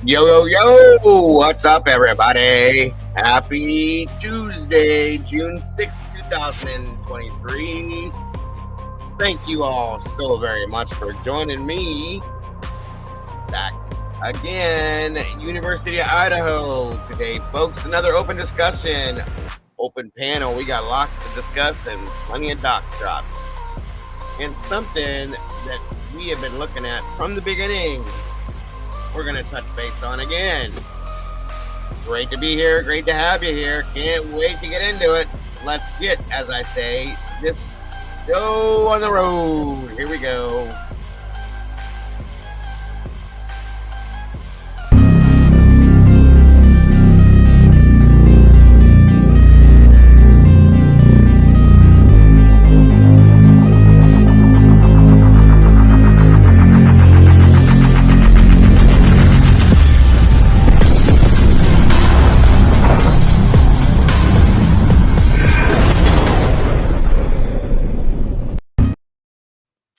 Yo, yo, yo! What's up, everybody? Happy Tuesday, June 6th, 2023. Thank you all so very much for joining me back again, University of Idaho today, folks. Another open discussion, open panel. We got lots to discuss and plenty of doc drops. And something that we have been looking at from the beginning, we're going to touch base on again. Great to be here. Great to have you here. Can't wait to get into it. Let's get, as I say, this show on the road. Here we go.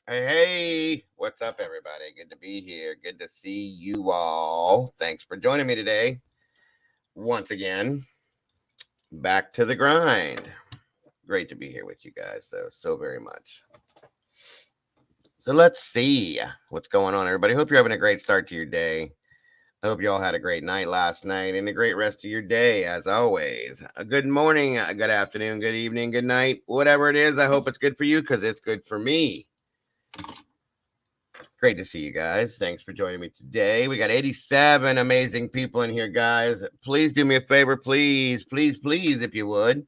Hey, what's up, everybody? Good to be here. Good to see you all. Thanks for joining me today. Once again, back to the grind. Great to be here with you guys, though, so very much. So let's see what's going on, everybody. Hope you're having a great start to your day. I hope you all had a great night last night and a great rest of your day, as always. A good morning, a good afternoon, good evening, good night, whatever it is. I hope it's good for you because it's good for me. Great to see you guys. Thanks for joining me today. We got 87 amazing people in here, guys. Please do me a favor, please, if you would.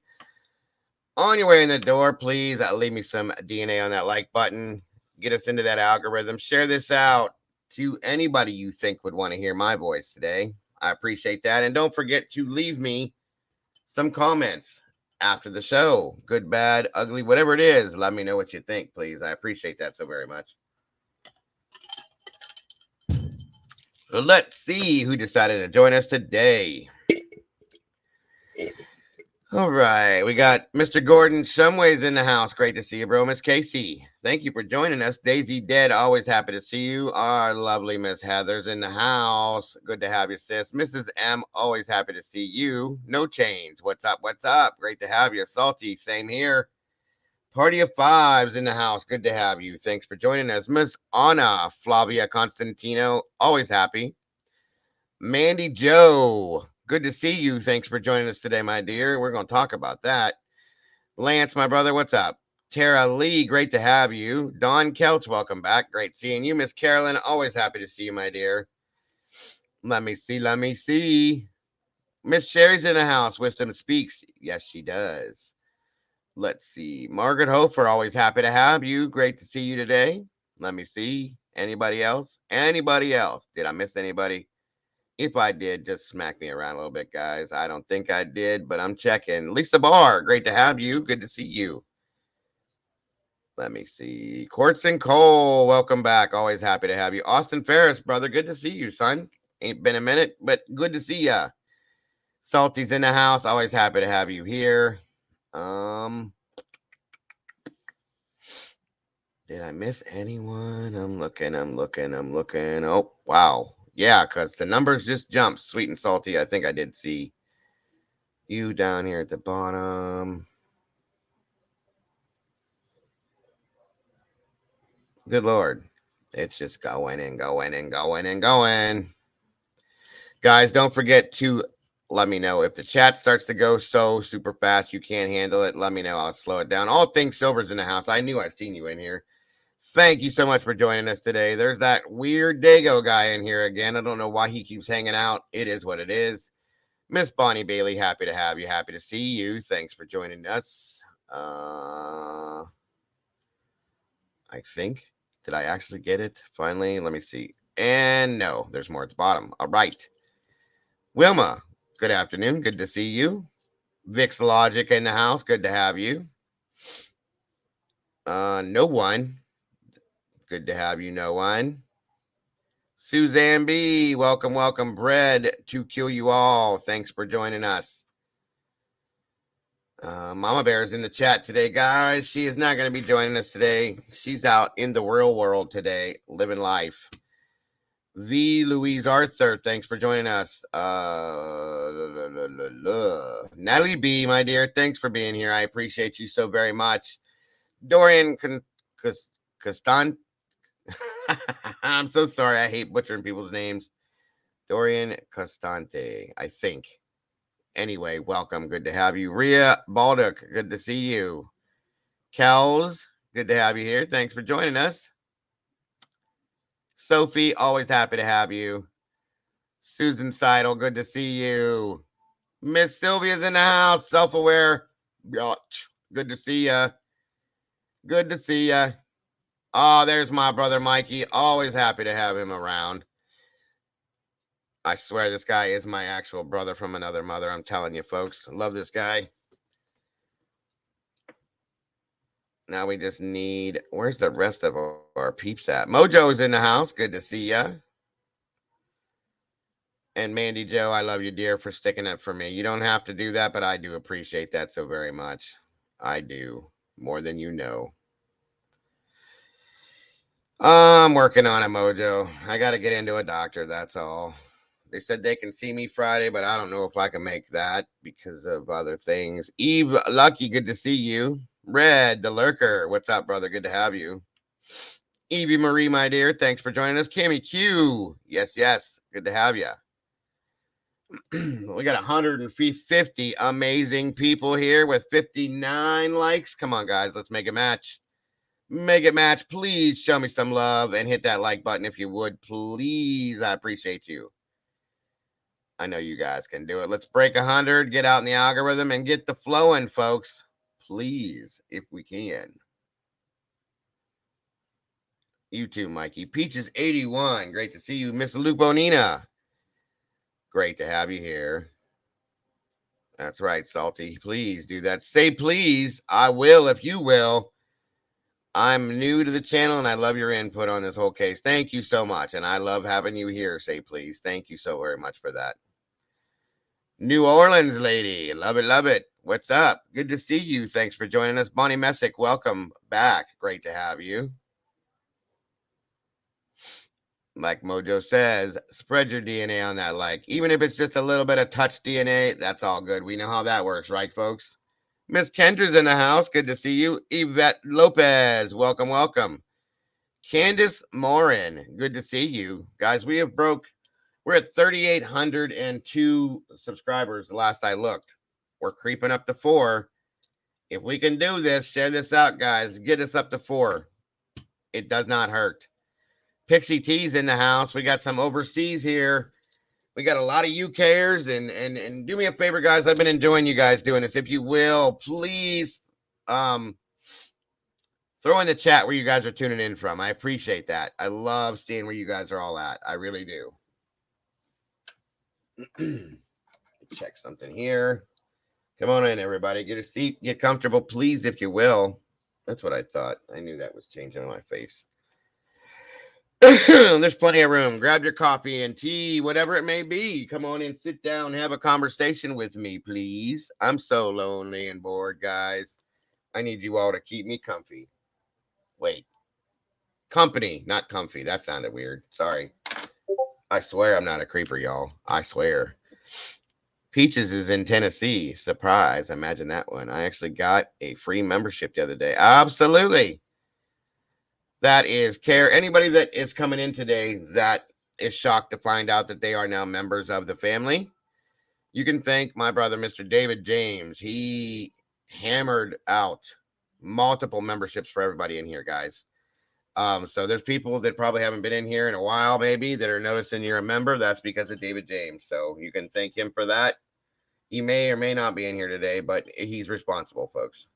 On your way in the door, please leave me some DNA on that like button. Get us into that algorithm. Share this out to anybody you think would want to hear my voice today. I appreciate that. And don't forget to leave me some comments after the show. Good, bad, ugly, whatever it is. Let me know what you think, please. I appreciate that so very much. So let's see who decided to join us today. All right, we got Mr. Gordon Shumways in the house. Great to see you, bro. Miss Casey, thank you for joining us. Daisy Dead, always happy to see you. Our lovely Miss Heather's in the house. Good to have you, sis. Mrs. M, always happy to see you. No Change, what's up, what's up? Great to have you. Salty, same here. Party of Fives in the house. Good to have you. Thanks for joining us. Miss Anna Flavia Constantino, always happy. Mandy Joe, good to see you. Thanks for joining us today, my dear. We're going to talk about that. Lance, my brother, what's up? Tara Lee, great to have you. Dawn Kelch, welcome back. Great seeing you. Miss Carolyn, always happy to see you, my dear. Let me see. Miss Sherry's in the house. Wisdom speaks. Yes, she does. Let's see. Margaret Hofer, always happy to have you. Great to see you today. Let me see. Anybody else? Did I miss anybody? If I did, just smack me around a little bit, guys. I don't think I did, but I'm checking. Lisa Barr, great to have you. Good to see you. Let me see. Quartz and Cole, welcome back. Always happy to have you. Austin Ferris, brother, good to see you, son. Ain't been a minute, but good to see ya. Salty's in the house. Always happy to have you here. Did I miss anyone? I'm looking. Oh, wow. Yeah, because the numbers just jumped. Sweet and Salty, I think I did see you down here at the bottom. Good Lord. It's just going and going. Guys, don't forget to let me know if the chat starts to go so super fast you can't handle it. Let me know. I'll slow it down. All things Silver's in the house. I knew I'd seen you in here. Thank you so much for joining us today. There's that weird Dago guy in here again. I don't know why he keeps hanging out. It is what it is. Miss Bonnie Bailey, happy to have you. Happy to see you. Thanks for joining us. I think. Did I actually get it? Finally, let me see. And no, there's more at the bottom. All right. Wilma, good afternoon. Good to see you. Vix Logic in the house. Good to have you. No one. Good to have you, no one. Suzanne B, welcome. Bread to kill you all. Thanks for joining us. Mama Bear's in the chat today, guys. She is not going to be joining us today. She's out in the real world today, living life. V. Louise Arthur, thanks for joining us. Natalie B, my dear, thanks for being here. I appreciate you so very much. Dorian Castan. I'm so sorry. I hate butchering people's names. Dorian Costante, I think. Anyway, welcome. Good to have you. Rhea Baldock, good to see you. Kels, good to have you here. Thanks for joining us. Sophie, always happy to have you. Susan Seidel, good to see you. Miss Sylvia's in the house, self-aware. Good to see ya. Good to see ya. Oh, there's my brother Mikey. Always happy to have him around. I swear this guy is my actual brother from another mother. I'm telling you, folks. Love this guy. Now we just need... Where's the rest of our peeps at? Mojo's in the house. Good to see ya. And Mandy Joe, I love you, dear, for sticking up for me. You don't have to do that, but I do appreciate that so very much. I do. More than you know. I'm working on it, Mojo. I got to get into a doctor, that's all. They said they can see me Friday, but I don't know if I can make that because of other things. Eve Lucky, good to see you. Red, the lurker, what's up, brother? Good to have you. Evie Marie, my dear, thanks for joining us. Kimmy Q, yes, good to have you. We got 150 amazing people here with 59 likes. Come on, guys, let's make a match. Make it match. Please show me some love and hit that like button if you would. Please, I appreciate you. I know you guys can do it. Let's break 100, get out in the algorithm, and get the flowing, folks. Please, if we can. You too, Mikey. Peaches 81. Great to see you. Miss Luke Bonina. Great to have you here. That's right, Salty. Please do that. Say please. I will if you will. I'm new to the channel and I love your input on this whole case. Thank you so much. And I love having you here. Say please. Thank you so very much for that. New Orleans lady. Love it, love it. What's up? Good to see you. Thanks for joining us. Bonnie Messick, welcome back. Great to have you. Like Mojo says, spread your DNA on that like. Even if it's just a little bit of touch DNA, that's all good. We know how that works, right, folks? Miss Kendra's in the house. Good to see you. Yvette Lopez, welcome, welcome. Candace Morin, good to see you. Guys, we're at 3,802 subscribers the last I looked. We're creeping up to 4. If we can do this, share this out, guys. Get us up to 4. It does not hurt. Pixie T's in the house. We got some overseas here. We got a lot of UKers, and do me a favor, guys. I've been enjoying you guys doing this. If you will, please throw in the chat where you guys are tuning in from. I appreciate that. I love seeing where you guys are all at. I really do. Check something here. Come on in, everybody. Get a seat. Get comfortable, please, if you will. That's what I thought. I knew that was changing on my face. There's plenty of room. Grab your coffee and tea, whatever it may be. Come on in, sit down, have a conversation with me, please. I'm so lonely and bored, guys. I need you all to keep me comfy. Wait. Company, not comfy. That sounded weird. Sorry. I swear I'm not a creeper, y'all. I swear. Peaches is in Tennessee. Surprise. Imagine that one. I actually got a free membership the other day. Absolutely. That is care. Anybody that is coming in today that is shocked to find out that they are now members of the family, you can thank my brother, Mr. David James. He hammered out multiple memberships for everybody in here, guys. So there's people that probably haven't been in here in a while, maybe, that are noticing you're a member. That's because of David James. So you can thank him for that. He may or may not be in here today, but he's responsible, folks.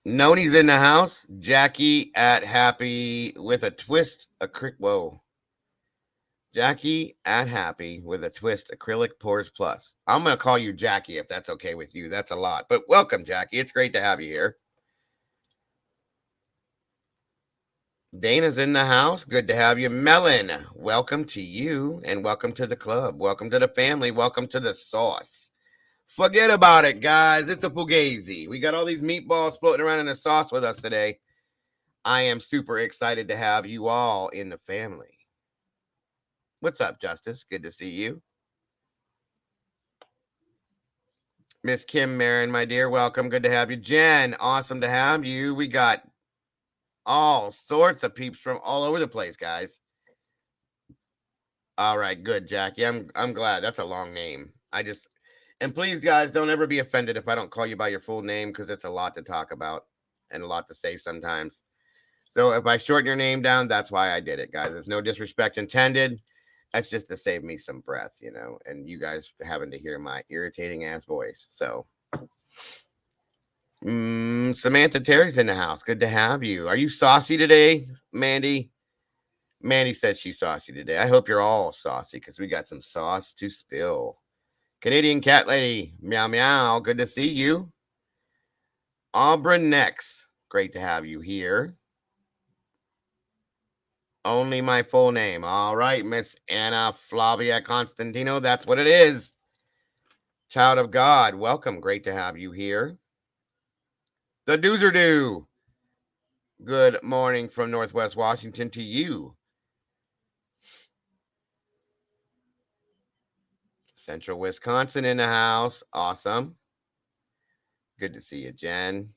Noni's in the house. Jackie at Happy with a twist. Whoa. Jackie at Happy with a twist. Acrylic Pores Plus. I'm going to call you Jackie if that's okay with you. That's a lot. But welcome, Jackie. It's great to have you here. Dana's in the house. Good to have you. Melon, welcome to you and welcome to the club. Welcome to the family. Welcome to the sauce. Forget about it, guys. It's a fugazi. We got all these meatballs floating around in the sauce with us today. I am super excited to have you all in the family. What's up, Justice? Good to see you. Miss Kim Marin, my dear, welcome. Good to have you. Jen, awesome to have you. We got all sorts of peeps from all over the place, guys. All right, good, Jackie. I'm glad. That's a long name. And please, guys, don't ever be offended if I don't call you by your full name because it's a lot to talk about and a lot to say sometimes. So if I shorten your name down, that's why I did it, guys. There's no disrespect intended. That's just to save me some breath, and you guys having to hear my irritating ass voice. So, Samantha Terry's in the house. Good to have you. Are you saucy today, Mandy? Mandy says she's saucy today. I hope you're all saucy because we got some sauce to spill. Canadian cat lady, meow meow. Good to see you. Auburn Nex, great to have you here. Only my full name. All right, Miss Anna Flavia Constantino. That's what it is. Child of God, welcome. Great to have you here. The Doozer Do. Good morning from Northwest Washington to you. Central Wisconsin in the house. Awesome. Good to see you, Jen.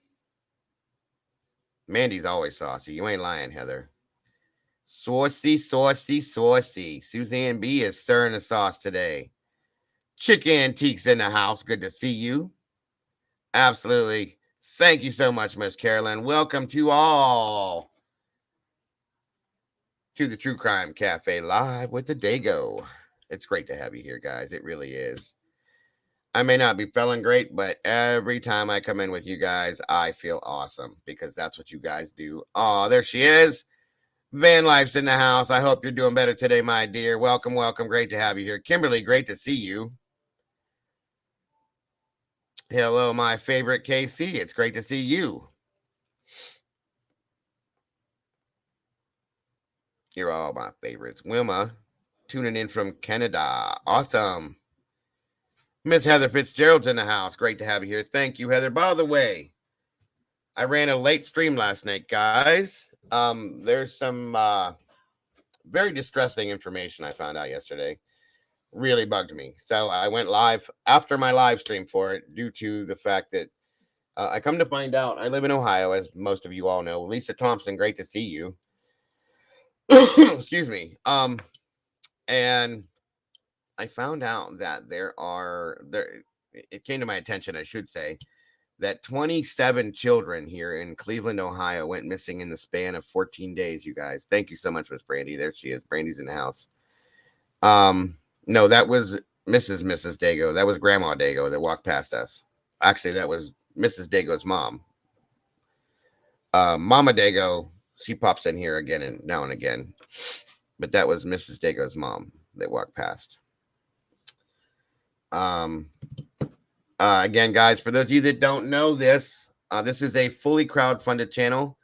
Mandy's always saucy. You ain't lying, Heather. Saucy, saucy, saucy. Suzanne B is stirring the sauce today. Chick Antiques in the house. Good to see you. Absolutely. Thank you so much, Miss Carolyn. Welcome to all to the True Crime Cafe live with the Dago. It's great to have you here, guys. It really is. I may not be feeling great, but every time I come in with you guys, I feel awesome because that's what you guys do. Oh, there she is. Van Life's in the house. I hope you're doing better today, my dear. Welcome, welcome. Great to have you here. Kimberly, great to see you. Hello, my favorite KC. It's great to see you. You're all my favorites. Wilma, tuning in from Canada. Awesome. Miss Heather Fitzgerald's in the house. Great to have you here. Thank you, Heather. By the way, I ran a late stream last night, guys. There's some very distressing information I found out yesterday. Really bugged me. So I went live after my live stream for it due to the fact that I come to find out I live in Ohio, as most of you all know. Lisa Thompson, great to see you. Excuse me. And I found out that it came to my attention, I should say, that 27 children here in Cleveland, Ohio went missing in the span of 14 days, you guys. Thank you so much, Miss Brandy. There she is. Brandy's in the house. No, that was Mrs. Dago. That was Grandma Dago that walked past us. Actually, that was Mrs. Dago's mom. Mama Dago, she pops in here again and now and again. But that was Mrs. Dago's mom that walked past. Again, guys, for those of you that don't know this is a fully crowdfunded channel.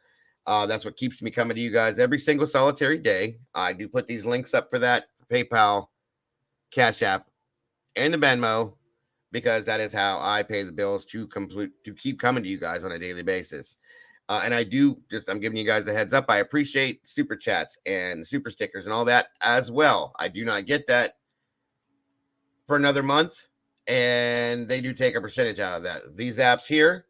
That's what keeps me coming to you guys every single solitary day. I do put these links up for that, PayPal, Cash App, and the Venmo, because that is how I pay the bills to keep coming to you guys on a daily basis. And I'm giving you guys a heads up. I appreciate super chats and super stickers and all that as well. I do not get that for another month, and they do take a percentage out of that. These apps here,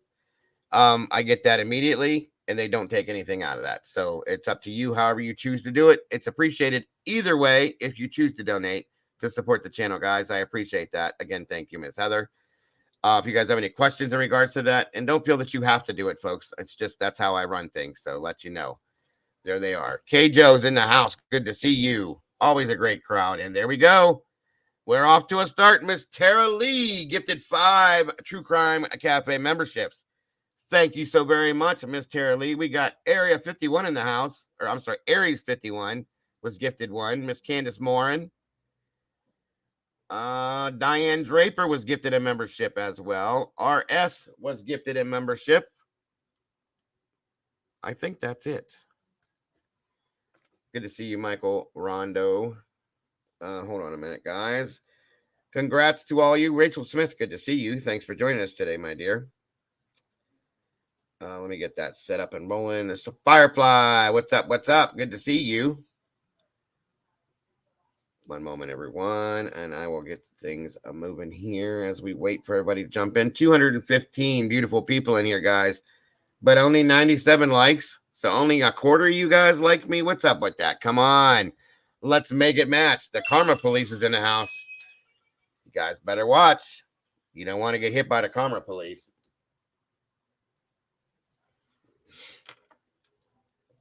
I get that immediately, and they don't take anything out of that. So it's up to you, however you choose to do it. It's appreciated either way if you choose to donate to support the channel, guys. I appreciate that. Again, thank you, Ms. Heather. If you guys have any questions in regards to that, and don't feel that you have to do it, folks. It's just that's how I run things. So let you know. There they are. K Joe's in the house. Good to see you. Always a great crowd. And there we go. We're off to a start. Miss Tara Lee gifted 5 True Crime Cafe memberships. Thank you so very much, Miss Tara Lee. We got Area 51 in the house. Or I'm sorry, Aries 51 was gifted one. Miss Candace Morin. Diane Draper was gifted a membership as well. RS was gifted a membership. I think that's it. Good to see you, Michael Rondo. Hold on a minute, guys. Congrats to all you. Rachel Smith, good to see you. Thanks for joining us today, my dear. Let me get that set up and rolling. It's a Firefly. What's up? What's up? Good to see you. One moment, everyone, and I will get things moving here as we wait for everybody to jump in. 215 beautiful people in here, guys, but only 97 likes. So only a quarter of you guys like me. What's up with that? Come on. Let's make it match. The Karma Police is in the house. You guys better watch. You don't want to get hit by the Karma Police.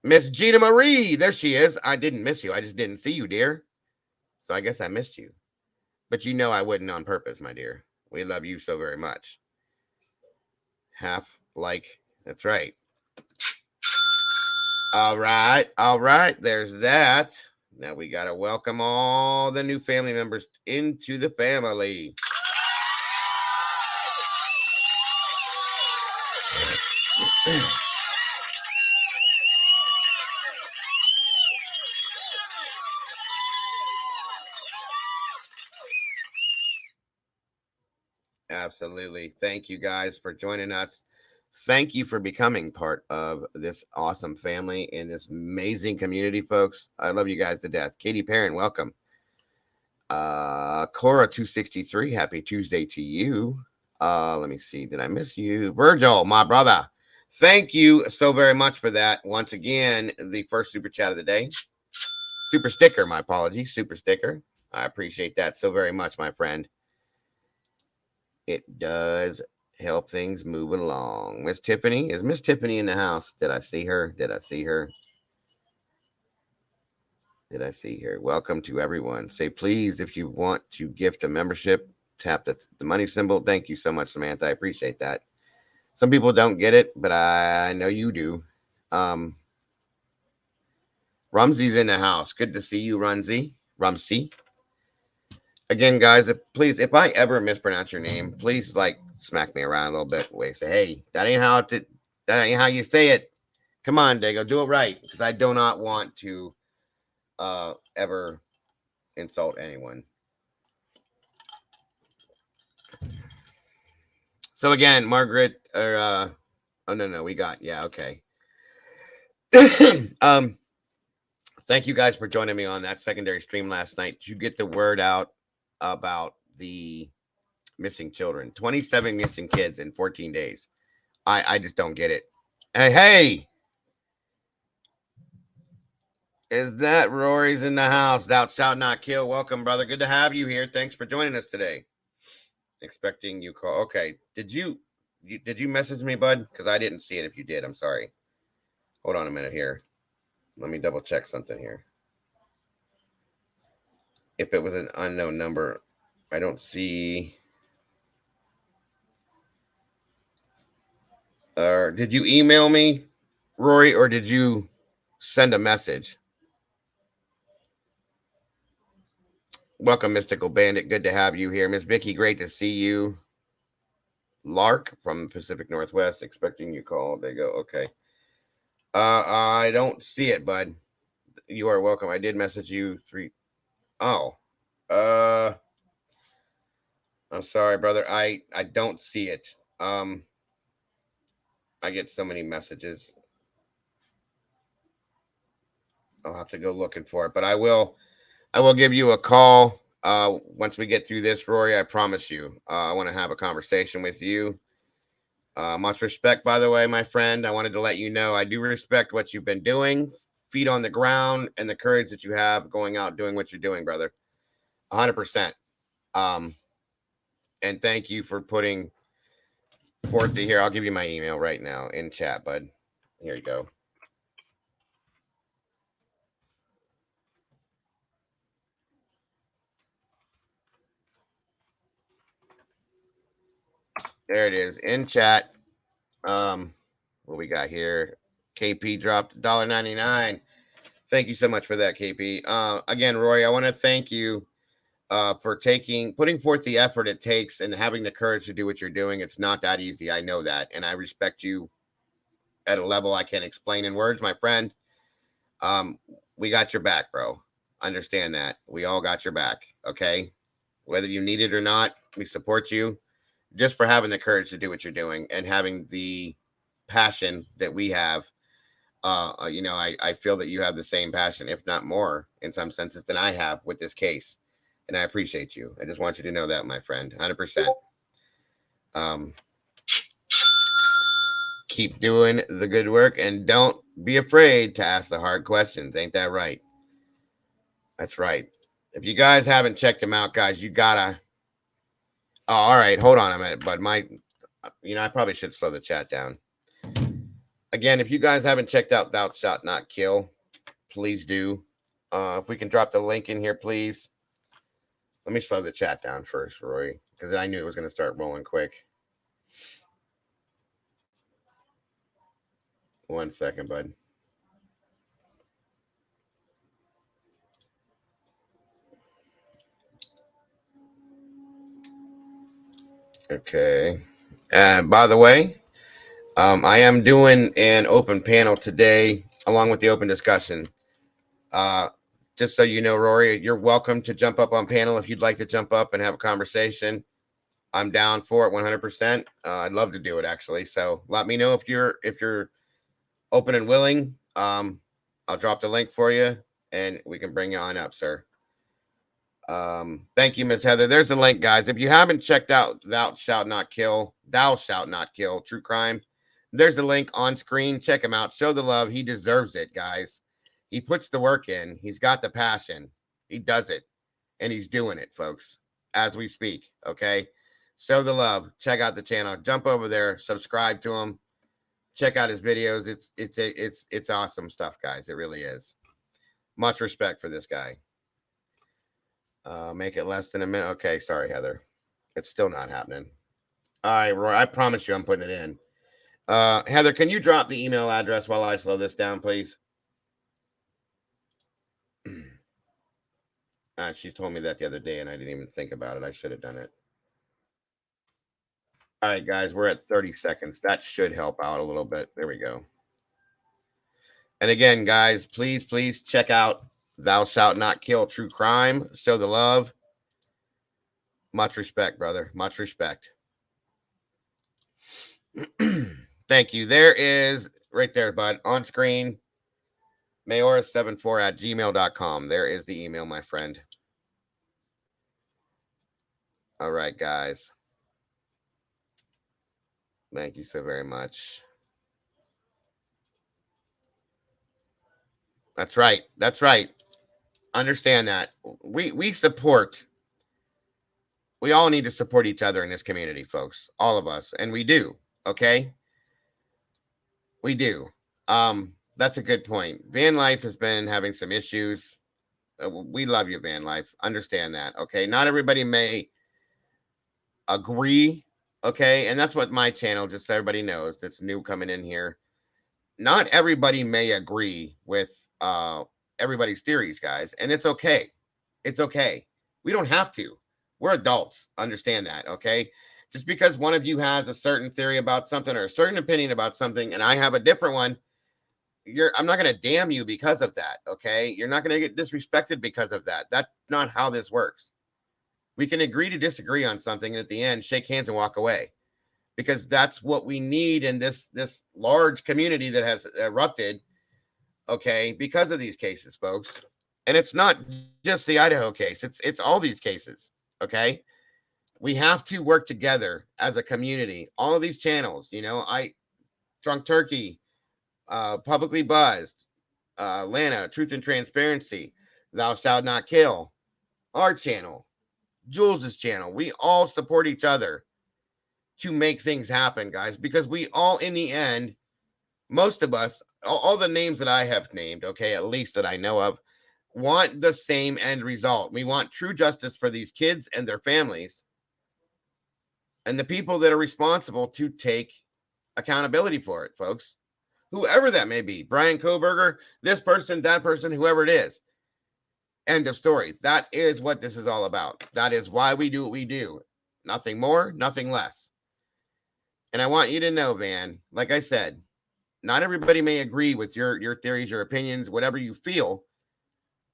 Miss Gina Marie. There she is. I didn't miss you. I just didn't see you, dear. So I guess I missed you. But you know I wouldn't on purpose, my dear. We love you so very much. Half like. That's right. All right. All right. There's that. Now we got to welcome all the new family members into the family. Absolutely. Thank you guys for joining us. Thank you for becoming part of this awesome family and this amazing community, folks. I love you guys to death. Katie Perrin, welcome. Cora 263, happy Tuesday to you. Let me see. Did I miss you? Virgil, my brother. Thank you so very much for that. Once again, the first super chat of the day. Super sticker, my apologies. Super sticker. I appreciate that so very much, my friend. It does help things move along. Miss Tiffany, is Miss Tiffany in the house? Did I see her? Did I see her? Did I see her? Welcome to everyone. Say please if you want to gift a membership, tap the money symbol. Thank you so much, Samantha. I appreciate that. Some people don't get it, but I know you do. Rumsey's in the house. Good to see you, Rumsey. Again, guys, if I ever mispronounce your name, please smack me around a little bit. Say, hey, that ain't how you say it. Come on, Dago, do it right, because I do not want to ever insult anyone. So again, Margaret, oh no, we got okay. Thank you guys for joining me on that secondary stream last night. Did you get the word out about the missing children? 27 missing kids in 14 days. I just don't get it. Hey, is that Rory's in the house? Thou shalt not kill. Welcome, brother. Good to have you here. Thanks for joining us today. Expecting you call. Okay. Did you message me, bud? Because I didn't see it. If you did, I'm sorry. Hold on a minute here. Let me double check something here. If it was an unknown number, I don't see. Did you email me, Rory, or did you send a message? Welcome, Mystical Bandit. Good to have you here. Miss Vicky, great to see you. Lark from the Pacific Northwest, expecting you call. They go, okay. I don't see it, bud. You are welcome. I did message you 3. Oh. I'm sorry, brother. I don't see it. I get so many messages. I'll have to go looking for it, but I will give you a call once we get through this, Rory. I promise you. I want to have a conversation with you. Much respect, by the way, my friend. I wanted to let you know I do respect what you've been doing, feet on the ground, and the courage that you have going out doing what you're doing, brother. 100%. And thank you for putting forth the here. I'll give you my email right now in chat, bud. Here you go. There it is in chat. What we got here? KP dropped $1.99. Thank you so much for that, KP. Again, Roy, I want to thank you for putting forth the effort it takes and having the courage to do what you're doing. It's not that easy. I know that. And I respect you at a level I can't explain in words, my friend. We got your back, bro. Understand that. We all got your back. Okay. whether you need it or not. We support you just for having the courage to do what you're doing and having the passion that we have. I feel that you have the same passion, if not more, in some senses than I have with this case. And I appreciate you. I just want you to know that, my friend, 100%. Um, keep doing the good work and don't be afraid to ask the hard questions. Ain't that right? That's right. If you guys haven't checked him out, guys, you gotta. Oh, all right. Hold on a minute, but I probably should slow the chat down. Again, if you guys haven't checked out Thou Shalt Not Kill, please do. If we can drop the link in here, please. Let me slow the chat down first, Roy, because I knew it was going to start rolling quick. 1 second, bud. Okay. And by the way, I am doing an open panel today, along with the open discussion. Just so you know, Rory, you're welcome to jump up on panel if you'd like to jump up and have a conversation. I'm down for it 100%. I'd love to do it, actually. So let me know if you're open and willing. I'll drop the link for you, and we can bring you on up, sir. Thank you, Miss Heather. There's the link, guys. If you haven't checked out Thou Shalt Not Kill, True Crime, there's the link on screen. Check him out. Show the love. He deserves it, guys. He puts the work in. He's got the passion. He does it, and he's doing it, folks, as we speak. Okay, show the love. Check out the channel. Jump over there. Subscribe to him. Check out his videos. It's awesome stuff, guys. It really is. Much respect for this guy. Make it less than a minute. Okay, sorry, Heather. It's still not happening. All right, Roy. I promise you, I'm putting it in. Heather, can you drop the email address while I slow this down, please? She told me that the other day, and I didn't even think about it. I should have done it. All right, guys, we're at 30 seconds. That should help out a little bit. There we go. And again, guys, please check out Thou Shalt Not Kill True Crime. Show the love. Much respect, brother. Much respect. Thank you. There is, right there, bud, on screen, mayoris74@gmail.com. There is the email, my friend. All right, guys. Thank you so very much. That's right. That's right. Understand that. We support. We all need to support each other in this community, folks. All of us. And we do. Okay? We do. That's a good point. Van Life has been having some issues. We love you, Van Life. Understand that. Okay. Not everybody may agree. Okay. And that's what my channel, just so everybody knows that's new coming in here. Not everybody may agree with everybody's theories, guys. And it's okay. It's okay. We don't have to. We're adults. Understand that. Okay. Just because one of you has a certain theory about something or a certain opinion about something, and I have a different one, I'm not going to damn you because of that. Okay. You're not going to get disrespected because of that. That's not how this works. We can agree to disagree on something and at the end shake hands and walk away, because that's what we need in this large community that has erupted. Okay. Because of these cases, folks. And it's not just the Idaho case. It's all these cases. Okay. We have to work together as a community. All of these channels, Drunk Turkey, Publicly Buzzed, Lana, Truth and Transparency, Thou Shalt Not Kill, our channel, Jules's channel. We all support each other to make things happen, guys, because we all, in the end, most of us, all the names that I have named, okay, at least that I know of, want the same end result. We want true justice for these kids and their families and the people that are responsible to take accountability for it, folks. Whoever that may be, Brian Koberger, this person, that person, whoever it is. End of story. That is what this is all about. That is why we do what we do. Nothing more, nothing less. And I want you to know, Van, like I said, not everybody may agree with your theories, your opinions, whatever you feel,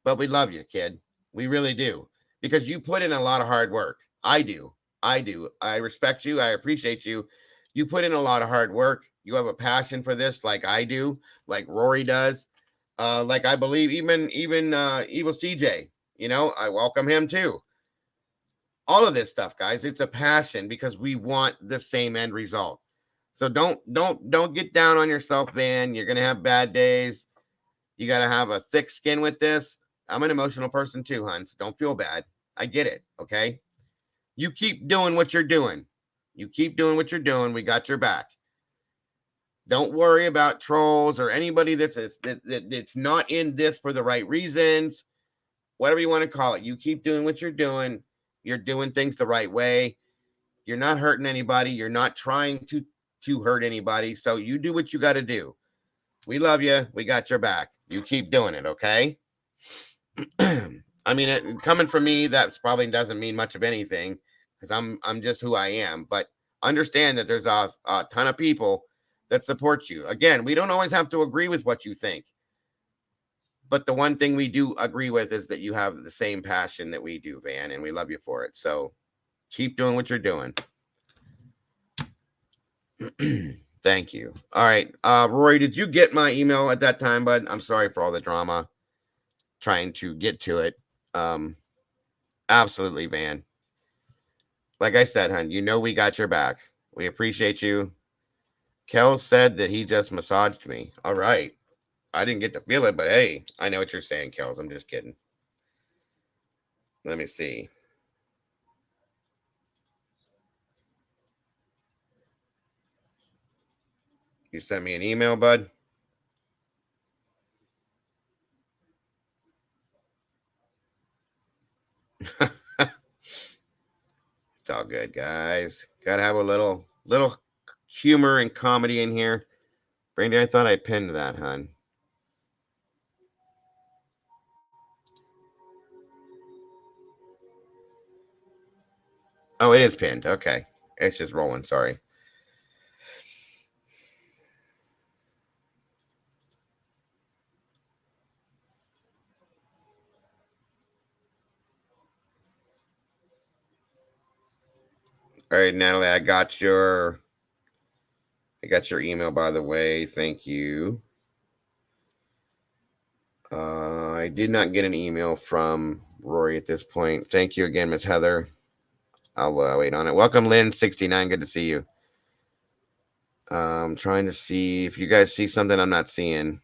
but we love you, kid. We really do. because you put in a lot of hard work. I do. I do. I respect you. I appreciate you. You put in a lot of hard work. You have a passion for this, like I do, like Rory does, like I believe even Evil CJ. I welcome him too. All of this stuff, guys, it's a passion because we want the same end result. So don't get down on yourself, man. You're gonna have bad days. You gotta have a thick skin with this. I'm an emotional person too, hun. So don't feel bad. I get it. Okay. You keep doing what you're doing. You keep doing what you're doing. We got your back. Don't worry about trolls or anybody that's not in this for the right reasons. Whatever you want to call it. You keep doing what you're doing. You're doing things the right way. You're not hurting anybody. You're not trying to hurt anybody. So you do what you got to do. We love you. We got your back. You keep doing it, okay? I mean, coming from me, that probably doesn't mean much of anything because I'm just who I am. But understand that there's a ton of people that support you. Again, we don't always have to agree with what you think. But the one thing we do agree with is that you have the same passion that we do, Van, and we love you for it. So keep doing what you're doing. Thank you. All right. Rory, did you get my email at that time, bud? I'm sorry for all the drama trying to get to it. Absolutely, Van. Like I said, hun, we got your back. We appreciate you. Kel said that he just massaged me. All right. I didn't get to feel it, but hey, I know what you're saying, Kels. I'm just kidding. Let me see. You sent me an email, bud? It's all good, guys. Gotta have a little humor and comedy in here. Brandy, I thought I pinned that, hun. Oh, it is pinned. Okay. It's just rolling. Sorry. All right, Natalie, I got your email, by the way. Thank you. I did not get an email from Rory at this point. Thank you again, Miss Heather. I'll wait on it. Welcome, Lynn69. Good to see you. I'm trying to see if you guys see something I'm not seeing.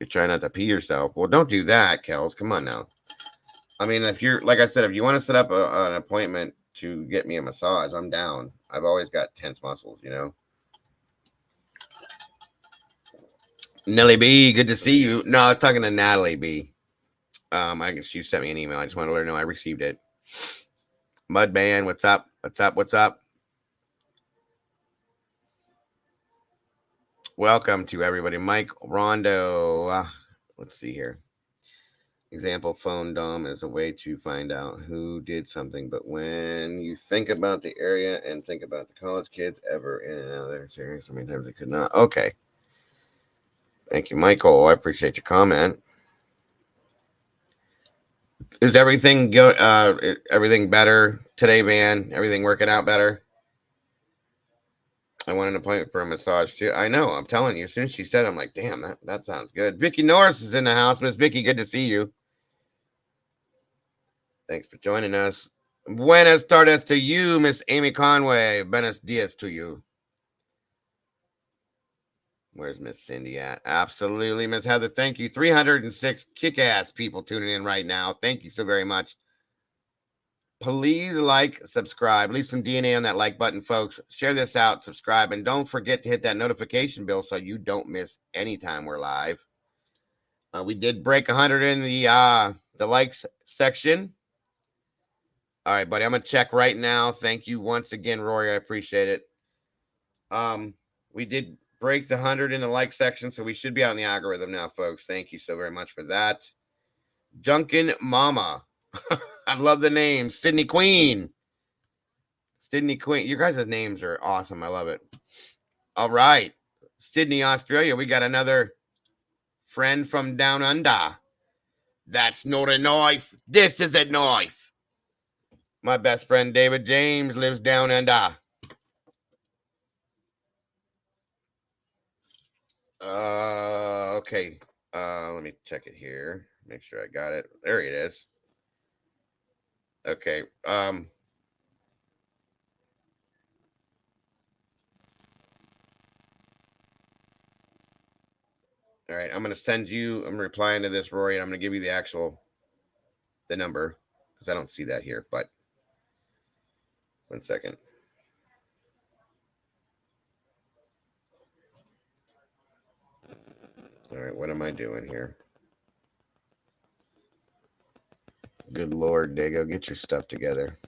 You're trying not to pee yourself. Well, don't do that, Kels. Come on now. I mean, if you're, like I said, if you want to set up an appointment to get me a massage, I'm down. I've always got tense muscles, Nellie B, good to see you. No, I was talking to Natalie B. I guess she sent me an email. I just want to let her know I received it. Mudman, what's up? What's up? What's up? Welcome to everybody. Mike Rondo. Let's see here. Example, phone dom is a way to find out who did something. But when you think about the area and think about the college kids ever in and out of their series, so many times they could not. Okay. Thank you, Michael. I appreciate your comment. Is everything good? Everything better today, Van? Everything working out better? I want an appointment for a massage too. I know. I'm telling you. As soon as she said, I'm like, damn, that sounds good. Vicky Norris is in the house. Miss Vicky, good to see you. Thanks for joining us. Buenas tardes to you, Miss Amy Conway. Buenos dias to you. Where's Miss Cindy at? Absolutely, Miss Heather. Thank you. 306 kick-ass people tuning in right now. Thank you so very much. Please like, subscribe, leave some DNA on that like button, folks. Share this out, subscribe, and don't forget to hit that notification bell so you don't miss any time we're live. We did break 100 in the likes section. All right, buddy, I'm gonna check right now. Thank you once again, Rory. I appreciate it. We did break the 100 in the like section, so we should be out in the algorithm now, folks. Thank you so very much for that. Junkin Mama. I love the name. Sydney Queen. Sydney Queen. You guys' names are awesome. I love it. All right. Sydney, Australia. We got another friend from down under. That's not a knife. This is a knife. My best friend David James lives down under. Okay. Let me check it here. Make sure I got it. There it is. Okay. All right. I'm gonna send you. I'm replying to this, Rory, and I'm gonna give you the number because I don't see that here. But 1 second. All right. What am I doing here? Good Lord, Dago, get your stuff together.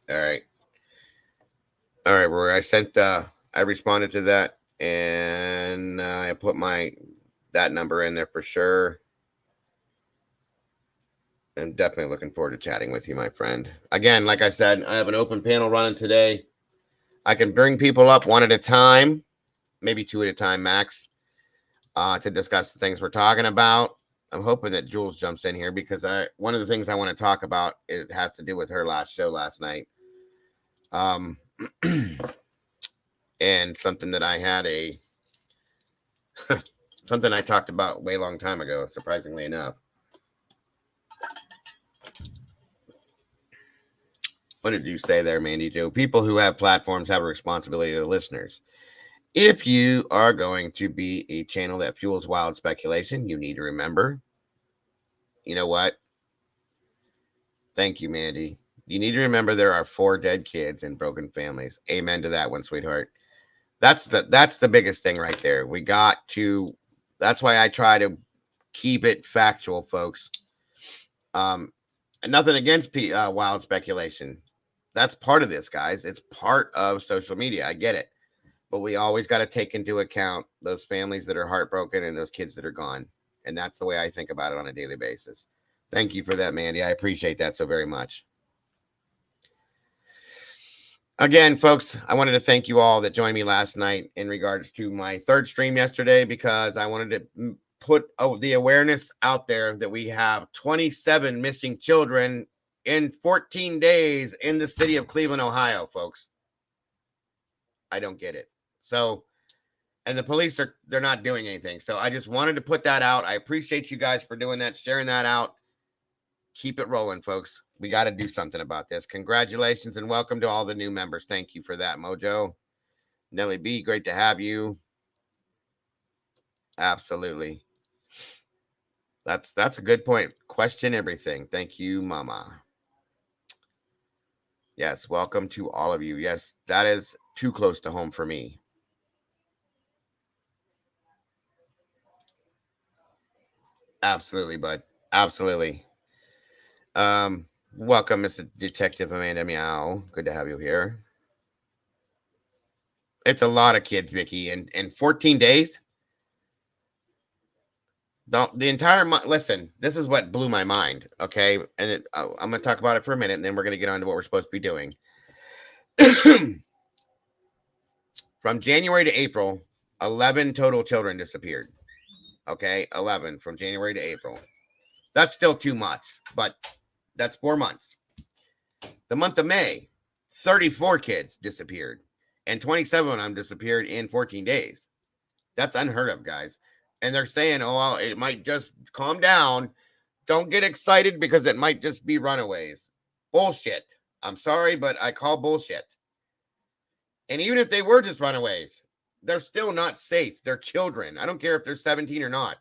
All right. All right, Rory. I responded to that, and I put that number in there for sure. I'm definitely looking forward to chatting with you, my friend. Again, like I said, I have an open panel running today. I can bring people up one at a time, maybe two at a time max, to discuss the things we're talking about. I'm hoping that Jules jumps in here because one of the things I want to talk about, it has to do with her last show last night. And something that I had something I talked about way long time ago, surprisingly enough. What did you say there, Mandy Joe? People who have platforms have a responsibility to the listeners. If you are going to be a channel that fuels wild speculation, you need to remember, you know what? Thank you, Mandy. You need to remember there are 4 dead kids and broken families. Amen to that one, sweetheart. That's the biggest thing right there. We got to. That's why I try to keep it factual, folks. Nothing against wild speculation. That's part of this, guys. It's part of social media. I get it. But we always got to take into account those families that are heartbroken and those kids that are gone. And that's the way I think about it on a daily basis. Thank you for that, Mandy. I appreciate that so very much. Again, folks, I wanted to thank you all that joined me last night in regards to my third stream yesterday because I wanted to put the awareness out there that we have 27 missing children in 14 days in the city of Cleveland, Ohio, folks. I don't get it. So, and the police they're not doing anything. So I just wanted to put that out. I appreciate you guys for doing that, sharing that out. Keep it rolling, folks. We got to do something about this. Congratulations and welcome to all the new members. Thank you for that, Mojo. Nelly B, great to have you. Absolutely. That's a good point. Question everything. Thank you, Mama. Yes, welcome to all of you. Yes, that is too close to home for me. Absolutely, bud. Absolutely. Welcome, Mr. Detective Amanda Meow. Good to have you here. It's a lot of kids, Vicky, and 14 days. The entire month. Listen, this is what blew my mind. Okay, and I'm going to talk about it for a minute, and then we're going to get on to what we're supposed to be doing. From January to April, 11 total children disappeared. Okay, 11 from January to April. That's still too much, but that's 4 months. The month of May, 34 kids disappeared, and 27 of them disappeared in 14 days. That's unheard of, guys. And they're saying, oh, well, it might just calm down. Don't get excited because it might just be runaways. Bullshit. I'm sorry, but I call bullshit. And even if they were just runaways, they're still not safe. They're children. I don't care if they're 17 or not.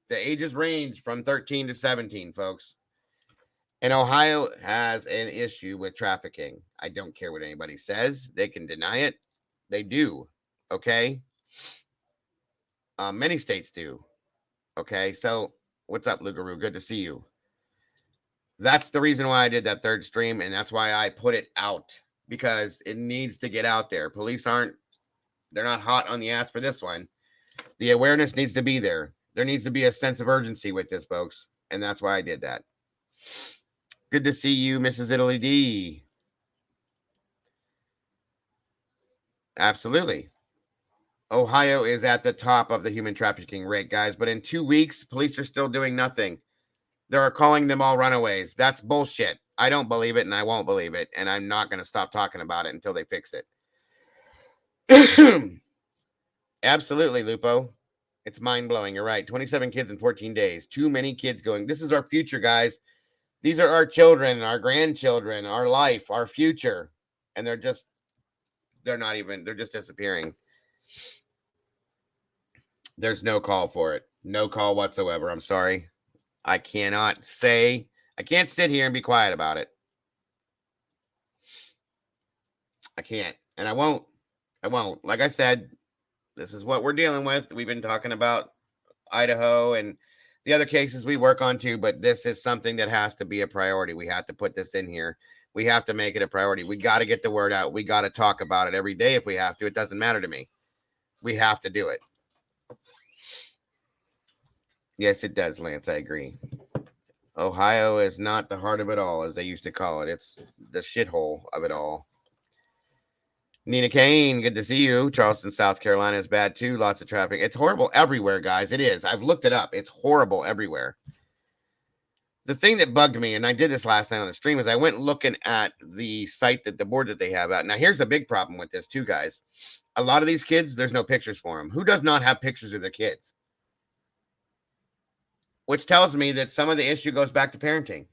The ages range from 13 to 17, folks. And Ohio has an issue with trafficking. I don't care what anybody says. They can deny it. They do. Okay. Many states do. Okay, so what's up, Lugaroo? Good to see you. That's the reason why I did that third stream, and that's why I put it out, because it needs to get out there. Police they're not hot on the ass for this one. The awareness needs to be there. There needs to be a sense of urgency with this, folks, and that's why I did that. Good to see you, Mrs. Italy D. Absolutely. Ohio is at the top of the human trafficking rate, guys, but in 2 weeks, police are still doing nothing. They're calling them all runaways. That's bullshit. I don't believe it, and I won't believe it, and I'm not going to stop talking about it until they fix it. Absolutely, Lupo. It's mind-blowing. You're right. 27 kids in 14 days. Too many kids going. This is our future, guys. These are our children, our grandchildren, our life, our future. And they're just disappearing. There's no call for it. No call whatsoever. I'm sorry. I can't sit here and be quiet about it. I can't. And I won't. Like I said, this is what we're dealing with. We've been talking about Idaho and the other cases we work on too, but this is something that has to be a priority. We have to put this in here. We have to make it a priority. We got to get the word out. We got to talk about it every day if we have to. It doesn't matter to me. We have to do it. Yes, it does, Lance. I agree. Ohio is not the heart of it all, as they used to call it. It's the shithole of it all. Nina Kane, good to see you. Charleston, South Carolina is bad too. Lots of traffic. It's horrible everywhere, guys. It is. I've looked it up. It's horrible everywhere. The thing that bugged me, and I did this last night on the stream, is I went looking at the site the board that they have out. Now, here's the big problem with this too, guys. A lot of these kids, there's no pictures for them. Who does not have pictures of their kids? Which tells me that some of the issue goes back to parenting.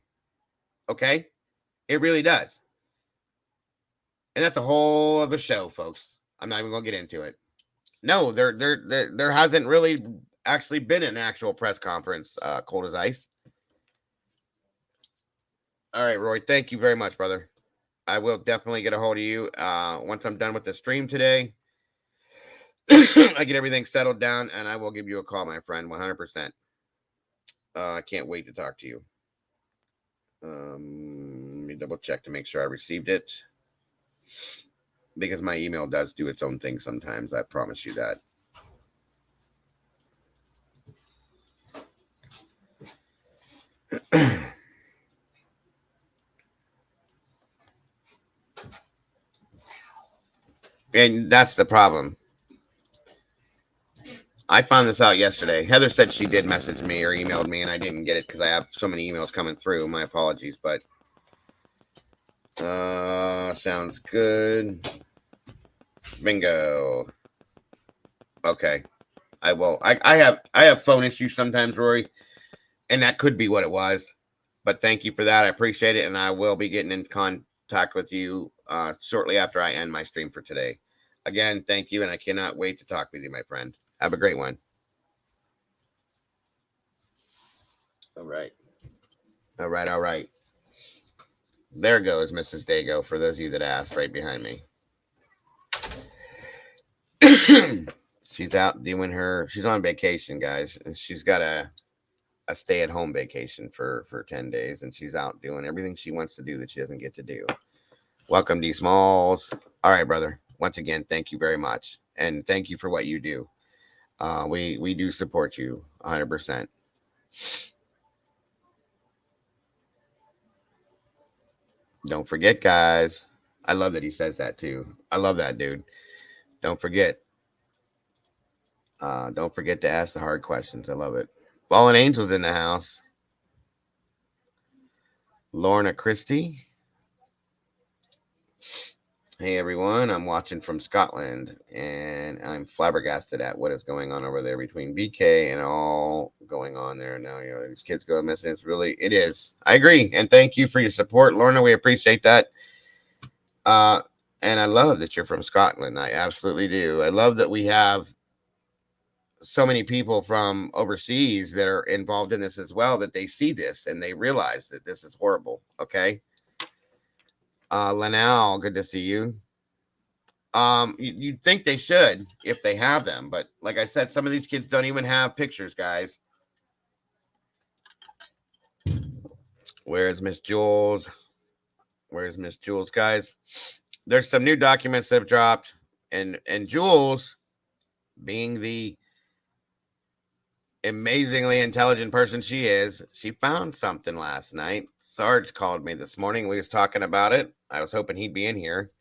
Okay? It really does. And that's a whole other show, folks. I'm not even going to get into it. No, there hasn't really actually been an actual press conference, cold as ice. All right, Roy, thank you very much, brother. I will definitely get a hold of you once I'm done with the stream today. I get everything settled down, and I will give you a call, my friend, 100%. I can't wait to talk to you. Let me double check to make sure I received it, because my email does do its own thing sometimes. I promise you that. And that's the problem. I found this out yesterday. Heather said she did message me or emailed me, and I didn't get it because I have so many emails coming through. My apologies, but sounds good. Bingo. Okay. I will. I have phone issues sometimes, Rory, and that could be what it was. But thank you for that. I appreciate it, and I will be getting in contact with you shortly after I end my stream for today. Again, thank you, and I cannot wait to talk with you, my friend. Have a great one. All right. All right. There goes Mrs. Dago, for those of you that asked, right behind me. She's out doing she's on vacation, guys. And she's got a stay-at-home vacation for 10 days, and she's out doing everything she wants to do that she doesn't get to do. Welcome, D. Smalls. All right, brother. Once again, thank you very much, and thank you for what you do. We do support you 100%. Don't forget, guys. I love that he says that too. I love that, dude. Don't forget. Don't forget to ask the hard questions. I love it. Fallen Angels in the house. Lorna Christie. Hey everyone, I'm watching from Scotland, and I'm flabbergasted at what is going on over there between BK and all going on there now. You know, these kids go missing. It is. I agree, and thank you for your support, Lorna. We appreciate that. And I love that you're from Scotland. I absolutely do. I love that we have so many people from overseas that are involved in this as well, that they see this and they realize that this is horrible. Okay. Lanal, good to see you. You'd think they should if they have them, but like I said, some of these kids don't even have pictures, guys. Where's Miss Jules? Where's Miss Jules, guys? There's some new documents that have dropped, and Jules, being the amazingly intelligent person she is, she found something last night. Sarge called me this morning. We was talking about it. I was hoping he'd be in here.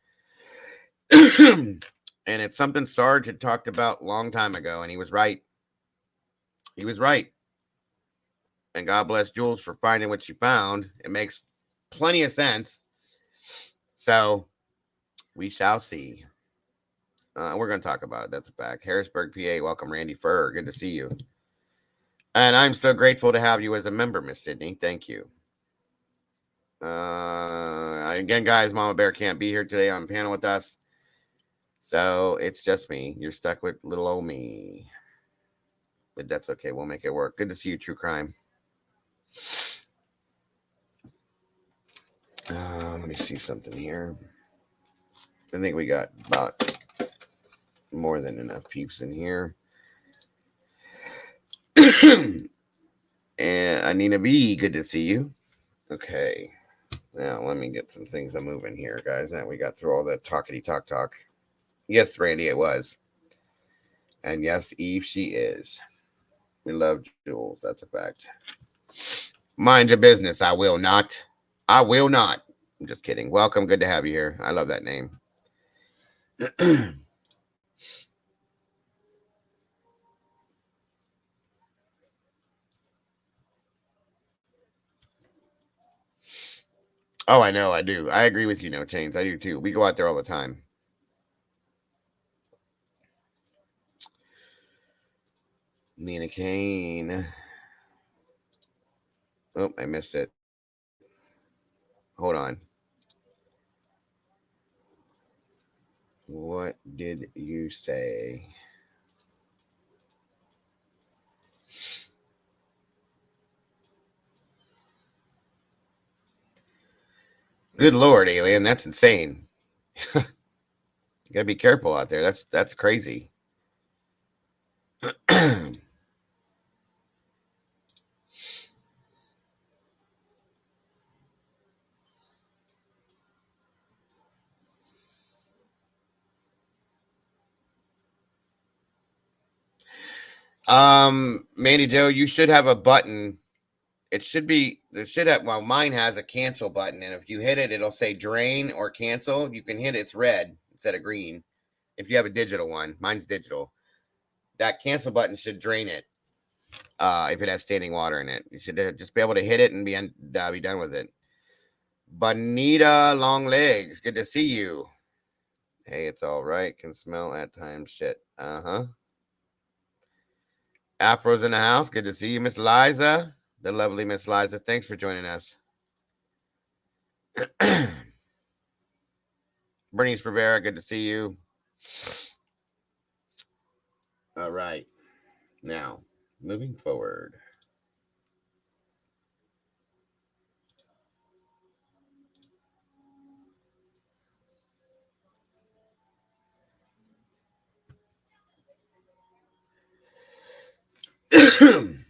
And it's something Sarge had talked about a long time ago, and he was right. He was right. And God bless Jules for finding what she found. It makes plenty of sense. So we shall see. We're going to talk about it. That's a fact. Harrisburg, PA. Welcome, Randy Furr. Good to see you. And I'm so grateful to have you as a member, Miss Sydney. Thank you. Again, guys, Mama Bear can't be here today on panel with us. So it's just me. You're stuck with little old me. But that's okay. We'll make it work. Good to see you, True Crime. Let me see something here. I think we got about more than enough peeps in here. And Anina B, good to see you. Okay. Now, let me get some things moving here, guys. Now we got through all the talkity talk. Yes, Randy, it was. And yes, Eve, she is. We love Jules. That's a fact. Mind your business. I will not. I will not. I'm just kidding. Welcome. Good to have you here. I love that name. Oh, I know. I do. I agree with you, No Chains. I do too. We go out there all the time. Nina Kane. Oh, I missed it. Hold on. What did you say? Good Lord, alien. That's insane. You gotta be careful out there. That's crazy. Mandy Joe, you should have a button. It should be there should have well, mine has a cancel button, and if you hit it, it'll say drain or cancel. You can hit it, it's red instead of green. If you have a digital one, mine's digital. That cancel button should drain it. If it has standing water in it, you should just be able to hit it and be done with it. Bonita Long Legs, good to see you. Hey, it's all right. Can smell at times. Shit. Afro's in the house. Good to see you, Miss Liza. The lovely Miss Liza. Thanks for joining us. Bernice Rivera, good to see you. All right. Now, moving forward.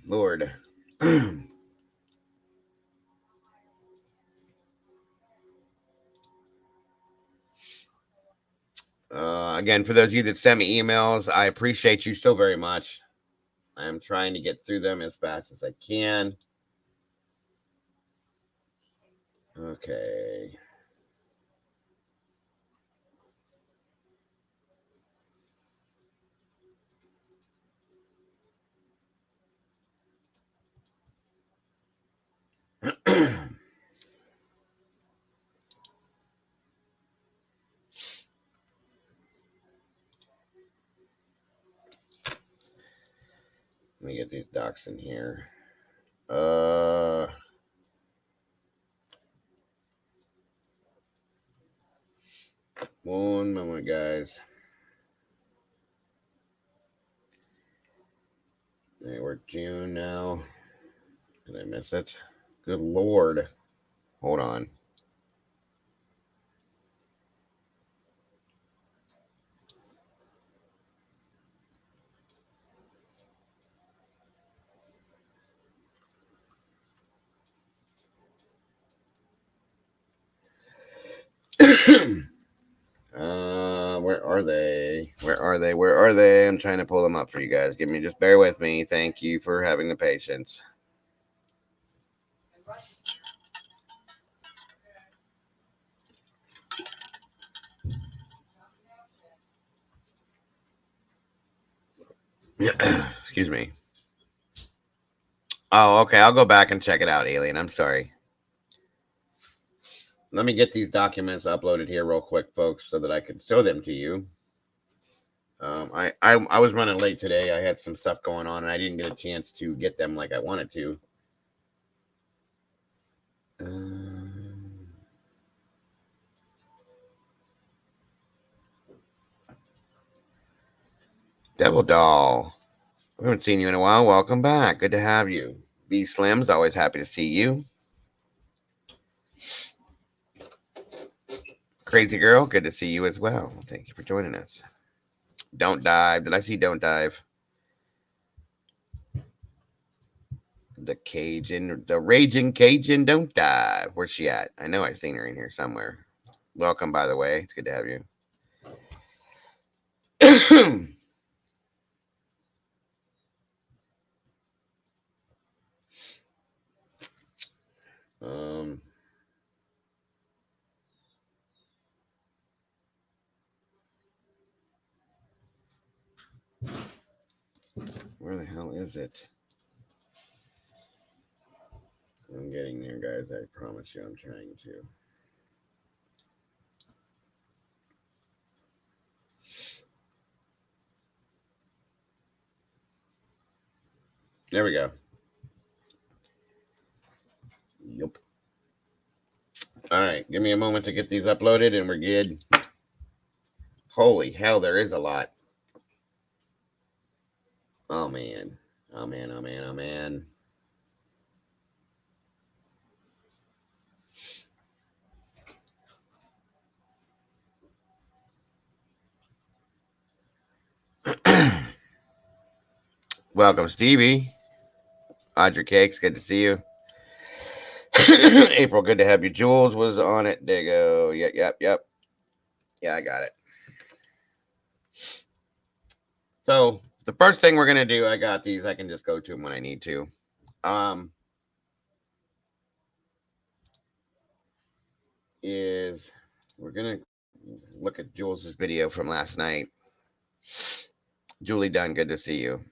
Lord. Again, for those of you that send me emails, I appreciate you so very much. I am trying to get through them as fast as I can. Okay. Let me get these docs in here. One moment, guys. Okay, we're June now. Did I miss it? Good Lord. Hold on. Where are they? Where are they? Where are they? I'm trying to pull them up for you guys. Just bear with me. Thank you for having the patience. Excuse me. Oh, okay. I'll go back and check it out, Alien. I'm sorry. Let me get these documents uploaded here real quick, folks, so that I can show them to you. I was running late today. I had some stuff going on, and I didn't get a chance to get them like I wanted to. Devil Doll. We haven't seen you in a while. Welcome back. Good to have you. B Slim's always happy to see you. Crazy Girl, good to see you as well. Thank you for joining us. Don't Dive. Did I see Don't Dive? The Raging Cajun Don't Dive. Where's she at? I know I've seen her in here somewhere. Welcome, by the way. It's good to have you. Where the hell is it? I'm getting there, guys. I promise you I'm trying to. There we go. Yup. All right. Give me a moment to get these uploaded and we're good. Holy hell, there is a lot. Oh, man. Oh, man. Oh, man. Oh, man. Welcome, Stevie. Audrey Cakes, good to see you. April, good to have you. Jules was on it. There you go. Yep. Yeah, I got it. So the first thing we're gonna do, I got these. I can just go to them when I need to. Is we're gonna look at Jules's video from last night. Julie Dunn, good to see you.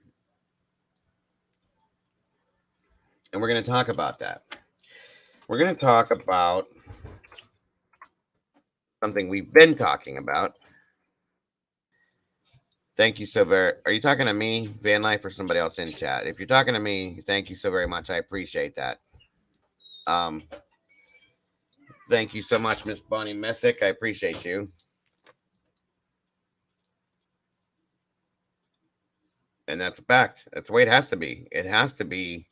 And we're gonna talk about that. We're gonna talk about something we've been talking about. Thank you so very. Are you talking to me, Van Life, or somebody else in chat? If you're talking to me, thank you so very much. I appreciate that. Thank you so much, Miss Bonnie Messick. I appreciate you. And that's a fact. That's the way it has to be. It has to be.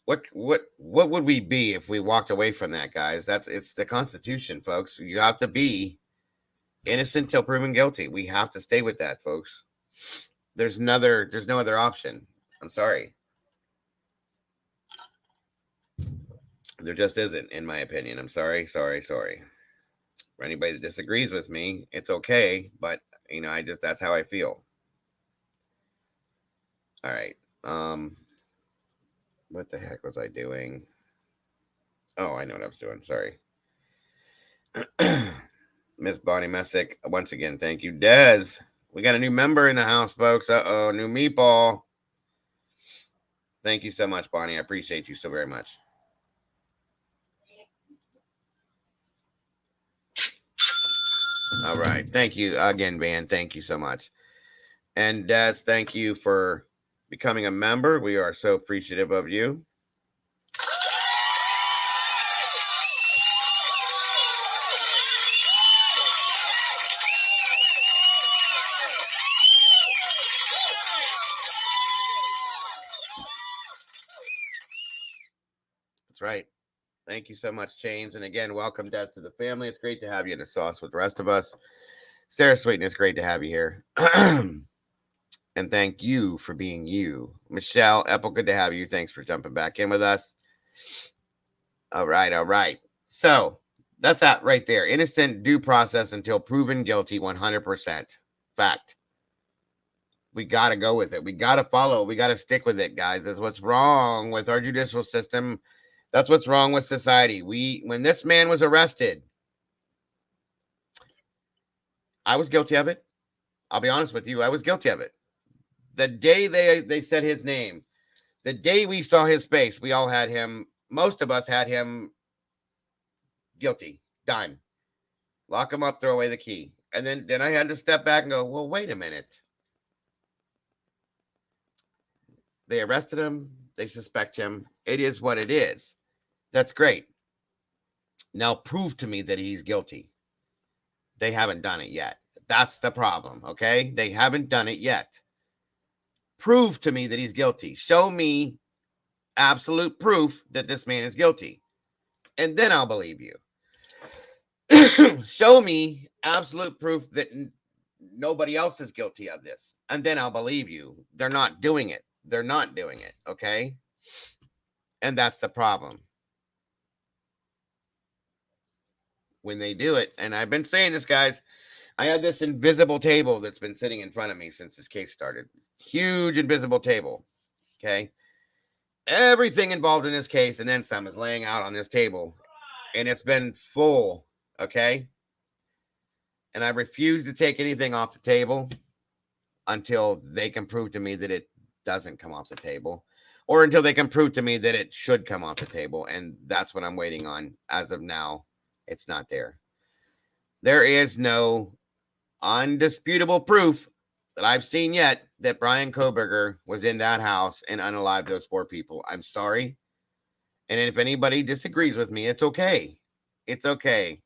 What would we be if we walked away from that, guys? It's the Constitution, folks. You have to be innocent till proven guilty. We have to stay with that, folks. There's no other option. I'm sorry. There just isn't, in my opinion. I'm sorry. For anybody that disagrees with me, it's okay, but that's how I feel. All right. What the heck was I doing? Oh, I know what I was doing. Sorry. Miss Bonnie Messick, once again, thank you. Dez, we got a new member in the house, folks. New meatball. Thank you so much, Bonnie. I appreciate you so very much. All right. Thank you again, Van. Thank you so much. And Des, thank you for becoming a member. We are so appreciative of you. That's right. Thank you so much, Chains. And again, welcome, Des, to the family. It's great to have you in the sauce with the rest of us. Sarah Sweetness, great to have you here. And thank you for being you. Michelle Epple, good to have you. Thanks for jumping back in with us. All right. So That's that right there. Innocent due process until proven guilty 100%. Fact. We got to go with it. We got to follow. We got to stick with it, guys. That's what's wrong with our judicial system. That's what's wrong with society. When this man was arrested, I was guilty of it. I'll be honest with you. I was guilty of it. The day they said his name, the day we saw his face, we all had him. Most of us had him guilty. Done. Lock him up, throw away the key. And then I had to step back and go, well, wait a minute. They arrested him. They suspect him. It is what it is. That's great. Now prove to me that he's guilty. They haven't done it yet. That's the problem, okay? They haven't done it yet. Prove to me that he's guilty. Show me absolute proof that this man is guilty. And then I'll believe you. Show me absolute proof that nobody else is guilty of this. And then I'll believe you. They're not doing it. They're not doing it, okay? And that's the problem. When they do it, and I've been saying this, guys, I had this invisible table that's been sitting in front of me since this case started. Huge invisible table, okay? Everything involved in this case and then some is laying out on this table, and it's been full, okay? And I refuse to take anything off the table until they can prove to me that it doesn't come off the table, or until they can prove to me that it should come off the table. And that's what I'm waiting on. As of now, it's not there. There is no undisputable proof that I've seen yet that Brian Koberger was in that house and unalived those 4 people. I'm sorry. And if anybody disagrees with me, it's okay. It's okay.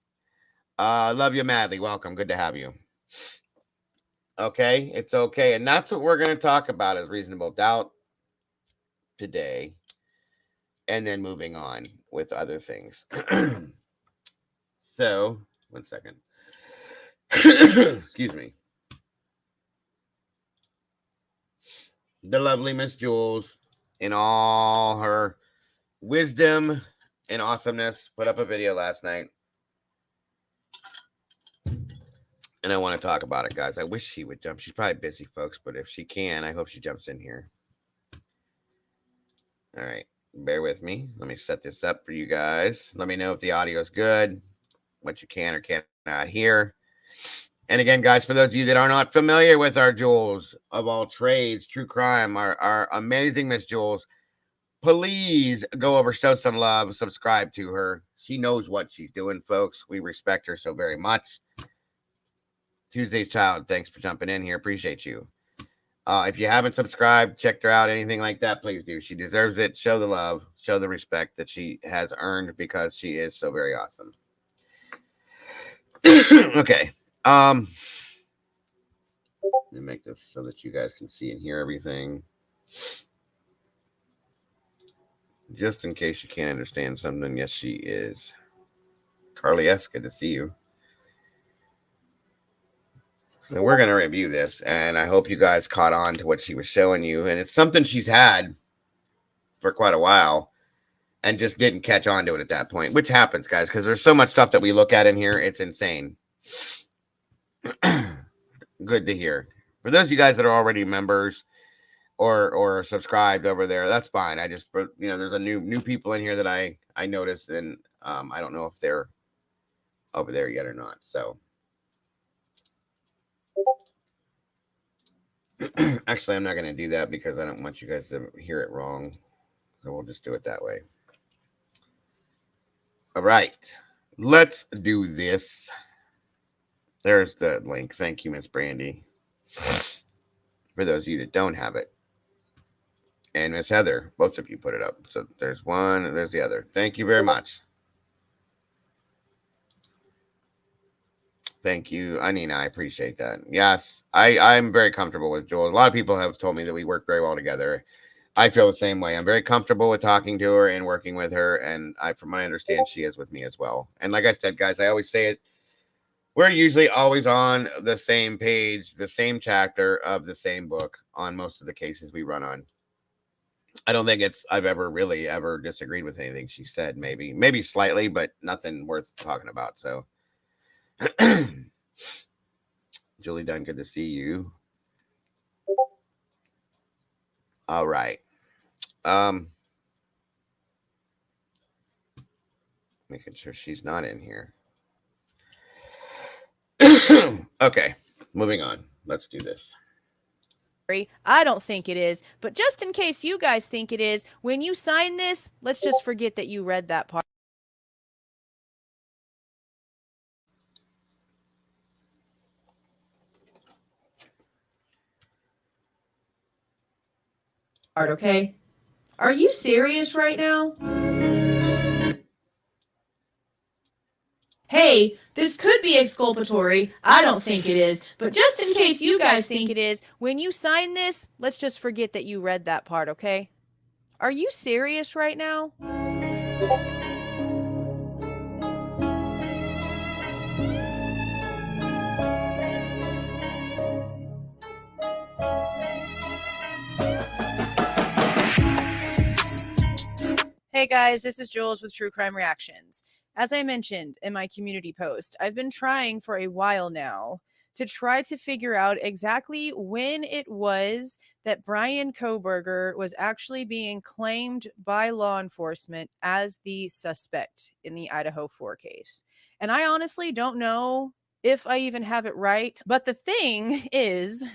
Love you madly. Welcome. Good to have you. Okay, it's okay. And that's what we're going to talk about is reasonable doubt today. And then moving on with other things. So, one second. Excuse me. The lovely Miss Jules, in all her wisdom and awesomeness, put up a video last night. And I want to talk about it, guys. I wish she would jump. She's probably busy, folks, but if she can, I hope she jumps in here. All right. Bear with me. Let me set this up for you guys. Let me know if the audio is good, what you can or cannot hear. And again, guys, for those of you that are not familiar with our Jules of all trades, true crime, our amazing Miss Jules, please go over, show some love, subscribe to her. She knows what she's doing, folks. We respect her so very much. Tuesday's Child, thanks for jumping in here. Appreciate you. If you haven't subscribed, checked her out, anything like that, please do. She deserves it. Show the love, show the respect that she has earned because she is so very awesome. Okay. Let me make this so that you guys can see and hear everything. Just in case you can't understand something, yes, she is. Carly S., good to see you. So we're going to review this, and I hope you guys caught on to what she was showing you. And it's something she's had for quite a while and just didn't catch on to it at that point, which happens, guys, because there's so much stuff that we look at in here. It's insane. Good to hear. For those of you guys that are already members or subscribed over there, that's fine. I just, there's a new people in here that I noticed, and I don't know if they're over there yet or not. So actually, I'm not going to do that because I don't want you guys to hear it wrong. So we'll just do it that way. All right. Let's do this. There's the link. Thank you, Miss Brandy. For those of you that don't have it. And Miss Heather, both of you put it up. So there's one and there's the other. Thank you very much. Thank you, Anina. I appreciate that. Yes, I'm very comfortable with Joel. A lot of people have told me that we work very well together. I feel the same way. I'm very comfortable with talking to her and working with her. And from what I understand, she is with me as well. And like I said, guys, I always say it. We're usually always on the same page, the same chapter of the same book on most of the cases we run on. I don't think I've ever disagreed with anything she said. Maybe slightly, but nothing worth talking about. So, Julie Dunn, good to see you. All right. Um, Making sure she's not in here. Okay, moving on. Let's do this. I don't think it is, but just in case you guys think it is, when you sign this, let's just forget that you read that part. Okay? Are you serious right now? Hey, this could be exculpatory. I don't think it is, but just in case you guys think it is, when you sign this, let's just forget that you read that part, okay? Are you serious right now? Hey guys, this is Jules with True Crime Reactions. As I mentioned in my community post, I've been trying for a while now to try to figure out exactly when it was that Brian Koberger was actually being claimed by law enforcement as the suspect in the Idaho 4 case. And I honestly don't know if I even have it right. But the thing is,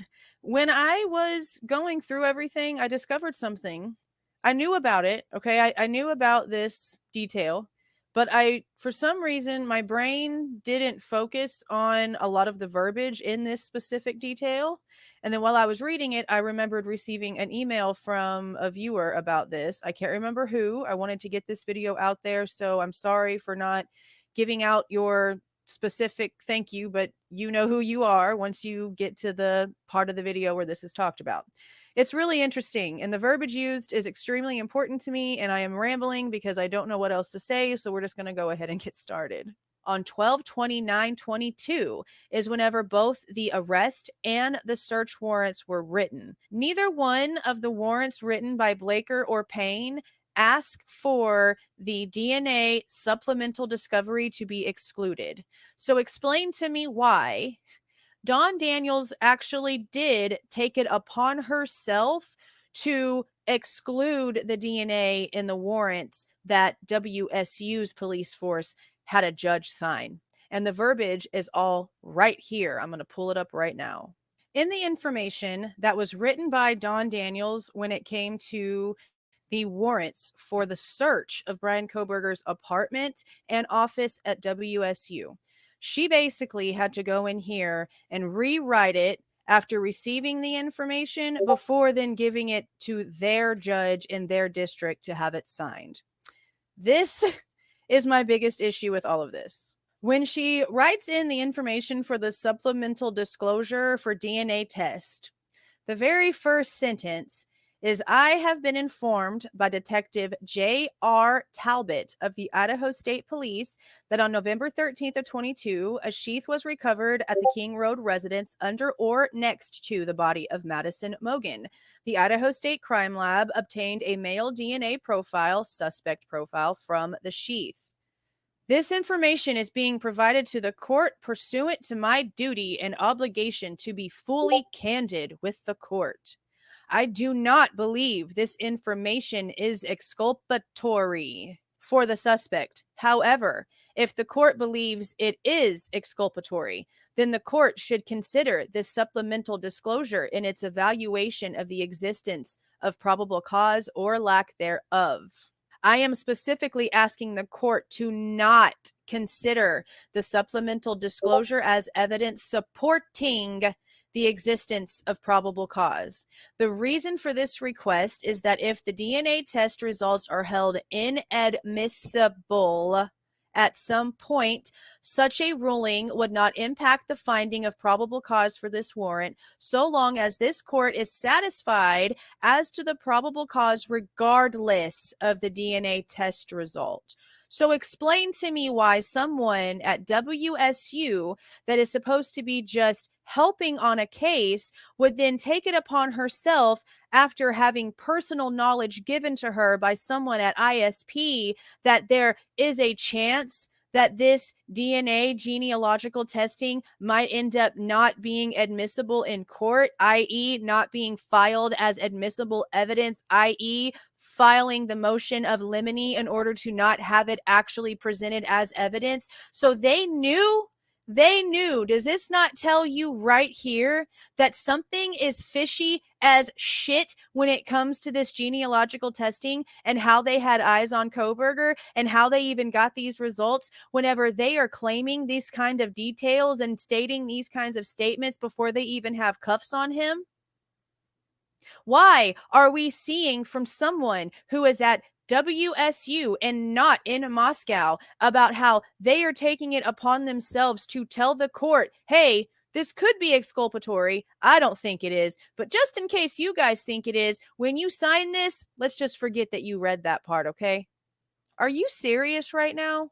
when I was going through everything, I discovered something. I knew about it. Okay. I knew about this detail, but for some reason, my brain didn't focus on a lot of the verbiage in this specific detail. And then while I was reading it, I remembered receiving an email from a viewer about this. I can't remember who. I wanted to get this video out there. So I'm sorry for not giving out your specific thank you, but you know who you are once you get to the part of the video where this is talked about. It's really interesting, and the verbiage used is extremely important to me, and I am rambling because I don't know what else to say, so we're just going to go ahead and get started. On 12/29/22 is whenever both the arrest and the search warrants were written. Neither one of the warrants written by Blaker or Payne ask for the DNA supplemental discovery to be excluded. So explain to me why Dawn Daniels actually did take it upon herself to exclude the DNA in the warrants that WSU's police force had a judge sign. And the verbiage is all right here. I'm going to pull it up right now. In the information that was written by Dawn Daniels when it came to the warrants for the search of Brian Koberger's apartment and office at WSU, she basically had to go in here and rewrite it after receiving the information before then giving it to their judge in their district to have it signed. This is my biggest issue with all of this. When she writes in the information for the supplemental disclosure for DNA test, the very first sentence is, I have been informed by Detective J.R. Talbot of the Idaho State Police that on November 13th of 22, a sheath was recovered at the King Road residence under or next to the body of Madison Mogan. The Idaho State Crime Lab obtained a male DNA profile, suspect profile, from the sheath. This information is being provided to the court pursuant to my duty and obligation to be fully candid with the court. I do not believe this information is exculpatory for the suspect. However, if the court believes it is exculpatory, then the court should consider this supplemental disclosure in its evaluation of the existence of probable cause or lack thereof. I am specifically asking the court to not consider the supplemental disclosure as evidence supporting the existence of probable cause. The reason for this request is that if the DNA test results are held inadmissible at some point, such a ruling would not impact the finding of probable cause for this warrant, so long as this court is satisfied as to the probable cause regardless of the DNA test result. So explain to me why someone at WSU that is supposed to be just helping on a case would then take it upon herself after having personal knowledge given to her by someone at ISP that there is a chance that this DNA genealogical testing might end up not being admissible in court, i.e., not being filed as admissible evidence, i.e., filing the motion of limine in order to not have it actually presented as evidence. So they knew. Does this not tell you right here that something is fishy as shit when it comes to this genealogical testing and how they had eyes on Koberger and how they even got these results whenever they are claiming these kind of details and stating these kinds of statements before they even have cuffs on him? Why are we seeing from someone who is at WSU and not in Moscow about how they are taking it upon themselves to tell the court, hey, this could be exculpatory. I don't think it is. But just in case you guys think it is, when you sign this, let's just forget that you read that part, okay? Are you serious right now?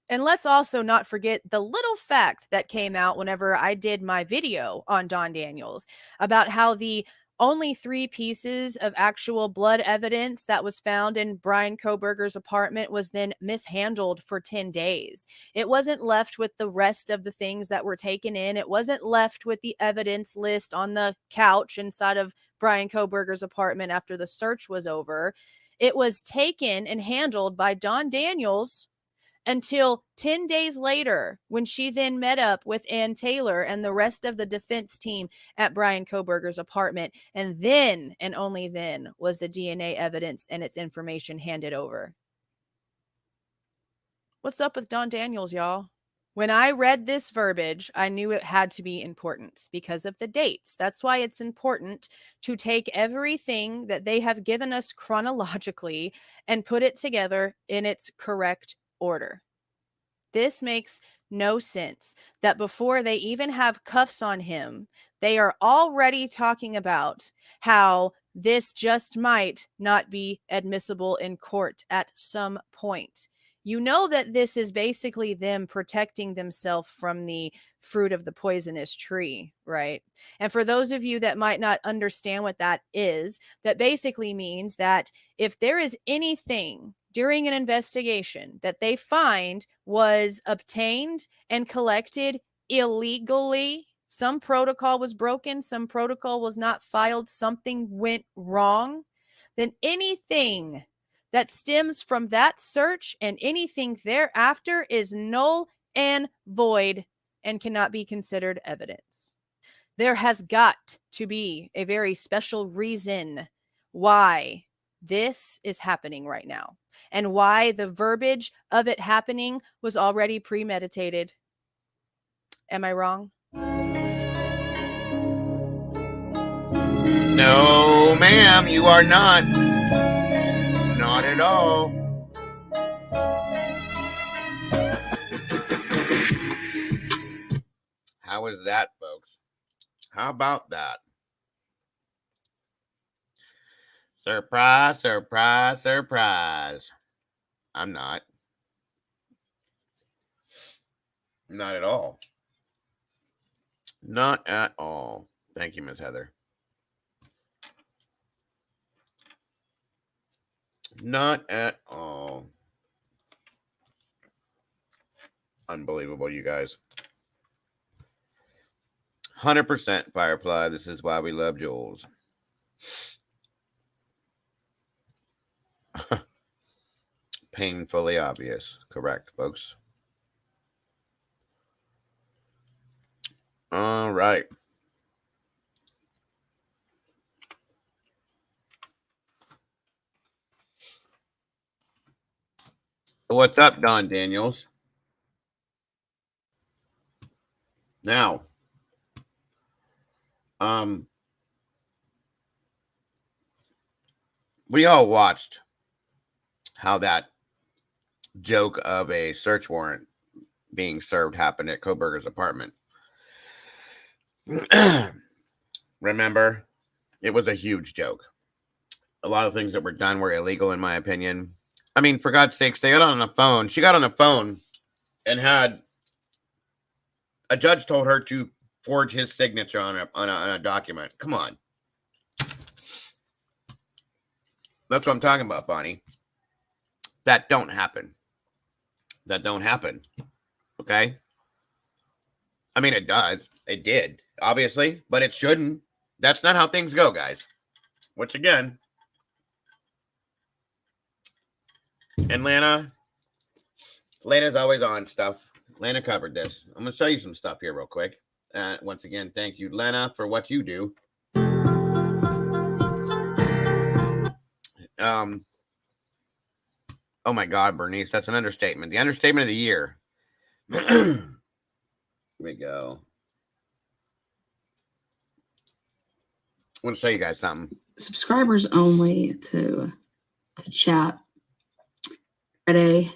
And let's also not forget the little fact that came out whenever I did my video on Don Daniels about how the only 3 pieces of actual blood evidence that was found in Brian Koberger's apartment was then mishandled for 10 days. It wasn't left with the rest of the things that were taken in. It wasn't left with the evidence list on the couch inside of Brian Koberger's apartment after the search was over. It was taken and handled by Don Daniels until 10 days later, when she then met up with Ann Taylor and the rest of the defense team at Brian Koberger's apartment. And then, and only then, was the DNA evidence and its information handed over. What's up with Don Daniels, y'all? When I read this verbiage, I knew it had to be important because of the dates. That's why it's important to take everything that they have given us chronologically and put it together in its correct order. This makes no sense that before they even have cuffs on him, they are already talking about how this just might not be admissible in court at some point. You know that this is basically them protecting themselves from the fruit of the poisonous tree, right? And for those of you that might not understand what that is, that basically means that if there is anything during an investigation that they find was obtained and collected illegally, some protocol was broken, some protocol was not followed, something went wrong, then anything that stems from that search and anything thereafter is null and void and cannot be considered evidence. There has got to be a very special reason why this is happening right now and why the verbiage of it happening was already premeditated. Am I wrong? No, ma'am, you are not. Not at all. How is that, folks? How about that? Surprise, surprise, surprise. I'm not. Not at all. Not at all. Thank you, Miss Heather. Not at all. Unbelievable, you guys. 100% Firefly. This is why we love Jules. Painfully obvious. Correct, folks. All right. What's up, Don Daniels? Now, we all watched how that joke of a search warrant being served happened at Koberger's apartment. Remember, it was a huge joke. A lot of things that were done were illegal, in my opinion. I mean, for God's sakes, they got on the phone. She got on the phone and had a judge told her to forge his signature on a document. Come on. That's what I'm talking about, Bonnie. That don't happen. That don't happen. Okay? I mean, it does. It did, obviously, but it shouldn't. That's not how things go, guys. Which, again, and Lana's always on stuff. Lana covered this. I'm going to show you some stuff here real quick. Once again, thank you, Lana, for what you do. Oh my God, Bernice, that's an understatement. The understatement of the year. Here we go. I want to show you guys something. Subscribers only to chat. Friday.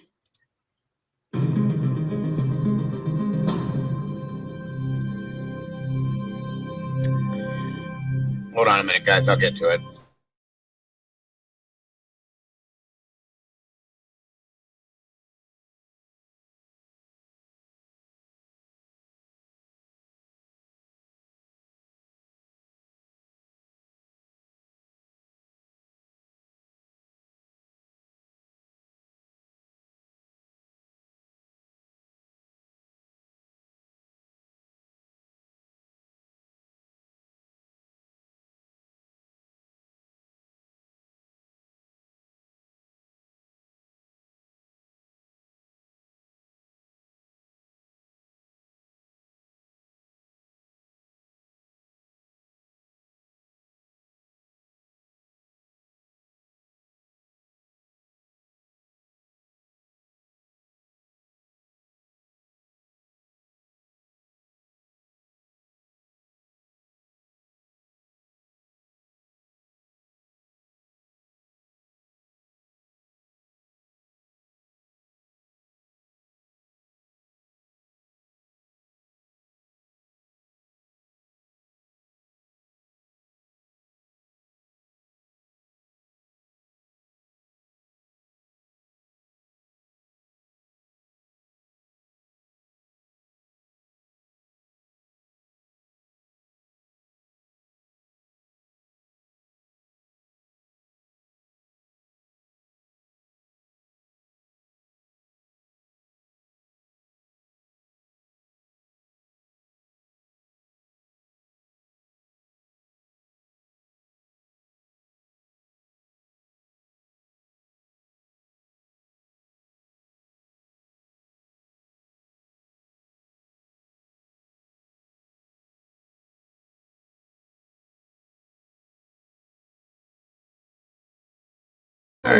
Hold on a minute, guys. I'll get to it.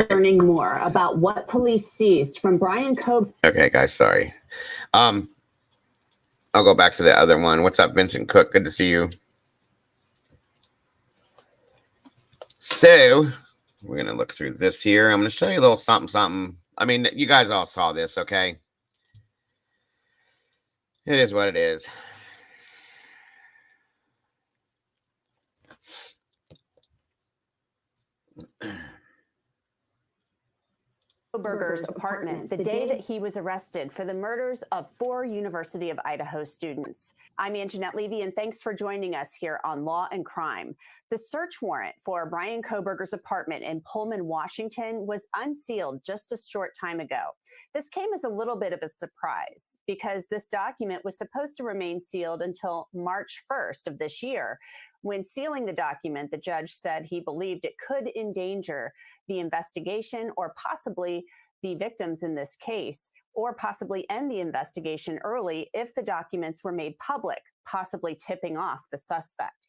Learning more about what police seized from Brian Cobb. Okay, guys, sorry. I'll go back to the other one. What's up, Vincent Cook? Good to see you. So, we're going to look through this here. I'm going to show you a little something. I mean, you guys all saw this, okay? It is what it is. Berger's apartment the day that he was arrested for the murders of 4 University of Idaho students. I'm Anjanette Levy, and thanks for joining us here on Law and Crime. The search warrant for Brian Kohberger's apartment in Pullman, Washington was unsealed just a short time ago. This came as a little bit of a surprise because this document was supposed to remain sealed until March 1st of this year. When sealing the document, the judge said he believed it could endanger the investigation or possibly the victims in this case, or possibly end the investigation early if the documents were made public, possibly tipping off the suspect.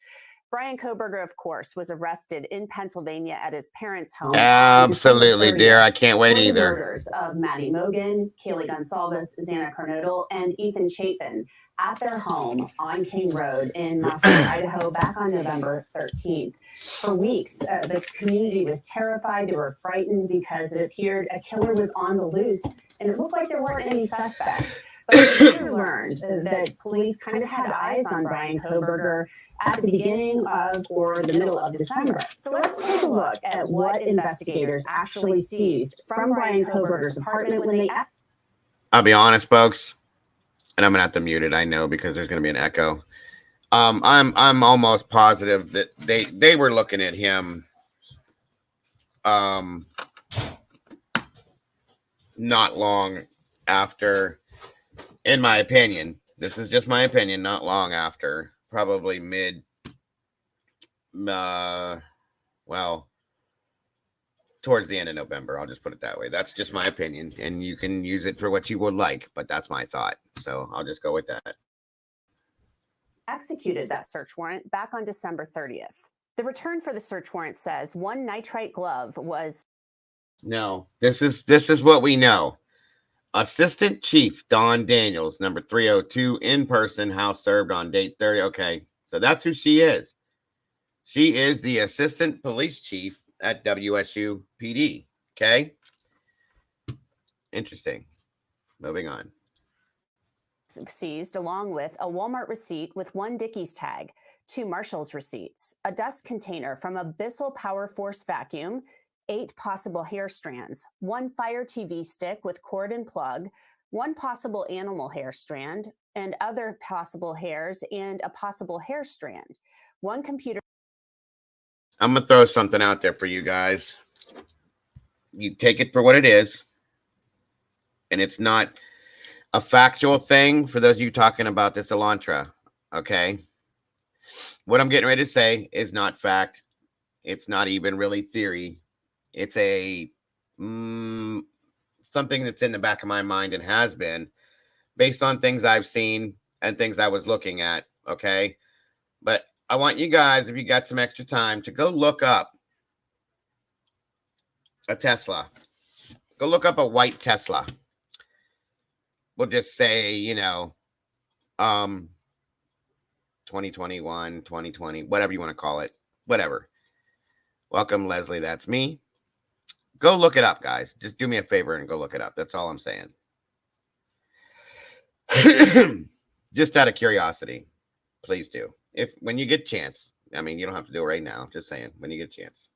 Brian Kohberger, of course, was arrested in Pennsylvania at his parents' home. Absolutely, dear. I can't wait either. The murders of Maddie Mogan, Kaylee Gonsalves, Xana Carnodal, and Ethan Chapin at their home on King Road in Moscow, Idaho, back on November 13th. For weeks, the community was terrified. They were frightened because it appeared a killer was on the loose, and it looked like there weren't any suspects. But we later learned that police kind of had eyes on Brian Kohberger at the beginning of or the middle of December. So let's take a look at what investigators actually seized from Brian Kohberger's apartment when they... I'll be honest, folks, and I'm gonna have to mute it. I know, because there's gonna be an echo. I'm almost positive that they were looking at him not long after, in my opinion, this is just my opinion, not long after, probably towards the end of November. I'll just put it that way. That's just my opinion, and you can use it for what you would like, but that's my thought. So I'll just go with that. Executed that search warrant back on December 30th. The return for the search warrant says one nitrite glove was... No, this is what we know. Assistant Chief Dawn Daniels, number 302, in person, house served on date 30. Okay, so that's who she is. She is the assistant police chief at WSU PD. Okay, interesting. Moving on. Seized along with a Walmart receipt with one Dickies tag, 2 Marshall's receipts, a dust container from a Bissell Power Force vacuum, 8 possible hair strands, 1 Fire TV stick with cord and plug, 1 possible animal hair strand, and other possible hairs, and a possible hair strand, 1 computer. I'm going to throw something out there for you guys. You take it for what it is, and it's not a factual thing for those of you talking about this Elantra, okay? What I'm getting ready to say is not fact. It's not even really theory. It's a something that's in the back of my mind and has been based on things I've seen and things I was looking at, okay? But I want you guys, if you got some extra time, to go look up a Tesla. Go look up a white Tesla. We'll just say, 2021, 2020, whatever you want to call it, whatever. Welcome, Leslie. That's me. Go look it up, guys. Just do me a favor and go look it up. That's all I'm saying. Just out of curiosity, please do. When you get a chance. I mean, you don't have to do it right now. Just saying, when you get a chance.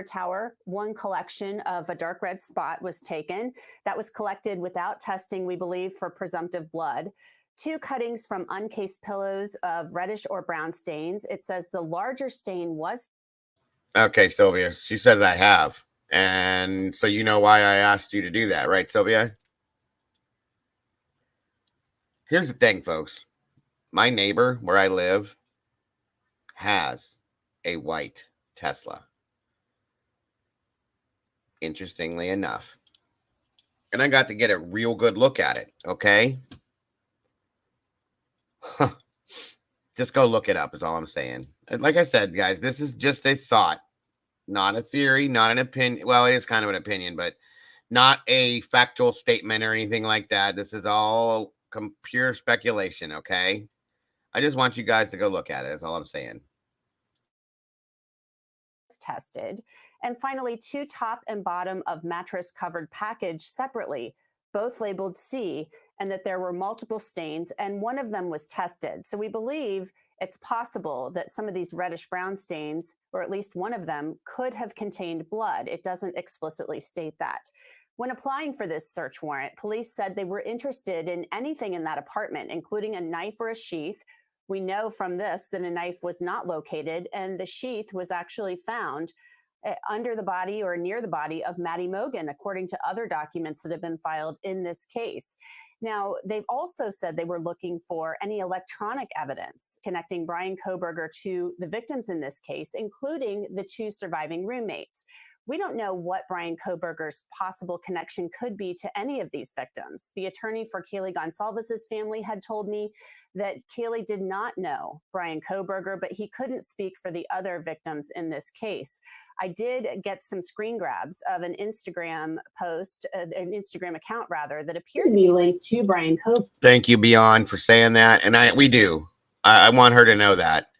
Tower, 1 collection of a dark red spot was taken. That was collected without testing, we believe, for presumptive blood. 2 cuttings from uncased pillows of reddish or brown stains. It says the larger stain was... Okay, Sylvia. She says I have. And so you know why I asked you to do that, right, Sylvia? Here's the thing, folks. My neighbor where I live has a white Tesla. Interestingly enough. And I got to get a real good look at it, okay? Just go look it up is all I'm saying. And like I said, guys, this is just a thought, not a theory, not an opinion. Well, it is kind of an opinion, but not a factual statement or anything like that. This is all pure speculation, okay? I just want you guys to go look at it. That's all I'm saying. Tested. And finally, 2 top and bottom of mattress covered package separately, both labeled C, and that there were multiple stains, and one of them was tested. So we believe it's possible that some of these reddish brown stains, or at least one of them, could have contained blood. It doesn't explicitly state that. When applying for this search warrant, police said they were interested in anything in that apartment, including a knife or a sheath. We know from this that a knife was not located, and the sheath was actually found under the body or near the body of Maddie Mogan, according to other documents that have been filed in this case. Now, they've also said they were looking for any electronic evidence connecting Brian Kohberger to the victims in this case, including the 2 surviving roommates. We don't know what Brian Kohberger's possible connection could be to any of these victims. The attorney for Kaylee Gonsalves's family had told me that Kaylee did not know Brian Kohberger, but he couldn't speak for the other victims in this case. I did get some screen grabs of an Instagram post, an Instagram account rather, that appeared to be linked to Brian Kohberger. Thank you, Beyond, for saying that. And we do. I want her to know that.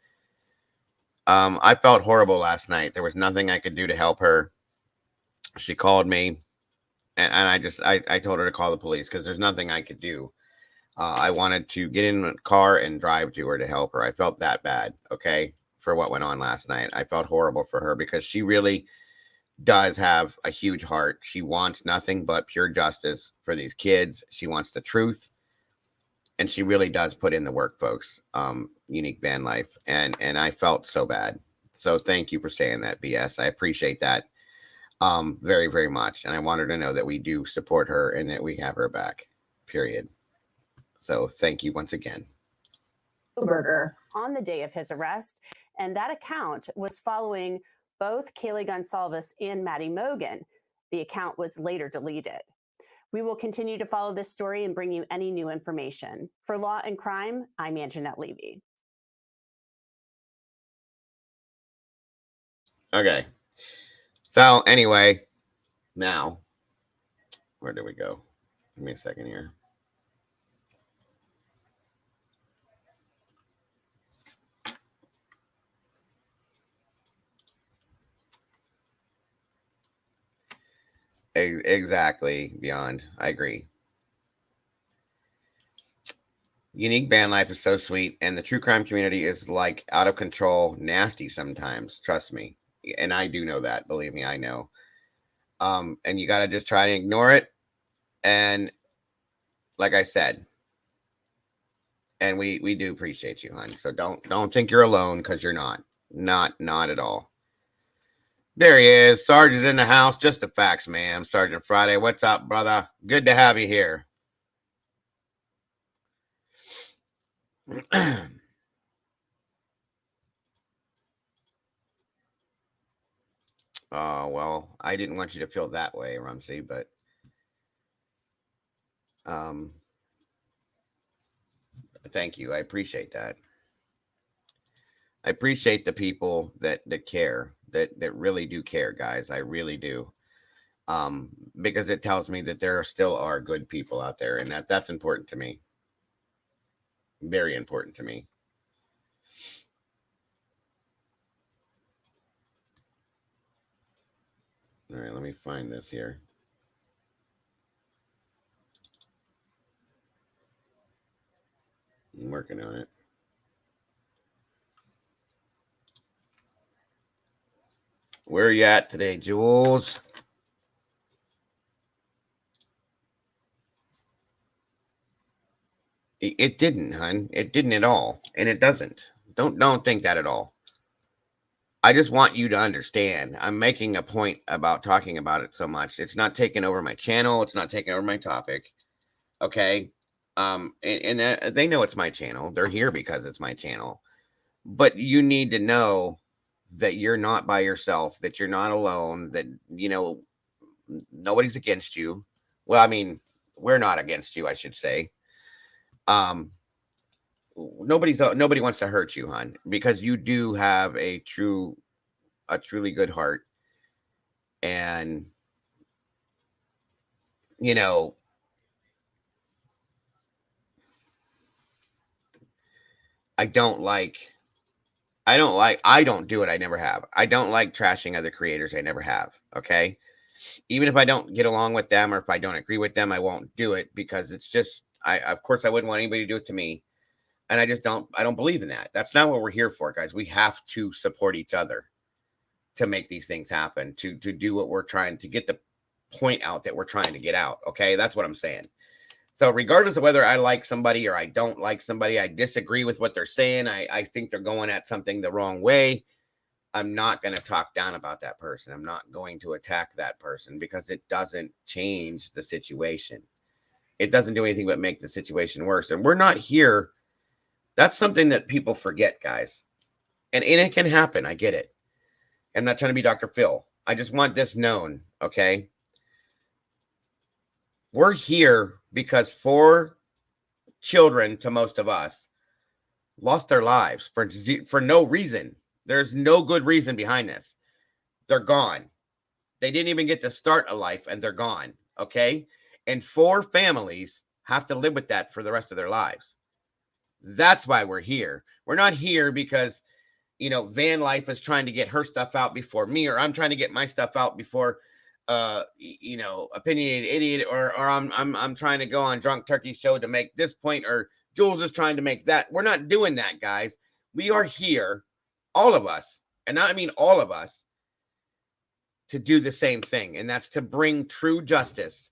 I felt horrible last night. There was nothing I could do to help her. She called me And I told her to call the police because there's nothing I could do. I wanted to get in the car and drive to her to help her. I felt that bad, okay, for what went on last night. I felt horrible for her because she really does have a huge heart. She wants nothing but pure justice for these kids. She wants the truth. And she really does put in the work, folks. Unique van life. And I felt so bad. So thank you for saying that, BS. I appreciate that very, very much. And I want her to know that we do support her and that we have her back, period. So thank you once again. Burger on the day of his arrest, and that account was following both Kaylee Gonsalves and Maddie Mogan. The account was later deleted. We will continue to follow this story and bring you any new information. For Law and Crime, I'm Anjanette Levy. Okay. So anyway, now, where do we go? Give me a second here. Exactly, Beyond. I agree. Unique van life is so sweet, and the true crime community is like out of control, nasty sometimes. Trust me, and I do know that. Believe me, I know. And you got to just try to ignore it. And like I said, and we do appreciate you, hon. So don't think you're alone, because you're not at all. There he is. Sarge is in the house. Just the facts, ma'am. Sergeant Friday. What's up, brother? Good to have you here. Oh, well, I didn't want you to feel that way, Rumsey, but thank you. I appreciate that. I appreciate the people that care, that really do care, guys. I really do. Because it tells me that there still are good people out there, and that's important to me. Very important to me. All right, let me find this here. I'm working on it. Where are you at today, Jules? It didn't, hun. It didn't at all, and it doesn't. Don't think that at all. I just want you to understand. I'm making a point about talking about it so much. It's not taking over my channel. It's not taking over my topic. Okay. And they know it's my channel. They're here because it's my channel. But you need to know that you're not by yourself, that you're not alone, that, nobody's against you. Well, I mean, we're not against you, I should say. Nobody wants to hurt you, hon, because you do have a truly good heart. And, I don't do it. I never have. I don't like trashing other creators. I never have. Okay. Even if I don't get along with them, or if I don't agree with them, I won't do it, because it's just, of course, I wouldn't want anybody to do it to me. And I don't believe in that. That's not what we're here for, guys. We have to support each other to make these things happen, to do what we're trying to get the point out that we're trying to get out. Okay. That's what I'm saying. So regardless of whether I like somebody or I don't like somebody, I disagree with what they're saying, I think they're going at something the wrong way, I'm not going to talk down about that person. I'm not going to attack that person, because it doesn't change the situation. It doesn't do anything but make the situation worse. And we're not here. That's something that people forget, guys. And it can happen. I get it. I'm not trying to be Dr. Phil. I just want this known, okay? We're here because 4 children, to most of us, lost their lives for no reason. There's no good reason behind this. They're gone. They didn't even get to start a life, and they're gone. Okay. And 4 families have to live with that for the rest of their lives. That's why we're here. We're not here because, Van Life is trying to get her stuff out before me, or I'm trying to get my stuff out before opinionated idiot, or I'm trying to go on Drunk Turkey Show to make this point, or Jules is trying to make that. We're not doing that, guys. We are here, all of us, and I mean all of us, to do the same thing, and that's to bring true justice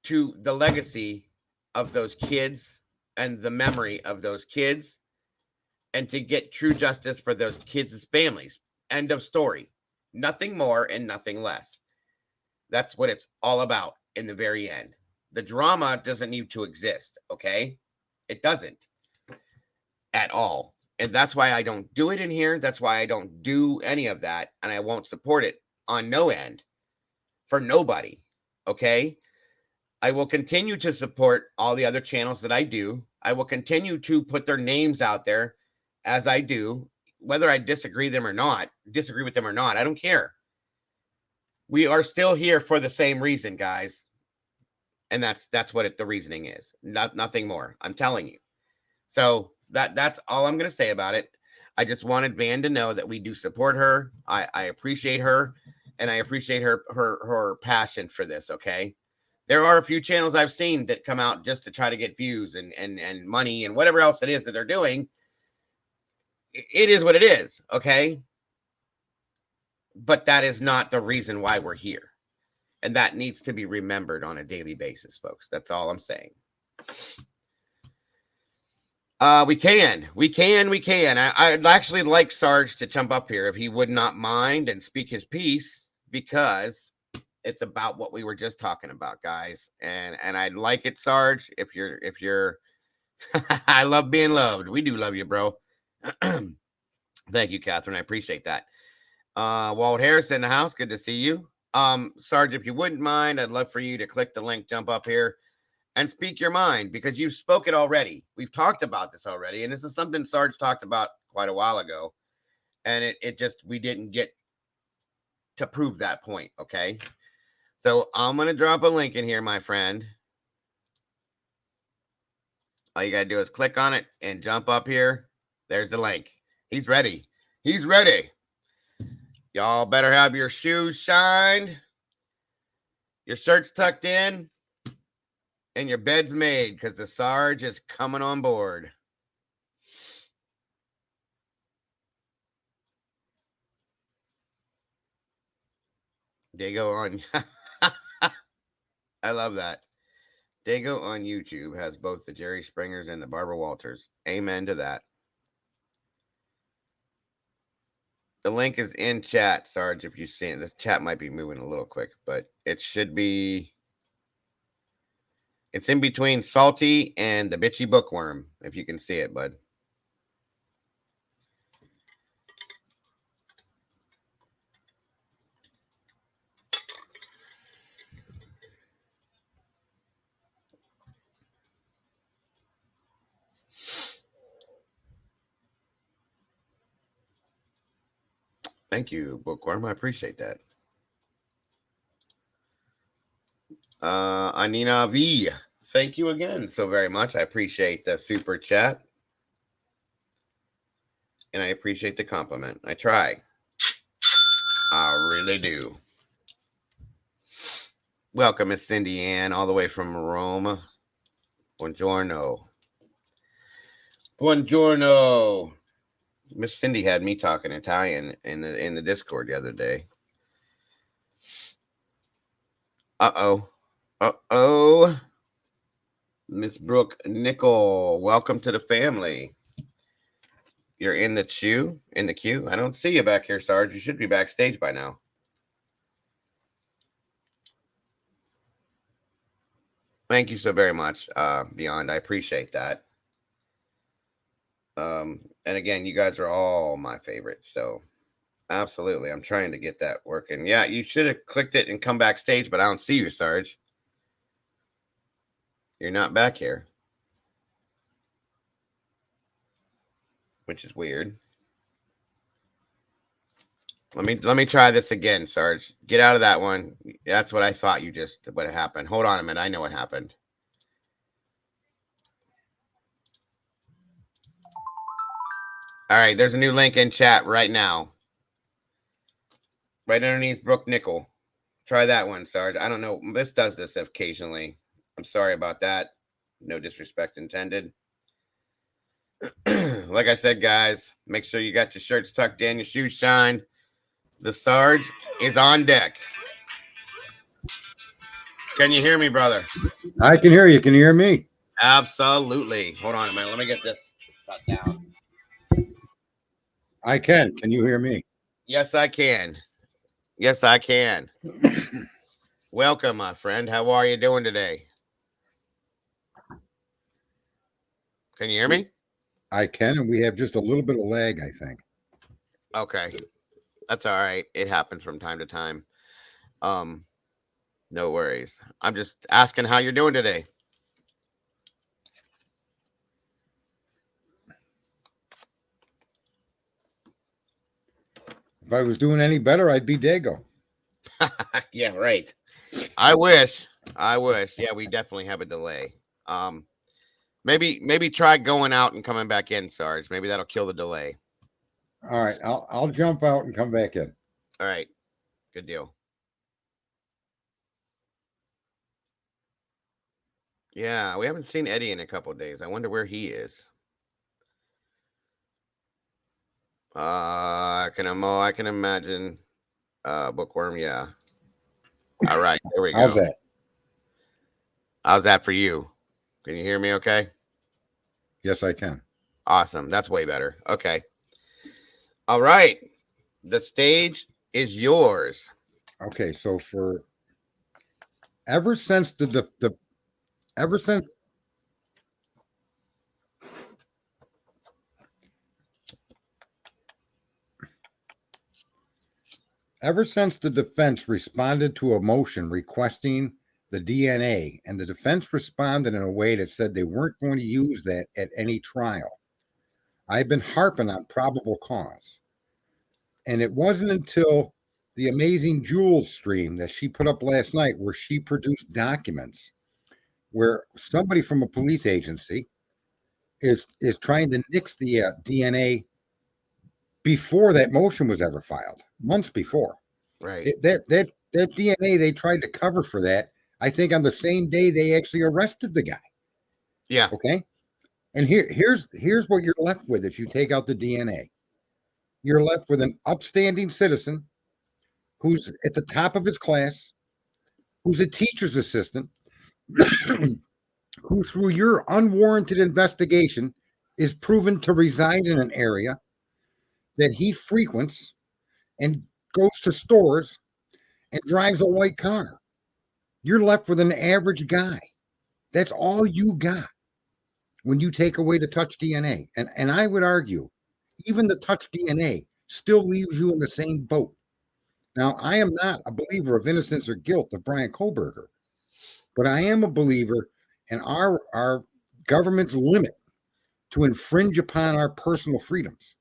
to the legacy of those kids and the memory of those kids, and to get true justice for those kids' families. End of story. Nothing more and nothing less. That's what it's all about in the very end. The drama doesn't need to exist, okay? It doesn't at all. And that's why I don't do it in here. That's why I don't do any of that. And I won't support it on no end for nobody, okay? I will continue to support all the other channels that I do. I will continue to put their names out there as I do, whether I disagree with them or not. I don't care. We are still here for the same reason, guys. And that's what the reasoning is. Nothing more. I'm telling you. So that's all I'm going to say about it. I just wanted Van to know that we do support her. I appreciate her, and I appreciate her passion for this, okay? There are a few channels I've seen that come out just to try to get views and money and whatever else it is that they're doing. It is what it is, okay? But that is not the reason why we're here. And that needs to be remembered on a daily basis, folks. That's all I'm saying. We can. I'd actually like Sarge to jump up here if he would not mind and speak his piece, because it's about what we were just talking about, guys. And I'd like it, Sarge, if you're I love being loved. We do love you, bro. Thank you, Catherine. I appreciate that. Walt Harris in the house. Good to see you. Sarge, if you wouldn't mind, I'd love for you to click the link, jump up here, and speak your mind, because you spoke it already. We've talked about this already, and this is something Sarge talked about quite a while ago, and we didn't get to prove that point, okay? So I'm going to drop a link in here, my friend. All you got to do is click on it and jump up here. There's the link. He's ready. He's ready. Y'all better have your shoes shined, your shirts tucked in, and your bed's made, because the Sarge is coming on board. Dago on. I love that. Dago on YouTube has both the Jerry Springers and the Barbara Walters. Amen to that. The link is in chat, Sarge, if you see it. This chat might be moving a little quick, but it should be. It's in between Salty and the Bitchy Bookworm, if you can see it, bud. Thank you, Bookworm. I appreciate that. Anina V, thank you again so very much. I appreciate the super chat. And I appreciate the compliment. I try. I really do. Welcome, Miss Cindy Ann, all the way from Rome. Buongiorno. Buongiorno. Miss Cindy had me talking Italian in the Discord the other day. Uh-oh. Miss Brooke Nickel, welcome to the family. You're in the queue? I don't see you back here, Sarge. You should be backstage by now. Thank you so very much, Beyond. I appreciate that. And again, you guys are all my favorites, so absolutely. I'm trying to get that working. Yeah, you should have clicked it and come backstage, but I don't see you, Sarge. You're not back here, which is weird. Let me try this again, Sarge. Get out of that one. That's what I thought what happened. Hold on a minute. I know what happened. All right, there's a new link in chat right now. right underneath Brook Nickel. Try that one, Sarge. I don't know. This does this occasionally. I'm sorry about that. No disrespect intended. Like I said, guys, make sure you got your shirts tucked in, your shoes shined. The Sarge is on deck. Can you hear me, brother? I can hear you. Can you hear me? Absolutely. Hold on a minute. Let me get this shut down. I can. Can you hear me? Yes, I can. Yes, I can. Welcome, my friend. How are you doing today? Can you hear me? I can, and we have just a little bit of lag, I think. Okay. That's all right. It happens from time to time. No worries. I'm just asking how you're doing today. If I was doing any better, I'd be Dago. Yeah, right. I wish. Yeah, we definitely have a delay. Maybe try going out and coming back in, Sarge. Maybe that'll kill the delay. All right, I'll jump out and come back in. All right. Good deal. Yeah, we haven't seen Eddie in a couple of days. I wonder where he is. I can imagine. Bookworm, yeah. All right, there we go. How's that? How's that for you? Can you hear me okay? Yes, I can. Awesome. That's way better. Okay. All right. The stage is yours. Okay, so for ever since ever since the defense responded to a motion requesting the DNA, and the defense responded in a way that said they weren't going to use that at any trial, I've been harping on probable cause. And it wasn't until the amazing Jules stream that she put up last night where she produced documents where somebody from a police agency is trying to nix the DNA before that motion was ever filed, months before. Right. That DNA they tried to cover for that, I think on the same day they actually arrested the guy. Yeah. Okay. And here's what you're left with if you take out the DNA. You're left with an upstanding citizen who's at the top of his class, who's a teacher's assistant, who through your unwarranted investigation is proven to reside in an area that he frequents and goes to stores and drives a white car. You're left with an average guy. That's all you got when you take away the touch DNA. And I would argue, even the touch DNA still leaves you in the same boat. Now, I am not a believer of innocence or guilt of Brian Kohlberger, but I am a believer in our government's limit to infringe upon our personal freedoms.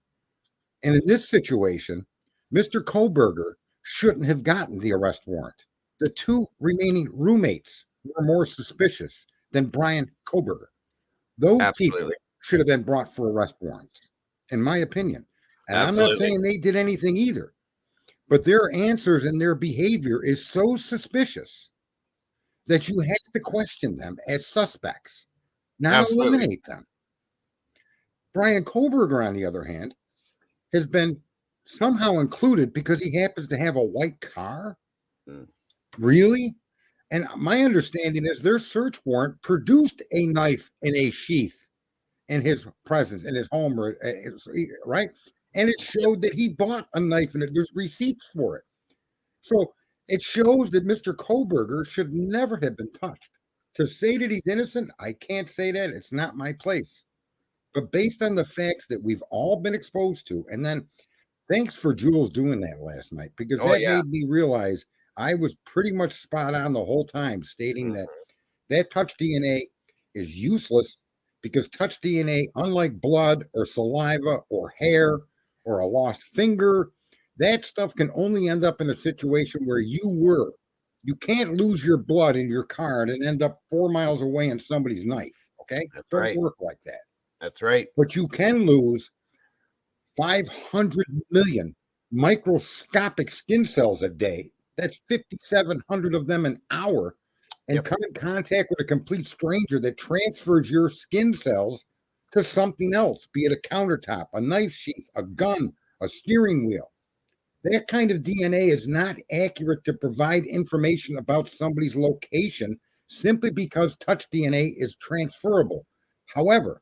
And in this situation, Mr. Kohlberger shouldn't have gotten the arrest warrant. The two remaining roommates were more suspicious than Brian Kohlberger. Those people should have been brought for arrest warrants, in my opinion. And I'm not saying they did anything either, but their answers and their behavior is so suspicious that you have to question them as suspects, not eliminate them. Brian Kohlberger, on the other hand, has been somehow included because he happens to have a white car. Really? And my understanding is their search warrant produced a knife in a sheath in his presence, in his home, right? And it showed that he bought a knife and there's receipts for it. So it shows that Mr. Kohlberger should never have been touched. To say that he's innocent, I can't say that. It's not my place. But based on the facts that we've all been exposed to, and then thanks for Jules doing that last night, because that made me realize I was pretty much spot on the whole time, stating that touch DNA is useless because touch DNA, unlike blood or saliva or hair or a lost finger, that stuff can only end up in a situation where you can't lose your blood in your car and end up 4 miles away in somebody's knife. Okay. Don't work like that. That's right. But you can lose 500 million microscopic skin cells a day. That's 5,700 of them an hour. And Yep. come in contact with a complete stranger that transfers your skin cells to something else, be it a countertop, a knife sheath, a gun, a steering wheel. That kind of DNA is not accurate to provide information about somebody's location simply because touch DNA is transferable. However,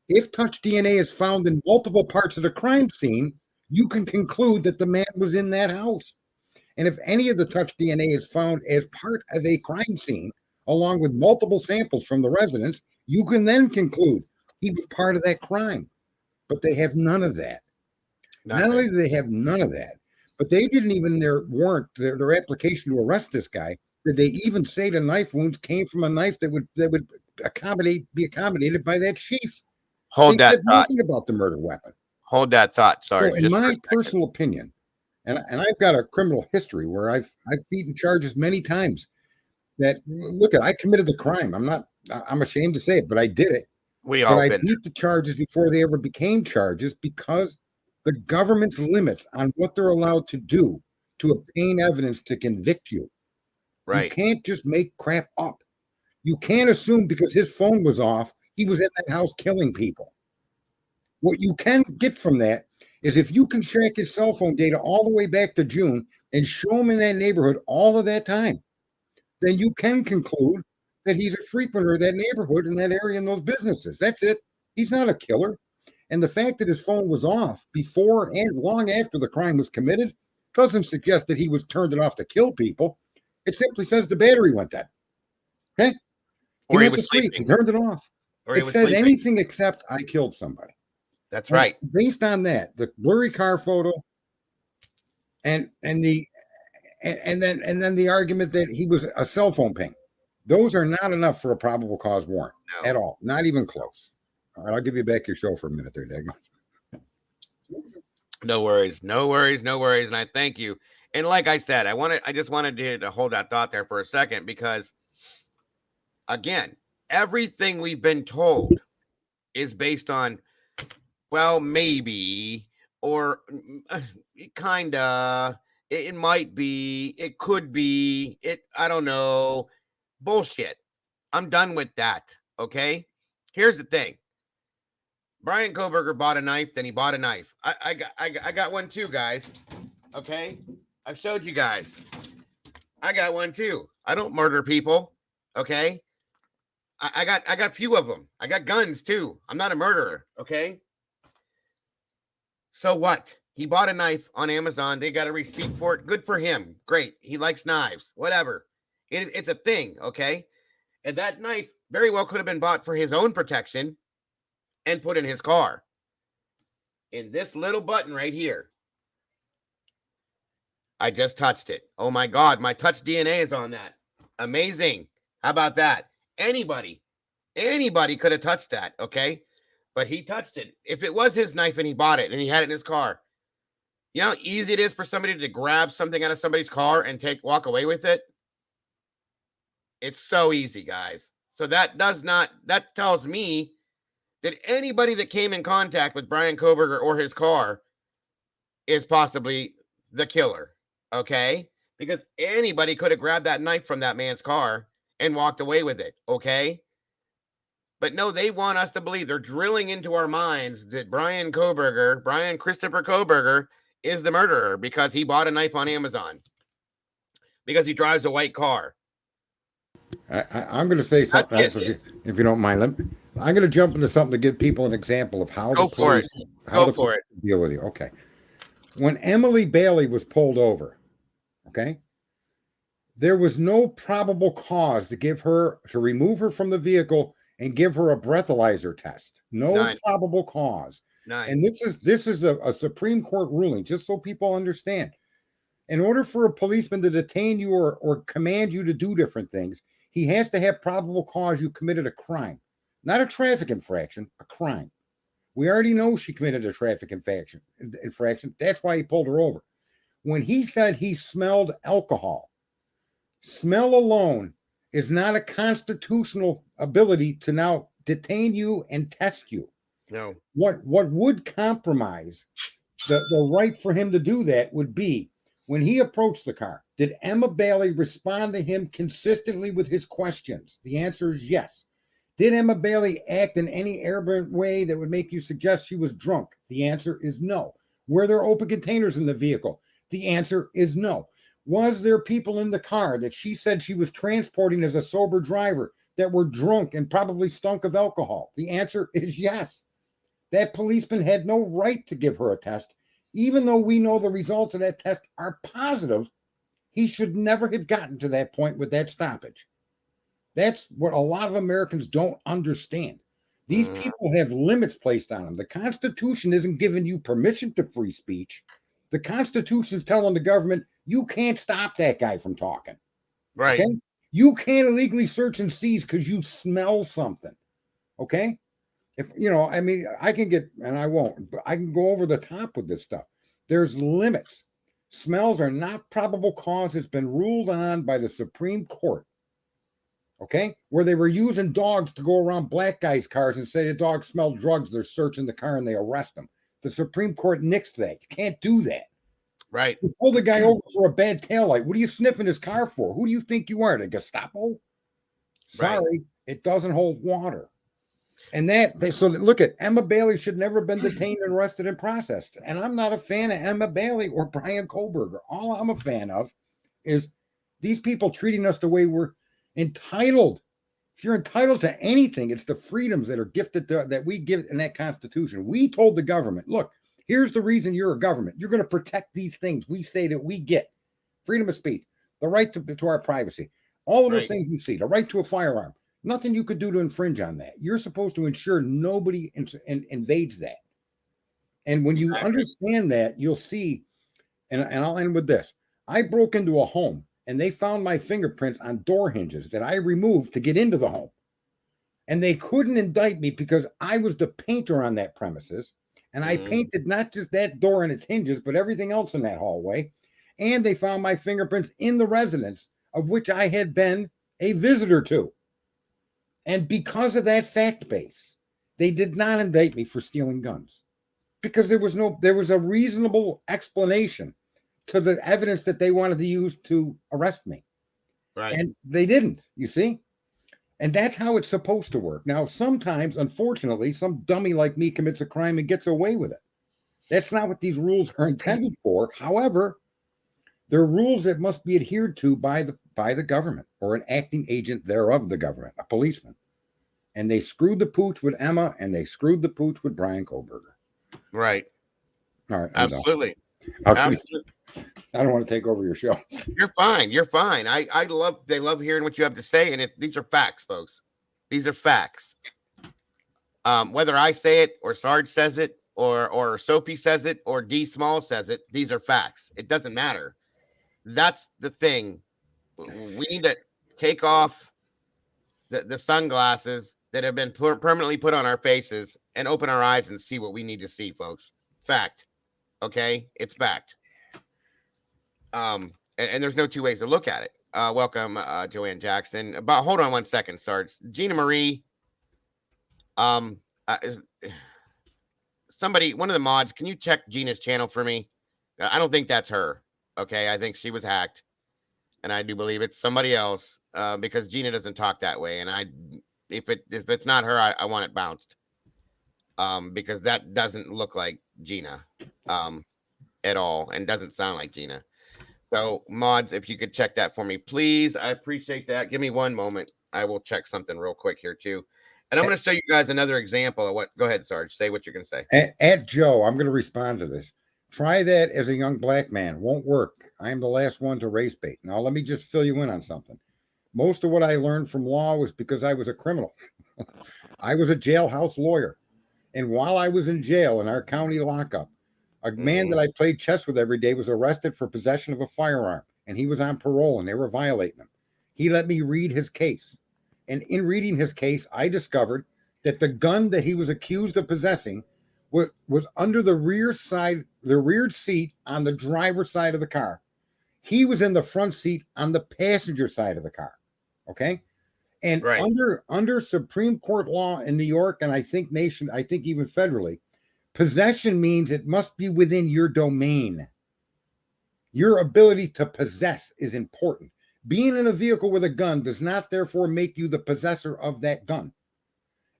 if touch DNA is found in multiple parts of the crime scene, you can conclude that the man was in that house. And if any of the touch DNA is found as part of a crime scene, along with multiple samples from the residents, you can then conclude he was part of that crime. But they have none of that. Not only do they have none of that, but they didn't even their warrant, their application to arrest this guy, did they even say the knife wounds came from a knife that would be accommodated by that chief. Hold They that said thought. nothing about the murder weapon. Hold that thought, Sarge. So in just for a my second. personal opinion, and I've got a criminal history where I've beaten charges many times. That look at, I committed the crime. I'm ashamed to say it, but I did it. We But all I been beat the charges before they ever became charges because the government's limits on what they're allowed to do to obtain evidence to convict you. You right. can't just make crap up. You can't assume because his phone was off, he was in that house killing people. What you can get from that is if you can track his cell phone data all the way back to June and show him in that neighborhood all of that time, then you can conclude that he's a frequenter of that neighborhood in that area and those businesses. That's it. He's not a killer. And the fact that his phone was off before and long after the crime was committed doesn't suggest that he was turned it off to kill people. It simply says the battery went dead. Okay? Or he he went to was sleep. He sleeping. turned it off. Or he It was says sleeping. anything except I killed somebody. That's And right. based on that, the blurry car photo and then the argument that he was a cell phone ping. Those are not enough for a probable cause warrant No. at all. Not even close. All right, I'll give you back your show for a minute there, Dago. No worries. No worries. No worries. And I thank you. And like I said, I just wanted to hold that thought there for a second because again, everything we've been told is based on, well, maybe, or kinda, it might be, it could be, I don't know. Bullshit. I'm done with that. Okay. Here's the thing. Brian Koberger bought a knife, then he bought a knife. I got one too, guys. Okay. I've showed you guys. I got one too. I don't murder people. Okay. I got a few of them. I got guns too. I'm not a murderer. Okay. So what? He bought a knife on Amazon. They got a receipt for it. Good for him. Great. He likes knives. Whatever. It's a thing. Okay. And that knife very well could have been bought for his own protection and put in his car. In this little button right here. I just touched it. Oh my God. My touch DNA is on that. Amazing. How about that? Anybody could have touched that. Okay. But he touched it. If it was his knife and he bought it and he had it in his car, you know how easy it is for somebody to grab something out of somebody's car and walk away with it? It's so easy, guys. So that tells me that anybody that came in contact with Brian Koberger or his car is possibly the killer. Okay? Because anybody could have grabbed that knife from that man's car and walked away with it. Okay? But no, they want us to believe, they're drilling into our minds that Brian Christopher Koberger is the murderer because he bought a knife on Amazon. Because he drives a white car. I'm going to say something else, if you don't mind. I'm going to jump into something to give people an example of how Go the police deal with you. Okay. When Emily Bailey was pulled over, okay, there was no probable cause to remove her from the vehicle and give her a breathalyzer test. No probable cause. And this is a Supreme Court ruling, just so people understand. In order for a policeman to detain you or command you to do different things, he has to have probable cause you committed a crime. Not a traffic infraction, a crime. We already know she committed a traffic infraction. That's why he pulled her over. When he said he smelled alcohol, smell alone is not a constitutional ability to now detain you and test you. No. What would compromise the right for him to do that would be when he approached the car, did Emma Bailey respond to him consistently with his questions? The answer is yes. Did Emma Bailey act in any aberrant way that would make you suggest she was drunk? The answer is no. Were there open containers in the vehicle? The answer is no. Was there people in the car that she said she was transporting as a sober driver that were drunk and probably stunk of alcohol? The answer is yes. That policeman had no right to give her a test. Even though we know the results of that test are positive, he should never have gotten to that point with that stoppage. That's what a lot of Americans don't understand. These people have limits placed on them. The Constitution isn't giving you permission to free speech. The Constitution is telling the government, you can't stop that guy from talking. Right. Okay? You can't illegally search and seize because you smell something. Okay? If I mean, I can get, and I won't, but I can go over the top with this stuff. There's limits. Smells are not probable cause. It's been ruled on by the Supreme Court. Okay? Where they were using dogs to go around black guys' cars and say the dog smelled drugs. They're searching the car and they arrest them. The Supreme Court nixed that. You can't do that. Right. You pull the guy over for a bad taillight. What are you sniffing his car for? Who do you think you are? The Gestapo? Sorry, it doesn't hold water. And so look at Emma Bailey should never have been detained and arrested and processed. And I'm not a fan of Emma Bailey or Brian Kohlberger. All I'm a fan of is these people treating us the way we're entitled. If you're entitled to anything, it's the freedoms that are gifted that we give in that Constitution. We told the government, look, here's the reason you're a government. You're going to protect these things we say that we get. Freedom of speech, the right to our privacy, all of those things you see, the right to a firearm. Nothing you could do to infringe on that. You're supposed to ensure nobody invades that. And when you understand that, you'll see, and I'll end with this. I broke into a home and they found my fingerprints on door hinges that I removed to get into the home. And they couldn't indict me because I was the painter on that premises. And I painted not just that door and its hinges, but everything else in that hallway. And they found my fingerprints in the residence of which I had been a visitor to. And because of that fact base, they did not indict me for stealing guns because there was a reasonable explanation to the evidence that they wanted to use to arrest me. Right. And they didn't, you see? And that's how it's supposed to work. Now, sometimes, unfortunately, some dummy like me commits a crime and gets away with it. That's not what these rules are intended for. However, they're rules that must be adhered to by the government or an acting agent thereof the government, a policeman. And they screwed the pooch with Emma and they screwed the pooch with Brian Kohlberger. Right. All right. Absolutely. Absolutely. I don't want to take over your show. You're fine. You're fine. They love hearing what you have to say. And these are facts, folks. These are facts. Whether I say it or Sarge says it or Sophie says it or D Small says it, these are facts. It doesn't matter. That's the thing. We need to take off the sunglasses that have been permanently put on our faces and open our eyes and see what we need to see, folks. Fact. Okay? It's fact. And there's no two ways to look at it. Welcome, Joanne Jackson. But hold on one second, Sarge. Gina Marie. Somebody, one of the mods, can you check Gina's channel for me? I don't think that's her. Okay, I think she was hacked, and I do believe it's somebody else because Gina doesn't talk that way. And if it's not her, I want it bounced because that doesn't look like Gina at all, and doesn't sound like Gina. So mods, if you could check that for me, please, I appreciate that. Give me one moment. I will check something real quick here too. And I'm going to show you guys another example of what. Go ahead, Sarge. Say what you're going to say. At Joe, I'm going to respond to this. Try that as a young black man. Won't work. I am the last one to race bait. Now, let me just fill you in on something. Most of what I learned from law was because I was a criminal. I was a jailhouse lawyer. And while I was in jail in our county lockup, a man that I played chess with every day was arrested for possession of a firearm. And he was on parole and they were violating him. He let me read his case. And in reading his case, I discovered that the gun that he was accused of possessing was under the rear seat on the driver's side of the car. He was in the front seat on the passenger side of the car. Okay. And under Supreme Court law in New York, and I think even federally, Possession means it must be within your domain. Your ability to possess is important. Being in a vehicle with a gun does not therefore make you the possessor of that gun.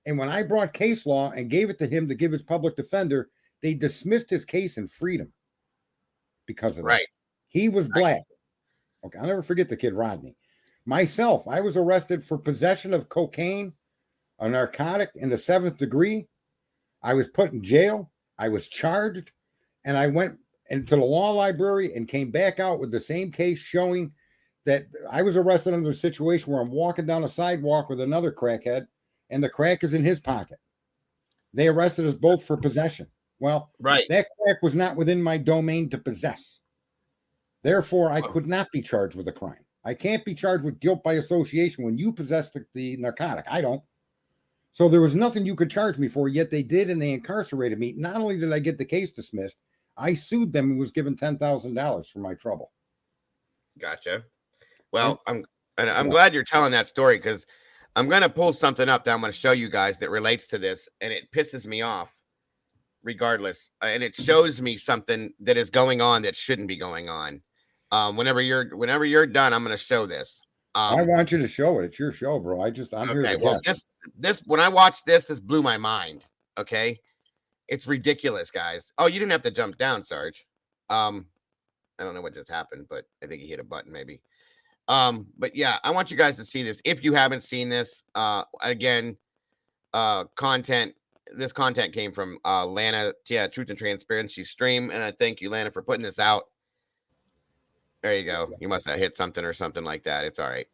And when I brought case law and gave it to him to give his public defender, they dismissed his case and freed him because of that. Right. He was black. Okay, I'll never forget the kid Rodney. Myself, I was arrested for possession of cocaine, a narcotic in the 7th degree. I was put in jail. I was charged, and I went into the law library and came back out with the same case showing that I was arrested under a situation where I'm walking down a sidewalk with another crackhead, and the crack is in his pocket. They arrested us both for possession. Well, Right. that crack was not within my domain to possess. Therefore, I could not be charged with a crime. I can't be charged with guilt by association when you possess the narcotic. I don't. So there was nothing you could charge me for, yet they did, and they incarcerated me. Not only did I get the case dismissed, I sued them and was given $10,000 for my trouble. Gotcha. Well, I'm glad you're telling that story, because I'm going to pull something up that I'm going to show you guys that relates to this, and it pisses me off regardless. And it shows me something that is going on that shouldn't be going on. Whenever you're done, I'm going to show this. I want you to show it. It's your show, bro. I'm here to well, guess. this when I watched this blew my mind. Okay. It's ridiculous, guys. Oh, you didn't have to jump down, Sarge. I don't know what just happened, but I think he hit a button maybe. But yeah, I want you guys to see this. If you haven't seen this, again, this content came from Lana, Truth and Transparency stream, and I thank you, Lana, for putting this out. There you go. You must have hit something or something like that. It's all right.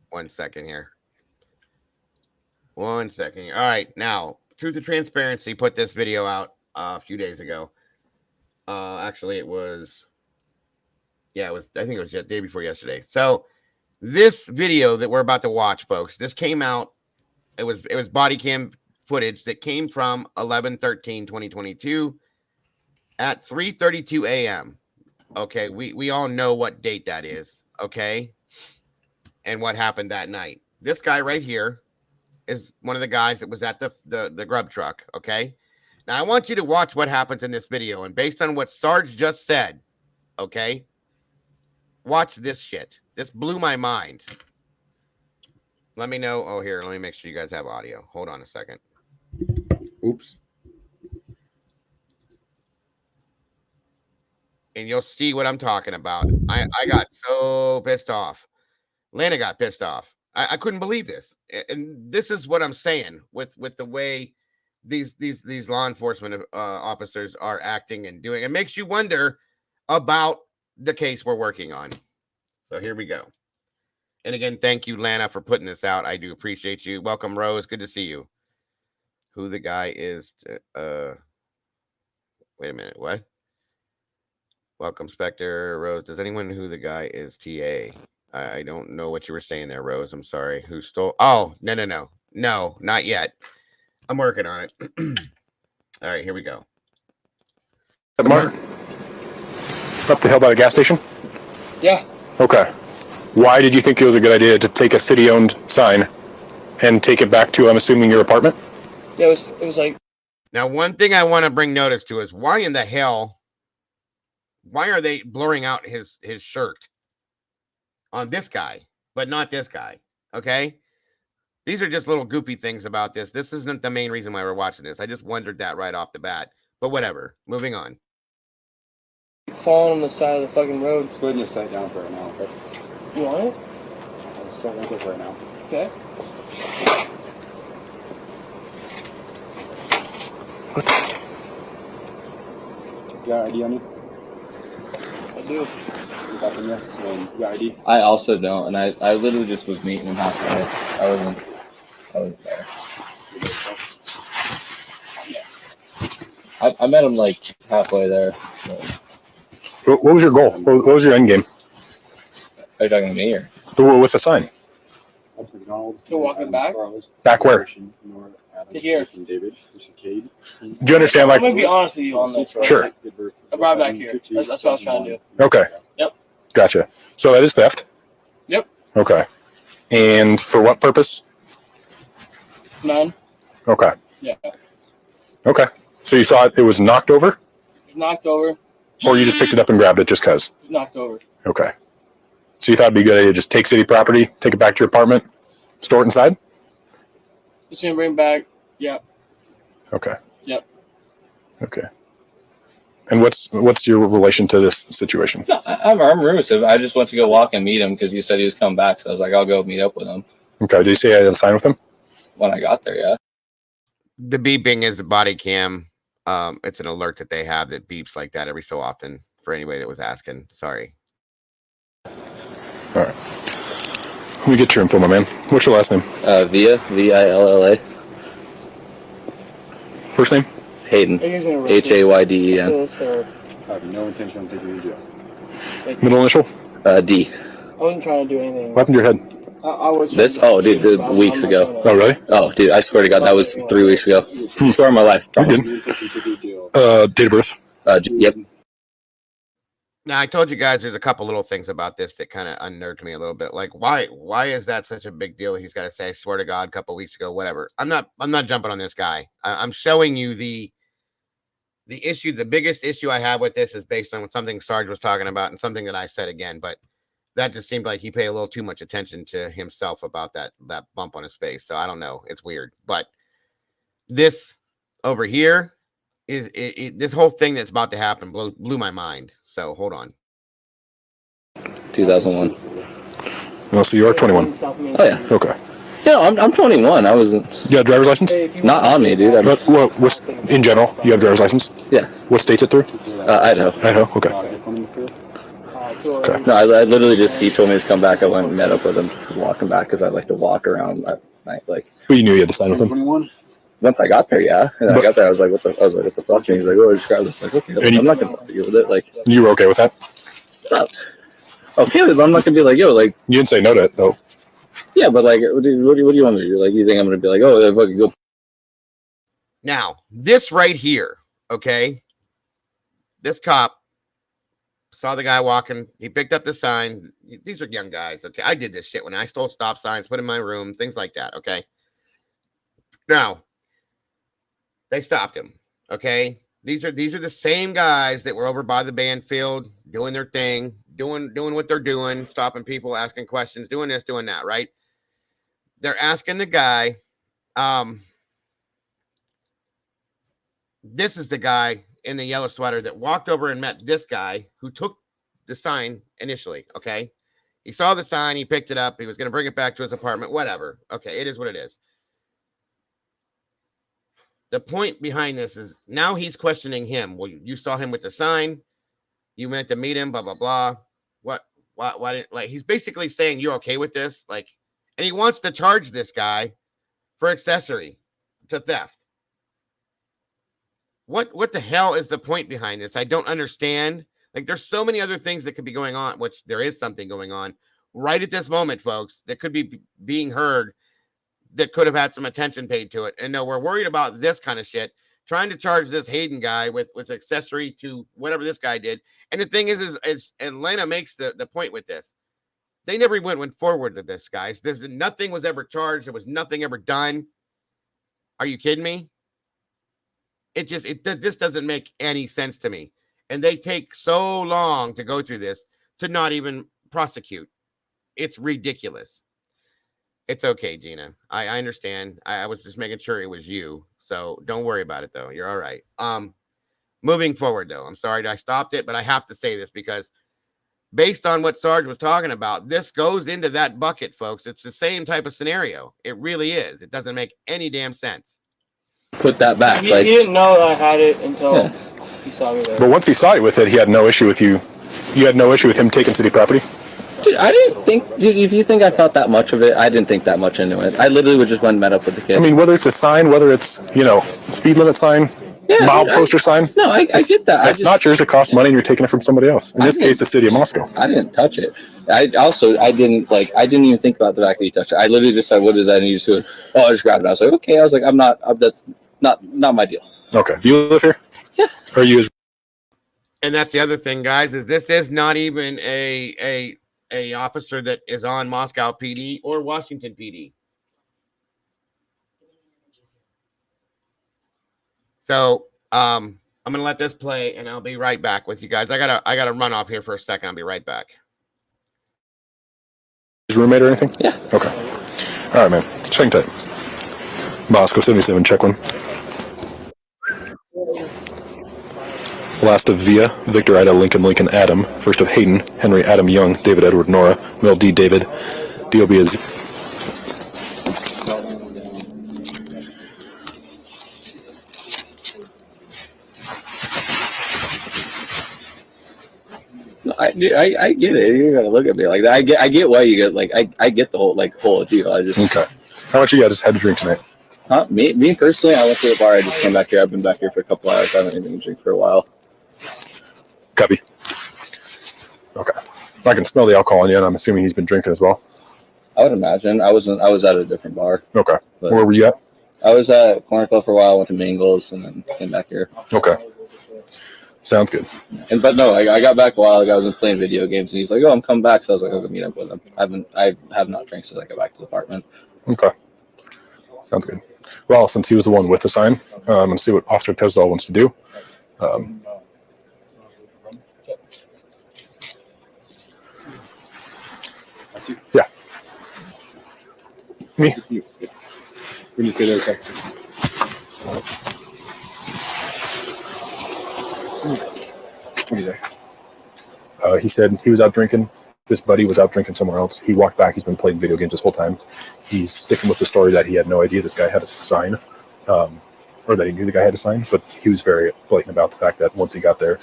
1 second here. 1 second here. All right. Now, Truth and Transparency put this video out a few days ago. Actually, it was, I think it was the day before yesterday. So this video that we're about to watch, folks, this came out. It was body cam footage that came from 11/13/2022 at 3:32 a.m. Okay, we all know what date that is. Okay, and what happened that night. This guy right here is one of the guys that was at the grub truck. Okay, now I want you to watch what happens in this video, and based on what Sarge just said, okay, watch this shit. This blew my mind. Let me know. Oh, here, let me make sure you guys have audio. Hold on a second. Oops. And you'll see what I'm talking about. I got so pissed off. Lana got pissed off. I couldn't believe this. And this is what I'm saying with the way these law enforcement officers are acting and doing. It makes you wonder about the case we're working on. So here we go. And again, thank you, Lana, for putting this out. I do appreciate you. Welcome, Rose. Good to see you. Who the guy is. Wait a minute. What? Welcome, Spectre. Rose, does anyone know who the guy is? TA. I don't know what you were saying there, Rose. I'm sorry. Who stole? Oh, no. No, not yet. I'm working on it. All right, here we go. Mark, up the hill by the gas station? Yeah. Okay. Why did you think it was a good idea to take a city-owned sign and take it back to, I'm assuming, your apartment? Yeah, it was like... Now, one thing I want to bring notice to is why in the hell, why are they blurring out his shirt on this guy, but not this guy? Okay? These are just little goofy things about this. This isn't the main reason why we're watching this. I just wondered that right off the bat. But whatever. Moving on. Falling on the side of the fucking road. Let's go ahead and just sit down for right now, okay? You want it? I'll just sit down for right now. Okay. You got ID on you? I do. You got them, yes? You got ID? I also don't, and I literally just was meeting him halfway. I wasn't there. I met him like halfway there. So. What was your goal? What was your end game? Are you talking to me or? With the sign. That's McDonald. You're walking back? Back where? To here. David. Do you understand? I'm going to be honest with you on this. Right? Sure. I brought it back here. That's what I was trying to do. Okay. Yep. Gotcha. So that is theft? Yep. Okay. And for what purpose? None. Okay. Yeah. Okay. So you saw it was knocked over? Knocked over. Or you just picked it up and grabbed it just because? Knocked over. Okay. So you thought it'd be a good idea to just take city property, take it back to your apartment, store it inside? Just gonna bring it back. Yep. Okay. Yep. Okay. And what's your relation to this situation? No, I'm roomive. I just went to go walk and meet him because he said he was coming back. So I was like, I'll go meet up with him. Okay. Did you say I had a sign with him? When I got there, yeah. The beeping is the body cam. It's an alert that they have that beeps like that every so often for anybody that was asking. Sorry. All right. Let me get your info, my man. What's your last name? Villa, Villa. First name? Hayden, Hayden. I have no intention of taking you to jail. Middle initial? D. I wasn't trying to do anything. What happened to your head? I was. This? Oh, dude, weeks ago. Oh, really? Oh, dude, I swear to God, that was 3 weeks ago. Swear on my life. You're good. Date of birth? Yep. Now I told you guys there's a couple little things about this that kind of unnerved me a little bit. Like why is that such a big deal? He's got to say, I swear to God, a couple weeks ago, whatever. I'm not jumping on this guy. I'm showing you the issue. The biggest issue I have with this is based on something Sarge was talking about and something that I said again, but that just seemed like he paid a little too much attention to himself about that bump on his face. So I don't know. It's weird. But this over here is this whole thing that's about to happen blew my mind. So hold on. 2001. Oh, so you are 21. Oh, yeah. Okay. Yeah, I'm 21. I wasn't. You got a driver's license? Not on me, dude. What's in general? You have a driver's license? Yeah. What state's it through? Idaho. Idaho. Okay. No, I literally just, he told me to come back. I went and met up with him, just walking back because I like to walk around at night. Like, but you knew you had to sign with him? 21? Once I got there, yeah. And I got there, I was like, what the fuck? And he's like, oh, I just grabbed this. Like, okay, I'm not going to argue with it. Like, you were okay with that? Okay, but I'm not going to be like, yo, like. You didn't say no to it, though. Yeah, but like, what do you want me to do? Like, you think I'm going to be like, oh, fucking go. Now, this right here, okay? This cop saw the guy walking. He picked up the sign. These are young guys, okay? I did this shit when I stole stop signs, put in my room, things like that, okay? Now, they stopped him, okay? These are the same guys that were over by the band field doing their thing, doing what they're doing, stopping people, asking questions, doing this, doing that, right? They're asking the guy, this is the guy in the yellow sweater that walked over and met this guy who took the sign initially, okay? He saw the sign, he picked it up, he was going to bring it back to his apartment, whatever. Okay, it is what it is. The point behind this is now he's questioning him. Well, you saw him with the sign, you meant to meet him, blah, blah, blah. Why didn't, like, he's basically saying, you're okay with this? Like, and he wants to charge this guy for accessory to theft. What the hell is the point behind this? I don't understand. Like, there's so many other things that could be going on, which there is something going on right at this moment, folks, that could be being heard, that could have had some attention paid to it. And no, we're worried about this kind of shit, trying to charge this Hayden guy with accessory to whatever this guy did. And the thing is and Lena makes the point with this. They never went forward with this, guys. Nothing was ever charged. There was nothing ever done. Are you kidding me? This doesn't make any sense to me. And they take so long to go through this to not even prosecute. It's ridiculous. It's okay, Gina. I understand. I was just making sure it was you. So don't worry about it, though. You're all right. Moving forward, though, I'm sorry I stopped it, but I have to say this because based on what Sarge was talking about, this goes into that bucket, folks. It's the same type of scenario. It really is. It doesn't make any damn sense. Put that back. He didn't know that I had it until he saw me there. But once he saw you with it, he had no issue with you. You had no issue with him taking city property? Dude, I didn't think, if you think I thought that much of it, I didn't think that much into it. I literally would just went and met up with the kid. I mean, whether it's a sign, whether it's, speed limit sign, mild poster sign. No, I get that. It's not yours. It costs money and you're taking it from somebody else. In this case, the city of Moscow. I didn't touch it. I didn't even think about the fact that he touched it. I literally just said, what is that? And he just said, oh, I just grabbed it. I was like, okay. I was like, that's not my deal. Okay. Do you live here? Yeah. Or you? And that's the other thing, guys, is this is not even a a officer that is on Moscow PD or Washington PD. So I'm gonna let this play, and I'll be right back with you guys. I gotta run off here for a second. I'll be right back. His roommate or anything? Yeah. Okay. All right, man. Just hang tight. Bosco 77, check one. Last of Via, Victor Ida Lincoln Lincoln Adam. First of Hayden, Henry Adam Young, David Edward Nora, Mel D David, DOB is. I get it. You're gonna look at me like that. I get why you get like I get the whole deal. I just Okay. How much you guys had to drink tonight? Me personally, I went to the bar. I just came back here. I've been back here for a couple hours. I haven't even drank for a while. Copy. Okay. I can smell the alcohol in you, and I'm assuming he's been drinking as well. I would imagine. I was at a different bar. Okay. But where were you at? I was at Corner Club for a while. Went to Mangles and then came back here. Okay. Sounds good. But no, I got back a while ago. I was playing video games, and he's like, "Oh, I'm coming back." So I was like, "I'll go meet up with him." I have not drank since I got back to the apartment. Okay. Sounds good. Well, since he was the one with the sign, and see what Officer Tesdall wants to do. Yeah. Me? When you say that, okay. What do you say? He said he was out drinking. This buddy was out drinking somewhere else. He walked back. He's been playing video games this whole time. He's sticking with the story that he had no idea this guy had a sign, or that he knew the guy had a sign, but he was very blatant about the fact that once he got there,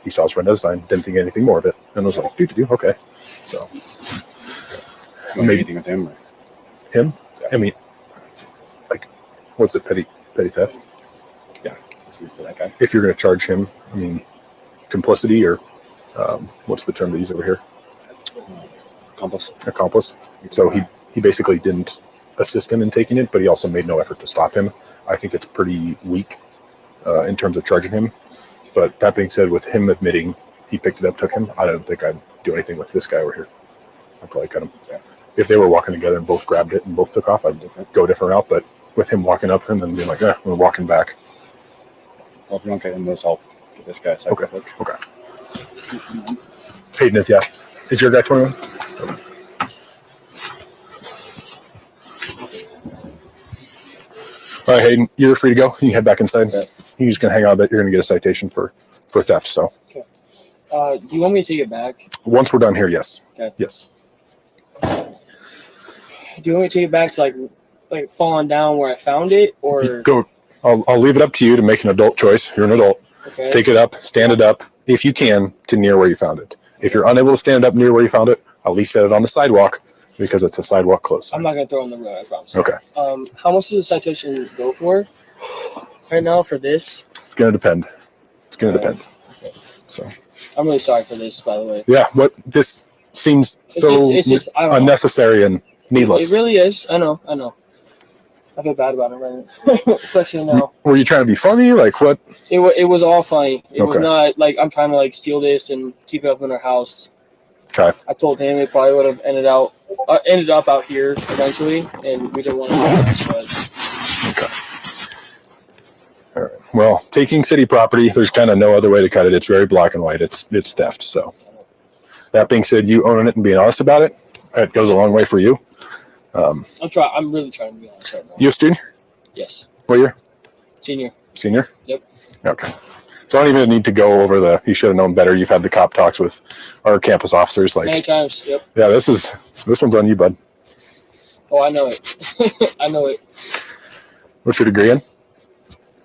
he saw his friend had a sign, didn't think anything more of it, and was like, okay. So, Maybe anything with him? Or? Him? I mean, like, what's it, petty theft? Yeah, for that guy. If you're going to charge him, I mean, complicity or what's the term they use over here? Accomplice. So he basically didn't assist him in taking it, but he also made no effort to stop him. I think it's pretty weak in terms of charging him. But that being said, with him admitting he picked it up, took him, I don't think I'd do anything with this guy over here. I'd probably cut him. Yeah. If they were walking together and both grabbed it and both took off, I'd go a different route. But with him walking up him and being like, we're walking back. Well, if you don't get him this, I'll get this guy. Okay. Hayden is, yeah. Is your guy 21? All right, Hayden, you're free to go. You can head back inside. Okay. You're just gonna hang out a bit. You're gonna get a citation for theft. So. Okay. Do you want me to take it back? Once we're done here, yes. Okay. Yes. Do you want me to take it back to like falling down where I found it, or Go. I'll leave it up to you to make an adult choice. You're an adult. okay? Take it up, stand it up, if you can, to near where you found it. If you're unable to stand it up near where you found it, at least set it on the sidewalk because it's a sidewalk close. I'm not gonna throw it on the road. I promise. Okay. How much does the citation go for right now for this? It's gonna depend. Okay. So. I'm really sorry for this, by the way. Yeah. What this seems It's just I don't know. unnecessary and needless. It really is. I know. I feel bad about it right now, especially now. Were you trying to be funny? Like what? It was all funny. It was Okay. not like I'm trying to like steal this and keep it up in our house. Okay. I told him it probably would have ended up out here eventually, and we didn't want to do that. Okay. All right. Well, taking city property, there's kind of no other way to cut it. It's very black and white. It's theft. So that being said, you owning it and being honest about it, it goes a long way for you. I'm really trying to be honest right now. You a student? Yes. What year? Senior. Yep. Okay. So I don't even need to go over you should have known better. You've had the cop talks with our campus officers. Like, Many times. Yep. yeah, this one's on you, bud. Oh, I know it. I know it. What's your degree in?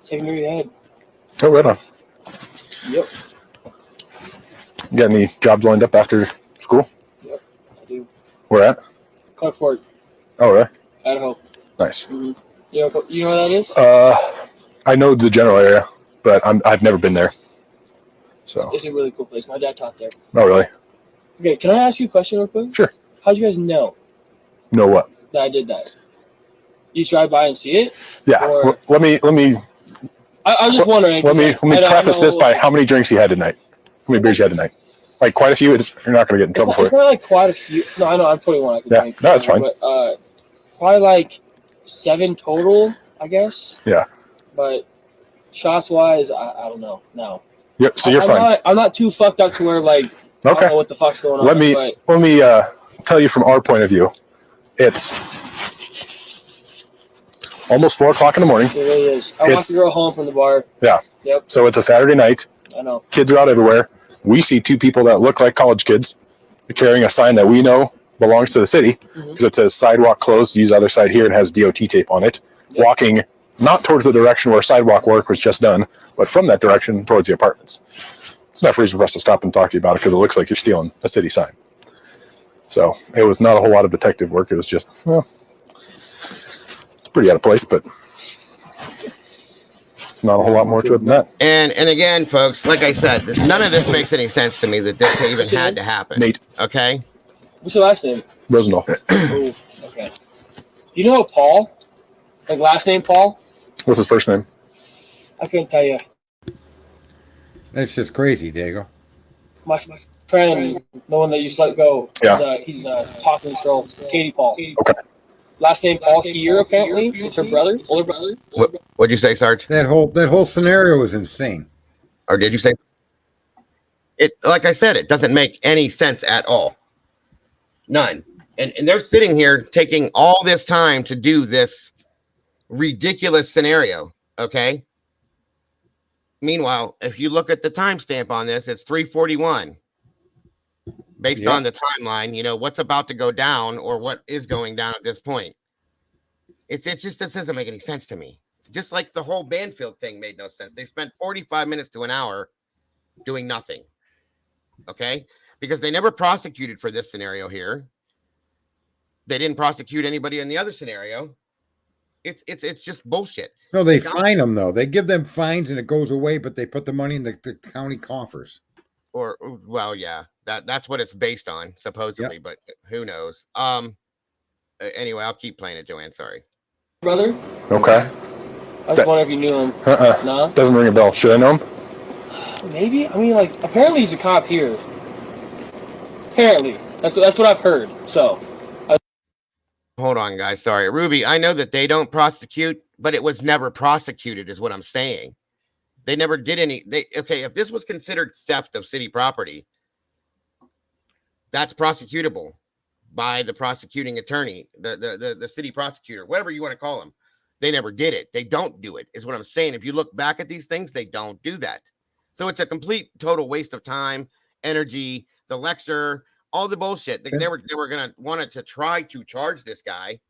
Secondary ed. Oh, right on. Yep. You got any jobs lined up after school? Yep. I do. Where at? Clark Fort, Oh, really? Idaho. Nice. Mm-hmm. You know where that is? I know the general area, but I've never been there. So. It's a really cool place. My dad taught there. Oh, really? Okay, can I ask you a question real quick? Sure. How'd you guys know Know what? that I did that? You drive by and see it? Yeah. Or- Let me. I'm just wondering. Let me 'cause I preface know- this by how many drinks you had tonight. How many beers you had tonight? Like quite a few. You're not going to get in trouble for It's it. not like quite a few. No, I know. I'm 21. I can Yeah, drink. no, it's fine. But probably like 7 total, I guess. Yeah. But shots wise, I don't know. No. Yeah. So you're fine. I'm not too fucked up to where like I don't know what the fuck's going on. Let me tell you from our point of view. It's almost 4 o'clock in the morning. It really is. I walked the girl home from the bar. Yeah. Yep. So it's a Saturday night. I know. Kids are out everywhere. We see 2 people that look like college kids carrying a sign that we know belongs to the city because it says sidewalk closed. Use other side here and has DOT tape on it. Yep. Walking not towards the direction where sidewalk work was just done, but from that direction towards the apartments. It's enough reason for us to stop and talk to you about it because it looks like you're stealing a city sign. So it was not a whole lot of detective work. It was just, well, pretty out of place, but it's not a whole lot more to it than that. And again, folks, like I said, none of this makes any sense to me that this even had to happen. Nate. Okay? What's your last name? Rosendahl. Oh, okay. You know Paul? Like last name Paul? What's his first name? I couldn't tell you. That's just crazy, Diego. My friend, the one that you just let go, Yeah. he's talking to this girl, Katie Paul. Okay. Last name Paul here, apparently. It's her brother, older brother. What'd you say, Sarge? That whole scenario is insane. Or did you say it? Like I said, it doesn't make any sense at all. None. And they're sitting here taking all this time to do this ridiculous scenario. Okay. Meanwhile, if you look at the timestamp on this, it's 3:41. Based on the timeline, you know what's about to go down or what is going down at this point. It's just, this doesn't make any sense to me. Just like the whole Banfield thing made no sense. They spent 45 minutes to an hour doing nothing. Okay, because they never prosecuted for this scenario here. They didn't prosecute anybody in the other scenario. It's just bullshit. No, they fine them though. They give them fines and it goes away, but they put the money in the county coffers. Or well, yeah, that's what it's based on supposedly, but who knows? Anyway, I'll keep playing it, Joanne. Sorry, brother. Okay. I was wondering if you knew him. No, doesn't ring a bell. Should I know him? Maybe. I mean, like, apparently he's a cop here. Apparently, that's what I've heard. So. Hold on, guys. Sorry, Ruby. I know that they don't prosecute, but it was never prosecuted, is what I'm saying. They never did any. Okay, if this was considered theft of city property, that's prosecutable by the prosecuting attorney, the city prosecutor, whatever you want to call them. They never did it. They don't do it, is what I'm saying. If you look back at these things, they don't do that. So it's a complete total waste of time, energy, the lecture, all the bullshit. They were gonna wanted to try to charge this guy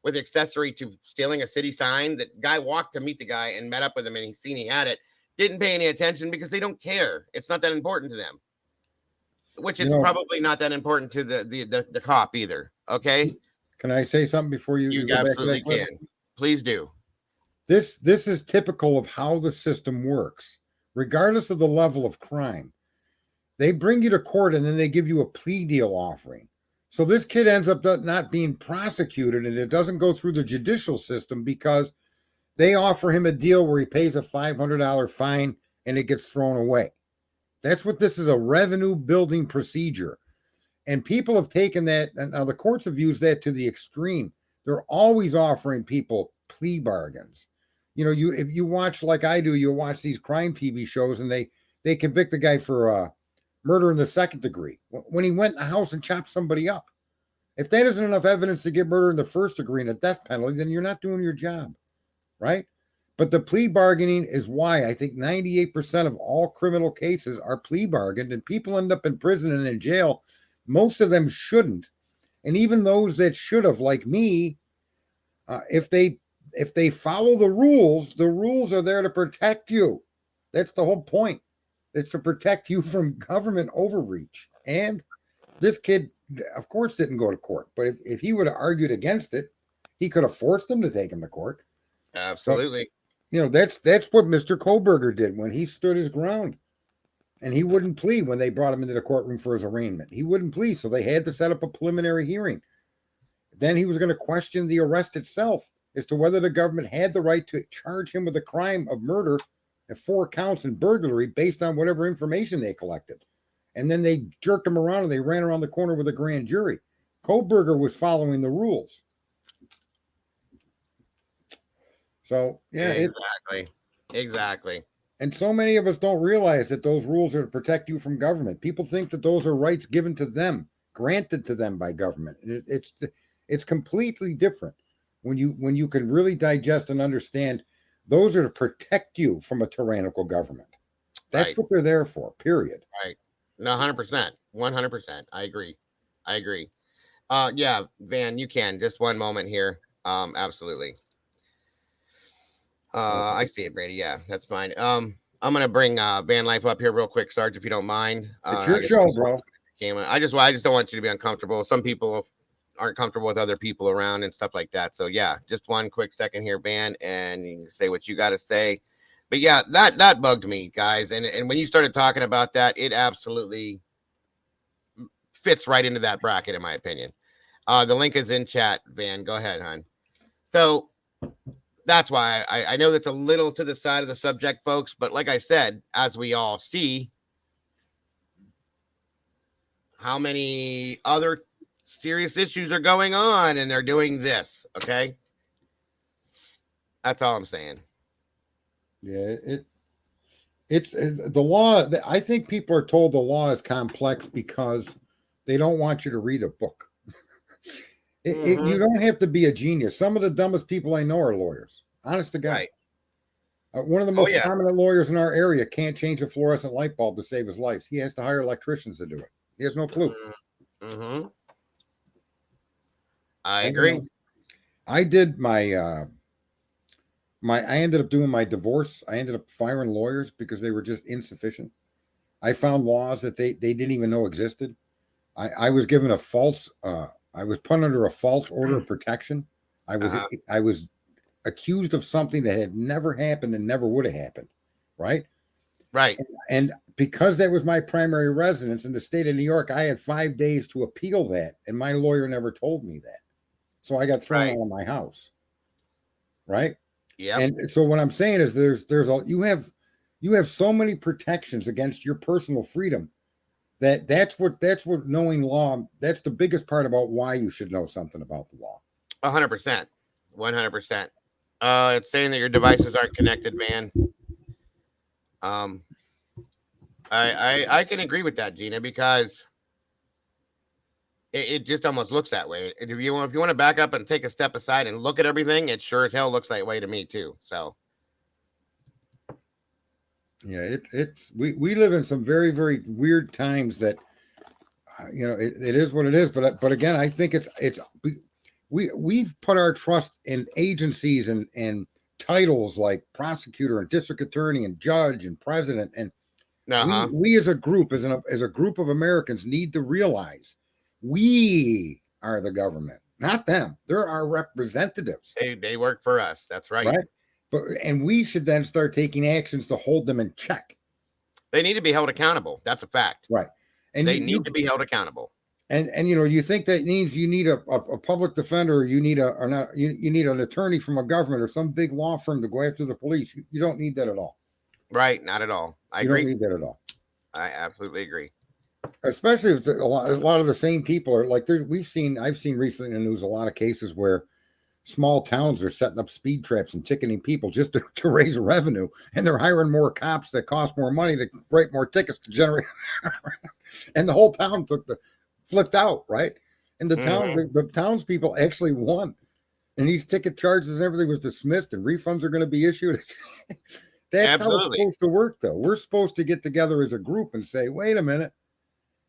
with accessory to stealing a city sign. That guy walked to meet the guy and met up with him, and he had it. Didn't pay any attention because they don't care. It's not that important to them. Which is probably not that important to the cop either. Okay. Can I say something before you go absolutely back to that? can. Please do. This is typical of how the system works, regardless of the level of crime. They bring you to court and then they give you a plea deal offering. So this kid ends up not being prosecuted and it doesn't go through the judicial system because they offer him a deal where he pays a $500 fine and it gets thrown away. That's what this is, a revenue building procedure. And people have taken that, and now the courts have used that to the extreme. They're always offering people plea bargains. You know, if you watch like I do, you watch these crime TV shows and they convict the guy for murder in the second degree when he went in the house and chopped somebody up. If that isn't enough evidence to get murder in the first degree and a death penalty, then you're not doing your job, right? But the plea bargaining is why I think 98% of all criminal cases are plea bargained, and people end up in prison and in jail. Most of them shouldn't. And even those that should have, like me, if they follow the rules are there to protect you. That's the whole point. It's to protect you from government overreach. And this kid, of course, didn't go to court. But if he would have argued against it, he could have forced them to take him to court. Absolutely. But, that's what Mr. Koberger did when he stood his ground. And he wouldn't plead when they brought him into the courtroom for his arraignment. He wouldn't plead, so they had to set up a preliminary hearing. Then he was going to question the arrest itself as to whether the government had the right to charge him with a crime of murder and 4 counts in burglary based on whatever information they collected. and then they jerked him around and they ran around the corner with a grand jury. Koberger was following the rules. So yeah, exactly. And so many of us don't realize that those rules are to protect you from government. People think that those are rights given to them, granted to them by government. It's completely different when you can really digest and understand those are to protect you from a tyrannical government. That's Right. what they're there for, period. Right. No, 100%. 100%. I agree. Yeah, Van, you can. Just one moment here. Absolutely. I see it, Brady. Yeah, that's fine. I'm gonna bring Van Life up here real quick, Sarge, if you don't mind. It's your show, bro. I just don't want you to be uncomfortable. Some people aren't comfortable with other people around and stuff like that. So yeah, just one quick second here, Van, and you can say what you got to say. But yeah, that bugged me, guys. And when you started talking about that, it absolutely fits right into that bracket, in my opinion. The link is in chat, Van. Go ahead, hon. So that's why I know that's a little to the side of the subject, folks. But like I said, as we all see, how many other serious issues are going on and they're doing this. Okay. That's all I'm saying. Yeah, it's the law. I think people are told the law is complex because they don't want you to read a book. You don't have to be a genius. Some of the dumbest people I know are lawyers. Honest to God. Right. One of the most prominent lawyers in our area can't change a fluorescent light bulb to save his life. He has to hire electricians to do it. He has no clue. I agree. I did I ended up doing my divorce. I ended up firing lawyers because they were just insufficient. I found laws that they didn't even know existed. I was given a false I was put under a false order of protection. I was accused of something that had never happened and never would have happened. Right. And because that was my primary residence in the state of New York, I had 5 days to appeal that. And my lawyer never told me that. So I got thrown out of my house. Right. Yeah. And so what I'm saying is you have so many protections against your personal freedom that's what knowing law, that's the biggest part about why you should know something about the law. 100%. 100%. It's saying that your devices aren't connected, man. I can agree with that, Gina, because it just almost looks that way. If you want to back up and take a step aside and look at everything, it sure as hell looks that way to me too. So yeah, we live in some very, very weird times that it is what it is. But again, I think we've put our trust in agencies and titles like prosecutor and district attorney and judge and president, and we as a group, as a group of Americans, need to realize we are the government, not them. They're our representatives. They work for us. That's right. Right. And we should then start taking actions to hold them in check. They need to be held accountable. That's a fact. Right. And they need to be held accountable. And you think that means you need a public defender, or you need you need an attorney from a government or some big law firm to go after the police. You don't need that at all. Right. Not at all. I agree. You don't need that at all. I absolutely agree. Especially if a lot of the same people are like I've seen recently in the news a lot of cases where small towns are setting up speed traps and ticketing people just to raise revenue, and they're hiring more cops that cost more money to write more tickets to generate. And the whole town flipped out, right? And the townspeople actually won, and these ticket charges and everything was dismissed, and refunds are going to be issued. That's how it's supposed to work, though. We're supposed to get together as a group and say, wait a minute.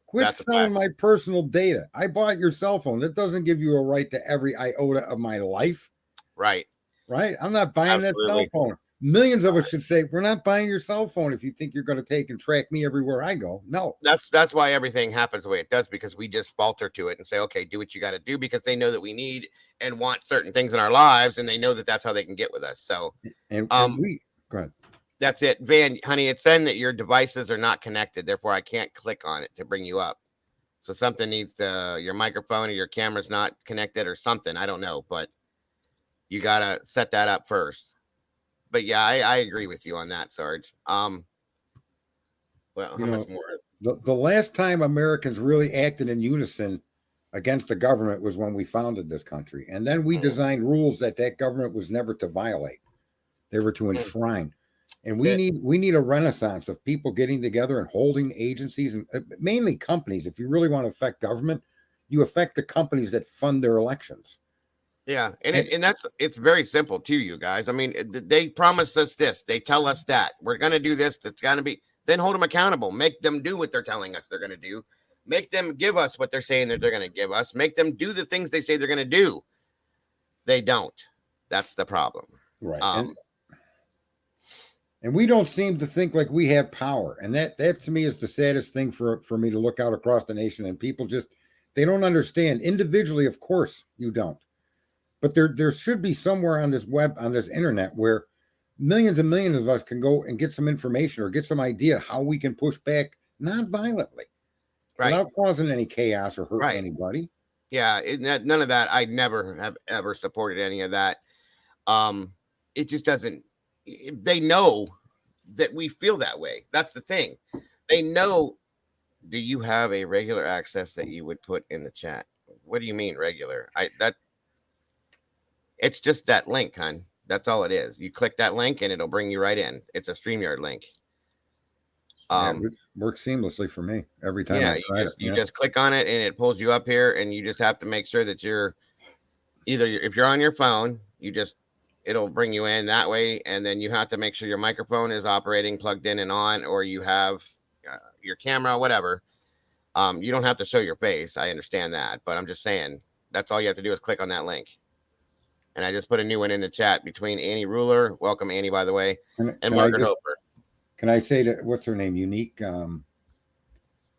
Quit selling my personal data. I bought your cell phone. That doesn't give you a right to every iota of my life. Right. Right. I'm not buying that cell phone. Millions of us should say, we're not buying your cell phone if you think you're going to take and track me everywhere I go. No. That's why everything happens the way it does, because we just falter to it and say, okay, do what you got to do, because they know that we need and want certain things in our lives, and they know that that's how they can get with us. So and we go ahead. That's it. Van, honey, it's saying that your devices are not connected. Therefore, I can't click on it to bring you up. So something needs to, your microphone or your camera's not connected or something. I don't know, but you got to set that up first. But yeah, I agree with you on that, Sarge. Well, how much more? The last time Americans really acted in unison against the government was when we founded this country. And then we designed rules that government was never to violate. They were to enshrine. And we need a renaissance of people getting together and holding agencies, and mainly companies. If you really want to affect government, you affect the companies that fund their elections. Yeah, and it's very simple too, you guys. I mean, they promise us this, they tell us that we're going to do this. That's going to be. Then hold them accountable. Make them do what they're telling us they're going to do. Make them give us what they're saying that they're going to give us. Make them do the things they say they're going to do. They don't. That's the problem. Right. And we don't seem to think like we have power. And that to me is the saddest thing for me to look out across the nation. And people just, they don't understand. Individually, of course, you don't. But there should be somewhere on this web, on this internet, where millions and millions of us can go and get some information or get some idea how we can push back non-violently, right, without causing any chaos or hurt anybody. Yeah, none of that. I never have ever supported any of that. It just doesn't. They know that we feel that way. That's the thing. They know. Do you have a regular access that you would put in the chat? What do you mean regular? It's just that link, hon. That's all it is. You click that link and it'll bring you right in. It's a StreamYard link. It works seamlessly for me every time. Yeah, you just click on it and it pulls you up here, and you just have to make sure that if you're on your phone, it'll bring you in that way, and then you have to make sure your microphone is operating, plugged in and on, or you have your camera, whatever. You don't have to show your face. I understand that, but I'm just saying that's all you have to do is click on that link. And I just put a new one in the chat between Annie Ruler, welcome Annie, by the way, and Margaret Hoper. Can I say that, what's her name? Unique? Van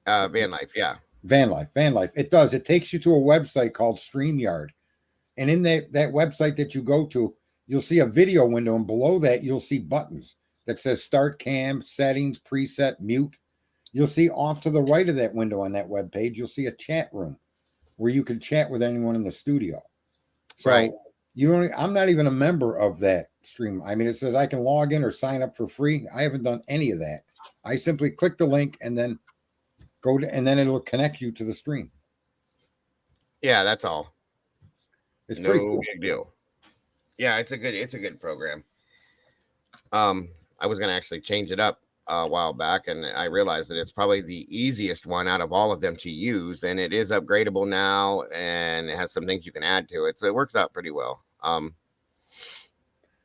Life, yeah. Van Life. It takes you to a website called StreamYard. And in that website that you go to, you'll see a video window, and below that, you'll see buttons that says Start Cam, Settings, Preset, Mute. You'll see off to the right of that window on that web page, you'll see a chat room where you can chat with anyone in the studio. So right. I'm not even a member of that stream. I mean, it says I can log in or sign up for free. I haven't done any of that. I simply click the link and then and then it'll connect you to the stream. Yeah, that's all. It's no cool. Big deal. Yeah, it's a good program. I was gonna actually change it up a while back, and I realized that it's probably the easiest one out of all of them to use, and it is upgradable now, and it has some things you can add to it, so it works out pretty well.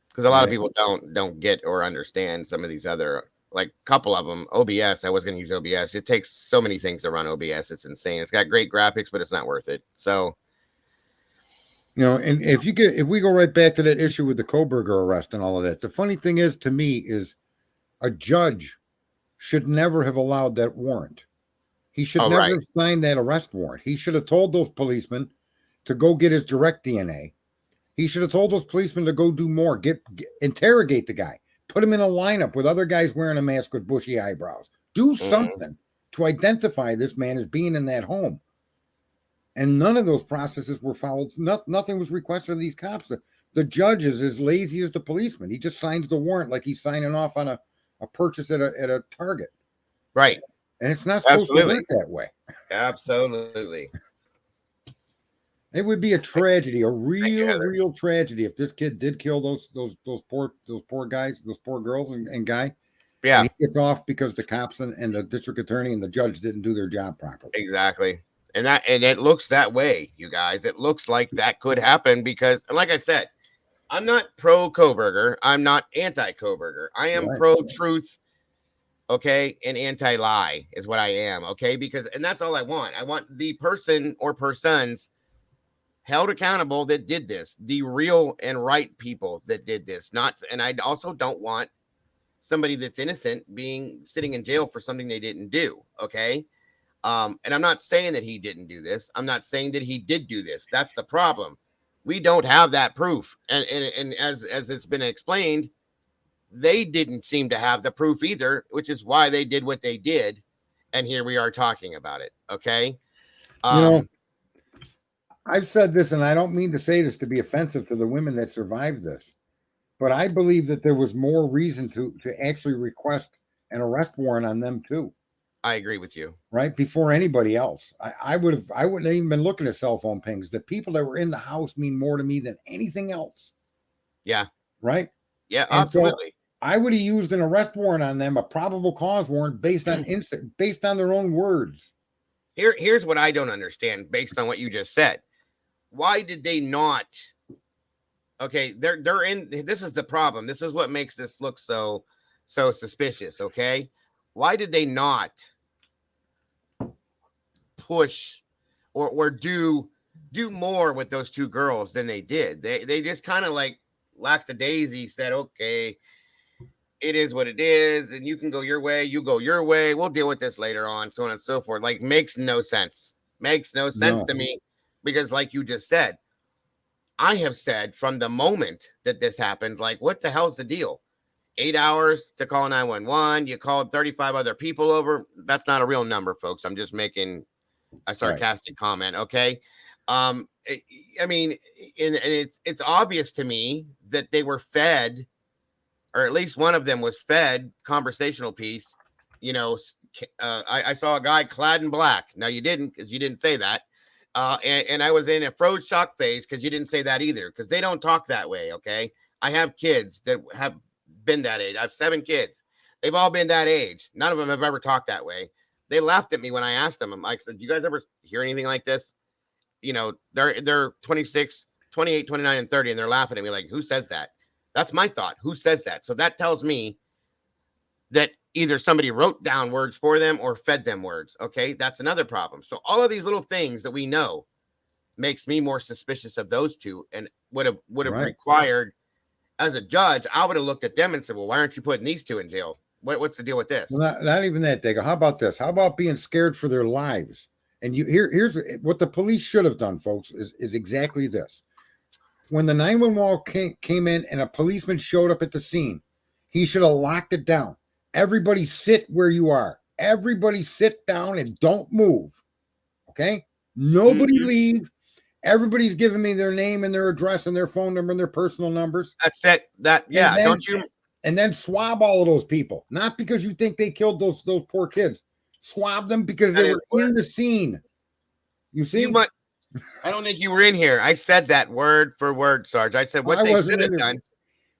Because a lot of people don't get or understand some of these other, like a couple of them. OBS, I was going to use OBS. It takes so many things to run OBS. It's insane. It's got great graphics, but it's not worth it. So, and if we go right back to that issue with the Koberger arrest and all of that, the funny thing is, to me, is a judge should never have allowed that warrant. He should never have signed that arrest warrant. He should have told those policemen to go get his direct DNA. He should have told those policemen to go do more, interrogate the guy, put him in a lineup with other guys wearing a mask with bushy eyebrows. Do something to identify this man as being in that home. And none of those processes were followed. Nothing was requested of these cops. The judge is as lazy as the policeman. He just signs the warrant like he's signing off on a purchase at a Target. Right. And it's not supposed to work that way. Absolutely. It would be a tragedy, a real tragedy, if this kid did kill those poor guys, those poor girls and guy. Yeah. And he gets off because the cops and the district attorney and the judge didn't do their job properly. Exactly. And it looks that way, you guys. It looks like that could happen because, like I said, I'm not pro Koberger. I'm not anti Koberger. I am pro truth. Okay. And anti lie is what I am. Okay. And that's all I want. I want the person or persons held accountable that did this, the real and right people that did this. And I also don't want somebody that's innocent sitting in jail for something they didn't do. Okay. And I'm not saying that he didn't do this. I'm not saying that he did do this. That's the problem. We don't have that proof. And as it's been explained, they didn't seem to have the proof either, which is why they did what they did. And here we are talking about it. Okay. I've said this, and I don't mean to say this to be offensive to the women that survived this, but I believe that there was more reason to actually request an arrest warrant on them too. I agree with you. right? Before anybody else. I wouldn't have even been looking at cell phone pings. The people that were in the house mean more to me than anything else. Yeah. Right? Yeah, And so absolutely. I would have used an arrest warrant on them, a probable cause warrant based on based on their own words. Here's what I don't understand based on what you just said. Why did they not? Okay, they're in. This is the problem. This is what makes this look so suspicious. Okay, why did they not push or do more with those two girls than they did? They just kind of like lackadaisy said, okay, it is what it is, and you can go your way, you go your way. We'll deal with this later on, so on and so forth. Like, makes no sense. Makes no sense No. to me because, like you just said, I have said from the moment that this happened, like, what the hell's the deal? 8 hours to call 911. You called 35 other people over. That's not a real number, folks. I'm just making a sarcastic comment. Okay. I mean, and it's obvious to me that they were fed, or at least one of them was fed conversational piece. You know, I saw a guy clad in black. Now you didn't, because you didn't say that. And I was in a froze shock phase because you didn't say that either, because they don't talk that way. Okay. I have kids that have been that age. I have 7 kids. They've all been that age. None of them have ever talked that way. They laughed at me when I asked them. I'm like, so do you guys ever hear anything like this? You know, they're 26, 28, 29, and 30, and they're laughing at me like, who says that? That's my thought. Who says that? So that tells me that either somebody wrote down words for them or fed them words. Okay, that's another problem. So all of these little things that we know makes me more suspicious of those two, and would have Right. required, as a judge, I would have looked at them and said, well, why aren't you putting these two in jail? What's the deal with this? Well, not even that, Digga. How about this? How about being scared for their lives? And here's what the police should have done, folks, is exactly this. When the 911 came in and a policeman showed up at the scene, he should have locked it down. Everybody sit where you are. Everybody sit down and don't move. Okay? Nobody leave. Everybody's giving me their name and their address and their phone number and their personal numbers. That's it. Yeah. Then, Don't you? And then swab all of those people. Not because you think they killed those poor kids. Swab them because they were in the scene. You see? I don't think you were in here. I said that word for word, Sarge. I said what they should have done.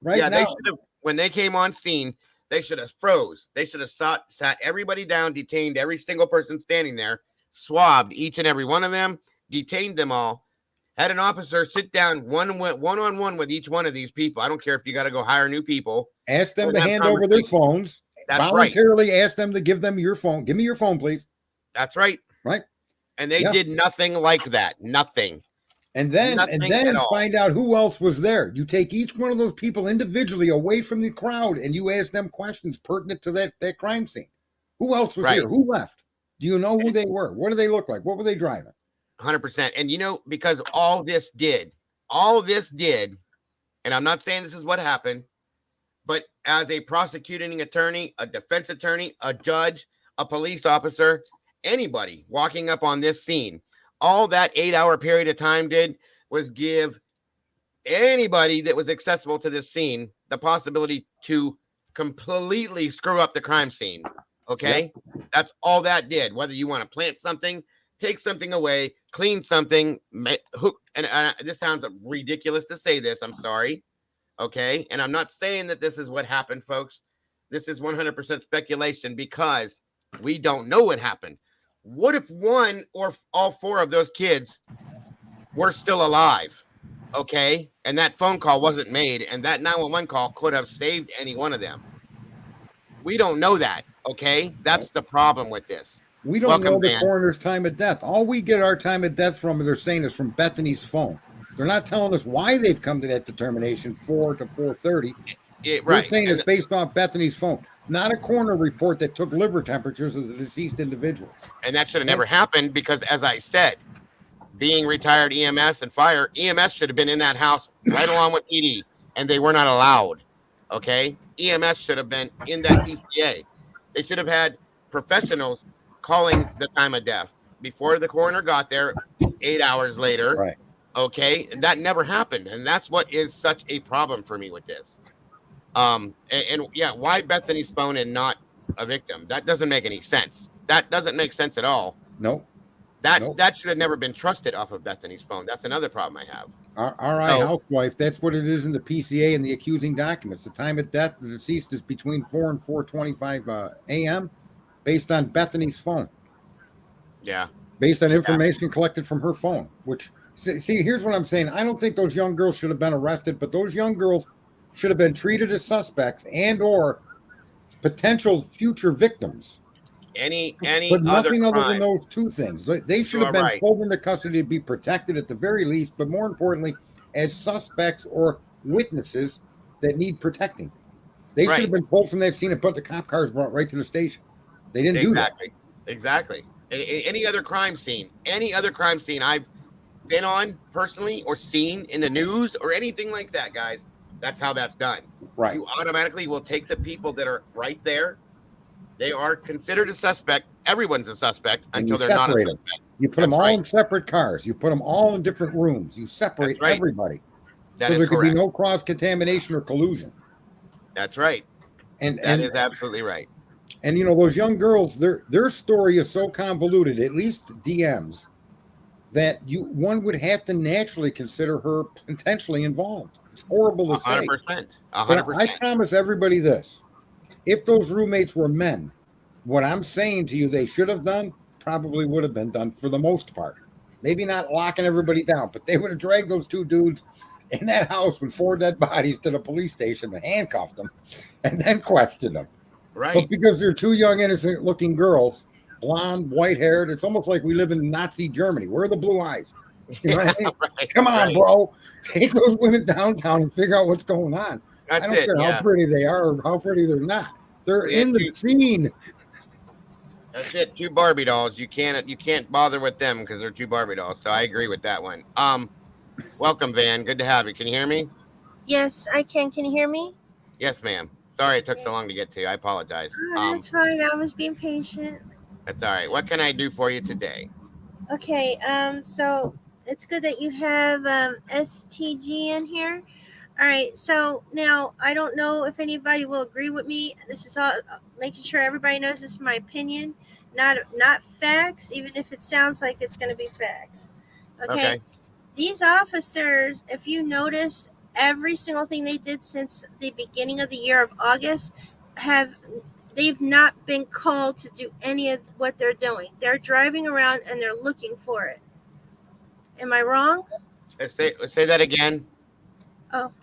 Right. Yeah, now, they should have. When they came on scene, they should have froze. They should have sat everybody down, detained every single person standing there, swabbed each and every one of them, detained them all, had an officer sit down one-on-one with each one of these people. I don't care if you got to go hire new people. Ask them to hand over their phones. That's voluntarily ask them to give them your phone. Give me your phone, please. That's right. Right. And they did nothing like that. Nothing. And then find out who else was there. You take each one of those people individually away from the crowd and you ask them questions pertinent to that crime scene. Who else was here? Who left? Do you know who they were? What do they look like? What were they driving? 100%. And you know, because all this did, and I'm not saying this is what happened, but as a prosecuting attorney, a defense attorney, a judge, a police officer, anybody walking up on this scene, all that 8-hour period of time did was give anybody that was accessible to this scene the possibility to completely screw up the crime scene. Okay. Yep. That's all that did. Whether you want to plant something, take something away, clean something, and this sounds ridiculous to say this. I'm sorry. Okay. And I'm not saying that this is what happened, folks. This is 100% speculation because we don't know what happened. What if one or all 4 of those kids were still alive? Okay. And that phone call wasn't made, and that 911 call could have saved any one of them. We don't know that. Okay. That's the problem with this. We don't know the coroner's time of death. All we get our time of death from, they're saying, is from Bethany's phone. They're not telling us why they've come to that determination, 4 to 4:30. They're saying it's based on Bethany's phone, not a coroner report that took liver temperatures of the deceased individuals. And that should have never happened because, as I said, being retired EMS and fire, EMS should have been in that house right along with PD, and they were not allowed. Okay? EMS should have been in that PCA. They should have had professionals calling the time of death before the coroner got there 8 hours later. Right. Okay? And that never happened. And that's what is such a problem for me with this. And why Bethany's phone and not a victim? That doesn't make any sense. That doesn't make sense at all. Nope. That should have never been trusted off of Bethany's phone. That's another problem I have. RI housewife, that's what it is in the PCA and the accusing documents. The time of death, the deceased is between 4 and 4:25 a.m. based on Bethany's phone. Yeah. Based on information collected from her phone, which, see, here's what I'm saying. I don't think those young girls should have been arrested, but those young girls should have been treated as suspects and or potential future victims. But nothing other than those two things. They should have been pulled into custody to be protected at the very least, but more importantly, as suspects or witnesses that need protecting. They should have been pulled from that scene and put the cop cars brought right to the station. They didn't do that. Exactly. Any other crime scene I've been on personally or seen in the news or anything like that, guys, that's how that's done. Right. You automatically will take the people that are right there. They are considered a suspect. Everyone's a suspect until they're not a suspect. You put them all in separate cars. You put them all in different rooms. You separate everybody. So there could be no cross-contamination or collusion. That's right. And that is absolutely right. And you know, those young girls, their story is so convoluted, at least DMs, that one would have to naturally consider her potentially involved. It's horrible to say. 100%. But I promise everybody this. If those roommates were men, what I'm saying to you they should have done probably would have been done for the most part. Maybe not locking everybody down, but they would have dragged those two dudes in that house with 4 dead bodies to the police station and handcuffed them and then questioned them. Right. But because they're two young, innocent-looking girls, blonde, white-haired, it's almost like we live in Nazi Germany. Where are the blue eyes? You know what I mean? Come on, bro. Take those women downtown and figure out what's going on. I don't care how pretty they are or how pretty they're not. They're in the scene. That's it. 2 Barbie dolls. You can't bother with them because they're 2 Barbie dolls. So I agree with that one. Welcome, Van. Good to have you. Can you hear me? Yes, I can. Can you hear me? Yes, ma'am. Sorry it took so long to get to you. I apologize. That's fine. I was being patient. That's all right. What can I do for you today? Okay. So it's good that you have STG in here. All right. So now I don't know if anybody will agree with me. This is all making sure everybody knows this is my opinion, not facts, even if it sounds like it's going to be facts. Okay. These officers, if you notice, every single thing they did since the beginning of the year of August, they've not been called to do any of what they're doing. They're driving around and they're looking for it. Am I wrong? Say that again.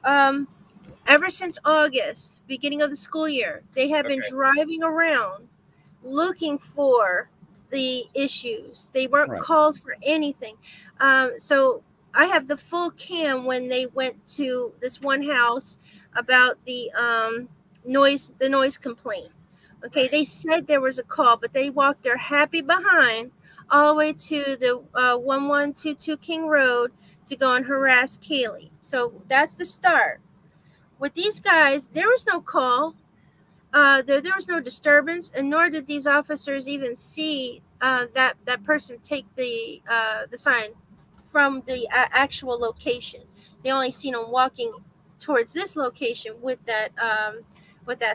Ever since August, beginning of the school year, they have been driving around looking for the issues. They weren't called for anything. So I have the full cam when they went to this one house about the noise complaint. Okay, they said there was a call, but they walked their happy behind all the way to the 1122 King Road to go and harass Kaylee. So that's the start. With these guys, there was no call. There was no disturbance, and nor did these officers even see that person take the sign from the actual location. They only seen him walking towards this location with that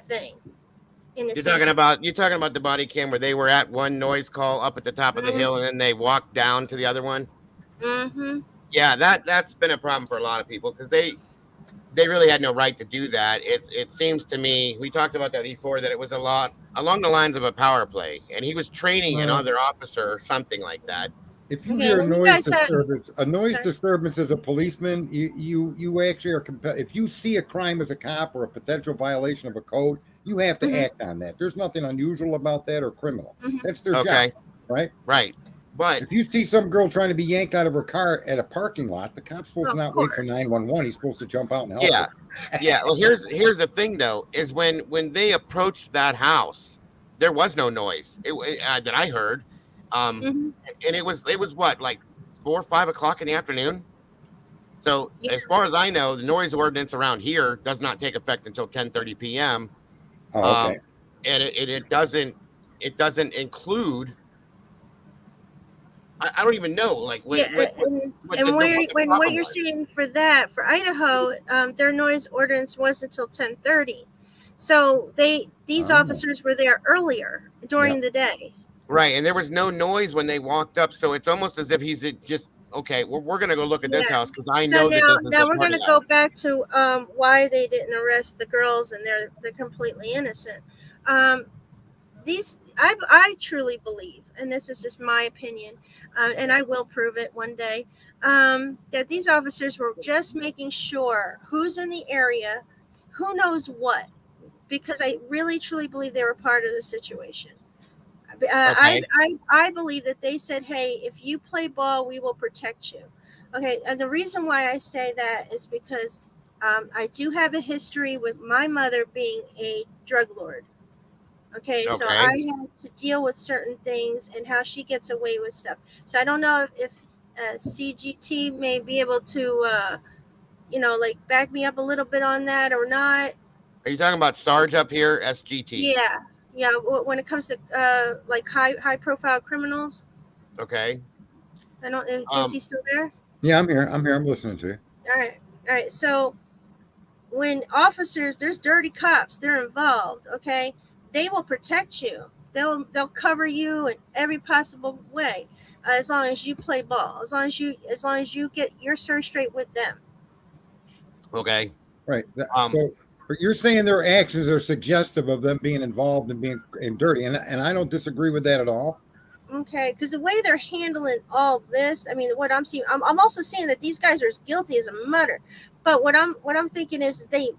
thing. You're talking about the body cam where they were at one noise call up at the top of the hill and then they walked down to the other one. Mm-hmm. Yeah, that's been a problem for a lot of people because they really had no right to do that. It seems to me, we talked about that before, that it was a lot along the lines of a power play, and he was training another officer or something like that. If you hear a noise disturbance as a policeman, you actually are compelled. If you see a crime as a cop or a potential violation of a code, you have to act on that. There's nothing unusual about that or criminal. That's their job, right? Right. But if you see some girl trying to be yanked out of her car at a parking lot, the cop's supposed to not wait for 911. He's supposed to jump out and help her. Yeah. Well, here's the thing though, is when they approached that house, there was no noise that I heard. And it was what, like 4 or 5 o'clock in the afternoon. So as far as I know, the noise ordinance around here does not take effect until 10:30 p.m. Oh, okay. And it doesn't include. I don't even know, like what you're saying for that for Idaho, their noise ordinance was until 10:30. So these officers were there earlier during the day. Right, and there was no noise when they walked up, so it's almost as if he's just okay. We're gonna go look at this Yeah. house because I So know that this is now a we're party gonna go house. back to why they didn't arrest the girls, and they're completely innocent. Um, I truly believe, and this is just my opinion, and I will prove it one day, that these officers were just making sure who's in the area, who knows what, because I really truly believe they were part of the situation. Okay, I believe that they said, "Hey, if you play ball, we will protect you." Okay, and the reason why I say that is because I do have a history with my mother being a drug lord. Okay, so I okay. had to deal with certain things and how she gets away with stuff. So I don't know if CGT may be able to, like back me up a little bit on that or not. Are you talking about Sarge up here, SGT? Yeah, yeah. When it comes to like high profile criminals, Okay. I don't. Is Um. he still there? Yeah, I'm here. I'm here. I'm listening to you. All right, all right. So when officers, there's dirty cops, they're involved. Okay, they will protect you. They'll cover you in every possible way, as long as you play ball. As long as you get your story straight with them. Okay. Right. Um. So but you're saying their actions are suggestive of them being involved and being and dirty, and I don't disagree with that at all. Okay, because the way they're handling all this, I mean, what I'm seeing, I'm also seeing that these guys are as guilty as a murder. But what I'm thinking is the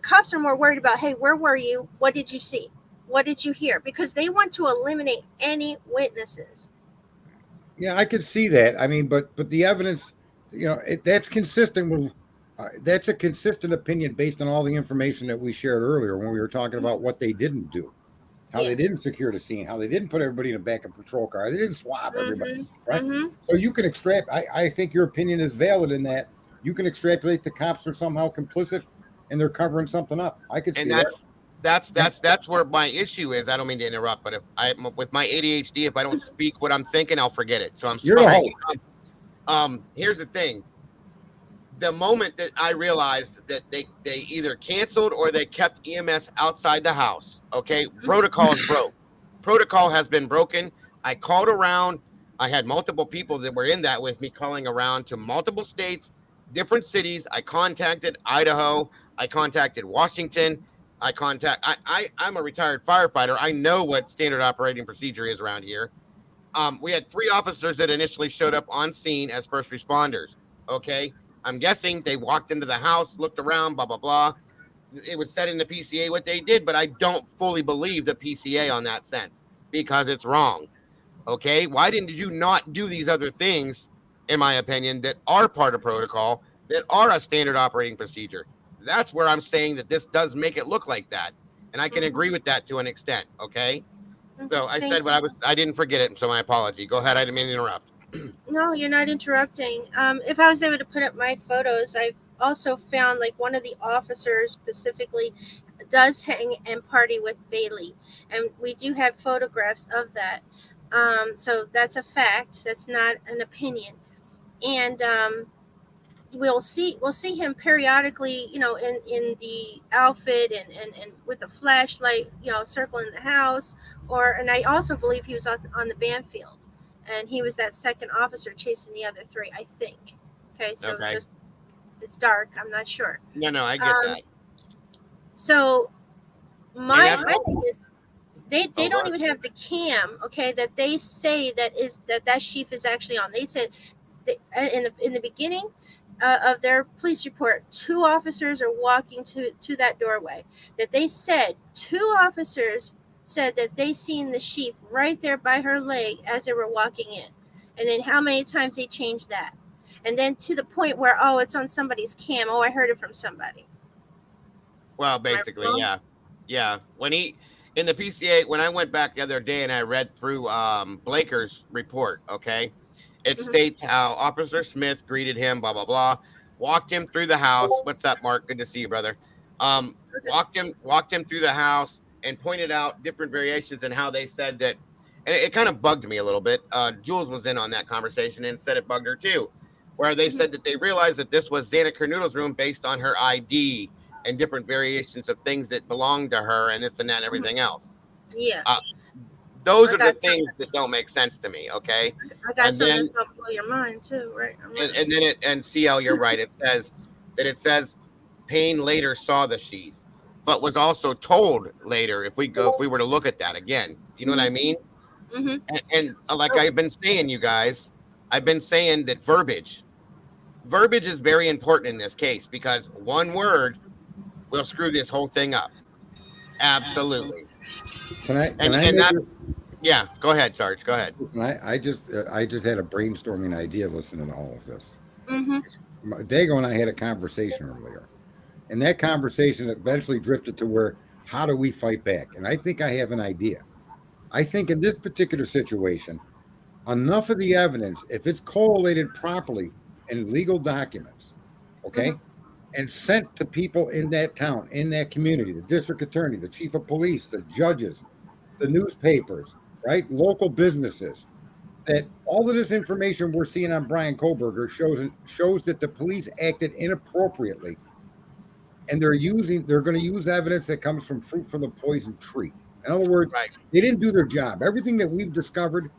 cops are more worried about, hey, where were you? What did you see? What did you hear? Because they want to eliminate any witnesses. Yeah, I could see that. I mean, but the evidence, that's consistent with. That's a consistent opinion based on all the information that we shared earlier when we were talking about what they didn't do, how Yeah. they didn't secure the scene, how they didn't put everybody in the back of a patrol car, they didn't swab everybody, Mhm. right? Mhm. So you can extract. I think your opinion is valid in that you can extrapolate the cops are somehow complicit and they're covering something up. I could And see that. that's where my issue is. I don't mean to interrupt, but if I with my ADHD, if I don't speak what I'm thinking, I'll forget it. So I'm You're the sorry. host. Here's the thing. The moment that I realized that they either canceled or they kept EMS outside the house, okay, protocol is broke. Protocol has been broken. I called around. I had multiple people that were in that with me calling around to multiple states, different cities. I contacted Idaho. I contacted Washington. I'm a retired firefighter. I know what standard operating procedure is around here. We had 3 officers that initially showed up on scene as first responders. Okay. I'm guessing they walked into the house, looked around, blah, blah, blah. It was said in the PCA what they did, but I don't fully believe the PCA on that sense because it's wrong. Okay. Why didn't you not do these other things, in my opinion, that are part of protocol, that are a standard operating procedure? That's where I'm saying that this does make it look like that. And I can agree with that to an extent. Okay. So I Thank said what you. I didn't forget it. So my apology. Go ahead. I didn't mean to interrupt. No, you're not interrupting. If I was able to put up my photos, I've also found like one of the officers specifically does hang and party with Bailey, and we do have photographs of that. So that's a fact. That's not an opinion. And we'll see him periodically, in the outfit and with the flashlight, circling the house. And I also believe he was on the band field, and he was that second officer chasing the other three, I think. Okay, so Okay. just it's dark, I'm not sure. No, I get um that. so And my that's my thing is, they oh, don't go even have the cam, okay, that they say that sheaf is actually on. They said in the beginning of their police report, 2 officers are walking to that doorway. That they said 2 officers said that they seen the sheaf right there by her leg as they were walking in, and then how many times they changed that, and then to the point where, oh, it's on somebody's cam. Oh, I heard it from somebody. well, Am I basically, wrong? yeah. Yeah. When he in the PCA, when I went back the other day and I read through Blaker's report, okay, it Mhm. states how Officer Smith greeted him, blah, blah, blah, walked him through the house. What's up, Mark? Good to see you, brother. Walked him through the house and pointed out different variations and how they said that, and it kind of bugged me a little bit. Jules was in on that conversation and said it bugged her too, where they said that they realized that this was Xana Carnudo's room based on her ID and different variations of things that belonged to her and this and that and Mhm. everything else. Yeah. Uh, Those I are the got things something. that don't make sense to me. Okay. I got And something then that's gonna blow your mind too, right? and then and CL, you're right. It says Payne later saw the sheath, but was also told later if we were to look at that again. You know what I mean? Mm-hmm. And like I've been saying, you guys, I've been saying that verbiage is very important in this case because one word will screw this whole thing up. Absolutely. Can I And make that's yeah. Go ahead, Sarge. Go ahead. I just had a brainstorming idea listening to all of this. Mm-hmm. Dago and I had a conversation earlier, and that conversation eventually drifted to where how do we fight back? And I think I have an idea. I think in this particular situation, enough of the evidence, if it's collated properly in legal documents, okay, and sent to people in that town, in that community, the district attorney, the chief of police, the judges, the newspapers, right, local businesses, that all of this information we're seeing on Brian Koberger shows that the police acted inappropriately, and they're going to use evidence that comes from fruit from the poison tree. In other words, Right. they didn't do their job. Everything that we've discovered,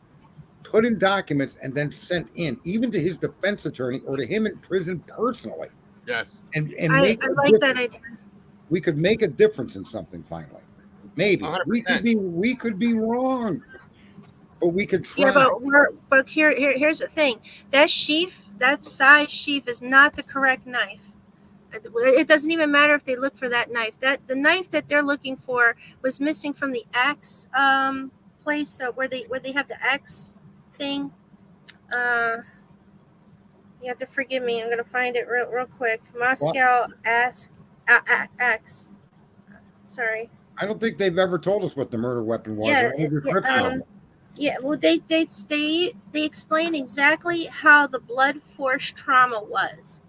put in documents and then sent in, even to his defense attorney or to him in prison personally, Yes. and I make a like that difference. idea. We could make a difference in something finally. Maybe 100%. we could be wrong, but we could Yeah, try. but here's the thing. That sheath, that size sheath, is not the correct knife. It doesn't even matter if they look for that knife. That the knife that they're looking for was missing from the axe place where they have the axe thing. You have to forgive me. I'm gonna find it real quick. Moscow axe. Sorry. I don't think they've ever told us what the murder weapon was Yeah, or any description of it. yeah. Well, they explain exactly how the blood force trauma was.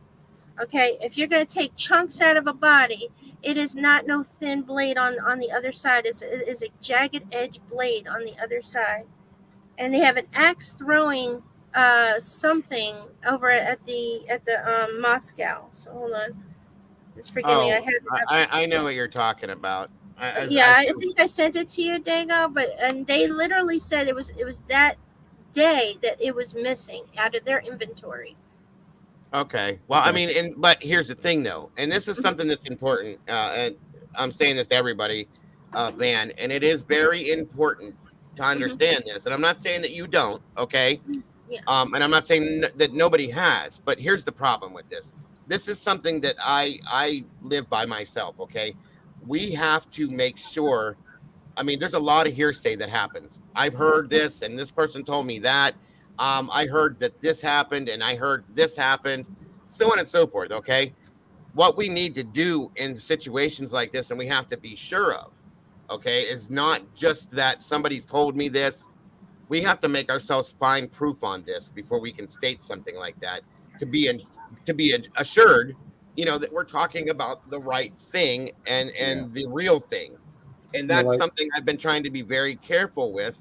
Okay, if you're going to take chunks out of a body, it is not no thin blade on the other side. It is a jagged edge blade on the other side, and they have an axe throwing something over at the Moscow. So hold on, just forgive me. Oh, I know what you're talking about. I think I sent it to you, Dago. And they literally said it was that day that it was missing out of their inventory. Okay. Well, I mean, but here's the thing, though, and this is something that's important, and I'm saying this to everybody, Van, and it is very important to understand this. And I'm not saying that you don't, okay? Yeah. And I'm not saying that nobody has, but here's the problem with this. This is something that I live by myself, okay? We have to make sure. I mean, there's a lot of hearsay that happens. I've heard this, and this person told me that. I heard that this happened, and I heard this happened, so on and so forth. Okay, what we need to do in situations like this, and we have to be sure of, okay, is not just that somebody's told me this. We have to make ourselves find proof on this before we can state something like that to be assured, that we're talking about the right thing and the real thing. And that's something I've been trying to be very careful with.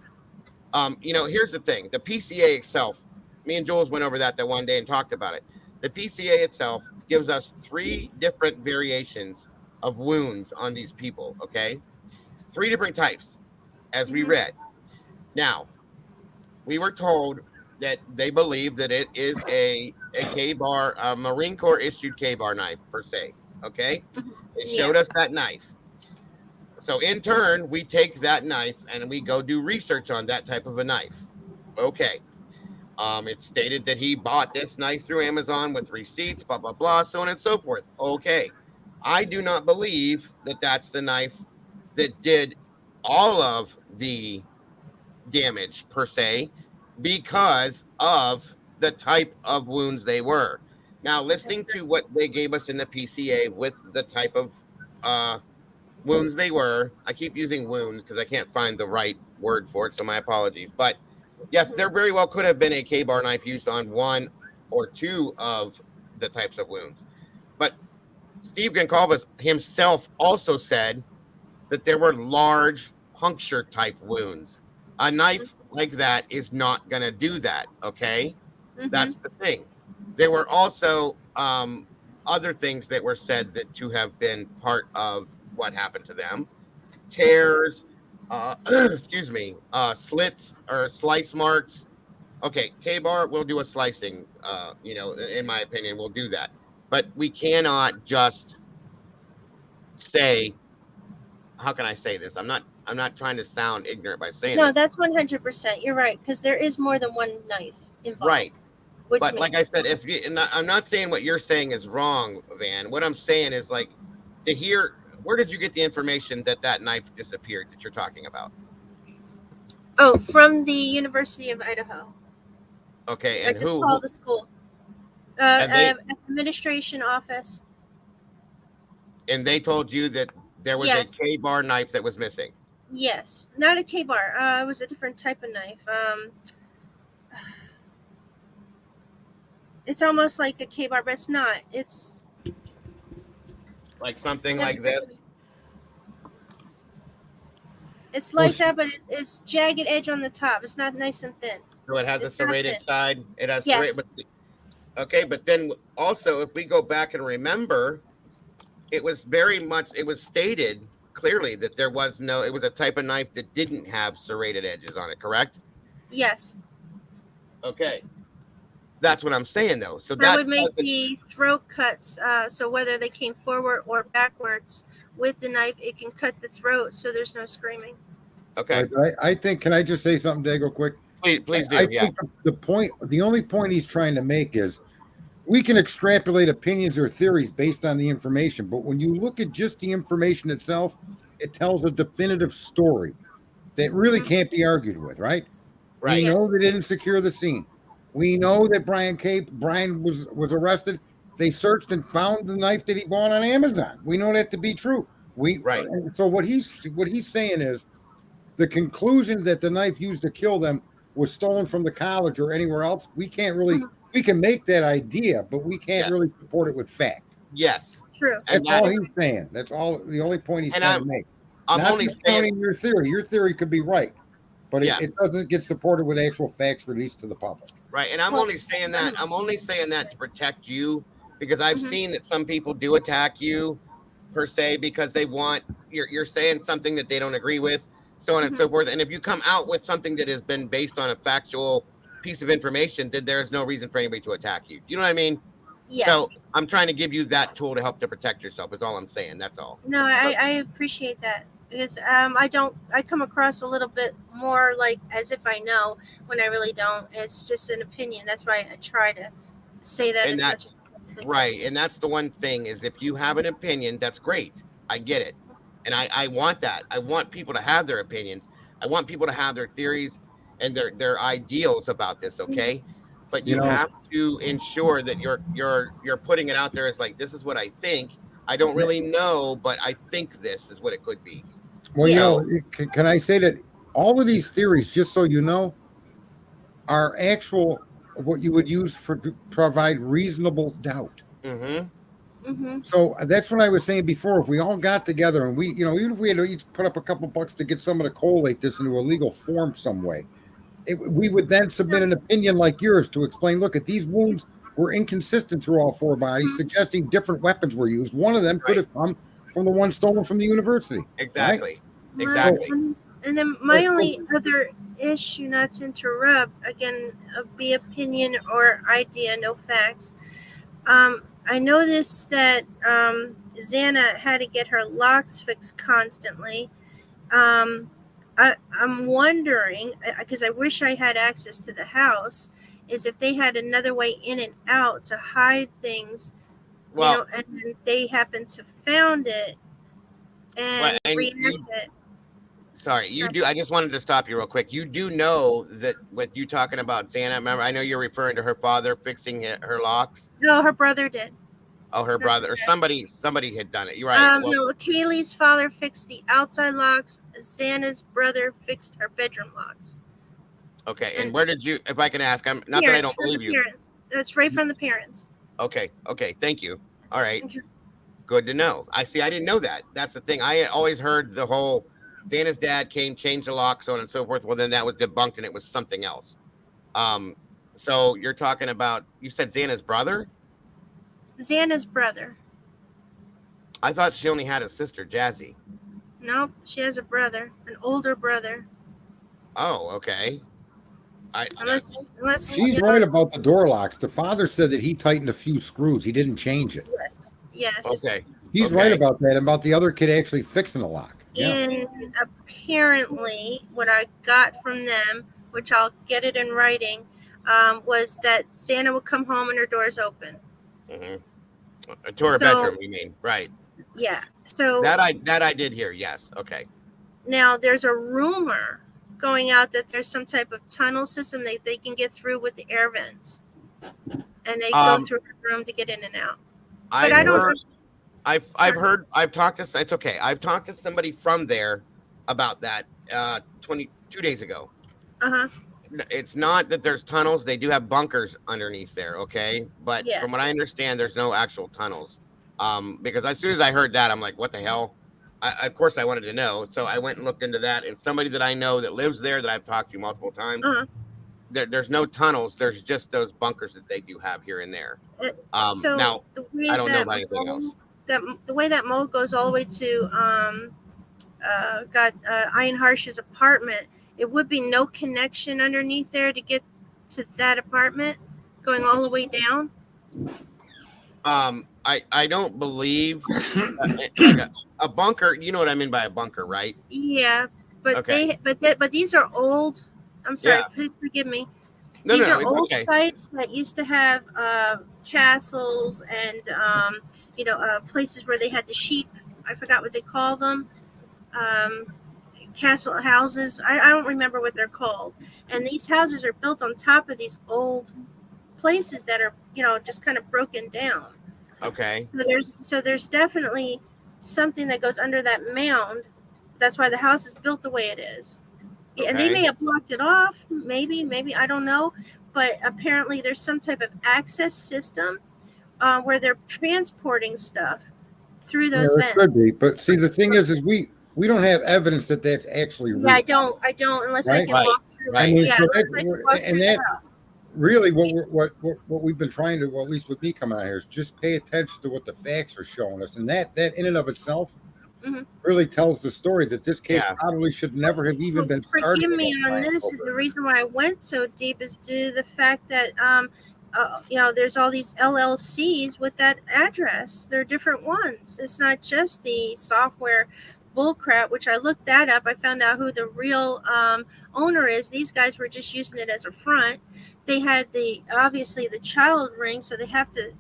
Here's the thing. The PCA itself, me and Jules went over that one day and talked about it. The PCA itself gives us 3 different variations of wounds on these people, okay? 3 different types, as we read. Now, we were told that they believe that it is a K-bar, a Marine Corps issued K-bar knife, per se, okay? They showed us that knife. So in turn, we take that knife and we go do research on that type of a knife. Okay. It's stated that he bought this knife through Amazon with receipts, blah, blah, blah, so on and so forth. Okay. I do not believe that that's the knife that did all of the damage, per se, because of the type of wounds they were. Now, listening to what they gave us in the PCA with the type of wounds they were. I keep using wounds because I can't find the right word for it, so my apologies. But yes, there very well could have been a K-bar knife used on 1 or 2 of the types of wounds. But Steve Goncalves himself also said that there were large puncture type wounds. A knife like that is not going to do that, okay? That's the thing. There were also other things that were said that to have been part of what happened to them. Tears, excuse me, slits or slice marks. Okay, K-bar, we'll do a slicing. In my opinion, we'll do that. But we cannot just say, how can I say this? I'm not trying to sound ignorant by saying No, this. that's 100%. You're right, because there is more than one knife involved. Right. Which But like I means said, I'm not saying what you're saying is wrong, Van. What I'm saying is like to hear, where did you get the information that that knife disappeared that you're talking about? from the University of Idaho. Okay, I and just who called the school. and they Administration office. and they told you that there was Yes. a K-bar knife that was missing. Yes, not a K-bar. It was a different type of knife. It's almost like a K-bar, but it's not. It's Like something like this. It's like that, but it's jagged edge on the top. It's not nice and thin. So it has It's a serrated not thin. side. It has Yes. serrated. Okay, but then also if we go back and remember, it was stated clearly that it was a type of knife that didn't have serrated edges on it, correct? Yes. Okay. That's what I'm saying though. So That would make the throat cuts. So whether they came forward or backwards with the knife, it can cut the throat, so there's no screaming. Okay. I think. Can I just say something, Dago, quick? Please do. I think the only point he's trying to make is we can extrapolate opinions or theories based on the information, but when you look at just the information itself, it tells a definitive story that really can't be argued with, right? Right. We know they didn't secure the scene. We know that Brian was arrested. They searched and found the knife that he bought on Amazon. We know that to be true. So what he's saying is the conclusion that the knife used to kill them was stolen from the college or anywhere else. We can't really we can make that idea, but we can't really support it with fact. Yes. True. That's all he's saying. That's all the only point he's trying to make. I'm Not only discounting saying your theory. Your theory could be right, but it doesn't get supported with actual facts released to the public. Right. And I'm only saying that to protect you, because I've seen that some people do attack you per se because they want you're saying something that they don't agree with, so on and so forth. And if you come out with something that has been based on a factual piece of information, then there's no reason for anybody to attack you. You know what I mean? Yes. So I'm trying to give you that tool to help to protect yourself is all I'm saying. That's all. No, I appreciate that, because I come across a little bit more like as if I know when I really don't. It's just an opinion. That's why I try to say that as much as possible. Right. And that's the one thing is if you have an opinion, that's great. I get it. And I want that. I want people to have their opinions. I want people to have their theories and their ideals about this, okay? But you have to ensure that you're putting it out there as like, this is what I think. I don't really know, but I think this is what it could be. Well, can I say that all of these theories, just so you know, are actual what you would use to provide reasonable doubt. So that's what I was saying before. If we all got together and we, even if we had to each put up a couple bucks to get someone to collate this into a legal form some way, we would then submit an opinion like yours to explain, look, at these wounds were inconsistent through all four bodies, suggesting different weapons were used. One of them could have come from the one stolen from the university. Exactly. Right? Exactly. And then my only other issue, not to interrupt, again, be opinion or idea, no facts. I noticed that Xana had to get her locks fixed constantly. I'm wondering, because I wish I had access to the house, is if they had another way in and out to hide things, and then they happen to found it and react it. Sorry, you do. I just wanted to stop you real quick. You do know that with you talking about Xana, remember, I know you're referring to her father fixing her locks. No, her brother did. Oh, her brother or somebody had done it. You're right. No, Kaylee's father fixed the outside locks. Xana's brother fixed her bedroom locks. Okay, and where did you? If I can ask, I'm not parents, that I don't believe you. That's right from the parents. Okay, thank you. All right, good to know. I didn't know that. That's the thing. I had always heard the whole Xana's dad came, changed the lock, so on and so forth. Well, then that was debunked, and it was something else. So you're talking about? You said Xana's brother? Xana's brother. I thought she only had a sister, Jazzy. Nope, she has a brother, an older brother. Oh, okay. Unless She's right about the door locks. The father said that he tightened a few screws. He didn't change it. yes. Okay. He's right about that, and about the other kid actually fixing the lock. Yeah. And apparently, what I got from them, which I'll get it in writing, was that Santa would come home and her doors open. To her bedroom, you mean? Right. Yeah. So that I did hear. Yes. Okay. Now there's a rumor going out that there's some type of tunnel system that they can get through with the air vents, and they go through the room to get in and out. But I don't. I've talked to. It's okay. I've talked to somebody from there about that 22 days ago. It's not that there's tunnels. They do have bunkers underneath there. Okay, but from what I understand, there's no actual tunnels. Because as soon as I heard that, I'm like, what the hell? Of course, I wanted to know, so I went and looked into that. And somebody that I know that lives there, that I've talked to multiple times, there's no tunnels. There's just those bunkers that they do have here and there. So now, I don't know about anything else. The way that mole goes all the way to Ian Harsh's apartment, it would be no connection underneath there to get to that apartment, going all the way down. I don't believe like a bunker. You know what I mean by a bunker, right? Yeah, but but these are old. I'm sorry, please forgive me. These are old sites that used to have castles and places where they had the sheep. I forgot what they call them. Castle houses. I don't remember what they're called. And these houses are built on top of these old places that are just kind of broken down. Okay. So there's definitely something that goes under that mound. That's why the house is built the way it is. Okay. And they may have blocked it off, maybe I don't know, but apparently there's some type of access system where they're transporting stuff through those vents. It could be, but see, the thing is we don't have evidence that that's actually real. Yeah, I don't unless I can walk through. I mean, really, what we've been trying to, well, at least with me coming out here, is just pay attention to what the facts are showing us, and that in and of itself really tells the story that this case probably should never have even been started. Forgive me on this. The reason why I went so deep is due to the fact that there's all these LLCs with that address. They're different ones. It's not just the software bullcrap, which I looked that up. I found out who the real owner is. These guys were just using it as a front. They had obviously the child ring, so they have to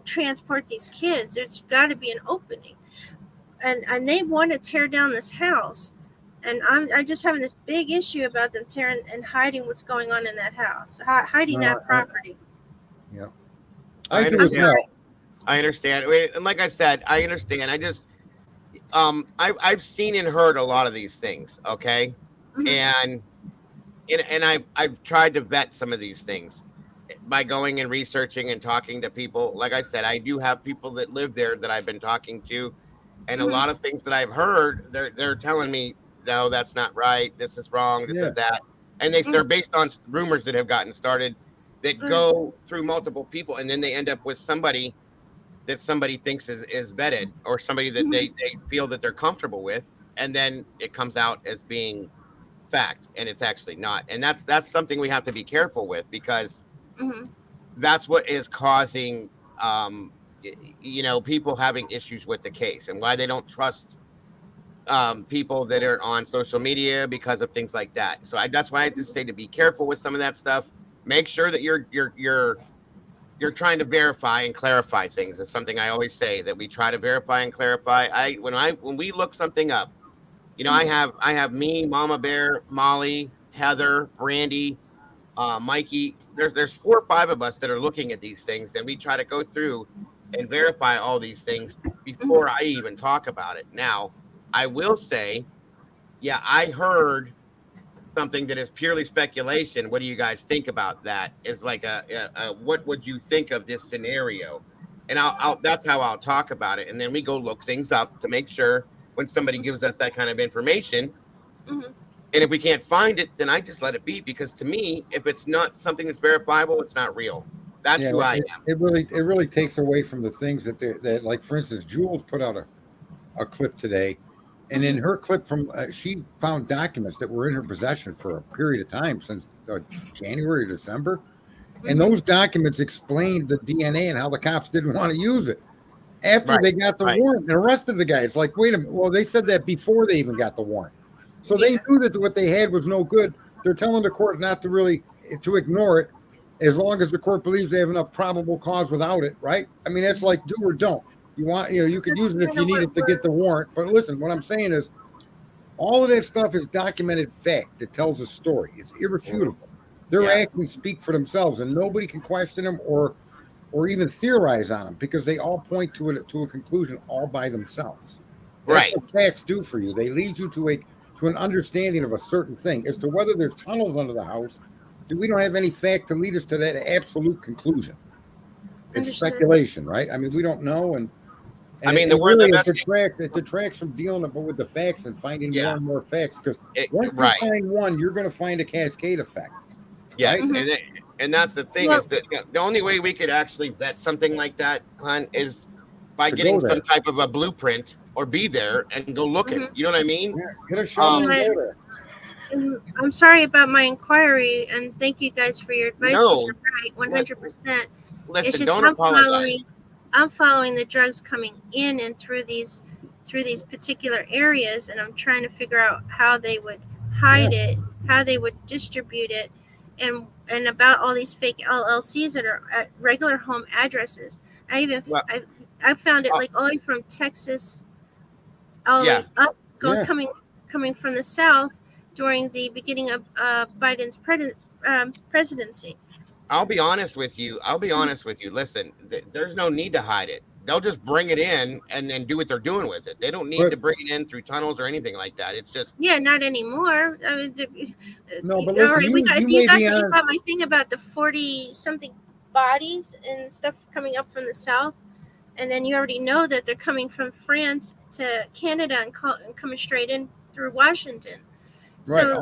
transport these kids. There's got to be an opening, and they want to tear down this house, and I'm just having this big issue about them tearing and hiding what's going on in that house, hiding that property. Yeah, I understand. And like I said, I understand. I just I've seen and heard a lot of these things. Okay, and I've tried to vet some of these things by going and researching and talking to people. Like I said, I do have people that live there that I've been talking to, and a lot of things that I've heard, they're telling me, no, that's not right. This is wrong. This is that, and they're based on rumors that have gotten started that go through multiple people, and then they end up with somebody that somebody thinks is vetted, or somebody that they feel that they're comfortable with, and then it comes out as being fact, and it's actually not. And that's something we have to be careful with, because that's what is causing people having issues with the case, and why they don't trust people that are on social media because of things like that. So that's why I just say to be careful with some of that stuff. Make sure that you're trying to verify and clarify things. It's something I always say, that we try to verify and clarify. When we look something up, I have me, Mama Bear, Molly, Heather, Brandy, Mikey. There's 4 or 5 of us that are looking at these things, and we try to go through and verify all these things before I even talk about it. Now, I will say, I heard something that is purely speculation. What do you guys think about that? Is like what would you think of this scenario? And that's how I'll talk about it. And then we go look things up to make sure when somebody gives us that kind of information. And if we can't find it, then I just let it be, because to me, if it's not something that's verifiable, it's not real. That's who I am. It really takes away from the things that like, for instance, Jules put out a clip today And in her clip from, she found documents that were in her possession for a period of time since January or December. And those documents explained the DNA and how the cops didn't want to use it after they got the warrant and arrested the guy. It's like, wait a minute. Well, they said that before they even got the warrant. So they knew that what they had was no good. They're telling the court not to really, to ignore it as long as the court believes they have enough probable cause without it, right? I mean, that's like do or don't. You want, you could use it if you need it to get the warrant. But listen, what I'm saying is all of that stuff is documented fact that tells a story. It's irrefutable. Their actions speak for themselves, and nobody can question them or even theorize on them because they all point to a conclusion all by themselves. That's what facts do for you. They lead you to an understanding of a certain thing. As to whether there's tunnels under the house, we don't have any fact to lead us to that absolute conclusion. It's speculation, right? I mean, we don't know, and I mean, it detracts from dealing with the facts and finding more and more facts, because once you find one, you're going to find a cascade effect. Yes, and that's the thing, is that the only way we could actually vet something like that, hon, is by getting some type of a blueprint or be there and go look at it. You know what I mean? Yeah, get a shovel and go there. And I'm sorry about my inquiry, and thank you guys for your advice. No, you're right, 100%. Listen, it's just don't apologize. I'm following the drugs coming in and through these particular areas, and I'm trying to figure out how they would hide it, how they would distribute it, and about all these fake LLCs that are at regular home addresses. I found it like all the way from Texas, all the way up, coming from the south during the beginning of Biden's presidency. I'll be honest with you. Listen, there's no need to hide it. They'll just bring it in and then do what they're doing with it. They don't need to bring it in through tunnels or anything like that. It's just not anymore. I mean, no, but listen, you got my thing about the 40-something bodies and stuff coming up from the south, and then you already know that they're coming from France to Canada and coming straight in through Washington. Right. So,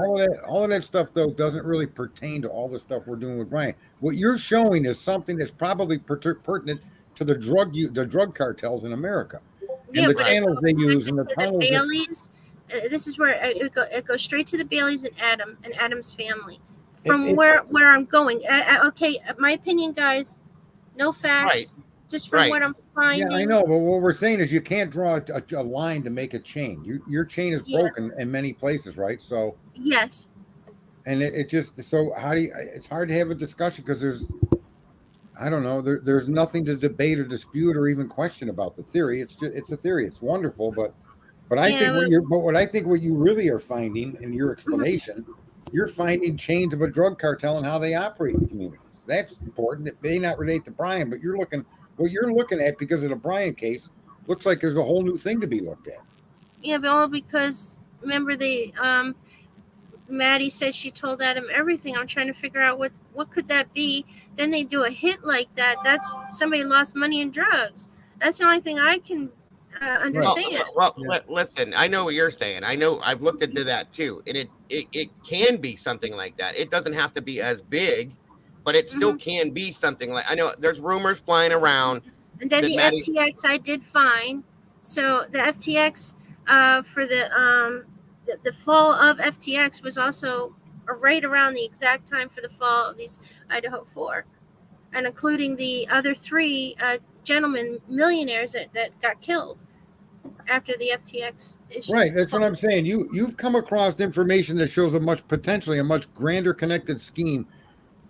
all of that stuff, though, doesn't really pertain to all the stuff we're doing with Brian. What you're showing is something that's probably pertinent to the drug cartels in America, and the channels they use and the tunnels. Baileys. This is where it goes straight to the Baileys and Adam's family. From where I'm going. Okay, my opinion, guys. No facts. Just from what I'm finding. Yeah, I know, but what we're saying is you can't draw a line to make a chain. Your chain is broken in many places, right? So yes. And it just, so how do you? It's hard to have a discussion because I don't know. There's nothing to debate or dispute or even question about the theory. It's a theory. It's wonderful, but I think what you really are finding in your explanation, you're finding chains of a drug cartel and how they operate in communities. That's important. It may not relate to Brian, but what you're looking at because of the Brian case looks like there's a whole new thing to be looked at. Yeah, but all because remember Maddie said she told Adam everything. I'm trying to figure out what could that be. Then they do a hit like that. That's somebody lost money in drugs. That's the only thing I can understand. Listen, I know what you're saying. I know I've looked into that too, and it can be something like that. It doesn't have to be as big, but it still can be something like. I know there's rumors flying around. And then the FTX I did find. So the FTX for the fall of FTX was also right around the exact time for the fall of these Idaho 4, and including the other 3 gentlemen, millionaires that got killed after the FTX issue. Right, that's what I'm saying. You've come across information that shows potentially a much grander connected scheme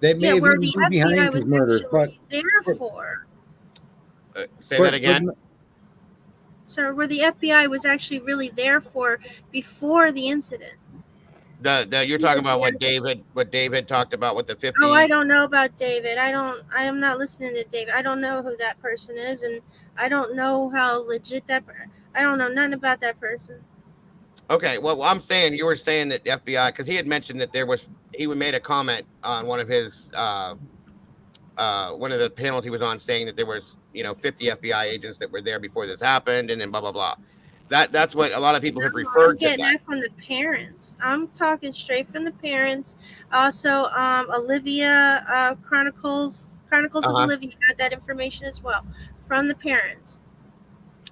that may have been behind these murders. But therefore, say that again. So where the FBI was actually really there for before the incident. You're talking about what David talked about with the 50. Oh, I don't know about David. I'm not listening to David. I don't know who that person is, and I don't know how legit I don't know nothing about that person. Okay, well, I'm saying you were saying that the FBI, because he had mentioned that he made a comment on one of his one of the panels he was on, saying that there was 50 FBI agents that were there before this happened, and then blah blah blah. That's what a lot of people have referred to. I'm getting that from the parents. I'm talking straight from the parents. Also, Olivia Chronicles of Olivia got that information as well from the parents.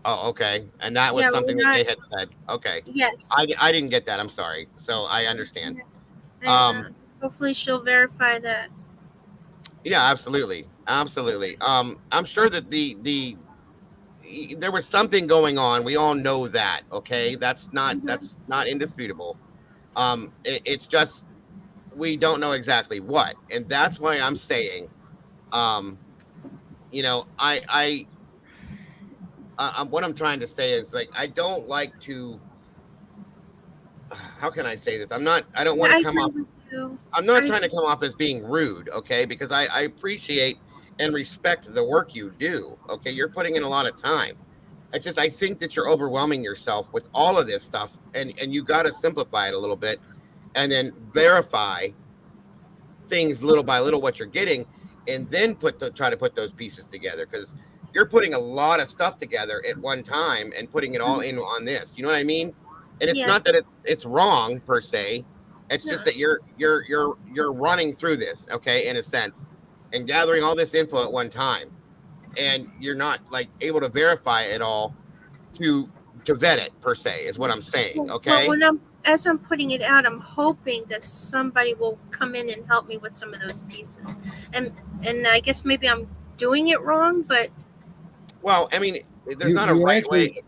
Oh, okay. And that was Yeah, we're something that not. they had said. Okay. Yes. I didn't get that. I'm sorry. So I understand. And Um, hopefully she'll verify that. yeah, absolutely. Absolutely. I'm sure that there was something going on. We all know that. Okay. That's not indisputable. It's just we don't know exactly what. And that's why I'm saying, um, you know, what I'm trying to say is like, I don't like to, how can I say this? I don't want to I come agree off, with you. I'm not I trying to come off as being rude, okay? Because I appreciate and respect the work you do, okay? You're putting in a lot of time. I think that you're overwhelming yourself with all of this stuff, and you got to simplify it a little bit, and then verify things little by little what you're getting, and then try to put those pieces together because you're putting a lot of stuff together at one time and putting it all in on this. You know what I mean? And it's yes. not that it's wrong per se. It's No. just that you're running through this, okay, in a sense, and gathering all this info at one time, and you're not like able to verify it all to vet it per se is what I'm saying. Well, Okay. as I'm putting it out, I'm hoping that somebody will come in and help me with some of those pieces, and I guess maybe I'm doing it wrong, but Well, I mean, there's not a You right way. actually,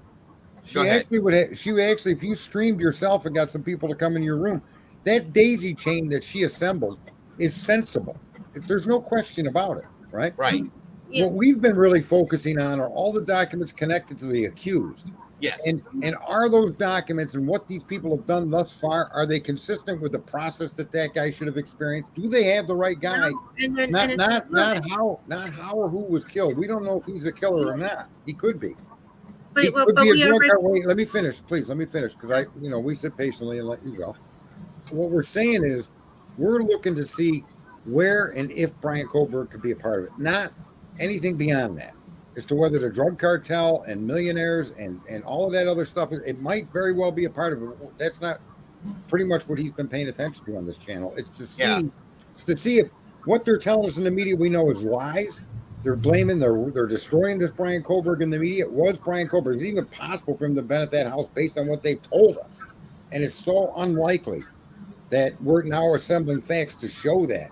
Go she ahead. actually she actually, if you streamed yourself and got some people to come in your room, that daisy chain that she assembled is sensible. There's no question about it, right? Right. yeah. What we've been really focusing on are all the documents connected to the accused. Yes. And are those documents and what these people have done thus far, are they consistent with the process that guy should have experienced? Do they have the right guy? And it's Not how or who was killed. We don't know if he's a killer or not. He could be. He but could be a we drug already. car. Wait, let me finish, please. Let me finish because we sit patiently and let you go. What we're saying is we're looking to see where and if Brian Kohlberg could be a part of it, not anything beyond that. As to whether the drug cartel and millionaires and all of that other stuff, it might very well be a part of it. That's not pretty much what he's been paying attention to on this channel. It's to see if what they're telling us in the media we know is lies. They're blaming, they're destroying this Brian Kohlberg in the media. It was Brian Kohlberg. It's even possible for him to have been at that house based on what they've told us. And it's so unlikely that we're now assembling facts to show that.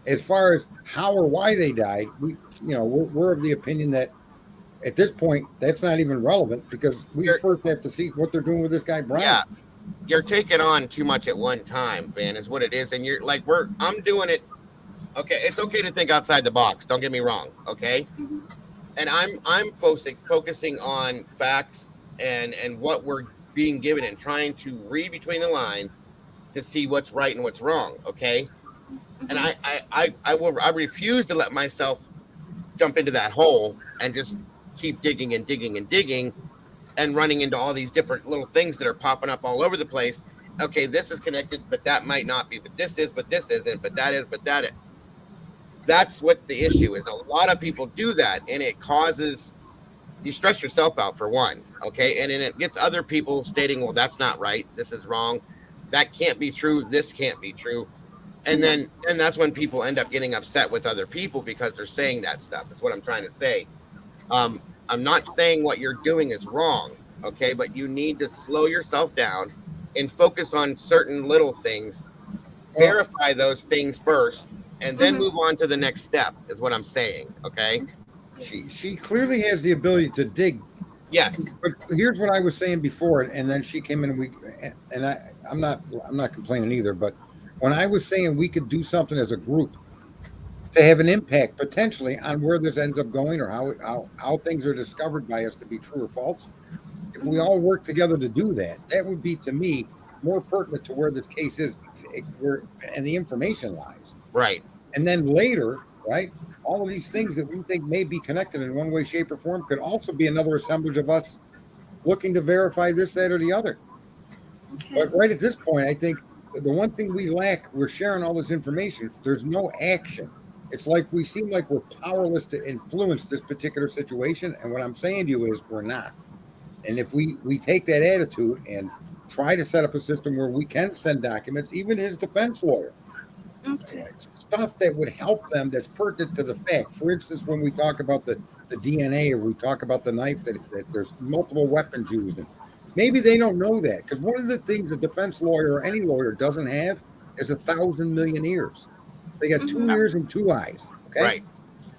As far as how or why they died, we're of the opinion that at this point that's not even relevant because we first have to see what they're doing with this guy Brian. Yeah, you're taking on too much at one time, Van, is what it is, and you're like I'm doing it. Okay, it's okay to think outside the box. Don't get me wrong. Okay, and I'm focusing on facts and what we're being given and trying to read between the lines to see what's right and what's wrong. Okay, and I refuse to let myself jump into that hole and just keep digging and digging and digging and running into all these different little things that are popping up all over the place. Okay, this is connected, but that might not be. But this is, but this isn't. But that is, but that is. That's what the issue is. A lot of people do that, and it causes you stress yourself out for one. Okay, and then it gets other people stating, "Well, that's not right. This is wrong. That can't be true. This can't be true." And then that's when people end up getting upset with other people because they're saying that stuff. That's what I'm trying to say. I'm not saying what you're doing is wrong, okay, but you need to slow yourself down and focus on certain little things, verify those things first, and then move on to the next step, is what I'm saying, okay? She clearly has the ability to dig. Yes. But here's what I was saying before, and then she came in and I'm not complaining either, but when I was saying we could do something as a group to have an impact potentially on where this ends up going or how things are discovered by us to be true or false. If we all work together to do that, that would be to me more pertinent to where this case is and the information lies. Right. And then later, right, all of these things that we think may be connected in one way, shape, or form could also be another assemblage of us looking to verify this, that, or the other. Okay. But right at this point, I think the one thing we lack, we're sharing all this information. There's no action. It's like we seem like we're powerless to influence this particular situation. And what I'm saying to you is we're not. And if we take that attitude and try to set up a system where we can send documents, even his defense lawyer. Okay. stuff that would help them that's pertinent to the fact. For instance, when we talk about the DNA, or we talk about the knife, that there's multiple weapons used, and maybe they don't know that, because one of the things a defense lawyer or any lawyer doesn't have is 1,000 million ears. They got two ears and two eyes. Okay. Right.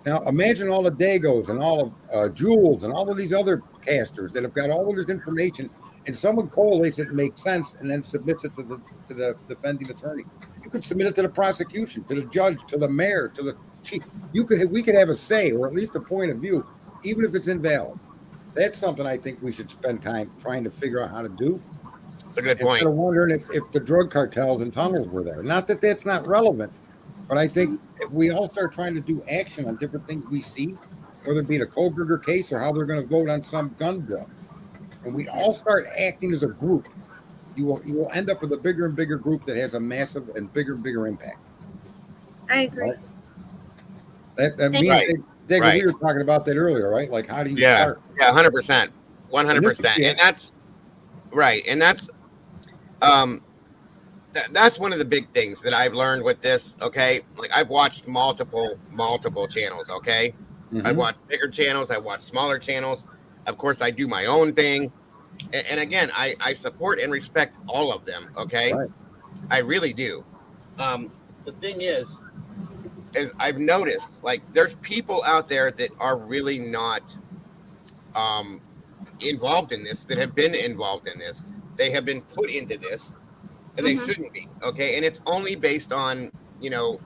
Now imagine all the Dagos and all of Jules and all of these other casters that have got all of this information, and someone collates it and makes sense, and then submits it to the defending attorney. You could submit it to the prosecution, to the judge, to the mayor, to the chief. We could have a say, or at least a point of view, even if it's invalid. That's something I think we should spend time trying to figure out how to do. That's a good point. Instead of wondering if the drug cartels and tunnels were there. Not that that's not relevant, but I think if we all start trying to do action on different things we see, whether it be the Koberger case or how they're going to vote on some gun bill, and we all start acting as a group, you will end up with a bigger and bigger group that has a massive and bigger impact. I agree. Right? That means we were talking about that earlier, right? Like, how do you start? Yeah, 100%, 100%, and that's right, and that's that's one of the big things that I've learned with this. Okay, like I've watched multiple channels. Okay, I've watched bigger channels, I've watched smaller channels. Of course, I do my own thing. And again, I support and respect all of them. Okay, I really do. The thing is I've noticed, like, there's people out there that are really not involved in this, that have been involved in this. They have been put into this, and they shouldn't be. Okay, and it's only based on, you know,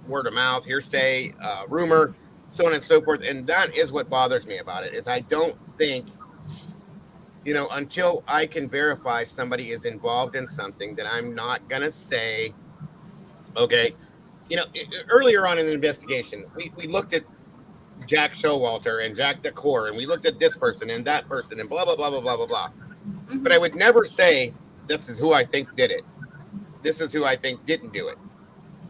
word of mouth, hearsay, rumor, so on and so forth. And that is what bothers me about it, is I don't think, you know, until I can verify somebody is involved in something, that I'm not going to say, okay, you know, earlier on in the investigation, we looked at Jack Showalter and Jack Decor, and we looked at this person and that person and blah, blah, blah, blah, blah, blah, blah. But I would never say, this is who I think did it. This is who I think didn't do it.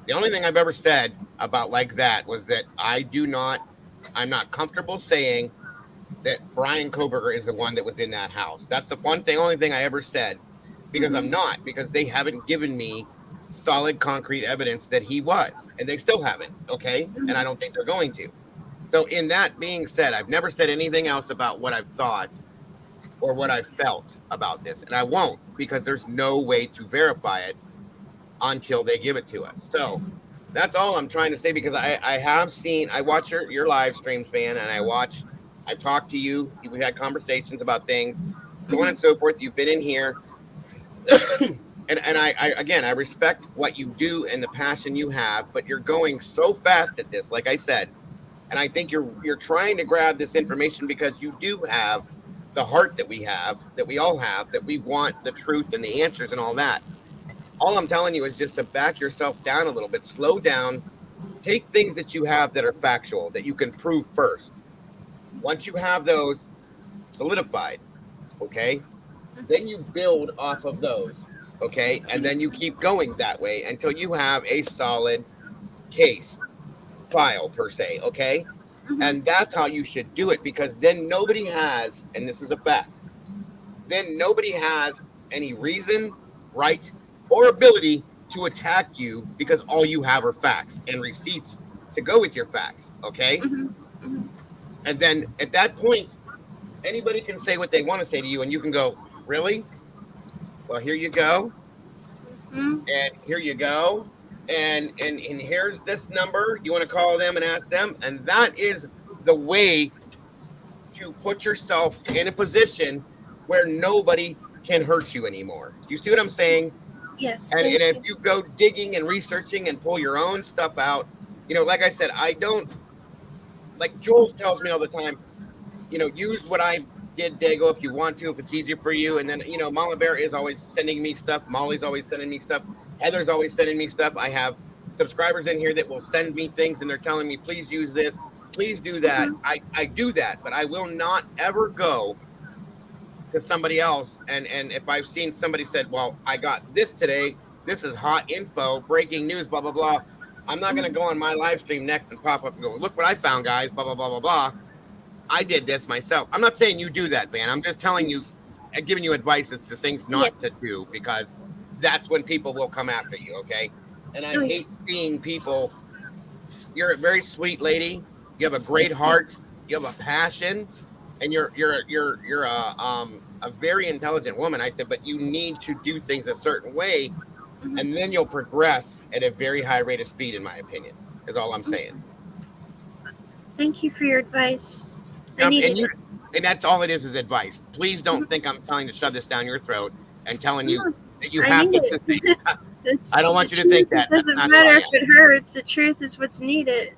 The only thing I've ever said about like that was that I'm not comfortable saying that Brian Koberger is the one that was in that house. That's the only thing I ever said, because I'm not, because they haven't given me solid concrete evidence that he was, and they still haven't. Okay. And I don't think they're going to. So in that being said, I've never said anything else about what I've thought or what I felt about this. And I won't, because there's no way to verify it until they give it to us. So that's all I'm trying to say, because I watch your live streams, man, and I talked to you. We had conversations about things, so on and so forth. You've been in here. and I respect what you do and the passion you have, but you're going so fast at this, like I said. And I think you're trying to grab this information because you do have the heart that we have, that we all have, that we want the truth and the answers and all that. All I'm telling you is just to back yourself down a little bit, slow down, take things that you have that are factual, that you can prove first. Once you have those solidified, okay, then you build off of those, okay, and then you keep going that way until you have a solid case file, per se, okay? And that's how you should do it, because then nobody has, and this is a fact, then nobody has any reason, right, or ability to attack you, because all you have are facts and receipts to go with your facts, okay? And then at that point, anybody can say what they want to say to you, and you can go, really? Well, here you go. And here you go. And here's this number. You want to call them and ask them. And that is the way to put yourself in a position where nobody can hurt you anymore. You see what I'm saying? Yes. And if you go digging and researching and pull your own stuff out, you know, like I said, I don't, like Jules tells me all the time, you know, use what I did, Dago, if you want to, if it's easier for you. And then, you know, Mama Bear is always sending me stuff. Molly's always sending me stuff. Heather's always sending me stuff. I have subscribers in here that will send me things, and they're telling me, please use this, please do that. I do that, but I will not ever go to somebody else. And if I've seen somebody said, well, I got this today, this is hot info, breaking news, blah, blah, blah. I'm not going to go on my live stream next and pop up and go, look what I found, guys, blah, blah, blah, blah, blah. I did this myself. I'm not saying you do that, man. I'm just telling you, giving you advice as to things not to do, because that's when people will come after you, okay? And I hate seeing people you're a very sweet lady. You have a great heart. You have a passion, and you're a very intelligent woman. I said, but you need to do things a certain way, and then you'll progress at a very high rate of speed, in my opinion. Is all I'm saying. Thank you for your advice. I And needed you, it. and that's all it is advice. Please don't think I'm telling you to shove this down your throat and telling you No, that you I have need to do it. things. I don't want The you to think truth, that. it That's doesn't not who I matter am. if it hurts. The truth is what's needed.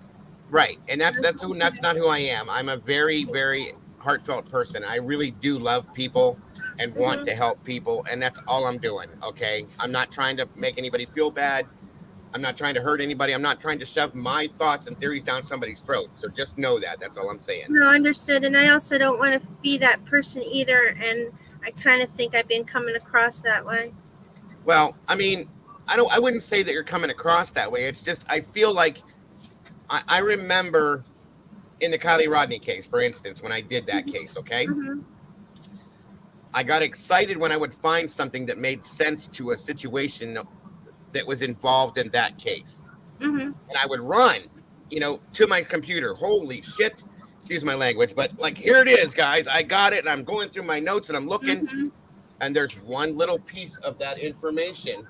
Right. And that's not who I am. I'm a very, very heartfelt person. I really do love people and want to help people, and that's all I'm doing. Okay. I'm not trying to make anybody feel bad. I'm not trying to hurt anybody. I'm not trying to shove my thoughts and theories down somebody's throat. So just know that. That's all I'm saying. No, understood. And I also don't want to be that person either. And I kind of think I've been coming across that way. Well, I mean, I wouldn't say that you're coming across that way. It's just I feel like I remember in the Kylie Rodney case, for instance, when I did that case, okay? I got excited when I would find something that made sense to a situation that was involved in that case. And I would run, to my computer. Holy shit. Excuse my language, but like, here it is, guys. I got it. And I'm going through my notes and I'm looking, and there's one little piece of that information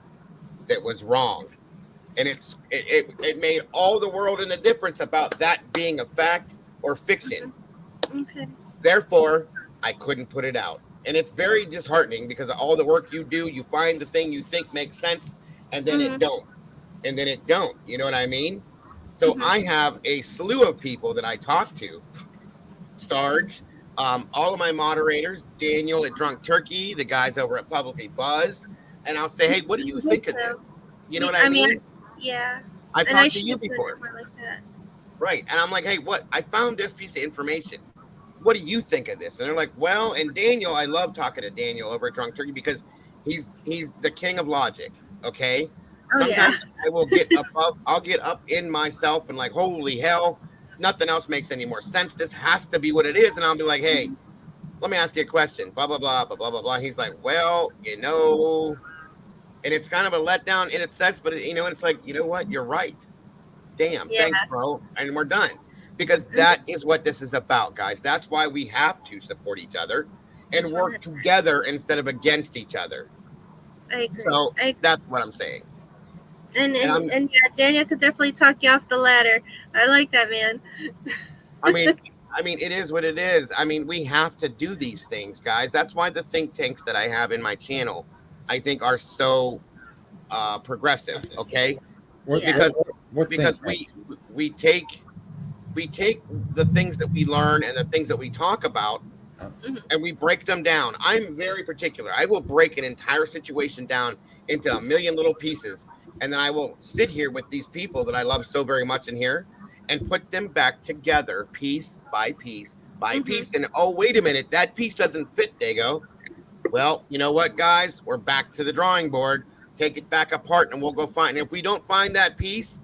that was wrong. And it made all the world in the difference about that being a fact or fiction. Okay. Therefore, I couldn't put it out. And it's very disheartening because of all the work you do. You find the thing you think makes sense, and then it don't. And then it don't. You know what I mean? So I have a slew of people that I talk to. Sarge, all of my moderators, Daniel at Drunk Turkey, the guys over at Publicly Buzzed. And I'll say, hey, what do you think of this? You know what I mean? Yeah. I've And I talked to should you have done before. it more like that. Right. And I'm like, hey, what? I found this piece of information. What do you think of this? And they're like, well, and Daniel, I love talking to Daniel over at Drunk Turkey because he's the king of logic. Okay. Sometimes I will I'll get up in myself and like, holy hell, nothing else makes any more sense. This has to be what it is. And I'll be like, hey, let me ask you a question. Blah, blah, blah, blah, blah, blah, blah. He's like, well, and it's kind of a letdown in its sense, but it's like, you know what? You're right. Damn. Thanks, bro. And we're done. Because that is what this is about, guys. That's why we have to support each other and work together instead of against each other. I agree. So that's what I'm saying. And yeah, Daniel could definitely talk you off the ladder. I like that, man. I mean, it is what it is. I mean, we have to do these things, guys. That's why the think tanks that I have in my channel, I think, are so progressive. Okay, because we take the things that we learn and the things that we talk about, and we break them down. I'm very particular. I will break an entire situation down into a million little pieces, and then I will sit here with these people that I love so very much in here and put them back together piece by piece by piece. And oh, wait a minute, that piece doesn't fit, Dago. Well, you know what, guys? We're back to the drawing board. Take it back apart and we'll go find. And if we don't find that piece,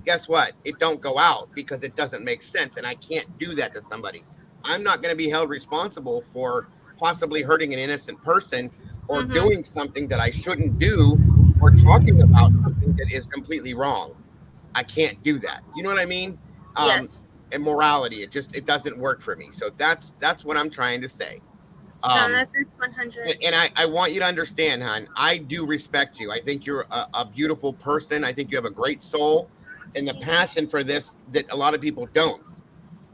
guess what? It don't go out because it doesn't make sense. And I can't do that to somebody. I'm not going to be held responsible for possibly hurting an innocent person or doing something that I shouldn't do or talking about something that is completely wrong. I can't do that. You know what I mean? Yes. And morality, it doesn't work for me. So that's what I'm trying to say. No, that's 100. And I want you to understand, hon, I do respect you. I think you're a beautiful person. I think you have a great soul and the passion for this that a lot of people don't.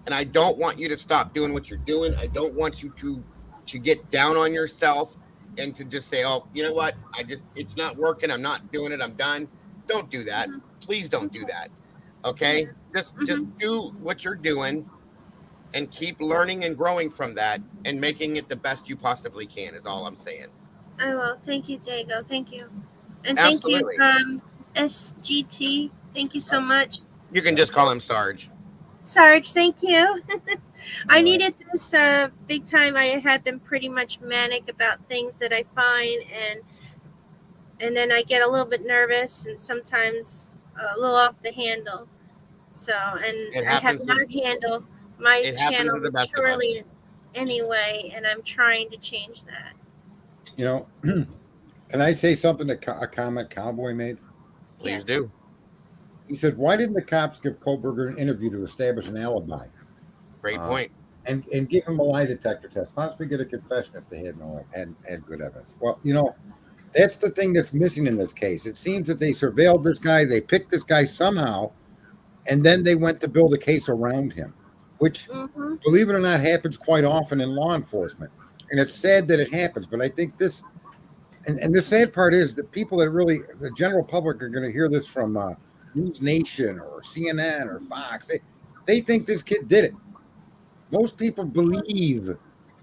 And I don't want you to stop doing what you're doing. I don't want you to get down on yourself and to just say, oh, you know what? It's not working. I'm not doing it. I'm done. Don't do that. Please don't do that. Okay? Just do what you're doing and keep learning and growing from that and making it the best you possibly can is all I'm saying. I will. Thank you, Dago. Thank you. And Absolutely. thank you, SGT. Thank you so much. You can just call him Sarge. Sarge, thank you. I needed this big time. I had been pretty much manic about things that I find, and then I get a little bit nervous and sometimes a little off the handle. So, and I have not handled my channel maturely anyway, and I'm trying to change that. You know, can I say something that a comment Cowboy made? Please do. He said, "Why didn't the cops give Koberger an interview to establish an alibi? Great point. And give him a lie detector test, possibly get a confession if they had good evidence." Well, that's the thing that's missing in this case. It seems that they surveilled this guy, they picked this guy somehow, and then they went to build a case around him, which, believe it or not, happens quite often in law enforcement. And it's sad that it happens, but I think this, and the sad part is that people that really, the general public, are going to hear this from News Nation or CNN or Fox. They think this kid did it. Most people believe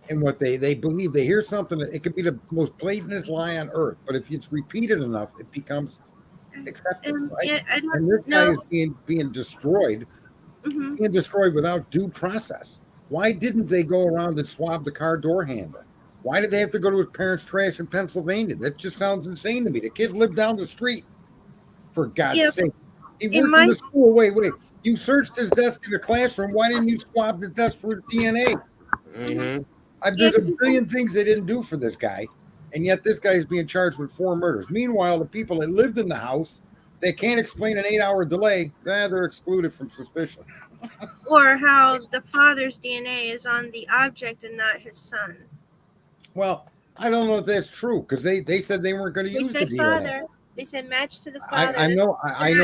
in what they believe. They hear something, it could be the most blatantest lie on earth, but if it's repeated enough, it becomes accepted, right? And this guy is being destroyed, being destroyed without due process. Why didn't they go around and swab the car door handle? Why did they have to go to his parents' trash in Pennsylvania? That just sounds insane to me. The kid lived down the street, for God's sake. He worked in the school. Wait. You searched his desk in the classroom. Why didn't you swab the desk for DNA? There's a billion things they didn't do for this guy, and yet this guy is being charged with 4 murders. Meanwhile, the people that lived in the house, they can't explain an 8-hour delay. They're excluded from suspicion. Or how the father's DNA is on the object and not his son. Well, I don't know if that's true, because they said they weren't going to use the DNA. Father. They said match to the father. I know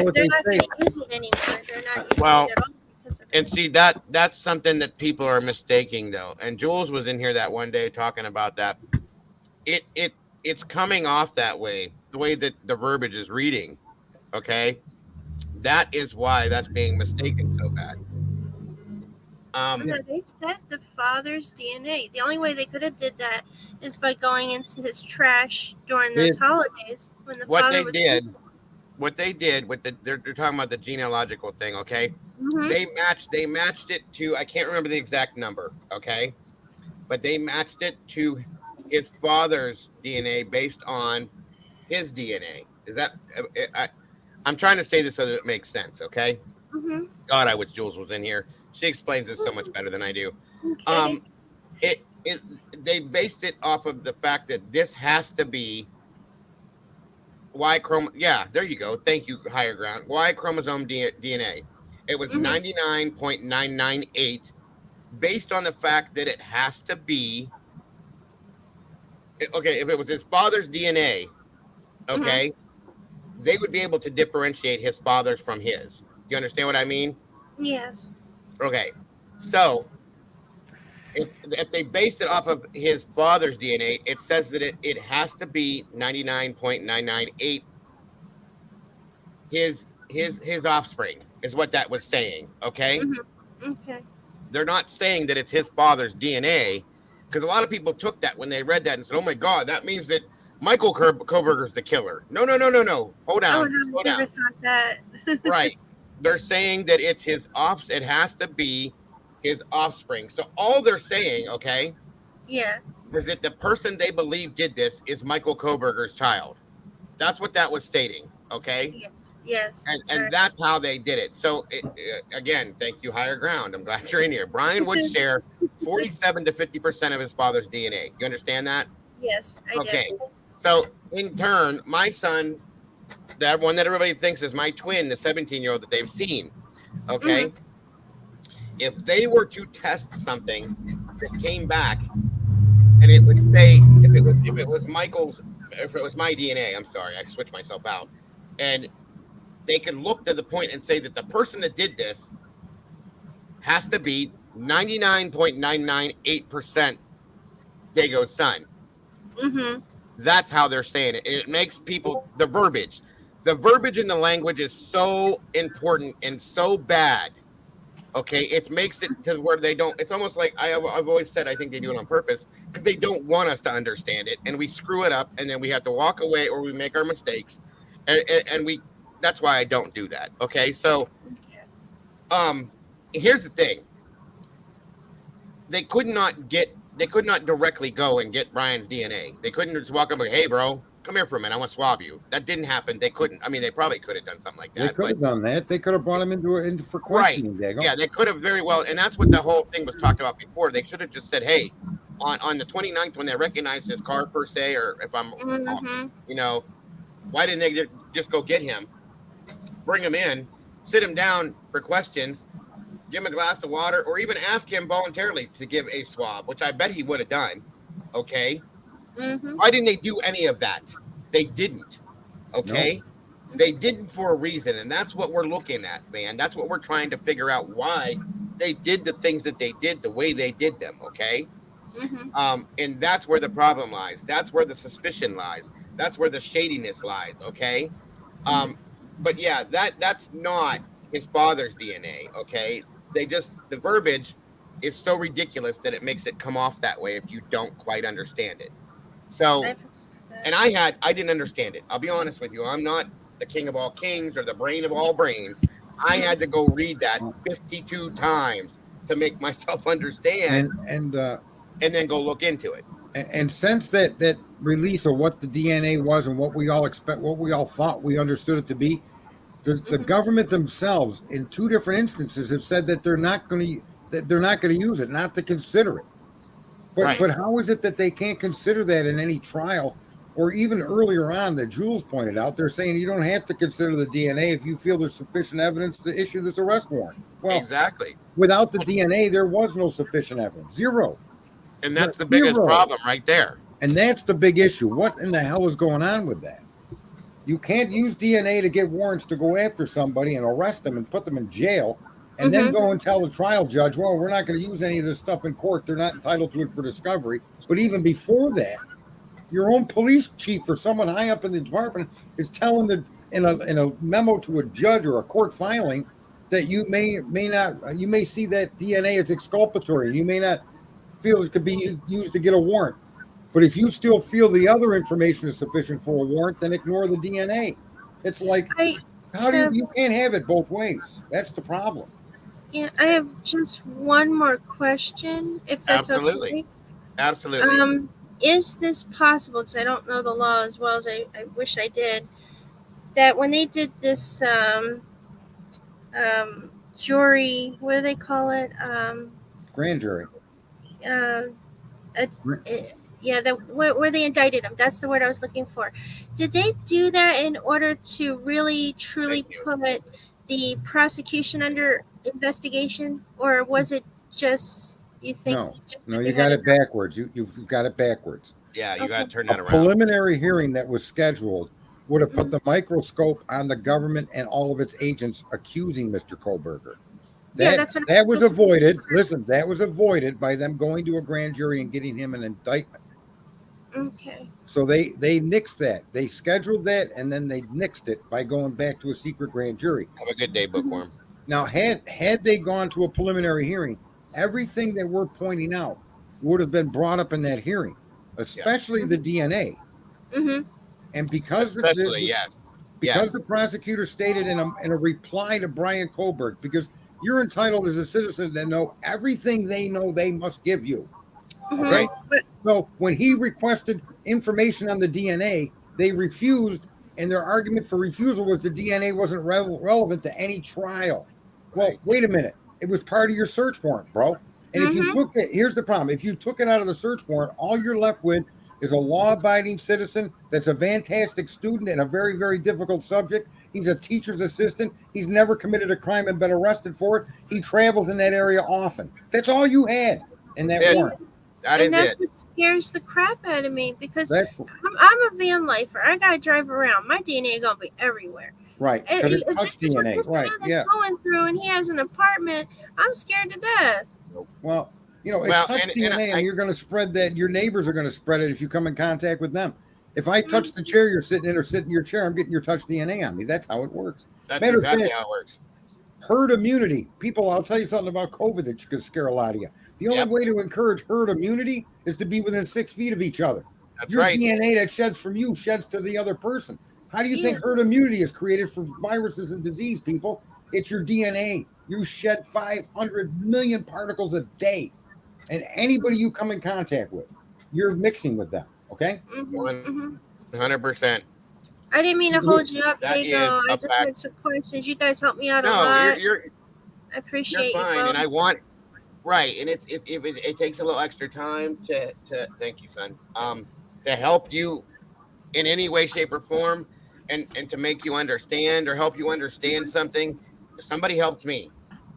what they say. They're not going to use it anymore. They're not using Well, it at all because of and see that's something that people are mistaking, though. And Jules was in here that one day talking about that. It's coming off that way, the way that the verbiage is reading. Okay, that is why that's being mistaken so bad. No, they said the father's DNA. The only way they could have did that is by going into his trash during those holidays when the father was what they did with they're talking about the genealogical thing, okay? They matched it to, I can't remember the exact number, okay? But they matched it to his father's DNA based on his DNA. Is that I'm trying to say this so that it makes sense, okay? God, I wish Jules was in here. She explains this so much better than I do. Okay. They based it off of the fact that this has to be Y chromosome. Yeah, there you go. Thank you, higher ground. Y chromosome DNA. It was 99.998, based on the fact that it has to be. Okay, if it was his father's DNA, okay, they would be able to differentiate his father's from his. You understand what I mean? Yes. Okay, so if they based it off of his father's DNA, it says that it has to be 99.998 his offspring is what that was saying. Okay. Okay. They're not saying that it's his father's DNA, because a lot of people took that when they read that and said, "Oh my God, that means that Michael Koberger's the killer." No. Hold on. Oh, no, I never thought that. Right. They're saying that it's his it has to be his offspring. So all they're saying, okay, yeah, is that the person they believe did this is Michael Koberger's child. That's what that was stating, okay? Yeah. Yes. And that's how they did it. So, again, thank you, higher ground. I'm glad you're in here. Brian would share 47 to 50% of his father's DNA. You understand that? Yes, I do. Okay. So, in turn, my son, that one that everybody thinks is my twin, the 17-year-old that they've seen, okay? If they were to test something that came back and it would say, if it was my DNA, I'm sorry, I switched myself out, and they can look to the point and say that the person that did this has to be 99.998% Dago's son. That's how they're saying it. It makes people, the verbiage in the language is so important and so bad. Okay, it makes it to where they don't. It's almost like I've always said, I think they do it on purpose because they don't want us to understand it, and we screw it up, and then we have to walk away or we make our mistakes, and we. That's why I don't do that. Okay, so here's the thing. They could not directly go and get Brian's DNA. They couldn't just walk up and go, "Hey, bro, come here for a minute. I want to swab you." That didn't happen. They couldn't. I mean, they probably could have done something like that. They could have done that. They could have brought him in for questioning. Right. Yeah, they could have very well. And that's what the whole thing was talked about before. They should have just said, "Hey, on the 29th, when they recognized his car per se, or if I'm, why didn't they just go get him, bring him in, sit him down for questions, give him a glass of water, or even ask him voluntarily to give a swab, which I bet he would have done. Okay. Mm-hmm. Why didn't they do any of that? They didn't. Okay. No. They didn't for a reason. And that's what we're looking at, man. That's what we're trying to figure out, why they did the things that they did the way they did them. Okay. And that's where the problem lies. That's where the suspicion lies. That's where the shadiness lies. Okay. But yeah, that's not his father's DNA. Okay. The verbiage is so ridiculous that it makes it come off that way if you don't quite understand it. So, and I didn't understand it. I'll be honest with you. I'm not the king of all kings or the brain of all brains. I had to go read that 52 times to make myself understand, and then go look into it. And since that release of what the DNA was and what we all thought we understood it to be, the government themselves in 2 different instances have said that they're not going to use it, not to consider it. But how is it that they can't consider that in any trial, or even earlier on that Jules pointed out? They're saying you don't have to consider the DNA if you feel there's sufficient evidence to issue this arrest warrant. Well, exactly. Without the DNA, there was no sufficient evidence. Zero. And that's the biggest problem right there. And that's the big issue. What in the hell is going on with that? You can't use DNA to get warrants to go after somebody and arrest them and put them in jail, and then go and tell the trial judge, well, we're not going to use any of this stuff in court. They're not entitled to it for discovery. But even before that, your own police chief or someone high up in the department is telling in a memo to a judge or a court filing that you may see that DNA as exculpatory. You may not feel it could be used to get a warrant. But if you still feel the other information is sufficient for a warrant, then ignore the DNA. It's like, you can't have it both ways. That's the problem. Yeah, I have just one more question, if that's okay. Absolutely. Is this possible, because I don't know the law as well as I wish I did, that when they did this jury, what do they call it? Grand jury. Where they indicted him. That's the word I was looking for. Did they do that in order to really, truly put the prosecution under investigation? Or was it just, you think? No, you got it backwards. You've got it backwards. Yeah, you got to turn that around. A preliminary hearing that was scheduled would have put the microscope on the government and all of its agents accusing Mr. Kohlberger. That was avoided. Listen, that was avoided by them going to a grand jury and getting him an indictment. Okay. So they nixed that. They scheduled that, and then they nixed it by going back to a secret grand jury. Have a good day, bookworm. Now, had they gone to a preliminary hearing, everything that we're pointing out would have been brought up in that hearing, especially the DNA. And because the prosecutor stated in a reply to Brian Kohlberg, because you're entitled as a citizen to know everything they know they must give you. Okay? So when he requested information on the DNA, they refused, and their argument for refusal was the DNA wasn't relevant to any trial. Well, wait a minute. It was part of your search warrant, bro. And if you took it, here's the problem. If you took it out of the search warrant, all you're left with is a law-abiding citizen that's a fantastic student and a very, very difficult subject. He's a teacher's assistant. He's never committed a crime and been arrested for it. He travels in that area often. That's all you had in that warrant. That's what scares the crap out of me, because I'm a van lifer. I gotta drive around. My DNA gonna be everywhere. Right, because it's touch DNA. Right, yeah. Going through, and he has an apartment. I'm scared to death. Well, it's touch DNA, and you're going to spread that. Your neighbors are going to spread it if you come in contact with them. If I touch the chair you're sitting in or sit in your chair, I'm getting your touch DNA on me. That's how it works. That's exactly how it works. Herd immunity. People, I'll tell you something about COVID that could scare a lot of you. The only way to encourage herd immunity is to be within 6 feet of each other. Your DNA that sheds from you sheds to the other person. How do you think herd immunity is created for viruses and disease, people? It's your DNA. You shed 500 million particles a day. And anybody you come in contact with, you're mixing with them, okay? 100%. I didn't mean to hold you up, Dago. I just had some questions. You guys helped me out a lot. I appreciate you're fine, you both. And I want, and it takes a little extra time to thank you, son, to help you in any way, shape, or form, and to make you understand or help you understand something. somebody helped me,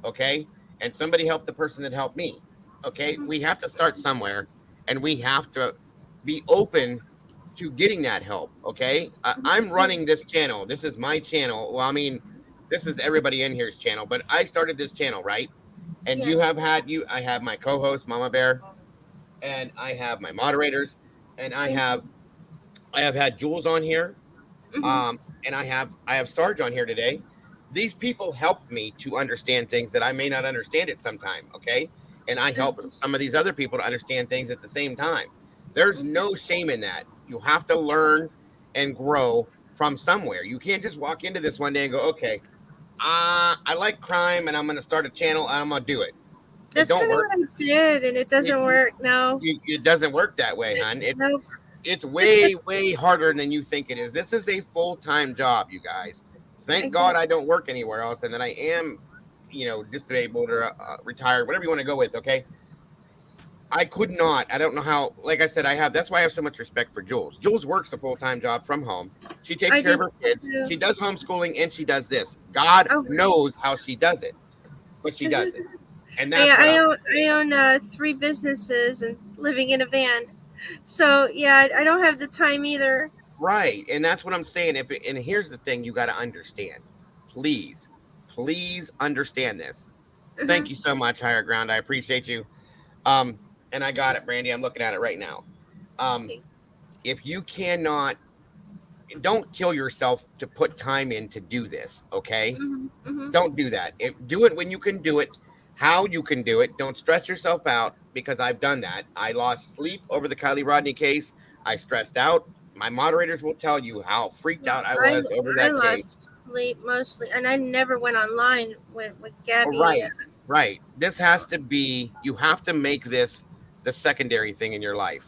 okay, and somebody helped the person that helped me. Okay, we have to start somewhere, and we have to be open to getting that help. Okay, I'm running this channel. This is my channel. Well, I mean, this is everybody in here's channel, but I started this channel, right? And you Yes. have had you. I have my co-host, Mama Bear, and I have my moderators, and Thank you. I have had Jules on here, Mhm. and I have Sarge on here today. These people helped me to understand things that I may not understand at some time. Okay, and I help some of these other people to understand things at the same time. There's no shame in that. You have to learn and grow from somewhere. You can't just walk into this one day and go, okay, I like crime and I'm going to start a channel and I'm going to do it. It That's don't kind of work. what I did, and it doesn't work. No. It doesn't work that way, hon. Nope. It's way harder than you think it is. This is a full-time job, you guys. Thank God I don't work anywhere else, and that I am, disabled or retired, whatever you want to go with. Okay, I could not. I don't know how. Like I said, I have. That's why I have so much respect for Jules. Jules works a full-time job from home. She takes I care of do her kids. too. She does homeschooling, and she does this. God Oh. knows how she does it, but she does it, and that's what I own 3 businesses and living in a van. So yeah, I don't have the time either. right. And that's what I'm saying. And here's the thing: you got to understand. Please, please understand this. Thank you so much, Higher Ground. I appreciate you. Um, and I got it, Brandy. I'm looking at it right now. Um, if you cannot, don't kill yourself to put time in to do this. Okay, don't do that. Do it when you can do it, how you can do it. Don't stress yourself out because I've done that. I lost sleep over the Kylie Rodney case. I stressed out. My moderators will tell you how freaked out I was over I that case. lost sleep mostly, and I never went online with Gabby. Right, right. This has to be. You have to make this the secondary thing in your life.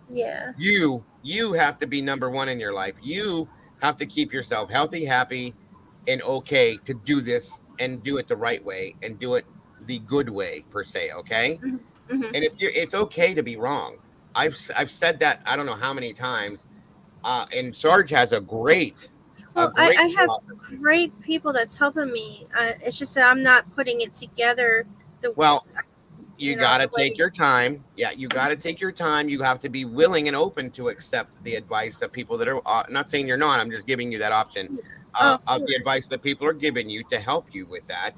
Yeah. You have to be number one in your life. You have to keep yourself healthy, happy, and okay to do this and do it the right way and do it the good way per se. Okay, Mm-hmm. and if you're, it's okay to be wrong. I've said that I don't know how many times. And Sarge has a great. Well, I have great people that's helping me. It's just that I'm not putting it together. Well, you got to take your time. Yeah, you got to take your time. You have to be willing and open to accept the advice of people that are not saying you're not. I'm just giving you that option of the advice that people are giving you to help you with that.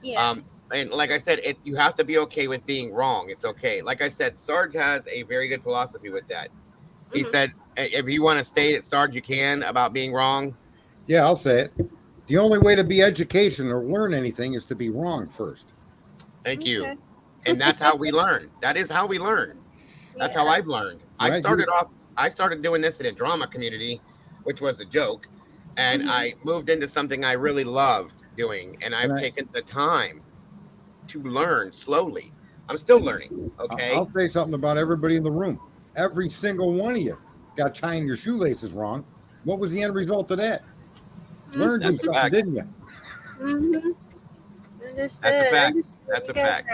Yeah. And like I said, you have to be okay with being wrong. It's okay. Like I said, Sarge has a very good philosophy with that. He said, if you want to state it, Sarge, you can about being wrong. Yeah, I'll say it. The only way to be education or learn anything is to be wrong first. Thank you. And that's how we learn. That is how we learn. That's how I've learned. Right. I started doing this in a drama community, which was a joke. And I moved into something I really loved doing. And I've taken the time to learn slowly. I'm still learning. Okay. I'll say something about everybody in the room. Every single one of you got tying your shoelaces wrong. What was the end result of that? Learned you something, didn't you? Mm-hmm. That's a fact. That's a fact.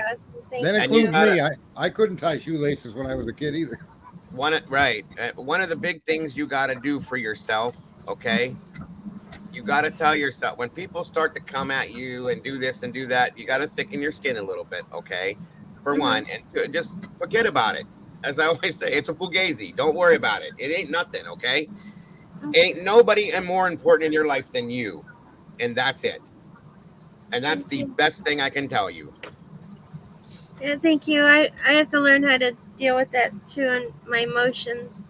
That includes me. I couldn't tie shoelaces when I was a kid either. One of the big things you got to do for yourself, okay? You got to tell yourself when people start to come at you and do this and do that, you got to thicken your skin a little bit, okay? For one, and just forget about it. As I always say, it's a fugazi. Don't worry about it. It ain't nothing, okay? Ain't nobody more important in your life than you, and that's it. And that's the best thing I can tell you. Yeah, thank you. I have to learn how to deal with that too, and my emotions.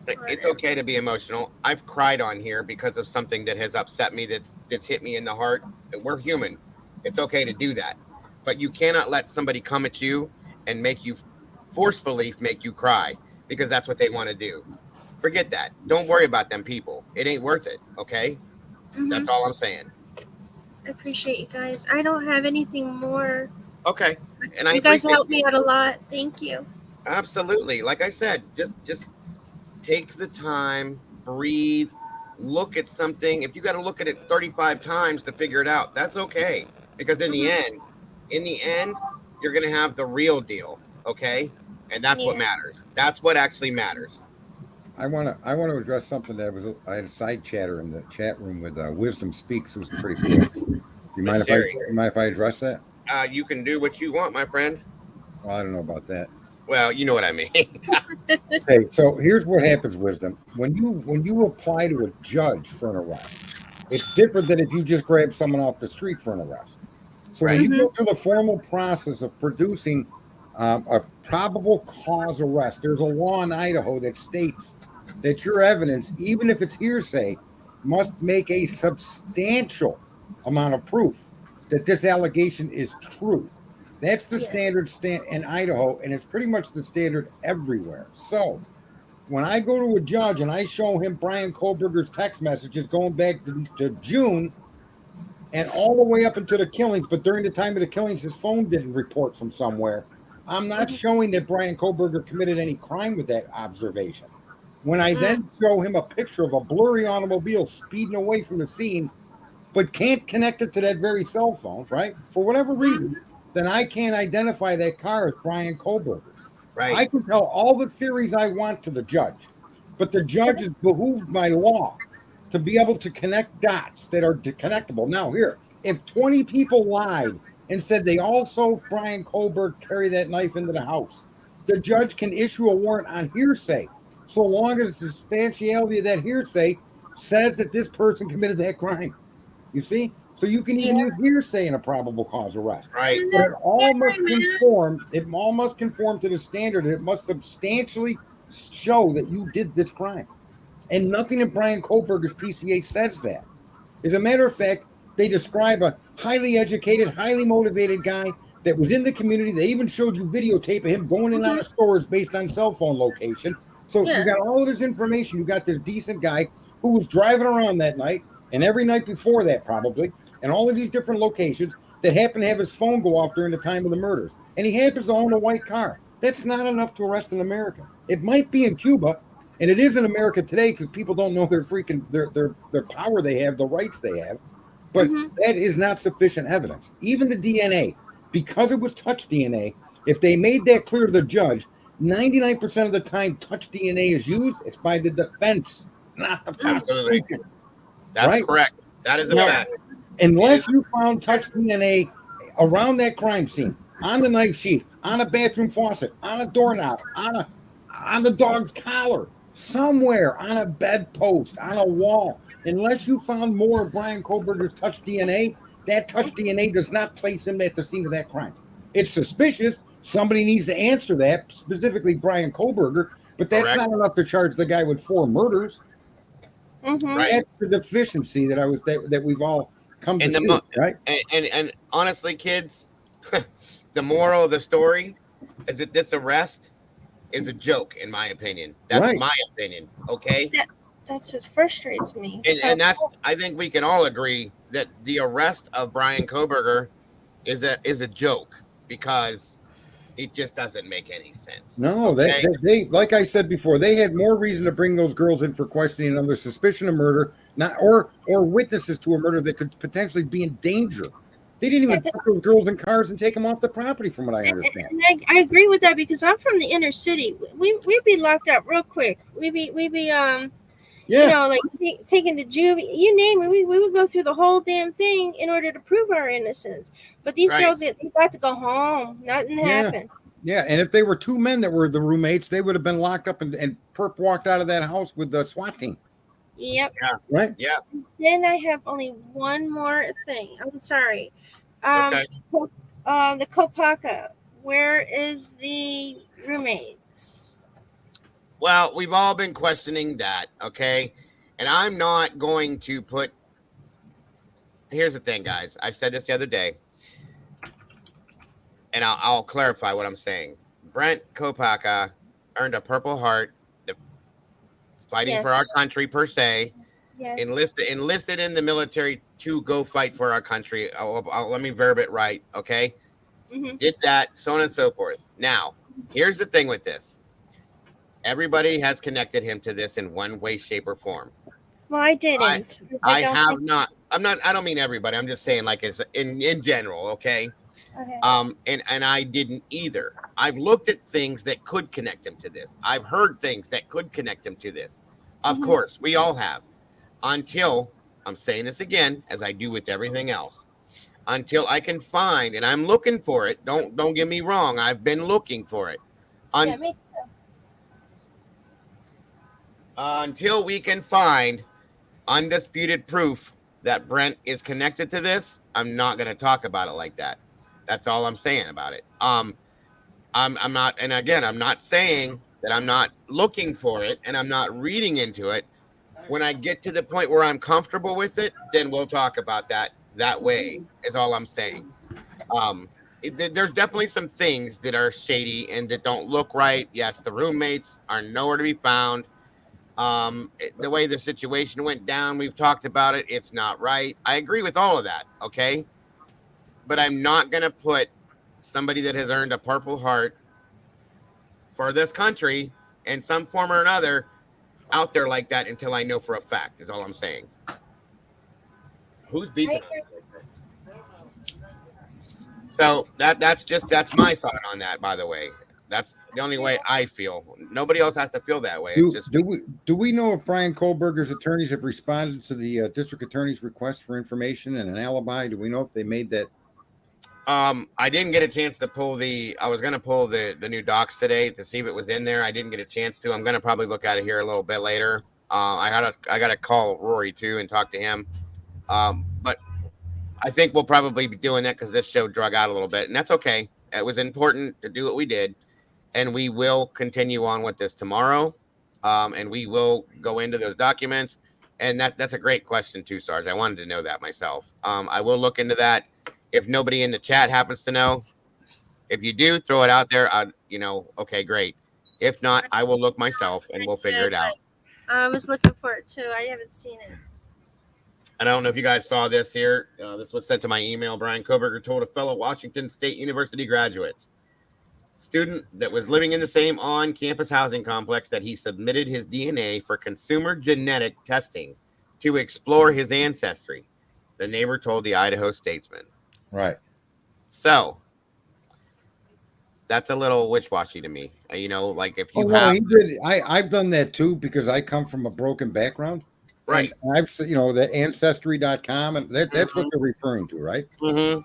It's okay to be emotional. I've cried on here because of something that has upset me, that's hit me in the heart. We're human. It's okay to do that. But you cannot let somebody come at you and forcefully make you cry because that's what they want to do. Forget that. Don't worry about them people. It ain't worth it, okay? That's all I'm saying. I appreciate you guys. I don't have anything more. Okay. And you guys helped me out a lot. Thank you. Absolutely. Like I said, just take the time, breathe, look at something. If you got to look at it 35 times to figure it out, that's okay. Because in the end, you're going to have the real deal, okay? And that's what matters. That's what actually matters. I want to address something that I had a side chatter in the chat room with Wisdom Speaks, who's pretty cool. If You Miss mind Sherry. you mind if I address that? You can do what you want, my friend. Well, I don't know about that. Well, you know what I mean. Okay, so here's what happens, Wisdom. When you apply to a judge for an arrest, it's different than if you just grab someone off the street for an arrest. So when Right. you go through the formal process of producing a probable cause arrest, there's a law in Idaho that states that your evidence, even if it's hearsay, must make a substantial amount of proof that this allegation is true. That's the standard in Idaho, and it's pretty much the standard everywhere. So when I go to a judge and I show him Brian Kohlberger's text messages going back to June and all the way up into the killings, but during the time of the killings, his phone didn't report from somewhere, I'm not showing that Brian Kohlberger committed any crime with that observation. When I then show him a picture of a blurry automobile speeding away from the scene, but can't connect it to that very cell phone, right? For whatever reason, then I can't identify that car as Brian Kohlberger's. Right. I can tell all the theories I want to the judge, but the judge is behooved by law to be able to connect dots that are connectable. Now, here, if 20 people lied and said they all saw Brian Kohlberg carry that knife into the house, the judge can issue a warrant on hearsay, so long as the substantiality of that hearsay says that this person committed that crime. You see? So you can even use hearsay in a probable cause arrest. Right. But it all must conform to the standard, and it must substantially show that you did this crime. And nothing in Brian Kohlberger's PCA says that. As a matter of fact, they describe a highly educated, highly motivated guy that was in the community. They even showed you videotape of him going in and out of stores based on cell phone location. So you got all of this information. You got this decent guy who was driving around that night and every night before that probably, and all of these different locations that happen to have his phone go off during the time of the murders. And he happens to own a white car. That's not enough to arrest an American. It might be in Cuba, and it is in America today because people don't know their power they have, the rights they have. But that is not sufficient evidence. Even the DNA, because it was touch DNA, if they made that clear to the judge, 99% of the time touch DNA is used, it's by the defense, not the Absolutely. prosecution. That's Right? correct. That is a fact. Unless you found touch DNA around that crime scene, on the knife sheath, on a bathroom faucet, on a doorknob, on the dog's collar, somewhere on a bedpost, on a wall, unless you found more of Brian Kohlberger's touch DNA, that touch DNA does not place him at the scene of that crime. It's suspicious. Somebody needs to answer that, specifically Brian Kohlberger, but that's not enough to charge the guy with 4 murders. Right. That's the deficiency that we've all come to see, right? And honestly, kids, the moral of the story is that this arrest is a joke, in my opinion. That's my opinion. Okay. That's what frustrates me. And that's, I think we can all agree that the arrest of Brian Kohlberger is a joke because it just doesn't make any sense. No, they like I said before, they had more reason to bring those girls in for questioning under suspicion of murder, or witnesses to a murder that could potentially be in danger. They didn't even put those girls in cars and take them off the property, from what I understand. And I agree with that because I'm from the inner city. We'd be locked up real quick. We'd be you know, like taken to juvie, you name it. We would go through the whole damn thing in order to prove our innocence. But these girls, they got to go home. Nothing happened. Yeah, and if they were 2 men that were the roommates, they would have been locked up, and Perp walked out of that house with the SWAT team. Yep. Yeah. Right? Yeah. Then I have only one more thing. I'm sorry. The Kopaka. Where is the roommates? Well, we've all been questioning that, okay? And I'm not going to put... Here's the thing, guys. I said this the other day, and I'll clarify what I'm saying. Brent Kopaka earned a Purple Heart, fighting for our country per se. Yes. Enlisted in the military to go fight for our country. Let me verb it right, okay? Did that, so on and so forth. Now, here's the thing with this. Everybody has connected him to this in one way, shape, or form. Well, I didn't. I have not. I don't mean everybody. I'm just saying, like, it's in general, okay? Okay. And I didn't either. I've looked at things that could connect him to this. I've heard things that could connect him to this. Of course, we all have. Until, I'm saying this again, as I do with everything else, until I can find, and I'm looking for it. Don't get me wrong. I've been looking for it. Yeah, me too. Until we can find undisputed proof that Brent is connected to this, I'm not going to talk about it like that. That's all I'm saying about it. I'm not, and again, I'm not saying that I'm not looking for it and I'm not reading into it. When I get to the point where I'm comfortable with it, then we'll talk about that way. Is all I'm saying. There's definitely some things that are shady and that don't look right. Yes, the roommates are nowhere to be found. The way the situation went down, we've talked about it. It's not right. I agree with all of that. Okay, but I'm not gonna put somebody that has earned a Purple Heart for this country in some form or another out there like that until I know for a fact. Is all I'm saying. Who's beeping? So that's my thought on that. By the way, that's the only way I feel. Nobody else has to feel that way. It's just Do we know if Brian Kohlberger's attorneys have responded to the district attorney's request for information and an alibi? Do we know if they made that? I didn't get a chance to I was going to pull the new docs today to see if it was in there. I didn't get a chance to. I'm going to probably look at it here a little bit later. I got to call Rory too and talk to him. But I think we'll probably be doing that because this show drug out a little bit, and that's okay. It was important to do what we did, and we will continue on with this tomorrow. And we will go into those documents. And that's a great question too, Sarge. I wanted to know that myself. I will look into that. If nobody in the chat happens to know, if you do, throw it out there. Okay, great. If not, I will look myself and we'll figure it out. I was looking for it too. I haven't seen it. I don't know if you guys saw this here. This was sent to my email. Brian Kohlberger told a fellow Washington State University graduate student that was living in the same on-campus housing complex that he submitted his DNA for consumer genetic testing to explore his ancestry. The neighbor told the Idaho Statesman. Right. So that's a little wishy-washy to me. Like if you he did. I've done that too because I come from a broken background. Right. And I've the ancestry.com and that's what they're referring to, right? Mm-hmm.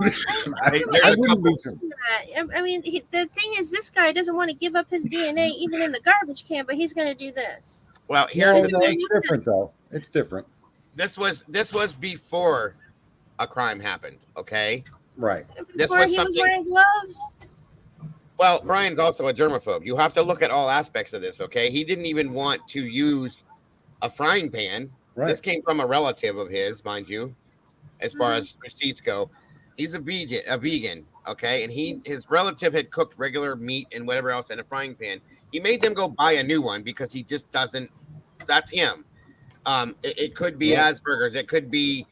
I mean, the thing is, this guy doesn't want to give up his DNA even in the garbage can, but he's going to do this. Well, here's the thing. It's different, though. It's different. This was before a crime happened. Okay. Right. Before he was wearing gloves. Well, Brian's also a germaphobe. You have to look at all aspects of this. Okay. He didn't even want to use a frying pan. Right. This came from a relative of his, mind you, as far as receipts go. He's a vegan, okay? And his relative had cooked regular meat and whatever else in a frying pan. He made them go buy a new one because he just doesn't. That's him. It could be Asperger's. It could be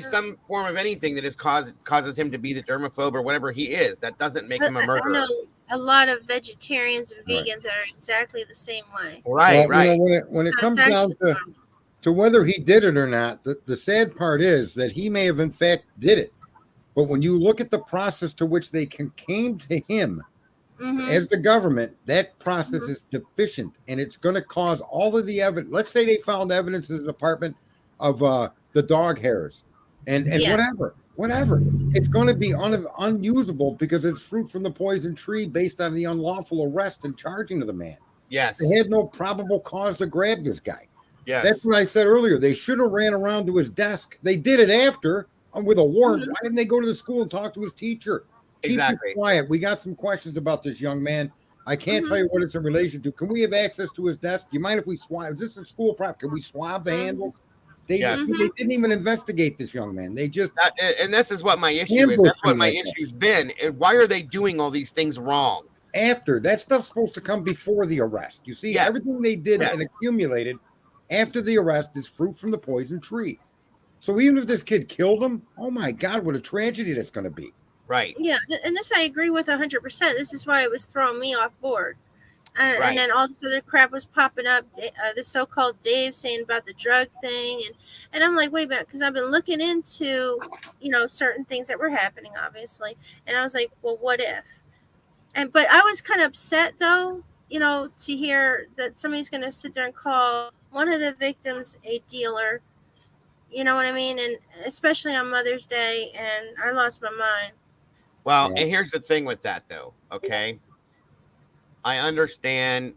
some form of anything that causes him to be the germaphobe or whatever he is. That doesn't make him a murderer. I know a lot of vegetarians and vegans are exactly the same way. Right. When it comes down to whether he did it or not, the sad part is that he may have in fact did it. But when you look at the process to which they came to him as the government, that process is deficient, and it's going to cause all of the evidence. Let's say they found evidence in his apartment of the dog hairs and whatever. It's going to be unusable because it's fruit from the poison tree based on the unlawful arrest and charging of the man. Yes. They had no probable cause to grab this guy. Yes. That's what I said earlier. They should have ran around to his desk. They did it after with a warrant. Why didn't they go to the school and talk to his teacher? Exactly. Keep it quiet. We got some questions about this young man. I can't tell you what it's in relation to. Can we have access to his desk? Do you mind if we swab? Is this a school prop? Can we swab the handles? They didn't even investigate this young man. They just and this is what my issue is. That's what my issue's been. Why are they doing all these things wrong? After that stuff's supposed to come before the arrest. You see, everything they did and accumulated after the arrest is fruit from the poison tree. So even if this kid killed him, oh my God, what a tragedy that's going to be. Right. Yeah, and this I agree with 100%. This is why it was throwing me off board. And then all this other crap was popping up. This so-called Dave saying about the drug thing, and I'm like, wait a minute, because I've been looking into, certain things that were happening, obviously, and I was like, well, what if? But I was kind of upset though, to hear that somebody's going to sit there and call one of the victims a dealer, You know what I mean? And especially on Mother's Day, and I lost my mind. Well, Yeah. and here's the thing with that, though. Okay, I understand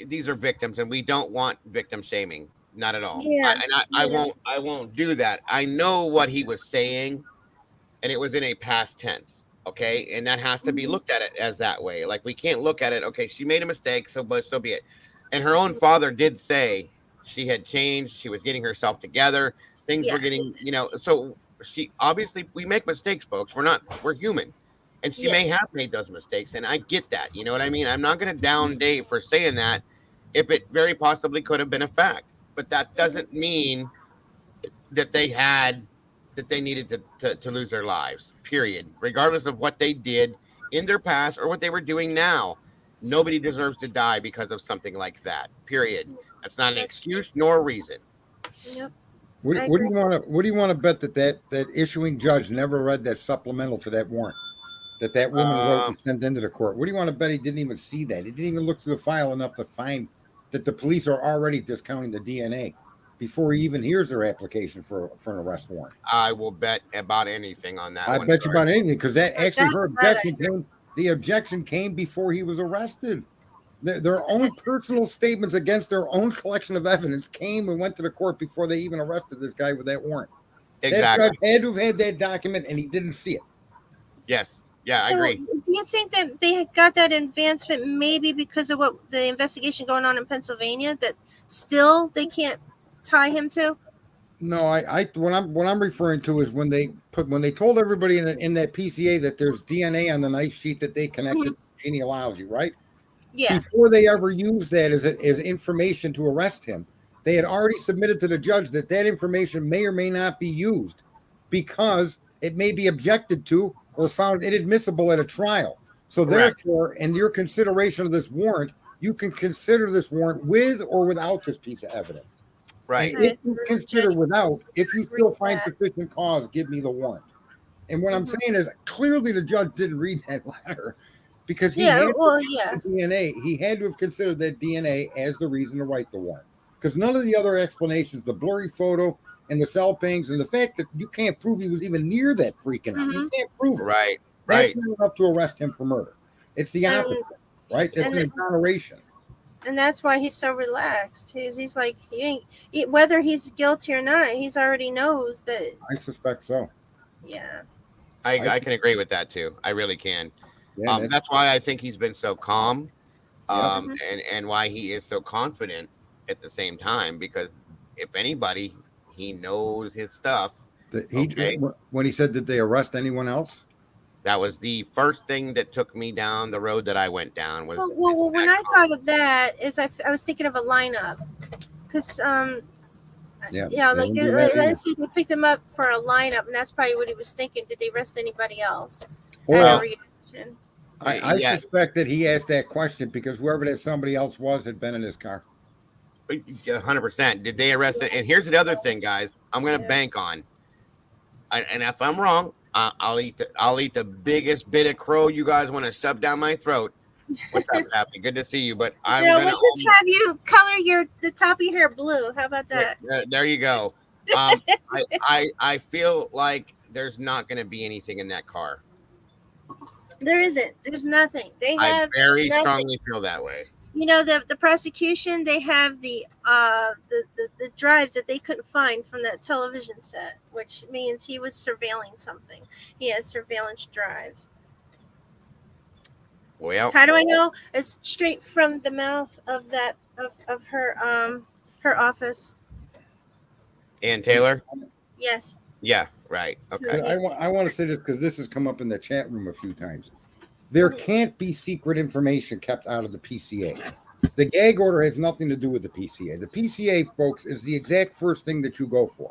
these are victims, and we don't want victim shaming. Not at all. Yeah, I yeah, won't. I won't do that. I know what he was saying, and it was in a past tense. Okay, and that has to be mhm, looked at it as that way. Like we can't look at it. Okay, she made a mistake, but so be it. And her own father did say she had changed. She was getting herself together. Things were yeah, getting, So she obviously we make mistakes, folks. We're human, and she yeah, may have made those mistakes, and I get that. You know what I mean? I'm not going to down Dave for saying that if it very possibly could have been a fact, but that doesn't mean that they needed to lose their lives, period, regardless of what they did in their past or what they were doing now. Nobody deserves to die because of something like that, period. That's not an that's true. excuse nor a reason. Yep, What, I what do agree. you want to What do you want to bet that issuing judge never read that supplemental to that warrant that woman wrote um and sent into the court? What do you want to bet he didn't even see that? He didn't even look through the file enough to find that the police are already discounting the DNA before he even hears their application for an arrest warrant. I will bet about anything on that I one, bet you Sarge. about anything because that actually her That I objection agree. came. The objection came before he was arrested. Their own personal statements against their own collection of evidence came and went to the court before they even arrested this guy with that warrant. That judge Exactly. had to have had that document, and he didn't see it. Yes. Yeah, I So, agree. do you think that they got that advancement maybe because of what the investigation going on in Pennsylvania that still they can't tie him to? No, I what I'm referring to is when they told everybody in that PCA that there's DNA on the knife sheet that they connected Mhm. to genealogy, right? Yeah. Before they ever used that as information to arrest him, they had already submitted to the judge that information may or may not be used because it may be objected to or found inadmissible at a trial. So Correct. therefore, in your consideration of this warrant, you can consider this warrant with or without this piece of evidence. And Right. if Okay, you so the consider judge without, if you agreed still with find that. sufficient cause, give me the warrant. And what I'm Mhm. saying is clearly the judge didn't read that letter because he Yeah. had Well, yeah. DNA. He had to have considered that DNA as the reason to write the warrant. Because none of the other explanations, the blurry photo and the cell pangs, and the fact that you can't prove he was even near that freaking out, you Hmm. can't prove it. Right. That's Right. not enough to arrest him for murder. It's the opposite, And right? That's an and exoneration. and that's why he's so relaxed. He's like whether he's guilty or not, he's already knows that. I suspect so. Yeah. I can agree with that too. I really can. Yeah, That's why I think he's been so calm, yep. Hmm. and why he is so confident at the same time. Because if anybody, he knows his stuff. Okay, When he said, did they arrest anyone else? that was the first thing that took me down the road that I went down. Was Well, when that I thought of that, I was thinking of a lineup, because Yeah, yeah, they like didn't do that either. let's see, they picked him up for a lineup, and that's probably what he was thinking. Did they arrest anybody else? At a Well, reaction. I yeah, suspect that he asked that question because whoever that somebody else was had been in his car. 100%. Did they arrest it? And here's the other thing, guys. I'm gonna Yeah. bank on, and if I'm wrong, I'll eat the biggest bit of crow you guys want to shove down my throat. What's up, Happy? Good to see you. But I'm Yeah, gonna we'll just have you color the top of your hair blue. How about that? there you go. I feel like there's not gonna be anything in that car. There isn't. There's nothing. They I have very nothing. strongly feel that way. You know, the prosecution, they have the drives that they couldn't find from that television set, which means he was surveilling something. He has surveillance drives. Well, How do I know? It's straight from the mouth of that of her office. Ann Taylor. Yes. Yeah, right. So Okay. I want to say this because this has come up in the chat room a few times. There can't be secret information kept out of the PCA. The gag order has nothing to do with the PCA. The PCA, folks, is the exact first thing that you go for.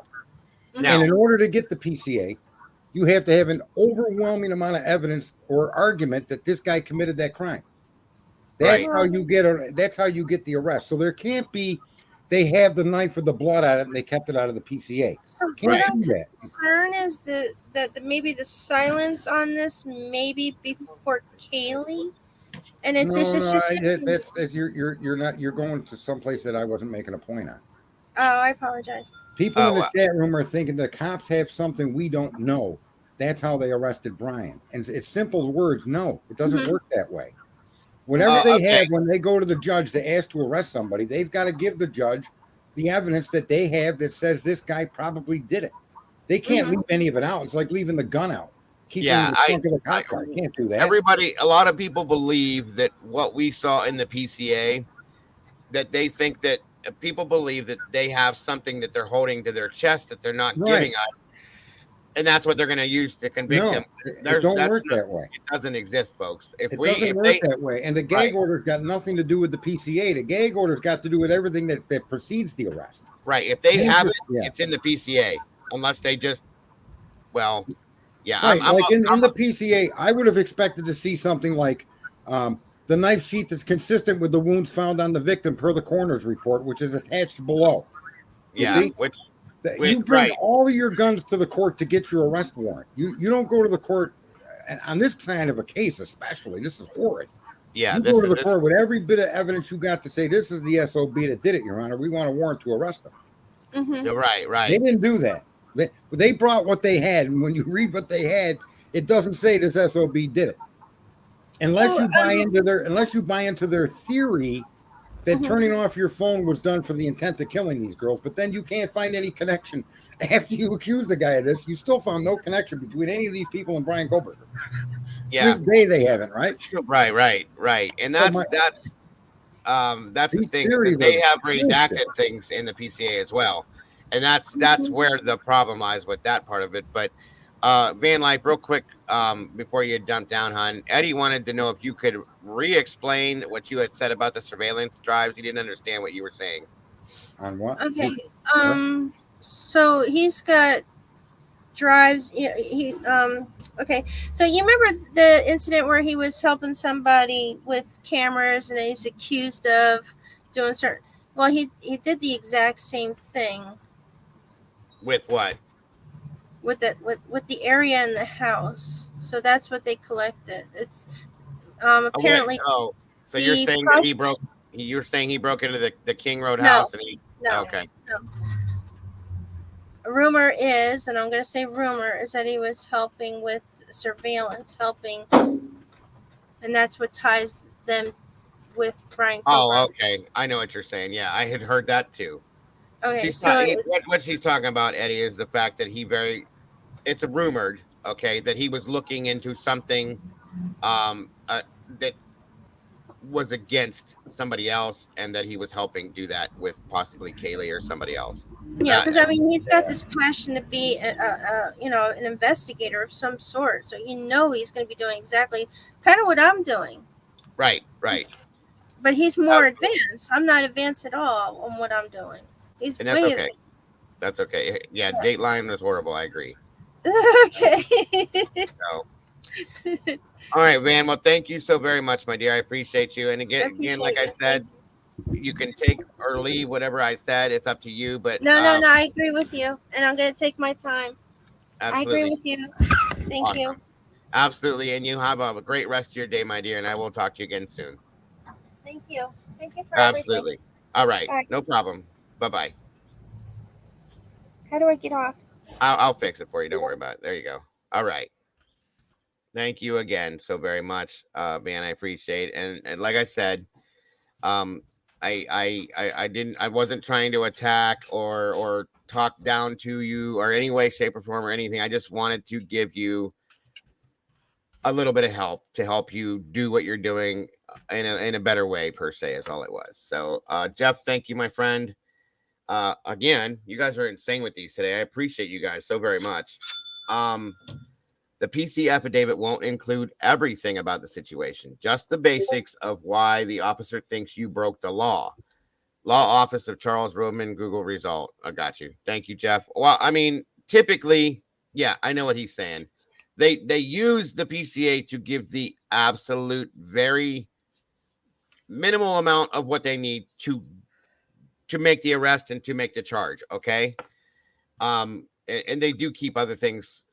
Now, And in order to get the PCA, you have to have an overwhelming amount of evidence or argument that this guy committed that crime. That's Right. how you get that's how you get the arrest. So there can't be they have the knife with the blood on it and they kept it out of the PCA. So Can't what I'm do that. concerned is that maybe the silence on this maybe before Kaylee, and it's No, just that's you're not you're going to someplace that I wasn't making a point on. I apologize. People in the chat room are thinking the cops have something we don't know. That's how they arrested Brian. And it's simple words. No, it doesn't work that way. Whatever they have when they go to the judge to ask to arrest somebody, they've got to give the judge the evidence that they have that says this guy probably did it. They can't leave any of it out. It's like leaving the gun out. Keep it in the trunk of the cop car. Can't do that. A lot of people believe that what we saw in the PCA, that they think that people believe that they have something that they're holding to their chest that they're not giving us. And that's what they're going to use to convict him. It don't work that way. It doesn't exist, folks. It doesn't work that way. And the gag order's got nothing to do with the PCA. The gag order's got to do with everything that precedes the arrest. Right. If they have it, it's in the PCA. Unless they just, well, yeah. Right. In the PCA, I would have expected to see something like the knife sheath that's consistent with the wounds found on the victim per the coroner's report, which is attached below. You bring all of your guns to the court to get your arrest warrant. You don't go to the court on this kind of a case, especially. This is horrid. Yeah, you go to the court with every bit of evidence you got to say this is the SOB that did it, Your Honor. We want a warrant to arrest them. Right. They didn't do that. They brought what they had, and when you read what they had, it doesn't say this SOB did it. Unless you buy into their theory that turning off your phone was done for the intent of killing these girls, but then you can't find any connection. After you accuse the guy of this, you still found no connection between any of these people and Brian Goldberger. Yeah. To this day they haven't, right? Right. And that's the thing. They have redacted things in the PCA as well. And that's where the problem lies with that part of it. But Van Life, real quick, before you dump down, hon, Eddie wanted to know if you could re-explain what you had said about the surveillance drives. He didn't understand what you were saying. On what? Okay. So he's got drives. Okay. So you remember the incident where he was helping somebody with cameras and he's accused of doing certain. Well, he did the exact same thing. With what? With the area in the house. So that's what they collected. It's apparently. So you're saying that he broke. You're saying he broke into the King Road house and he. No. Okay. No. A rumor is, and I'm going to say rumor, is that he was helping with surveillance, and that's what ties them with Brian Goldberger. Oh, okay. I know what you're saying. Yeah, I had heard that too. Okay, what she's talking about, Eddie, is the fact that it's rumored, okay, that he was looking into something that was against somebody else and that he was helping do that with possibly Kaylee or somebody else. Yeah, because he's got this passion to be an investigator of some sort. So he's going to be doing exactly kind of what I'm doing. Right. But he's more advanced. I'm not advanced at all on what I'm doing. He's and that's okay. Advanced. That's okay. Yeah, Dateline was horrible. I agree. Okay. So. All right, Van. Well, thank you so very much, my dear. I appreciate you. And again, like I said, you can take or leave whatever I said. It's up to you. But no, I agree with you, and I'm going to take my time. Absolutely. I agree with you. Thank you. Absolutely, and you have a great rest of your day, my dear. And I will talk to you again soon. Thank you. Thank you for absolutely. Everything. All right, no problem. Bye. How do I get off? I'll fix it for you. Don't worry about it. There you go. All right. Thank you again so very much, man. I appreciate it. And like I said, I wasn't trying to attack or talk down to you or any way, shape, or form or anything. I just wanted to give you a little bit of help to help you do what you're doing in a better way, per se, is all it was. So, Jeff, thank you, my friend. Again, you guys are insane with these today. I appreciate you guys so very much. The PC affidavit won't include everything about the situation, just the basics of why the officer thinks you broke the law. Law Office of Charles Roman, Google result. I got you. Thank you, Jeff. Well, I mean, typically, yeah, I know what he's saying. They use the PCA to give the absolute very minimal amount of what they need to make the arrest and to make the charge. Okay. And they do keep other things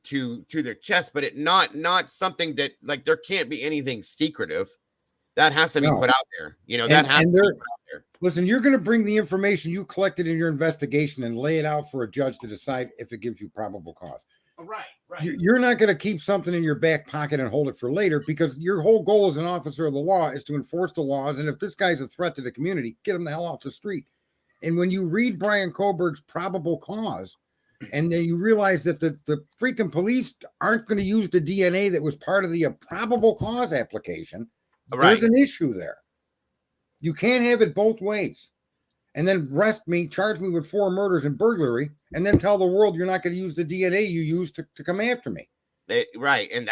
to their chest, but it not something that, like, there can't be anything secretive that has to be put out there. That has to be put out there. Listen, you're going to bring the information you collected in your investigation and lay it out for a judge to decide if it gives you probable cause. Right. You're not going to keep something in your back pocket and hold it for later, because your whole goal as an officer of the law is to enforce the laws. And if this guy's a threat to the community, get him the hell off the street. And when you read Brian Koberg's probable cause, and then you realize that the freaking police aren't going to use the DNA that was part of the probable cause application, there's an issue there. You can't have it both ways. And then charge me with 4 murders and burglary, and then tell the world you're not going to use the DNA you used to come after me. Right. And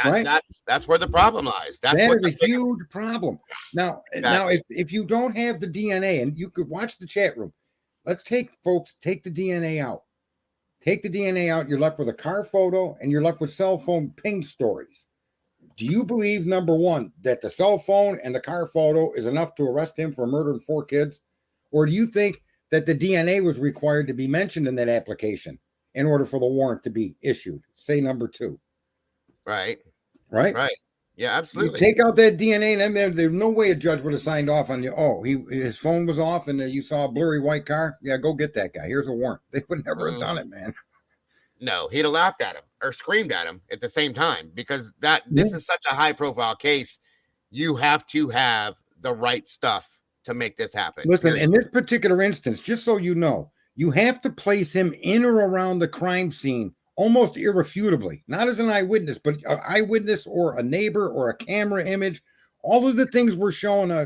that's where the problem lies. That is a huge problem. Now, if you don't have the DNA, and you could watch the chat room, take the DNA out. Take the DNA out. You're left with a car photo, and you're left with cell phone ping stories. Do you believe, number one, that the cell phone and the car photo is enough to arrest him for murdering 4 kids? Or do you think that the DNA was required to be mentioned in that application in order for the warrant to be issued? Say number 2. Right. Yeah, absolutely. You take out that DNA, and then there's no way a judge would have signed off on you. Oh, his phone was off, and you saw a blurry white car. Yeah, go get that guy. Here's a warrant. They would never have done it, man. No, he'd have laughed at him or screamed at him at the same time, because this is such a high-profile case. You have to have the right stuff to make this happen. Listen, in this particular instance, just so you know, you have to place him in or around the crime scene almost irrefutably, not as an eyewitness, but an eyewitness or a neighbor or a camera image. All of the things were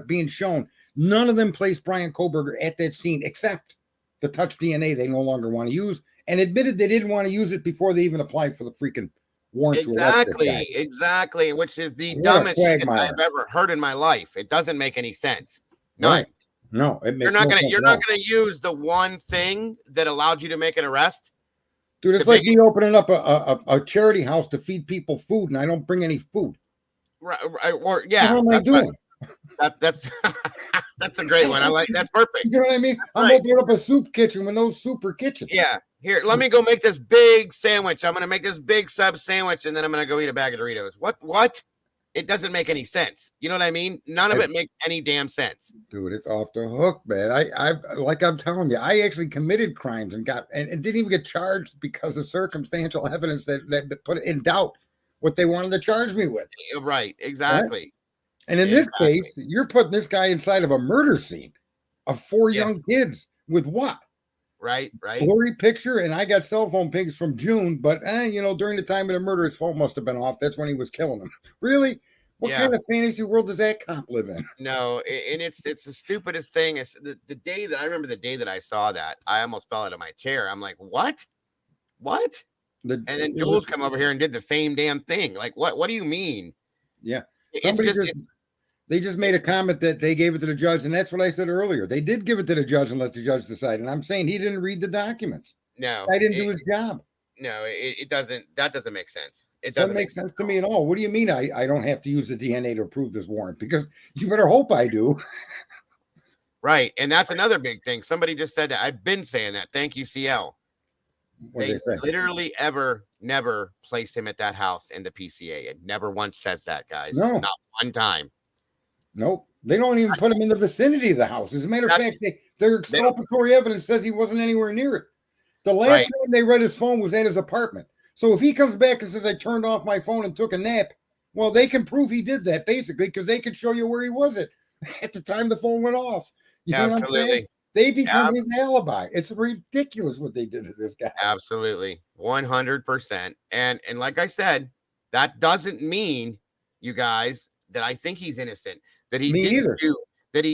being shown. None of them placed Brian Koberger at that scene, except the touch DNA they no longer want to use, and admitted they didn't want to use it before they even applied for the freaking warrant to arrest this guy. Exactly, which is the dumbest shit I've ever heard in my life. It doesn't make any sense. None. Right. No, it makes you're not gonna use the one thing that allowed you to make an arrest. Dude, it's like me opening up a charity house to feed people food, and I don't bring any food. Right. Or yeah. What am I doing? That's that's a great one. I like that's perfect. You know what I mean? I'm opening up a soup kitchen with no soup or kitchen. Yeah. Here, let me go make this big sandwich. I'm gonna make this big sub sandwich, and then I'm gonna go eat a bag of Doritos. What? It doesn't make any sense. You know what I mean? None of it makes any damn sense. Dude, it's off the hook, man. I like I'm telling you, I actually committed crimes and didn't even get charged because of circumstantial evidence that put in doubt what they wanted to charge me with. Right, exactly. Right? And in this case, you're putting this guy inside of a murder scene of 4 young kids with what? Right. Blurry picture, and I got cell phone pings from June, but during the time of the murder, his phone must have been off. That's when he was killing them. Really? What kind of fantasy world does that cop live in? No, and it's the stupidest thing. Is the day that I remember, the day that I saw that, I almost fell out of my chair. I'm like, what? And then Jules come over here and did the same damn thing. Like, what do you mean? Yeah. They just made a comment that they gave it to the judge, and that's what I said earlier. They did give it to the judge and let the judge decide. And I'm saying he didn't read the documents. No, I didn't do his job. No, it doesn't. That doesn't make sense. It doesn't make sense to me at all. What do you mean I don't have to use the DNA to approve this warrant? Because you better hope I do. Right, and that's another big thing. Somebody just said that. I've been saying that. Thank you, CL. They literally never placed him at that house in the PCA. It never once says that, guys. No, not one time. Nope. They don't even put him in the vicinity of the house. As a matter of fact, their exculpatory evidence says he wasn't anywhere near it. The last time they read his phone was at his apartment. So if he comes back and says, I turned off my phone and took a nap, well, they can prove he did that, basically, because they can show you where he was at the time the phone went off. You know what I'm saying? They become his alibi. It's ridiculous what they did to this guy. Absolutely. 100%. And like I said, that doesn't mean, you guys, that I think he's innocent. That he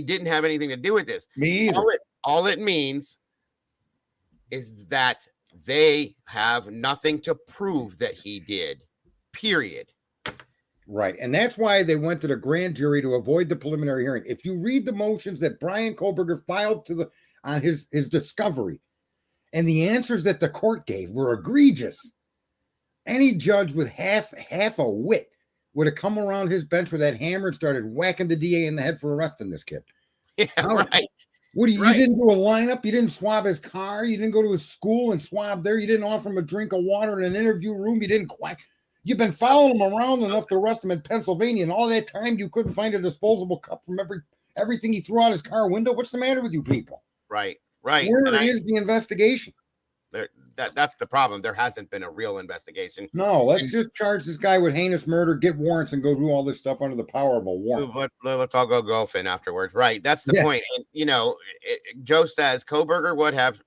didn't have anything to do with this. Me either. All it means is that they have nothing to prove that he did. Period. Right. And that's why they went to the grand jury to avoid the preliminary hearing. If you read the motions that Brian Koberger filed on his discovery, and the answers that the court gave were egregious, any judge with half a wit would have come around his bench with that hammer and started whacking the DA in the head for arresting this kid. Yeah, right. What you didn't do a lineup? You didn't swab his car? You didn't go to his school and swab there? You didn't offer him a drink of water in an interview room? You didn't quack? You've been following him around enough to arrest him in Pennsylvania, and all that time you couldn't find a disposable cup from everything he threw out his car window. What's the matter with you people? Right. Where is the investigation? That's the problem. There hasn't been a real investigation. No, let's just charge this guy with heinous murder, get warrants, and go do all this stuff under the power of a warrant. Let's all go golfing afterwards. Right. That's the point. And, Joe says Koberger would have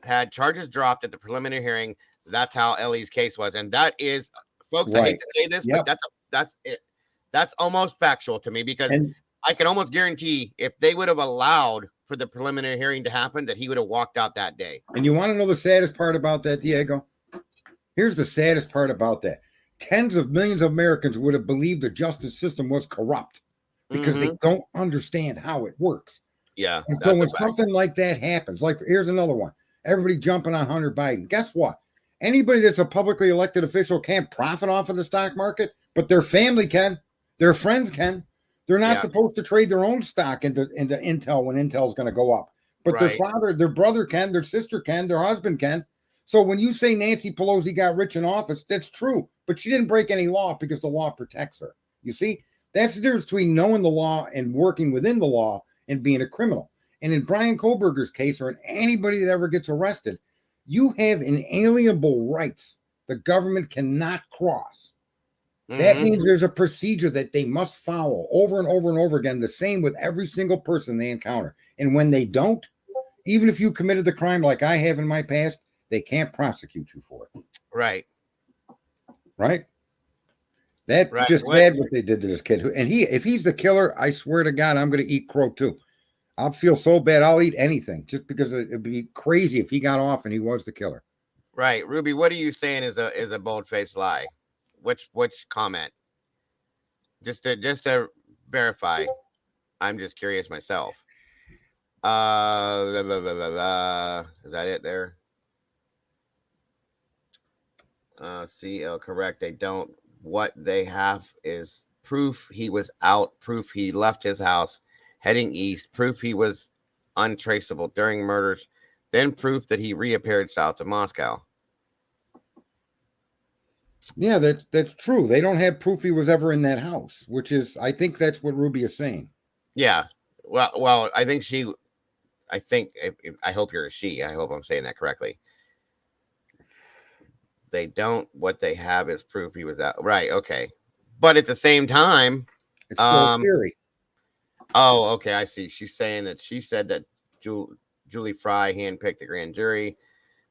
had charges dropped at the preliminary hearing. That's how Ellie's case was. And that is, folks, I hate to say this, but that's it. That's almost factual to me, because I can almost guarantee if they would have allowed for the preliminary hearing to happen, that he would have walked out that day. And you want to know the saddest part about that, Diego? Here's the saddest part about that. Tens of millions of Americans would have believed the justice system was corrupt because they don't understand how it works. Yeah. And so when something like that happens, like here's another one, everybody jumping on Hunter Biden. Guess what? Anybody that's a publicly elected official can't profit off of the stock market, but their family can, their friends can. They're not supposed to trade their own stock into Intel when Intel's going to go up. But their father, their brother can, their sister can, their husband can. So when you say Nancy Pelosi got rich in office, that's true. But she didn't break any law because the law protects her. You see, that's the difference between knowing the law and working within the law and being a criminal. And in Brian Koberger's case, or in anybody that ever gets arrested, you have inalienable rights the government cannot cross. That means there's a procedure that they must follow over and over and over again, the same with every single person they encounter. And when they don't, even if you committed the crime like I have in my past, they can't prosecute you for it. Right. That's just sad what they did to this kid. And if he's the killer, I swear to God, I'm going to eat crow too. I'll feel so bad. I'll eat anything just because it'd be crazy if he got off and he was the killer. Right. Ruby, what are you saying is a bold-faced lie? Which comment? Just to verify. I'm just curious myself. Is that it there? CL correct. They don't. What they have is proof he was out, proof he left his house heading east, proof he was untraceable during murders, then proof that he reappeared south of Moscow. Yeah, that's true. They don't have proof he was ever in that house, which is, I think that's what Ruby is saying. Yeah. Well, I think I hope you're a she. I hope I'm saying that correctly. They don't. What they have is proof he was out. Right. Okay. But at the same time, it's still a theory. Oh, okay. I see. She's saying that she said that Julie Fry handpicked the grand jury,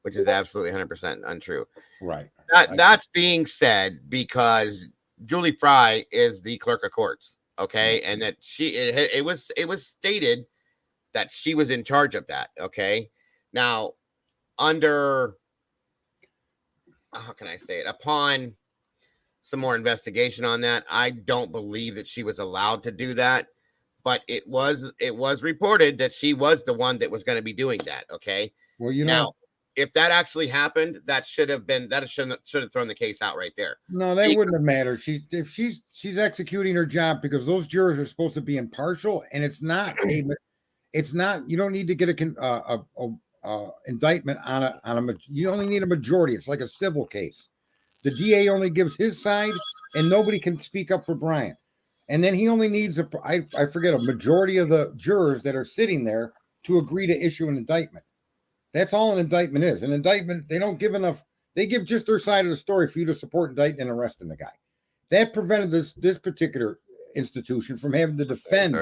which is absolutely 100% untrue. Right. That's being said because Julie Fry is the clerk of courts. Okay. And that it was stated that she was in charge of that. Okay. Now, under, how can I say it? Upon some more investigation on that, I don't believe that she was allowed to do that, but it was reported that she was the one that was going to be doing that. Okay. Well, now, if that actually happened, that should have thrown the case out right there. No, that wouldn't have mattered. She's executing her job because those jurors are supposed to be impartial, and it's not. You don't need to get a indictment on a. You only need a majority. It's like a civil case. The DA only gives his side, and nobody can speak up for Brian. And then he only needs I forget, a majority of the jurors that are sitting there to agree to issue an indictment. That's all an indictment is. An indictment, they don't give enough. They give just their side of the story for you to support indicting and arresting the guy. That prevented this particular institution from having to defend.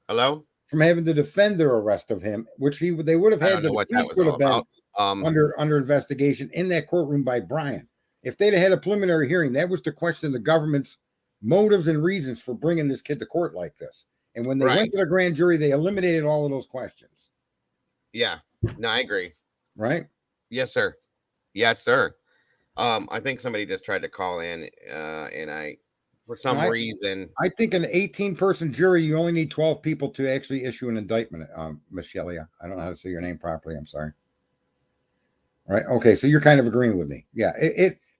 Hello? From having to defend their arrest of him, which they would have had. The case would have been under investigation in that courtroom by Brian. If they'd have had a preliminary hearing, that was to question the government's motives and reasons for bringing this kid to court like this. And when they went to the grand jury, they eliminated all of those questions. Yeah. No, I agree. Right? Yes, sir. Yes, sir. I think somebody just tried to call in, and for some reason, I think an 18-person jury, you only need 12 people to actually issue an indictment. Michelle, I don't know how to say your name properly. I'm sorry. All right. Okay. So you're kind of agreeing with me. Yeah.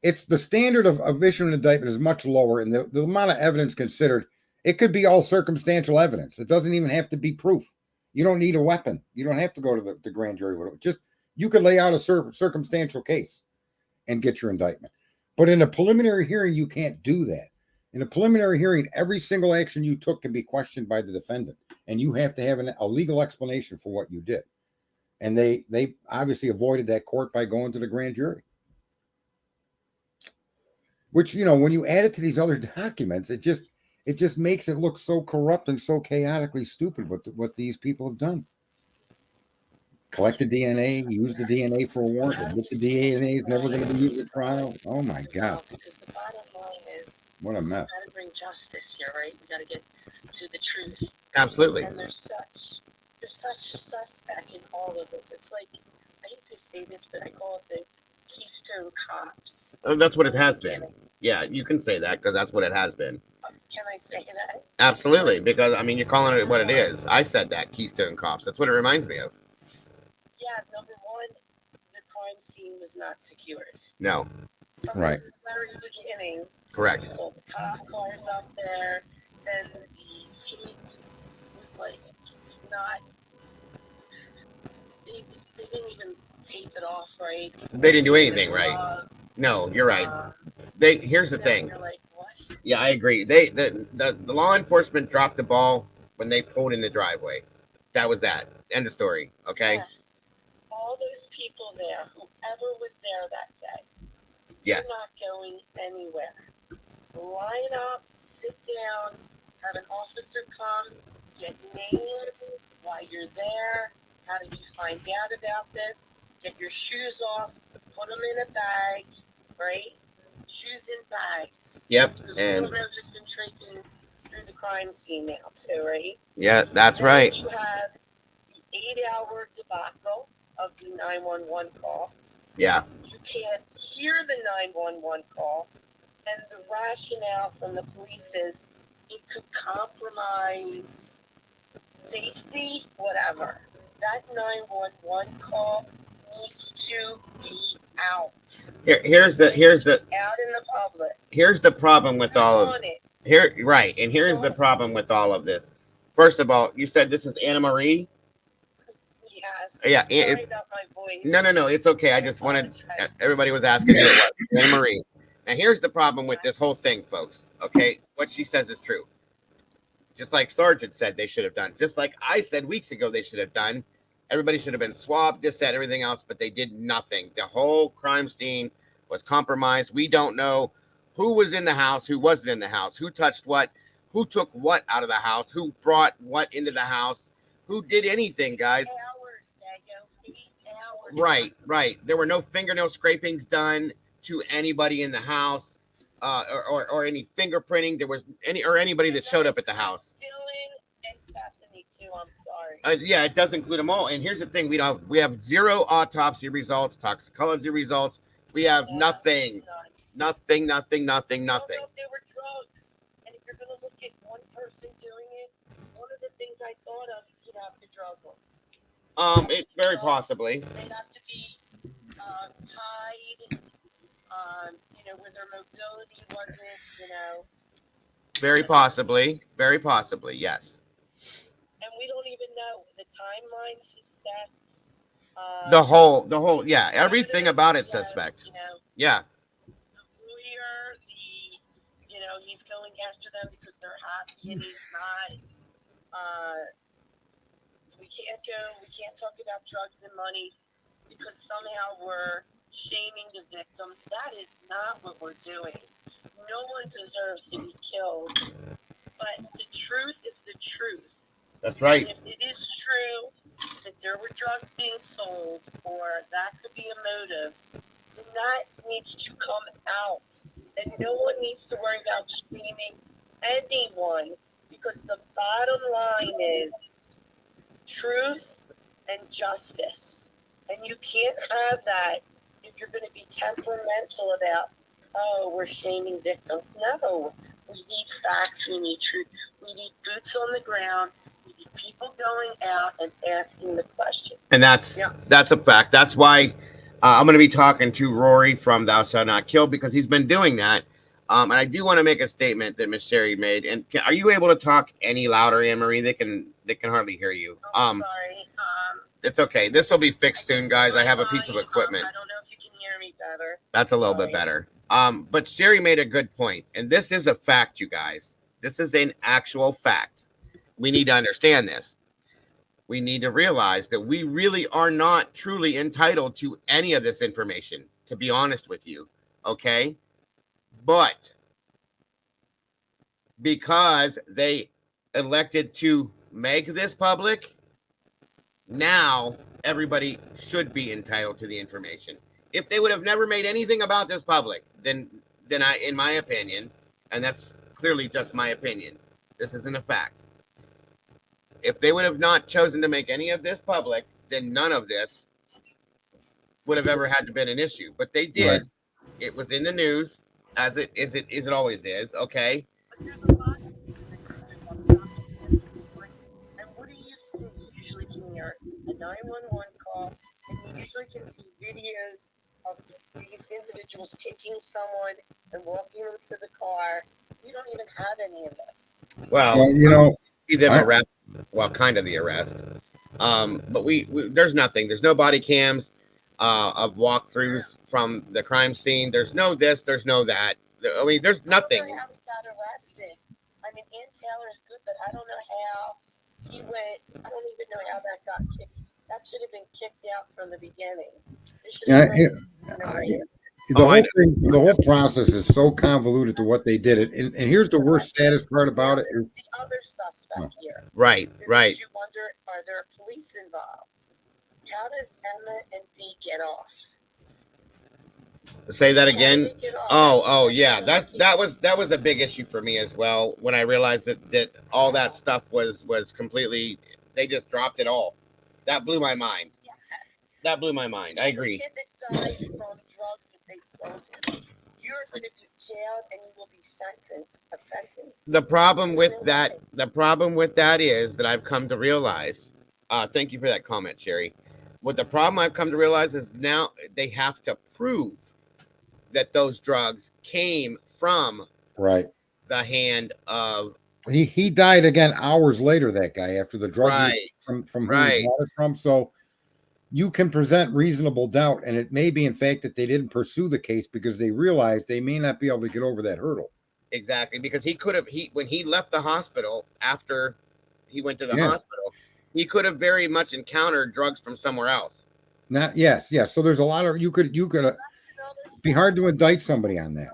It's the standard of issuing an indictment is much lower, and the amount of evidence considered, it could be all circumstantial evidence. It doesn't even have to be proof. You don't need a weapon. You don't have to go to the grand jury. Just you could lay out a circumstantial case and get your indictment. But in a preliminary hearing, you can't do that. In a preliminary hearing, every single action you took can be questioned by the defendant. and you have to have a legal explanation for what you did. And they obviously avoided that court by going to the grand jury. Which, you know, when you add it to these other documents, it just makes it look so corrupt and so chaotically stupid what these people have done. Collect the DNA, use the DNA for a warrant, admit the DNA is never going to be used at trial. Oh my God. Because the bottom line is, what a mess. We got to bring justice here, right? We got to get to the truth. Absolutely. And there's such suspect in all of this. It's like, I hate to say this, but I call it the Keystone Cops. Oh, that's what it has been. Yeah, you can say that because that's what it has been. Can I say that? Absolutely, because I mean, you're calling it what it is. I said that, Keystone Cops. That's what it reminds me of. Yeah, number one, the crime scene was not secured. No. From right. the very beginning. Correct. So the cop cars up there, and the tape was like not. They didn't even tape it off right. They didn't do anything right. No, you're right. Here's the thing. You're like, what? Yeah, I agree. The law enforcement dropped the ball when they pulled in the driveway. That was that. End of story. Okay. Yeah. All those people there, whoever was there that day, yes, they're not going anywhere. Line up, sit down, have an officer come, get names while you're there. How did you find out about this? Get your shoes off, put them in a bag, right? Shoes in bags. Yep. Because and we've just been traipsing through the crime scene now too, right? Yeah, that's then right. You have the 8-hour debacle of the 911 call. Yeah. You can't hear the 911 call, and the rationale from the police is it could compromise safety, whatever. That 911 call needs to be out. Here's the out in the public. Here's the problem with all of it. Here, right, and here's the problem with all of this. First of all, you said this is Anna Marie. Yes. Yeah. Sorry about my voice. No, it's okay. I just wanted. Everybody was asking who it was. Anna Marie. Now here's the problem with this whole thing, folks. Okay, what she says is true. Just like Sergeant said they should have done. Just like I said weeks ago they should have done. Everybody should have been swabbed, this, that, everything else, but they did nothing. The whole crime scene was compromised. We don't know who was in the house, who wasn't in the house, who touched what, who took what out of the house, who brought what into the house, who did anything, guys. 8 hours. Right. There were no fingernail scrapings done to anybody in the house, or any fingerprinting. There was anybody that showed up at the house. Too, I'm sorry. Yeah, it does include them all. And here's the thing: we have 0 autopsy results, toxicology results. We have nothing. Nothing. We don't know if they were drugs. And if you're going to look at one person doing it, one of the things I thought of, you'd have to drug them. It very possibly. They'd have to be tied. Where their mobility wasn't. Very possibly, yes. And we don't even know the timeline suspect. The whole, yeah, everything about it suspect. Yeah. The lawyer, he's going after them because they're happy and he's not. We can't talk about drugs and money because somehow we're shaming the victims. That is not what we're doing. No one deserves to be killed. But the truth is the truth. That's right. And if it is true that there were drugs being sold, or that could be a motive, then that needs to come out. And no one needs to worry about shaming anyone, because the bottom line is truth and justice. And you can't have that if you're going to be temperamental about, we're shaming victims. No, we need facts, we need truth, we need boots on the ground. People going out and asking the question. And that's a fact. That's why I'm going to be talking to Rory from Thou Shalt Not Kill, because he's been doing that. And I do want to make a statement that Miss Sherry made. And are you able to talk any louder, Anne Marie? They can hardly hear you. I'm sorry. It's okay. This will be fixed soon, guys. I have a piece of equipment. I don't know if you can hear me better. That's a little bit better. But Sherry made a good point, and this is a fact, you guys. This is an actual fact. we need to understand this. We need to realize that we really are not truly entitled to any of this information, to be honest with you. Okay. But because they elected to make this public, now everybody should be entitled to the information. If they would have never made anything about this public, then I, in my opinion, and that's clearly just my opinion, this isn't a fact. If they would have not chosen to make any of this public, then none of this would have ever had to been an issue. But they did. Right. It was in the news, as it always is. Okay. But there's a lot of things in the news that don't document. And what do you see? You usually can hear a 911 call, and you usually can see videos of these individuals taking someone and walking them to the car. We don't even have any of this. Well, you know, see them arrest. Well, kind of the arrest. But we there's nothing. There's no body cams of walkthroughs from the crime scene. There's no this. There's no that. I mean, there's nothing. I don't know how he got arrested. I mean, Ann Taylor's good, but I don't know how he went. I don't even know how that got kicked. That should have been kicked out from the beginning. The whole process is so convoluted to what they did. And here's the worst, saddest part about it. The other suspect here. Right, right. You wonder, are there police involved? How does Emma and Dee get off? Say that again. Oh, yeah. That was a big issue for me as well. When I realized that all that stuff was completely, they just dropped it all. That blew my mind. That blew my mind. I agree. The kid that died from drugs that they sold him, you're going to be jailed and you will be sentenced. A sentence. The problem with that is that I've come to realize. Thank you for that comment, Sherry. What the problem I've come to realize is now they have to prove that those drugs came from the hand of. He died again hours later. That guy, after the drug from who he got it from. So you can present reasonable doubt, and it may be in fact that they didn't pursue the case because they realized they may not be able to get over that hurdle. Exactly, because he could have when he left the hospital after he went to the hospital, he could have very much encountered drugs from somewhere else. Yes. So there's a lot of you could be hard to indict somebody on that.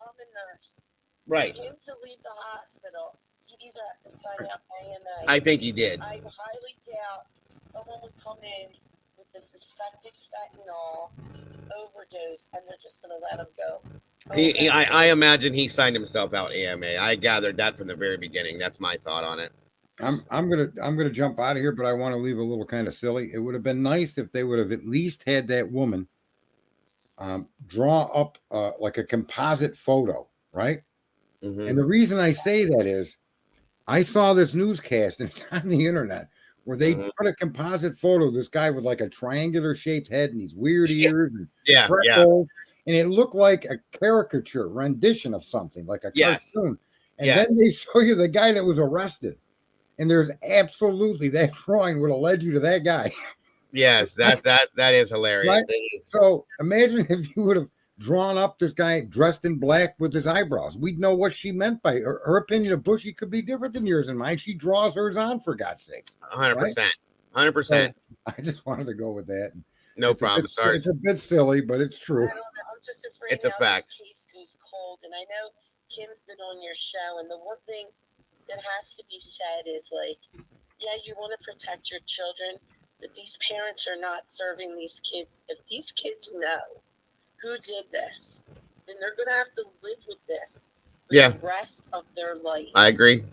I'm a nurse. Right. For him to leave the hospital, he either have to sign out AMA. I think he did. I highly doubt someone would come in with a suspected fentanyl overdose and they're just going to let him go. I imagine he signed himself out AMA. I gathered that from the very beginning. That's my thought on it. I'm gonna jump out of here, but I want to leave a little kind of silly. It would have been nice if they would have at least had that woman draw up like a composite photo, right? Mm-hmm. And the reason I say that is I saw this newscast and it's on the internet where they put a composite photo of this guy with like a triangular shaped head and these weird ears and freckles, and it looked like a caricature rendition of something, like a cartoon. And then they show you the guy that was arrested. And there's absolutely that drawing would have led you to that guy. Yes, that is hilarious. Right? So imagine if you would have drawn up this guy dressed in black with his eyebrows. We'd know what she meant by her opinion of Bushy could be different than yours and mine. She draws hers on, for God's sakes. 100%. 100%. So I just wanted to go with that. No problem. Sorry. It's a bit silly, but it's true. I don't know. I'm just afraid it's a fact. This case goes cold. And I know Kim's been on your show, and the one thing that has to be said is like, yeah, you want to protect your children, but these parents are not serving these kids. If these kids know who did this, then they're going to have to live with this for the rest of their life. I agree.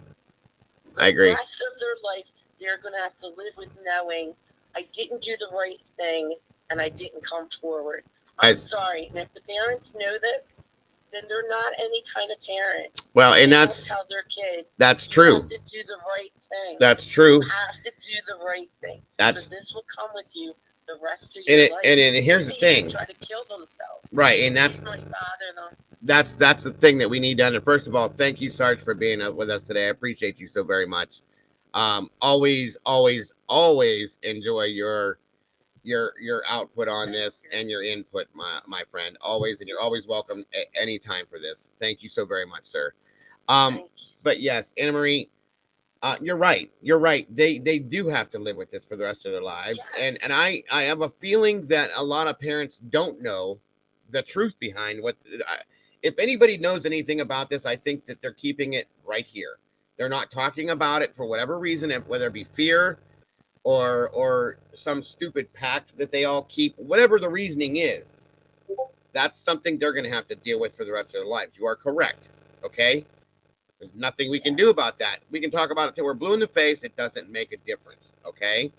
The rest of their life, they're going to have to live with knowing I didn't do the right thing and I didn't come forward. I'm sorry. And if the parents know this, then they're not any kind of parent. Well, and that's tell their kid. That's true. You have to do the right thing. That's true. You have to do the right thing. That's because this will come with you the rest of your life. And here's the thing. Try to kill themselves. Right, and that's the thing that we need to understand. First of all, thank you, Sarge, for being with us today. I appreciate you so very much. Always enjoy your output on this and your input, my friend. Always, and you're always welcome at any time for this. Thank you so very much, sir. But yes, Anna Marie, You're right. You're right. They do have to live with this for the rest of their lives, and I have a feeling that a lot of parents don't know the truth behind what. If anybody knows anything about this, I think that they're keeping it right here. They're not talking about it for whatever reason, whether it be fear or some stupid pact that they all keep, whatever the reasoning is. That's something they're going to have to deal with for the rest of their lives. You are correct. Okay. There's nothing we can do about that. We can talk about it till we're blue in the face. It doesn't make a difference. Okay.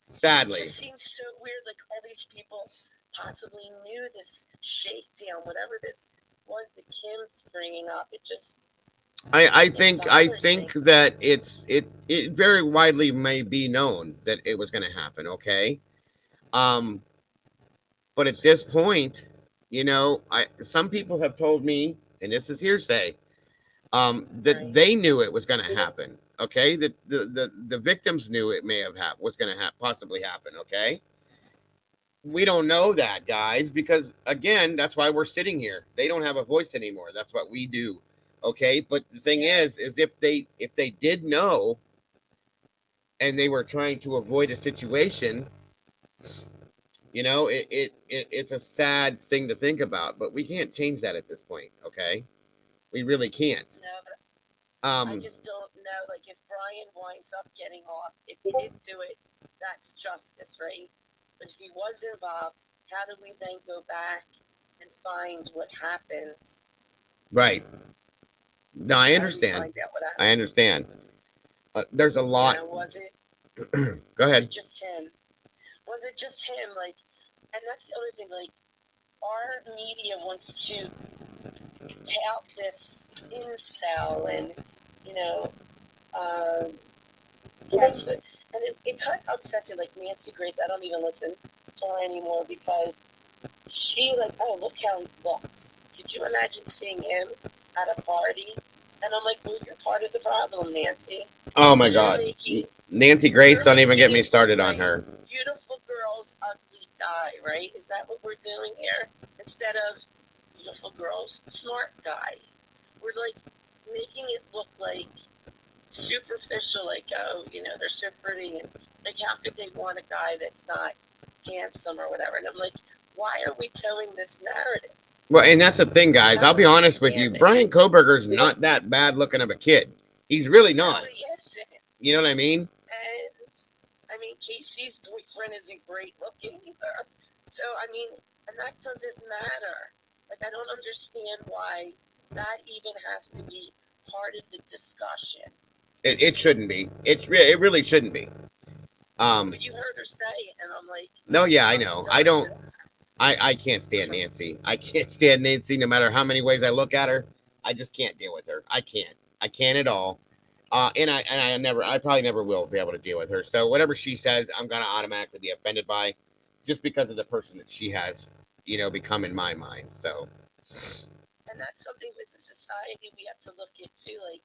Sadly. It just seems so weird. Like all these people possibly knew this shakedown, whatever this was that Kim's bringing up. It just. I think that it very widely may be known that it was going to happen. Okay. But at this point, some people have told me, and this is hearsay, that they knew it was going to happen. Okay, that the victims knew it may have was going to possibly happen. Okay, we don't know that, guys, because again, that's why we're sitting here. They don't have a voice anymore. That's what we do. Okay, but the thing is if they did know, and they were trying to avoid a situation, it's a sad thing to think about, but we can't change that at this point. Okay, we really can't. No, but I just don't know. Like, if Brian winds up getting off, if he didn't do it, that's justice, right? But if he was involved, how do we then go back and find what happens? Right. No, I understand. I understand. There's a lot. Was it? Go ahead. Just him? Was it just him? Like, and that's the other thing. Like, our media wants to tout this incel and, yes, and it kind of upsets it. Like Nancy Grace, I don't even listen to her anymore because she oh, look how he looks. Could you imagine seeing him at a party? And I'm like, well, you're part of the problem, Nancy. Oh my God, Nancy Grace, don't even get me started on her. Beautiful girls, ugly guy, right? Is that what we're doing here? Instead of beautiful girls, smart guy. We're making it look like superficial, they're so pretty, and how could they want a guy that's not handsome or whatever? And I'm like, why are we towing this narrative? Well, and that's the thing, guys. I'll be honest with you. Brian Koberger's not that bad looking of a kid. He's really not. No, he isn't. You know what I mean? And I mean, Casey's boyfriend isn't great looking either. So and that doesn't matter. I don't understand why that even has to be part of the discussion. It shouldn't be. It really shouldn't be. But you heard her say it, and I'm like, no, yeah, I know. I can't stand Nancy. I can't stand Nancy no matter how many ways I look at her. I just can't deal with her. I can't at all. And I probably never will be able to deal with her. So whatever she says, I'm gonna automatically be offended by, just because of the person that she has, become in my mind. So. And that's something as a society we have to look into. Like,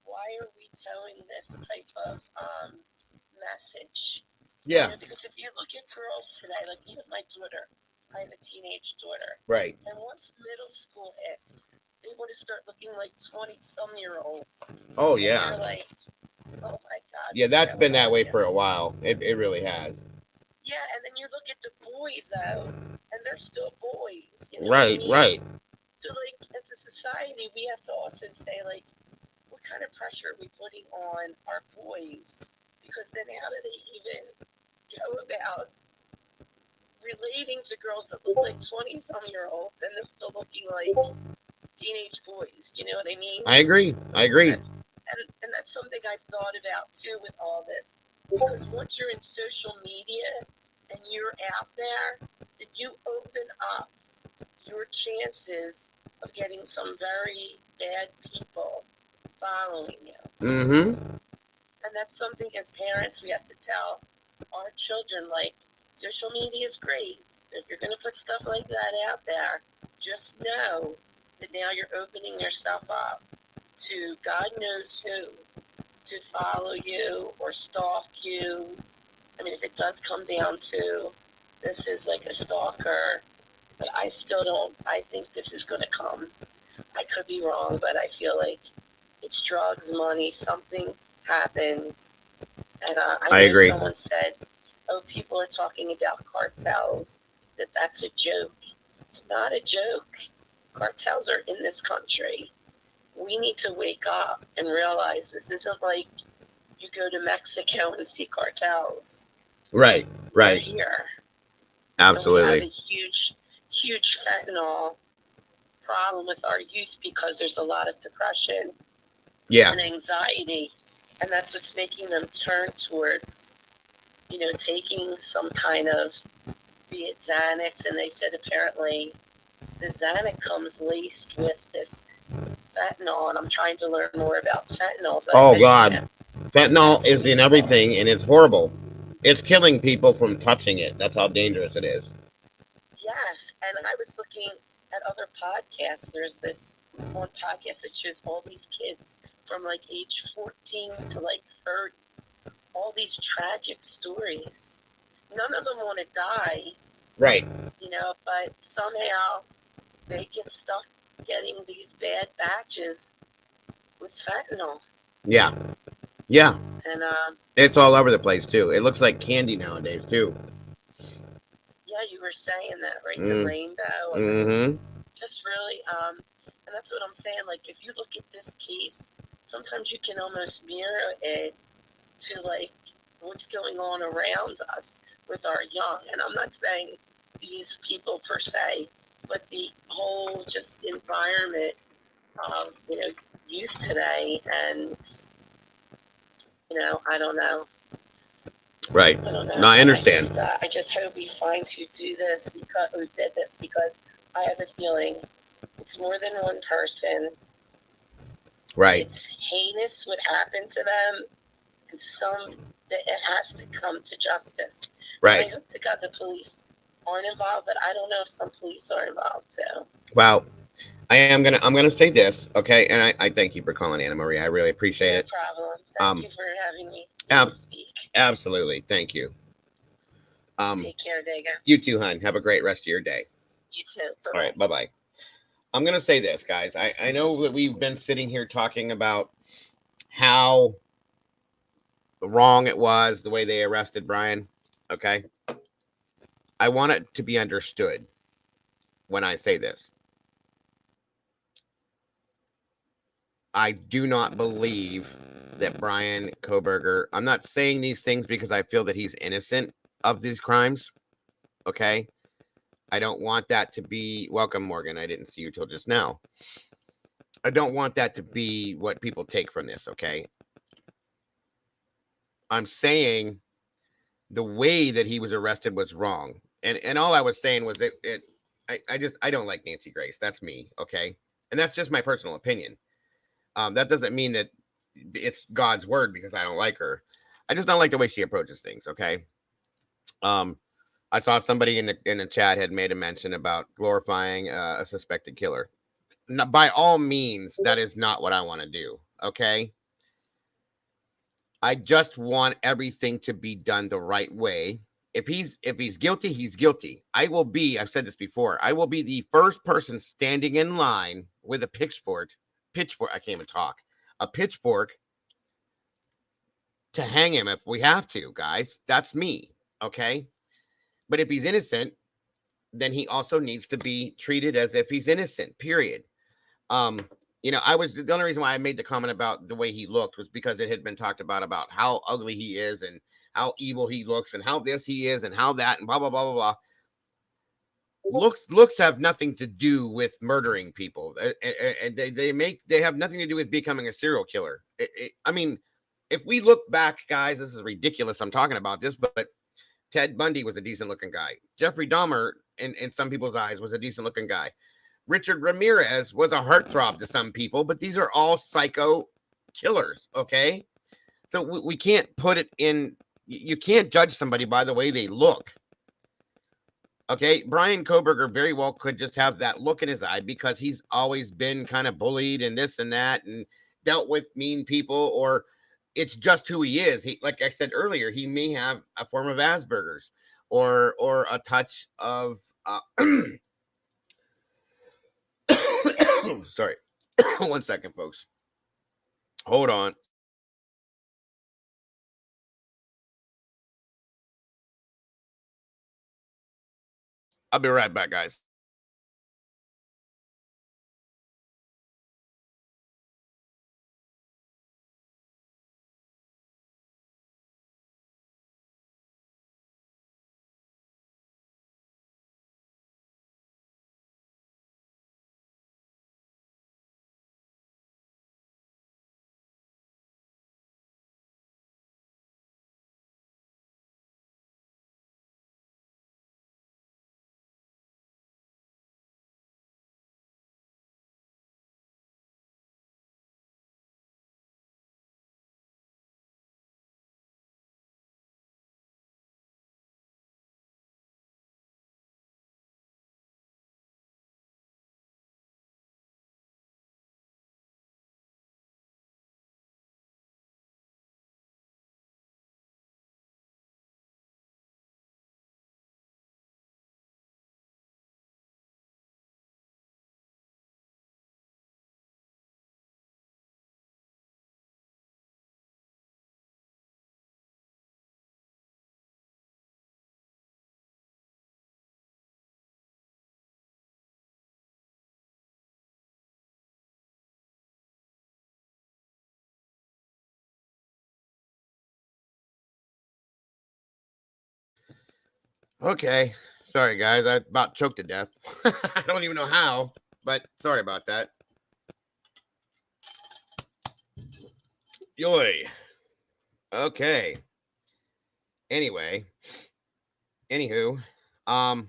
why are we towing this type of message? Yeah. Because if you look at girls today, like even my daughter, I have a teenage daughter. Right. And once middle school hits, they want to start looking like 20-some-year-olds. Oh, yeah. They're like, oh my God. Yeah, that's been that way for a while. It really has. Yeah, and then you look at the boys, though, and they're still boys. Right, right. So, as a society, we have to also say, what kind of pressure are we putting on our boys? Because then how do they even go about relating to girls that look like 20-some-year-olds and they're still looking like teenage boys? Do you know what I mean? I agree. And that's something I've thought about, too, with all this. Because once you're in social media and you're out there, then you open up your chances of getting some very bad people following you. Mm-hmm. And that's something as parents we have to tell our children, social media is great. If you're going to put stuff like that out there, just know that now you're opening yourself up to God knows who to follow you or stalk you. I mean, if it does come down to this is like a stalker, but I still don't, I think this is going to come. I could be wrong, but I feel like it's drugs, money, something happened. And I know agree. someone said, oh, people are talking about cartels, that's a joke. It's not a joke. Cartels are in this country. We need to wake up and realize this isn't like you go to Mexico and see cartels. Right. They're here. Absolutely. And we have a huge fentanyl problem with our youth because there's a lot of depression and anxiety. And that's what's making them turn towards, taking some kind of, be it Xanax. And they said apparently the Xanax comes laced with this fentanyl. And I'm trying to learn more about fentanyl. But oh, God. Fentanyl is in everything, and it's horrible. It's killing people from touching it. That's how dangerous it is. Yes. And I was looking at other podcasts. There's this one podcast that shows all these kids from like age 14 to like 30. All these tragic stories. None of them want to die. Right. But somehow they get stuck getting these bad batches with fentanyl. Yeah. And it's all over the place too. It looks like candy nowadays too. Yeah, you were saying that, right? The rainbow. Mm-hmm. Just really, and that's what I'm saying. Like, if you look at this case, sometimes you can almost mirror it to like what's going on around us with our young. And I'm not saying these people per se, but the whole just environment of youth today. And I don't know. Right. I don't know. No, I understand. I just hope he finds who did this because I have a feeling it's more than one person. Right. It's heinous what happened to them, and it has to come to justice. Right. And I hope to God the police aren't involved, but I don't know if some police are involved too. Well, I'm gonna say this, okay? And I thank you for calling, Anna Maria. I really appreciate it. No problem. Thank you for having me speak. Absolutely. Thank you. Take care, Daga. You too, hon. Have a great rest of your day. You too. Bye-bye. All right. Bye-bye. I'm going to say this, guys. I know that we've been sitting here talking about how wrong it was, the way they arrested Brian. Okay. I want it to be understood when I say this. I do not believe that Brian Kohberger, I'm not saying these things because I feel that he's innocent of these crimes. Okay. I don't want that to be, welcome, Morgan. I didn't see you till just now. I don't want that to be what people take from this. Okay. I'm saying the way that he was arrested was wrong. And all I was saying was that I don't like Nancy Grace. That's me. Okay. And that's just my personal opinion. That doesn't mean that it's God's word because I don't like her. I just don't like the way she approaches things. Okay. I saw somebody in the chat had made a mention about glorifying a suspected killer. No, by all means, that is not what I want to do. Okay. I just want everything to be done the right way. If he's guilty, he's guilty. I've said this before, I will be the first person standing in line with a pitchfork, I can't even talk, a pitchfork to hang him if we have to, guys. That's me. Okay. But if he's innocent, then he also needs to be treated as if he's innocent, period. The only reason why I made the comment about the way he looked was because it had been talked about how ugly he is and how evil he looks and how this he is and how that and blah, blah, blah, blah, blah. Looks have nothing to do with murdering people. They have nothing to do with becoming a serial killer. I mean, if we look back, guys, this is ridiculous. I'm talking about this, but Ted Bundy was a decent looking guy. Jeffrey Dahmer, in some people's eyes, was a decent looking guy. Richard Ramirez was a heartthrob to some people, but these are all psycho killers, okay? So we can't put it in, you can't judge somebody by the way they look. Okay, Brian Kohberger very well could just have that look in his eye because he's always been kind of bullied and this and that and dealt with mean people, or it's just who he is. He, like I said earlier, he may have a form of Asperger's or a touch of sorry. 1 second, folks. Hold on. I'll be right back, guys. Okay. Sorry, guys. I about choked to death. I don't even know how, but sorry about that. Yoy. Okay. Anyway. Anywho. I'm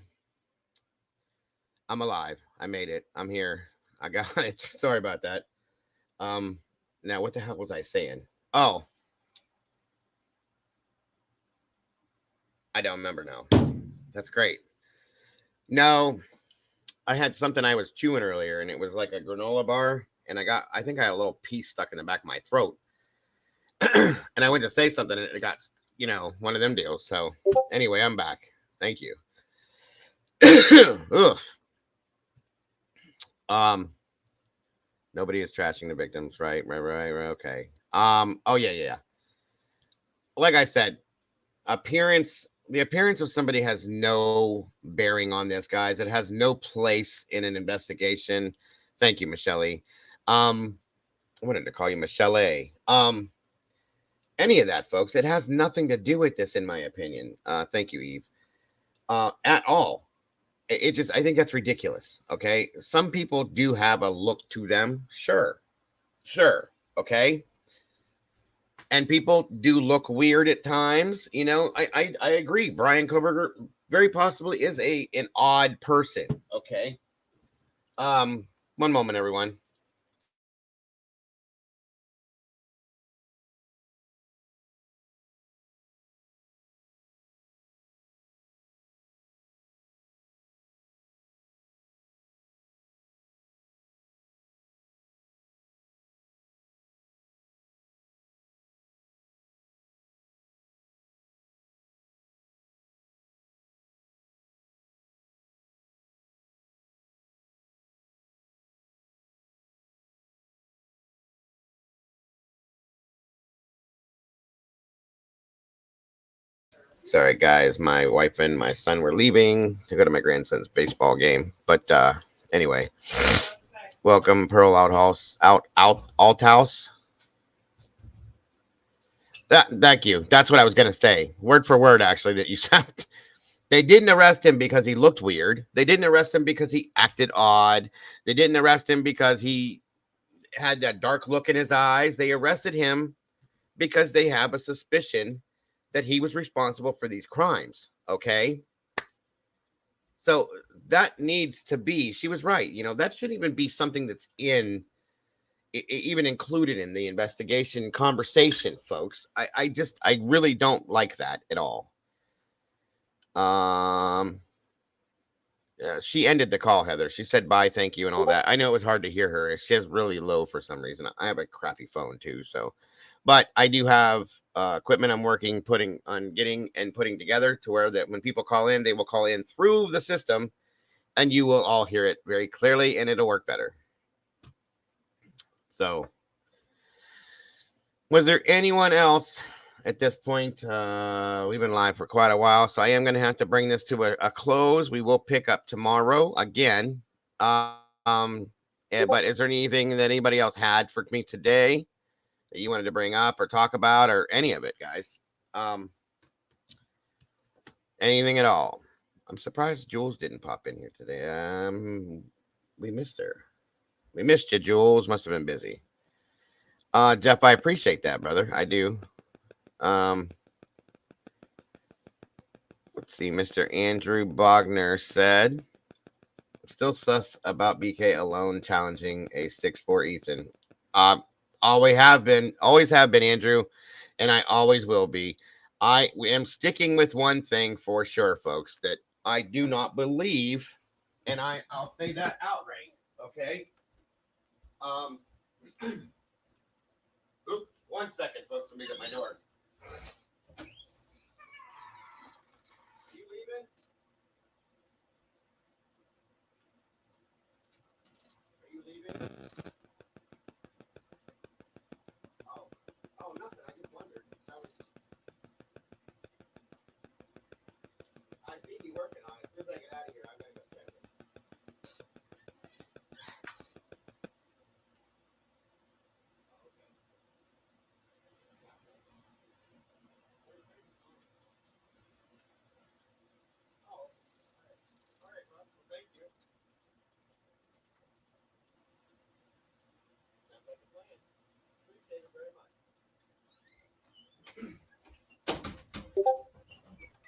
alive. I made it. I'm here. I got it. Sorry about that. Now what the hell was I saying? Oh. I don't remember now. That's great. No, I had something I was chewing earlier, and it was like a granola bar, and I think I had a little piece stuck in the back of my throat, and I went to say something, and it got, one of them deals. So anyway, I'm back. Thank you. Ugh. Nobody is trashing the victims, right? Right. Okay. Oh yeah. Like I said, the appearance of somebody has no bearing on this, guys. It has no place in an investigation. Thank you, Michelle. I wanted to call you Michelle. Any of that, folks. It has nothing to do with this, in my opinion. Thank you, Eve. At all. It just, I think that's ridiculous. Okay. Some people do have a look to them. Sure. Okay. And people do look weird at times. I agree. Brian Koberger very possibly is an odd person. Okay. One moment, everyone. Sorry, guys. My wife and my son were leaving to go to my grandson's baseball game. But anyway, welcome, Pearl Outhouse. Althouse. Thank you. That's what I was gonna say, word for word. Actually, that you said. They didn't arrest him because he looked weird. They didn't arrest him because he acted odd. They didn't arrest him because he had that dark look in his eyes. They arrested him because they have a suspicion that he was responsible for these crimes. Okay. So that needs to be, she was right. That shouldn't even be something that's even included in the investigation conversation, folks. I really don't like that at all. She ended the call, Heather. She said bye, thank you, and all that. I know it was hard to hear her. She has really low for some reason. I have a crappy phone too, but I do have equipment I'm putting together to where that when people call in, they will call in through the system, and you will all hear it very clearly, and it'll work better. So, was there anyone else at this point, we've been live for quite a while, so I am going to have to bring this to a close. We will pick up tomorrow again. But is there anything that anybody else had for me today that you wanted to bring up or talk about, or any of it, guys? Anything at all? I'm surprised Jules didn't pop in here today. We missed her. We missed you, Jules. Must have been busy. Jeff, I appreciate that, brother. I do. Let's see. Mr. Andrew Bogner said, still sus about BK alone challenging a 6'4" Ethan. Always have been, Andrew, and I always will be. I am sticking with one thing for sure, folks, that I do not believe, and I'll say that outright, okay? Oops, 1 second, folks. Let me get my door. You leaving? Are you leaving? Oh, nothing. I just wondered. I see you working on it. As soon as I get out of here, I'm going to go check it.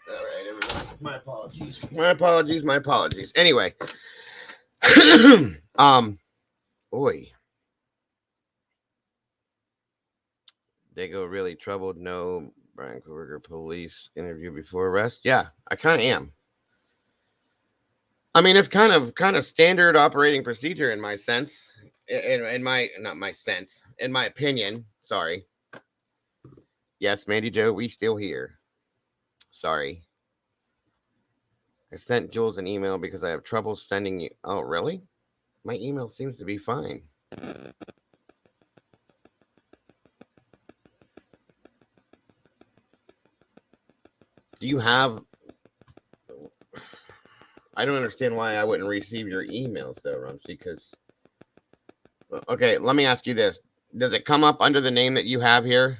All right, everyone. My apologies. My apologies. Anyway, boy, Dago really troubled. No, Brian Kruger police interview before arrest. Yeah, I kind of am. I mean, it's kind of standard operating procedure in my sense, in my opinion. Sorry. Yes, Mandy Joe, we still here. Sorry. I sent Jules an email because I have trouble sending you. Oh, really? My email seems to be fine. Do you have... I don't understand why I wouldn't receive your emails, though, Rumsey, because... Okay, let me ask you this. Does it come up under the name that you have here?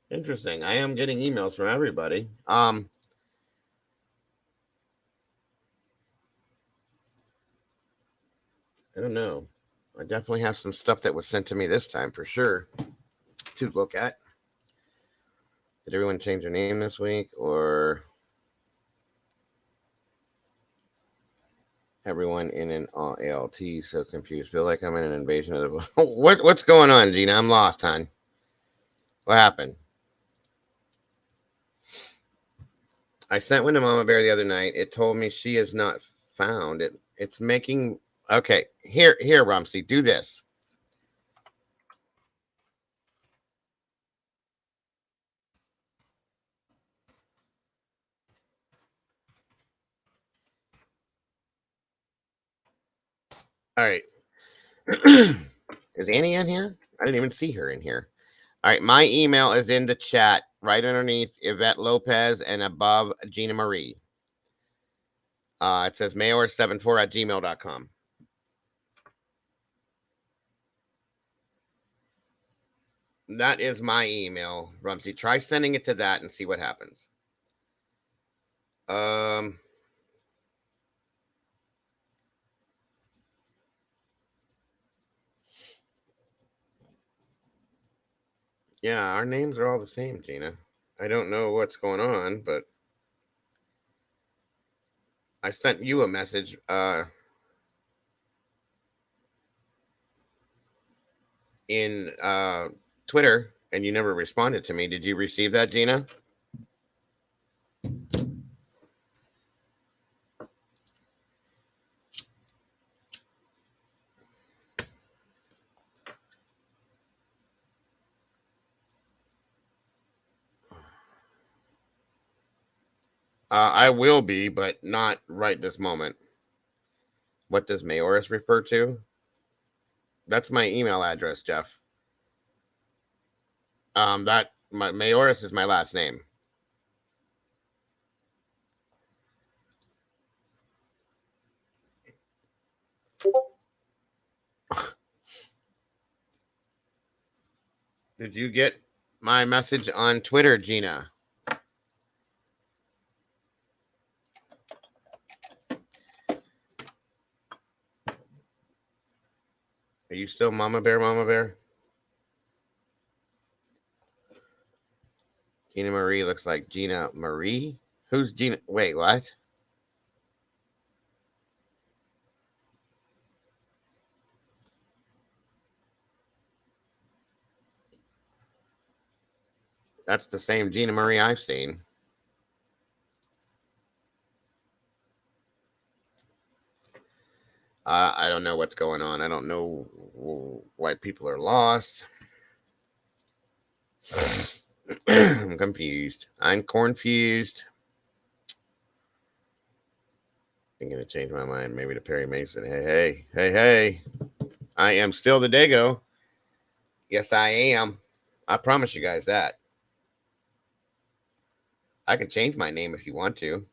Interesting. I am getting emails from everybody. I don't know. I definitely have some stuff that was sent to me this time for sure to look at. Did everyone change their name this week, or everyone in an ALT so confused? Feel like I'm in an invasion of the... What's going on, Gina? I'm lost, hon. What happened? I sent one to Mama Bear the other night. It told me she is not found. It's making... Okay, here, Rumsey, do this. All right. Is Annie in here? I didn't even see her in here. All right, my email is in the chat right underneath Yvette Lopez and above Gina Marie. It says mayor74@gmail.com. That is my email, Rumsey. Try sending it to that and see what happens. Yeah, our names are all the same, Gina. I don't know what's going on, but I sent you a message in Twitter And you never responded to me. Did you receive that, Gina? I will be, but not right this moment. What does Mayoris refer to? That's my email address, Jeff. Mayoris is my last name. Did you get my message on Twitter, Gina? Are you still Mama Bear, Mama Bear? Gina Marie looks like Gina Marie. Who's Gina? Wait, what? That's the same Gina Marie I've seen. I don't know what's going on. I don't know why people are lost. I'm confused. I'm confused. I'm going to change my mind maybe to Perry Mason. Hey. I am still the Dago. Yes, I am. I promise you guys that. I can change my name if you want to.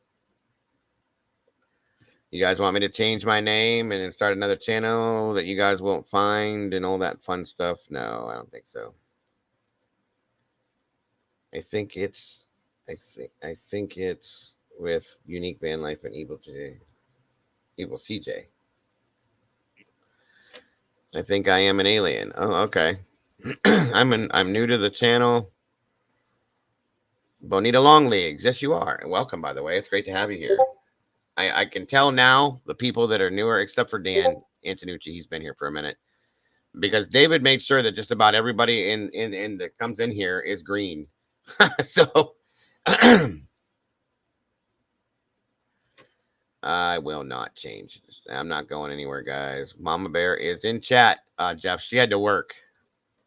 You guys want me to change my name and then start another channel that you guys won't find and all that fun stuff? No, I don't think so. I think it's with Unique Van Life and Evil CJ. I think I am an alien. Oh, okay. I'm new to the channel. Bonita Longlegs. Yes, you are. Welcome, by the way. It's great to have you here. I can tell now the people that are newer, except for Dan Antonucci. He's been here for a minute. Because David made sure that just about everybody in that comes in here is green. So I will not change. I'm not going anywhere, guys. Mama Bear is in chat. Jeff, she had to work.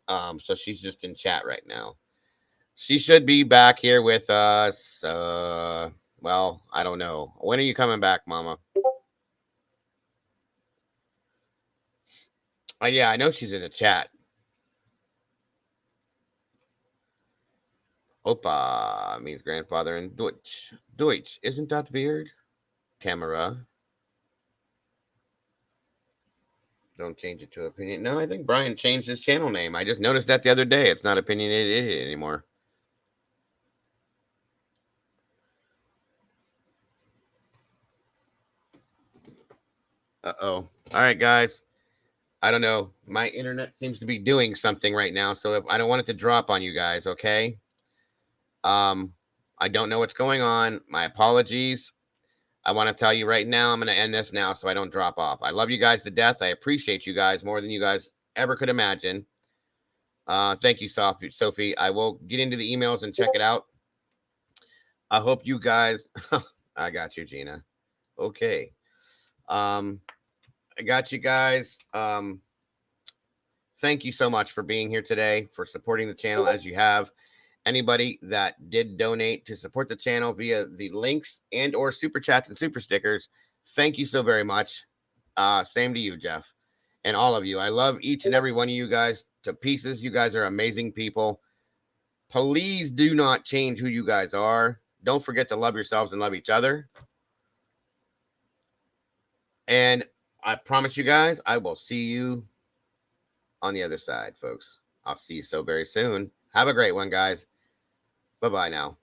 So she's just in chat right now. She should be back here with us. Well, I don't know. When are you coming back, Mama? Yeah, I know she's in the chat. Opa means grandfather in Deutsch. Deutsch, isn't that weird? Tamara. Don't change it to opinion. No, I think Brian changed his channel name. I just noticed that the other day. It's not Opinionated Idiot anymore. Uh-oh. All right, guys. I don't know. My internet seems to be doing something right now, so if I don't want it to drop on you guys, okay? I don't know what's going on. My apologies. I want to tell you right now, I'm going to end this now so I don't drop off. I love you guys to death. I appreciate you guys more than you guys ever could imagine. Thank you, Sophie. I will get into the emails and check it out. I hope you guys... I got you, Gina. Okay. I got you guys. Thank you so much for being here today, for supporting the channel as you have. Anybody that did donate to support the channel via the links and or super chats and super stickers, thank you so very much. Same to you, Jeff, and all of you. I love each and every one of you guys to pieces. You guys are amazing people. Please do not change who you guys are. Don't forget to love yourselves and love each other. And I promise you guys, I will see you on the other side, folks. I'll see you so very soon. Have a great one, guys. Bye-bye now.